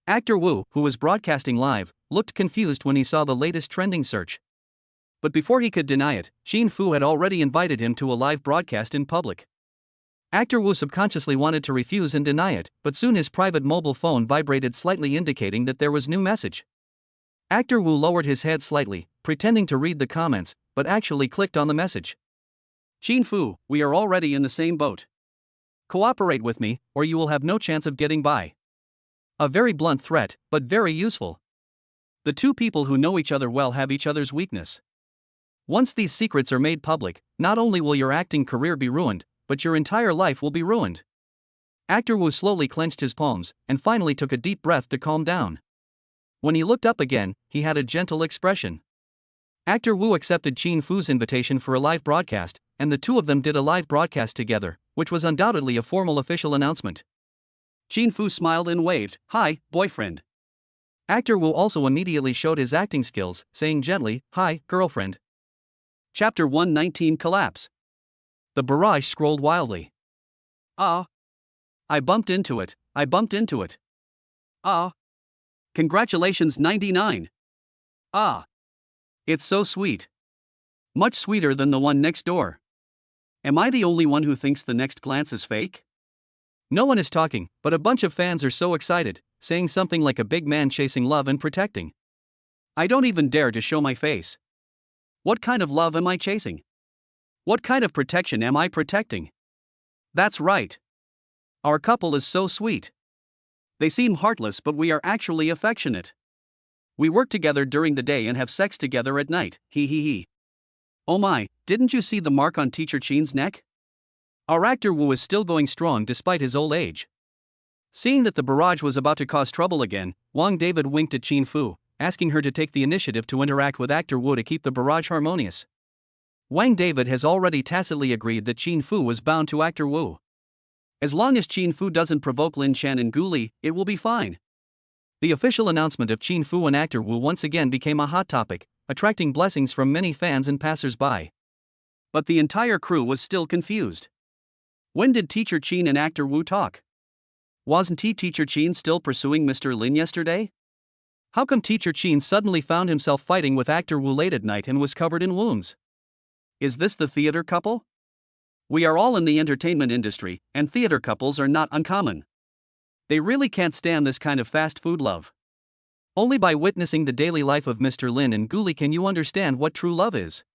Actor Wu, who was broadcasting live, looked confused when he saw the latest trending search. But before he could deny it, Chin Fu had already invited him to a live broadcast in public. Actor Wu subconsciously wanted to refuse and deny it, but soon his private mobile phone vibrated slightly, indicating that there was new message. Actor Wu lowered his head slightly, pretending to read the comments, but actually clicked on the message. Chin Fu, we are already in the same boat. Cooperate with me, or you will have no chance of getting by. A very blunt threat, but very useful. The two people who know each other well have each other's weakness. Once these secrets are made public, not only will your acting career be ruined, but your entire life will be ruined. Actor Wu slowly clenched his palms, and finally took a deep breath to calm down. When he looked up again, he had a gentle expression. Actor Wu accepted Chin Fu's invitation for a live broadcast, and the two of them did a live broadcast together, which was undoubtedly a formal official announcement. Chin Fu smiled and waved, "Hi, boyfriend." Actor Wu also immediately showed his acting skills, saying gently, "Hi, girlfriend." Chapter 119 Collapse. The barrage scrolled wildly. Ah. I bumped into it. Ah. Congratulations 99. Ah. It's so sweet. Much sweeter than the one next door. Am I the only one who thinks the next glance is fake? No one is talking, but a bunch of fans are so excited, saying something like a big man chasing love and protecting. I don't even dare to show my face. What kind of love am I chasing? What kind of protection am I protecting? That's right. Our couple is so sweet. They seem heartless, but we are actually affectionate. We work together during the day and have sex together at night, he. Oh my, didn't you see the mark on Teacher Chin's neck? Our actor Wu is still going strong despite his old age. Seeing that the barrage was about to cause trouble again, Wang David winked at Chin Fu, asking her to take the initiative to interact with actor Wu to keep the barrage harmonious. Wang David has already tacitly agreed that Chin Fu was bound to actor Wu. As long as Chin Fu doesn't provoke Lin Chan and Guli, it will be fine. The official announcement of Chin Fu and actor Wu once again became a hot topic, attracting blessings from many fans and passers-by. But the entire crew was still confused. When did Teacher Chin and actor Wu talk? Wasn't Teacher Chin still pursuing Mr. Lin yesterday? How come Teacher Chin suddenly found himself fighting with actor Wu late at night and was covered in wounds? Is this the theater couple? We are all in the entertainment industry, and theater couples are not uncommon. They really can't stand this kind of fast food love. Only by witnessing the daily life of Mr. Lin and Guli can you understand what true love is.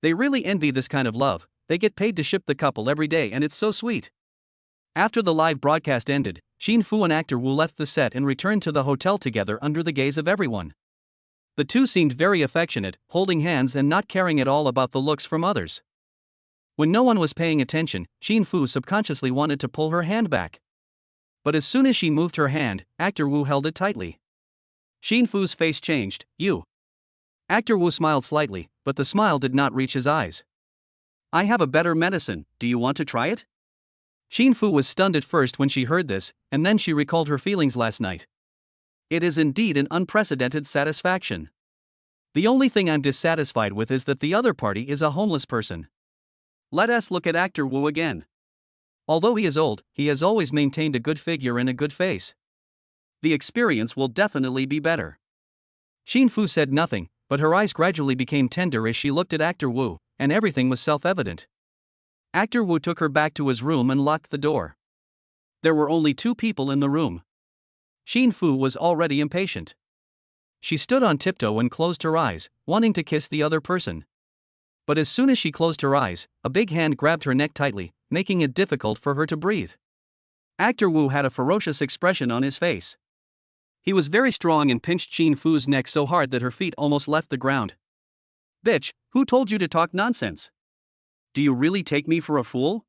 They really envy this kind of love. They get paid to ship the couple every day, and it's so sweet. After the live broadcast ended, Chin Fu and actor Wu left the set and returned to the hotel together under the gaze of everyone. The two seemed very affectionate, holding hands and not caring at all about the looks from others. When no one was paying attention, Chin Fu subconsciously wanted to pull her hand back. But as soon as she moved her hand, actor Wu held it tightly. Chin Fu's face changed. "You." Actor Wu smiled slightly, but the smile did not reach his eyes. "I have a better medicine, do you want to try it?" Chin Fu was stunned at first when she heard this, and then she recalled her feelings last night. It is indeed an unprecedented satisfaction. The only thing I'm dissatisfied with is that the other party is a homeless person. Let us look at actor Wu again. Although he is old, he has always maintained a good figure and a good face. The experience will definitely be better. Xin Fu said nothing, but her eyes gradually became tender as she looked at Actor Wu, and everything was self-evident. Actor Wu took her back to his room and locked the door. There were only 2 people in the room. Xin Fu was already impatient. She stood on tiptoe and closed her eyes, wanting to kiss the other person. But as soon as she closed her eyes, a big hand grabbed her neck tightly, making it difficult for her to breathe. Actor Wu had a ferocious expression on his face. He was very strong and pinched Xin Fu's neck so hard that her feet almost left the ground. "Bitch, who told you to talk nonsense? Do you really take me for a fool?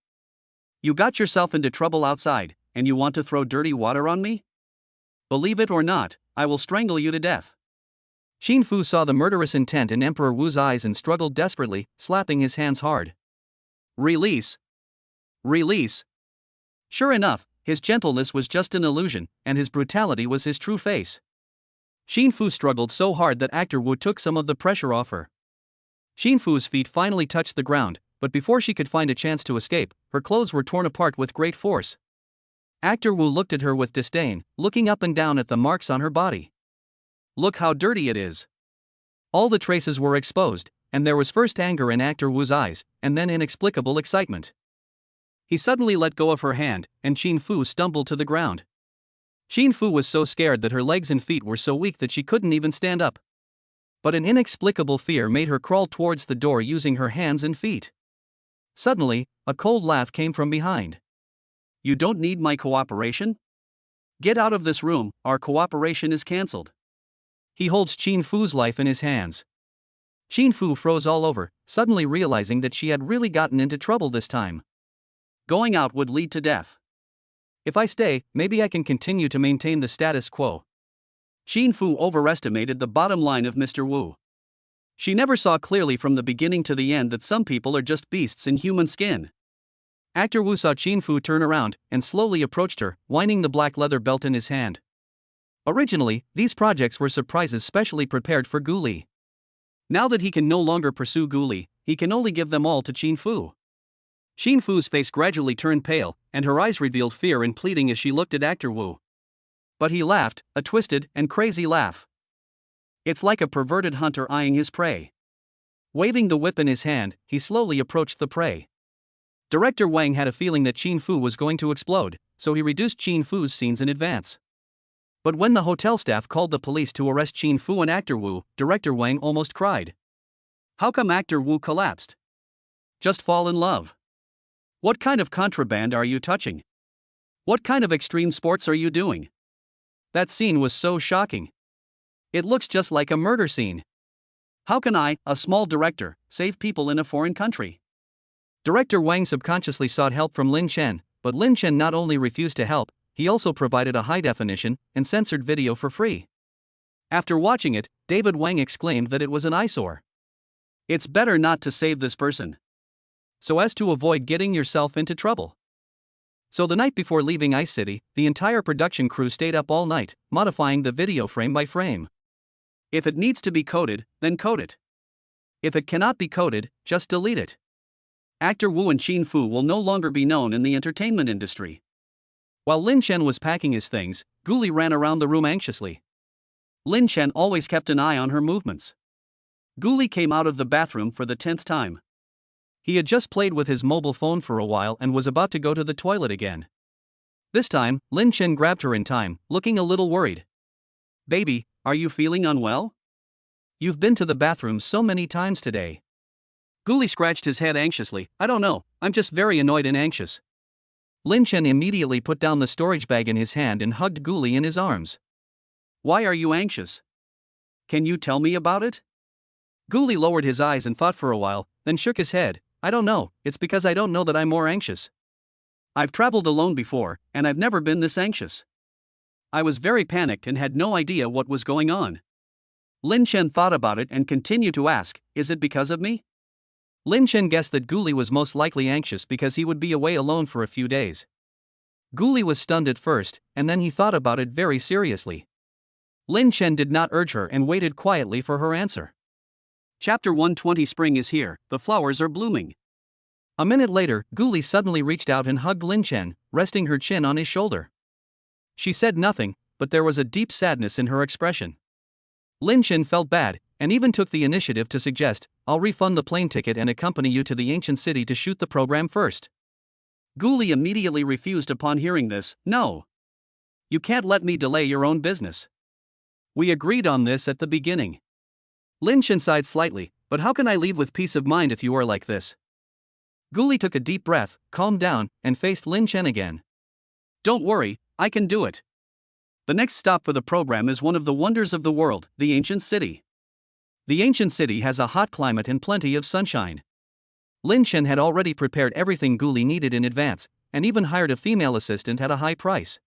You got yourself into trouble outside, and you want to throw dirty water on me? Believe it or not, I will strangle you to death." Xin Fu saw the murderous intent in Emperor Wu's eyes and struggled desperately, slapping his hands hard. "Release! Release!" Sure enough, his gentleness was just an illusion, and his brutality was his true face. Xin Fu struggled so hard that Actor Wu took some of the pressure off her. Xin Fu's feet finally touched the ground, but before she could find a chance to escape, her clothes were torn apart with great force. Actor Wu looked at her with disdain, looking up and down at the marks on her body. "Look how dirty it is." All the traces were exposed, and there was first anger in Actor Wu's eyes, and then inexplicable excitement. He suddenly let go of her hand, and Xin Fu stumbled to the ground. Xin Fu was so scared that her legs and feet were so weak that she couldn't even stand up. But an inexplicable fear made her crawl towards the door using her hands and feet. Suddenly, a cold laugh came from behind. "You don't need my cooperation? Get out of this room, our cooperation is cancelled." He holds Xin Fu's life in his hands. Xin Fu froze all over, suddenly realizing that she had really gotten into trouble this time. Going out would lead to death. If I stay, maybe I can continue to maintain the status quo. Xin Fu overestimated the bottom line of Mr. Wu. She never saw clearly from the beginning to the end that some people are just beasts in human skin. Actor Wu saw Xin Fu turn around and slowly approached her, winding the black leather belt in his hand. Originally, these projects were surprises specially prepared for Gu Li. Now that he can no longer pursue Gu Li, he can only give them all to Xin Fu. Xin Fu's face gradually turned pale, and her eyes revealed fear and pleading as she looked at Actor Wu. But he laughed, a twisted and crazy laugh. It's like a perverted hunter eyeing his prey. Waving the whip in his hand, he slowly approached the prey. Director Wang had a feeling that Xin Fu was going to explode, so he reduced Xin Fu's scenes in advance. But when the hotel staff called the police to arrest Xin Fu and Actor Wu, Director Wang almost cried. How come Actor Wu collapsed? Just fall in love. What kind of contraband are you touching? What kind of extreme sports are you doing? That scene was so shocking. It looks just like a murder scene. How can I, a small director, save people in a foreign country? Director Wang subconsciously sought help from Lin Chen, but Lin Chen not only refused to help, he also provided a high-definition and censored video for free. After watching it, David Wang exclaimed that it was an eyesore. It's better not to save this person, so as to avoid getting yourself into trouble. So the night before leaving Ice City, the entire production crew stayed up all night, modifying the video frame by frame. If it needs to be coded, then code it. If it cannot be coded, just delete it. Actor Wu and Xin Fu will no longer be known in the entertainment industry. While Lin Chen was packing his things, Gu Li ran around the room anxiously. Lin Chen always kept an eye on her movements. Gu Li came out of the bathroom for the 10th time. He had just played with his mobile phone for a while and was about to go to the toilet again. This time, Lin Chen grabbed her in time, looking a little worried. Baby, are you feeling unwell? You've been to the bathroom so many times today. Gu Li scratched his head anxiously. I don't know, I'm just very annoyed and anxious. Lin Chen immediately put down the storage bag in his hand and hugged Gu Li in his arms. Why are you anxious? Can you tell me about it? Gu Li lowered his eyes and thought for a while, then shook his head. I don't know, it's because I don't know that I'm more anxious. I've traveled alone before, and I've never been this anxious. I was very panicked and had no idea what was going on. Lin Chen thought about it and continued to ask, is it because of me? Lin Chen guessed that Gu Li was most likely anxious because he would be away alone for a few days. Gu Li was stunned at first, and then he thought about it very seriously. Lin Chen did not urge her and waited quietly for her answer. Chapter 120 Spring is here, the flowers are blooming. A minute later, Guli suddenly reached out and hugged Lin Chen, resting her chin on his shoulder. She said nothing, but there was a deep sadness in her expression. Lin Chen felt bad, and even took the initiative to suggest, "I'll refund the plane ticket and accompany you to the ancient city to shoot the program first." Guli immediately refused upon hearing this. "No. You can't let me delay your own business. We agreed on this at the beginning." Lin Chen sighed slightly, "But how can I leave with peace of mind if you are like this?" Guli took a deep breath, calmed down, and faced Lin Chen again. "Don't worry, I can do it. The next stop for the program is one of the wonders of the world, the ancient city. The ancient city has a hot climate and plenty of sunshine." Lin Chen had already prepared everything Guli needed in advance, and even hired a female assistant at a high price.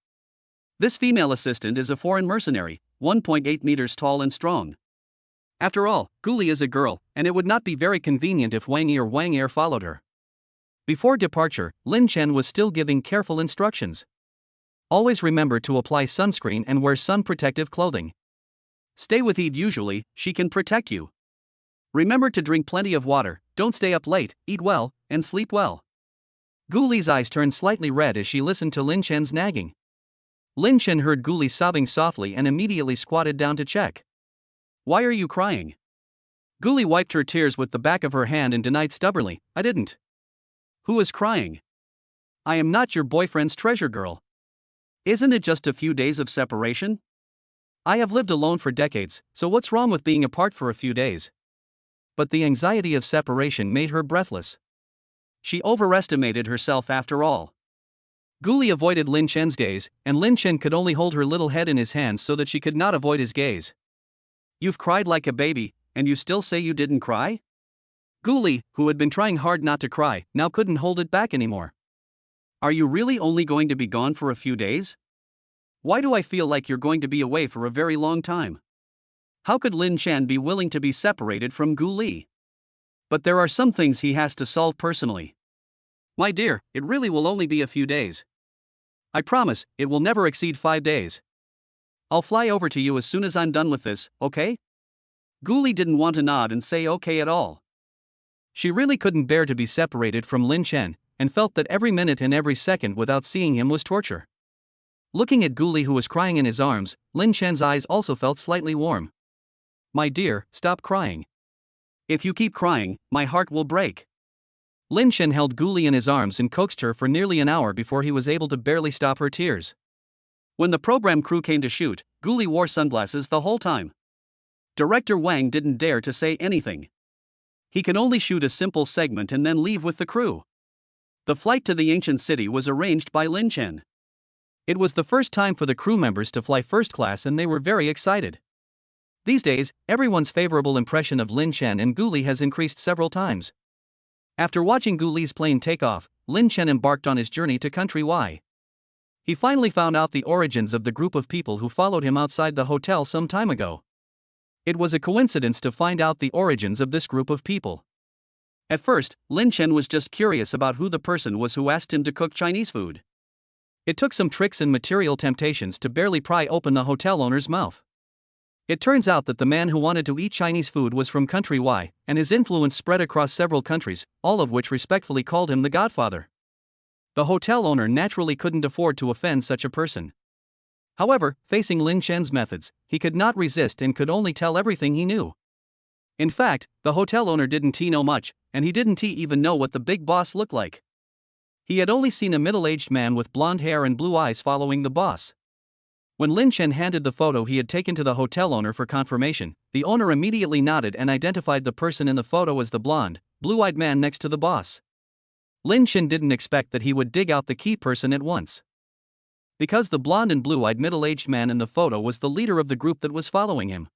This female assistant is a foreign mercenary, 1.8 meters tall and strong. After all, Guli is a girl, and it would not be very convenient if Wang Yi or Wang Er followed her. Before departure, Lin Chen was still giving careful instructions. Always remember to apply sunscreen and wear sun-protective clothing. Stay with Eve usually, she can protect you. Remember to drink plenty of water, don't stay up late, eat well, and sleep well. Guli's eyes turned slightly red as she listened to Lin Chen's nagging. Lin Chen heard Guli sobbing softly and immediately squatted down to check. "Why are you crying?" Guli wiped her tears with the back of her hand and denied stubbornly, "I didn't." "Who is crying? I am not your boyfriend's treasure girl. Isn't it just a few days of separation? I have lived alone for decades, so what's wrong with being apart for a few days?" But the anxiety of separation made her breathless. She overestimated herself after all. Guli avoided Lin Chen's gaze, and Lin Chen could only hold her little head in his hands so that she could not avoid his gaze. "You've cried like a baby, and you still say you didn't cry?" Guli, who had been trying hard not to cry, now couldn't hold it back anymore. "Are you really only going to be gone for a few days? Why do I feel like you're going to be away for a very long time? How could Lin Chen be willing to be separated from Guli? But there are some things he has to solve personally. My dear, it really will only be a few days. I promise, it will never exceed 5 days. I'll fly over to you as soon as I'm done with this, okay?" Guli didn't want to nod and say okay at all. She really couldn't bear to be separated from Lin Chen, and felt that every minute and every second without seeing him was torture. Looking at Guli, who was crying in his arms, Lin Chen's eyes also felt slightly warm. "My dear, stop crying. If you keep crying, my heart will break." Lin Chen held Guli in his arms and coaxed her for nearly an hour before he was able to barely stop her tears. When the program crew came to shoot, Guli wore sunglasses the whole time. Director Wang didn't dare to say anything. He could only shoot a simple segment and then leave with the crew. The flight to the ancient city was arranged by Lin Chen. It was the first time for the crew members to fly first class, and they were very excited. These days, everyone's favorable impression of Lin Chen and Guli has increased several times. After watching Guli's plane take off, Lin Chen embarked on his journey to country Y. He finally found out the origins of the group of people who followed him outside the hotel some time ago. It was a coincidence to find out the origins of this group of people. At first, Lin Chen was just curious about who the person was who asked him to cook Chinese food. It took some tricks and material temptations to barely pry open the hotel owner's mouth. It turns out that the man who wanted to eat Chinese food was from country Y, and his influence spread across several countries, all of which respectfully called him the Godfather. The hotel owner naturally couldn't afford to offend such a person. However, facing Lin Chen's methods, he could not resist and could only tell everything he knew. In fact, the hotel owner didn't know much, and he didn't even know what the big boss looked like. He had only seen a middle-aged man with blonde hair and blue eyes following the boss. When Lin Chen handed the photo he had taken to the hotel owner for confirmation, the owner immediately nodded and identified the person in the photo as the blonde, blue-eyed man next to the boss. Lin Chen didn't expect that he would dig out the key person at once. Because the blonde and blue-eyed middle-aged man in the photo was the leader of the group that was following him.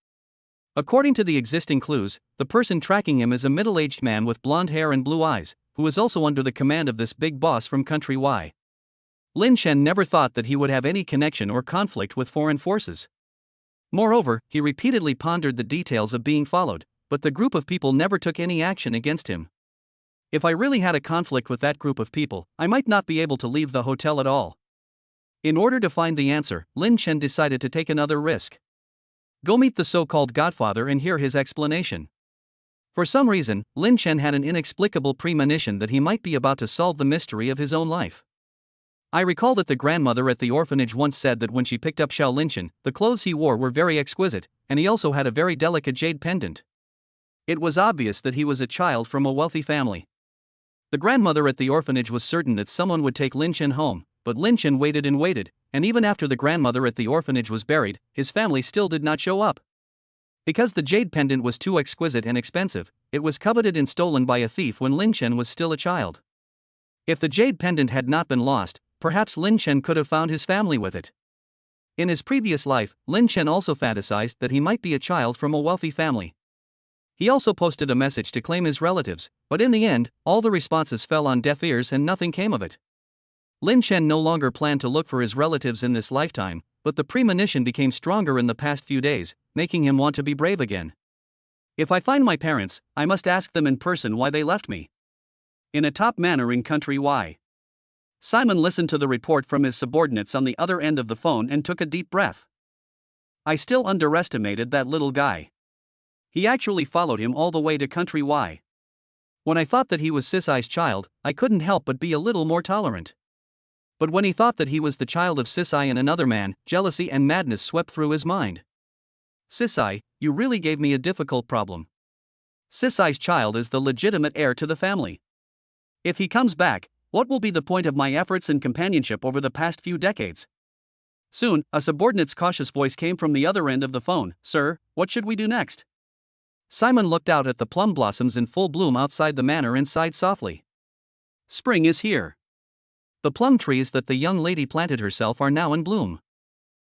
According to the existing clues, the person tracking him is a middle-aged man with blonde hair and blue eyes, who is also under the command of this big boss from country Y. Lin Chen never thought that he would have any connection or conflict with foreign forces. Moreover, he repeatedly pondered the details of being followed, but the group of people never took any action against him. If I really had a conflict with that group of people, I might not be able to leave the hotel at all. In order to find the answer, Lin Chen decided to take another risk. Go meet the so-called Godfather and hear his explanation. For some reason, Lin Chen had an inexplicable premonition that he might be about to solve the mystery of his own life. I recall that the grandmother at the orphanage once said that when she picked up Xiao Linchen, the clothes he wore were very exquisite, and he also had a very delicate jade pendant. It was obvious that he was a child from a wealthy family. The grandmother at the orphanage was certain that someone would take Lin Chen home, but Lin Chen waited, and even after the grandmother at the orphanage was buried, his family still did not show up. Because the jade pendant was too exquisite and expensive, it was coveted and stolen by a thief when Lin Chen was still a child. If the jade pendant had not been lost, perhaps Lin Chen could have found his family with it. In his previous life, Lin Chen also fantasized that he might be a child from a wealthy family. He also posted a message to claim his relatives, but in the end, all the responses fell on deaf ears and nothing came of it. Lin Chen no longer planned to look for his relatives in this lifetime, but the premonition became stronger in the past few days, making him want to be brave again. If I find my parents, I must ask them in person why they left me. In a top manner in country Y. Simon listened to the report from his subordinates on the other end of the phone and took a deep breath. I still underestimated that little guy. He actually followed him all the way to country Y. When I thought that he was Sisai's child, I couldn't help but be a little more tolerant. But when he thought that he was the child of Sisai and another man, jealousy and madness swept through his mind. Sisai, you really gave me a difficult problem. Sisai's child is the legitimate heir to the family. If he comes back, what will be the point of my efforts and companionship over the past few decades? Soon, a subordinate's cautious voice came from the other end of the phone. Sir, what should we do next? Simon looked out at the plum blossoms in full bloom outside the manor and sighed softly. Spring is here. The plum trees that the young lady planted herself are now in bloom.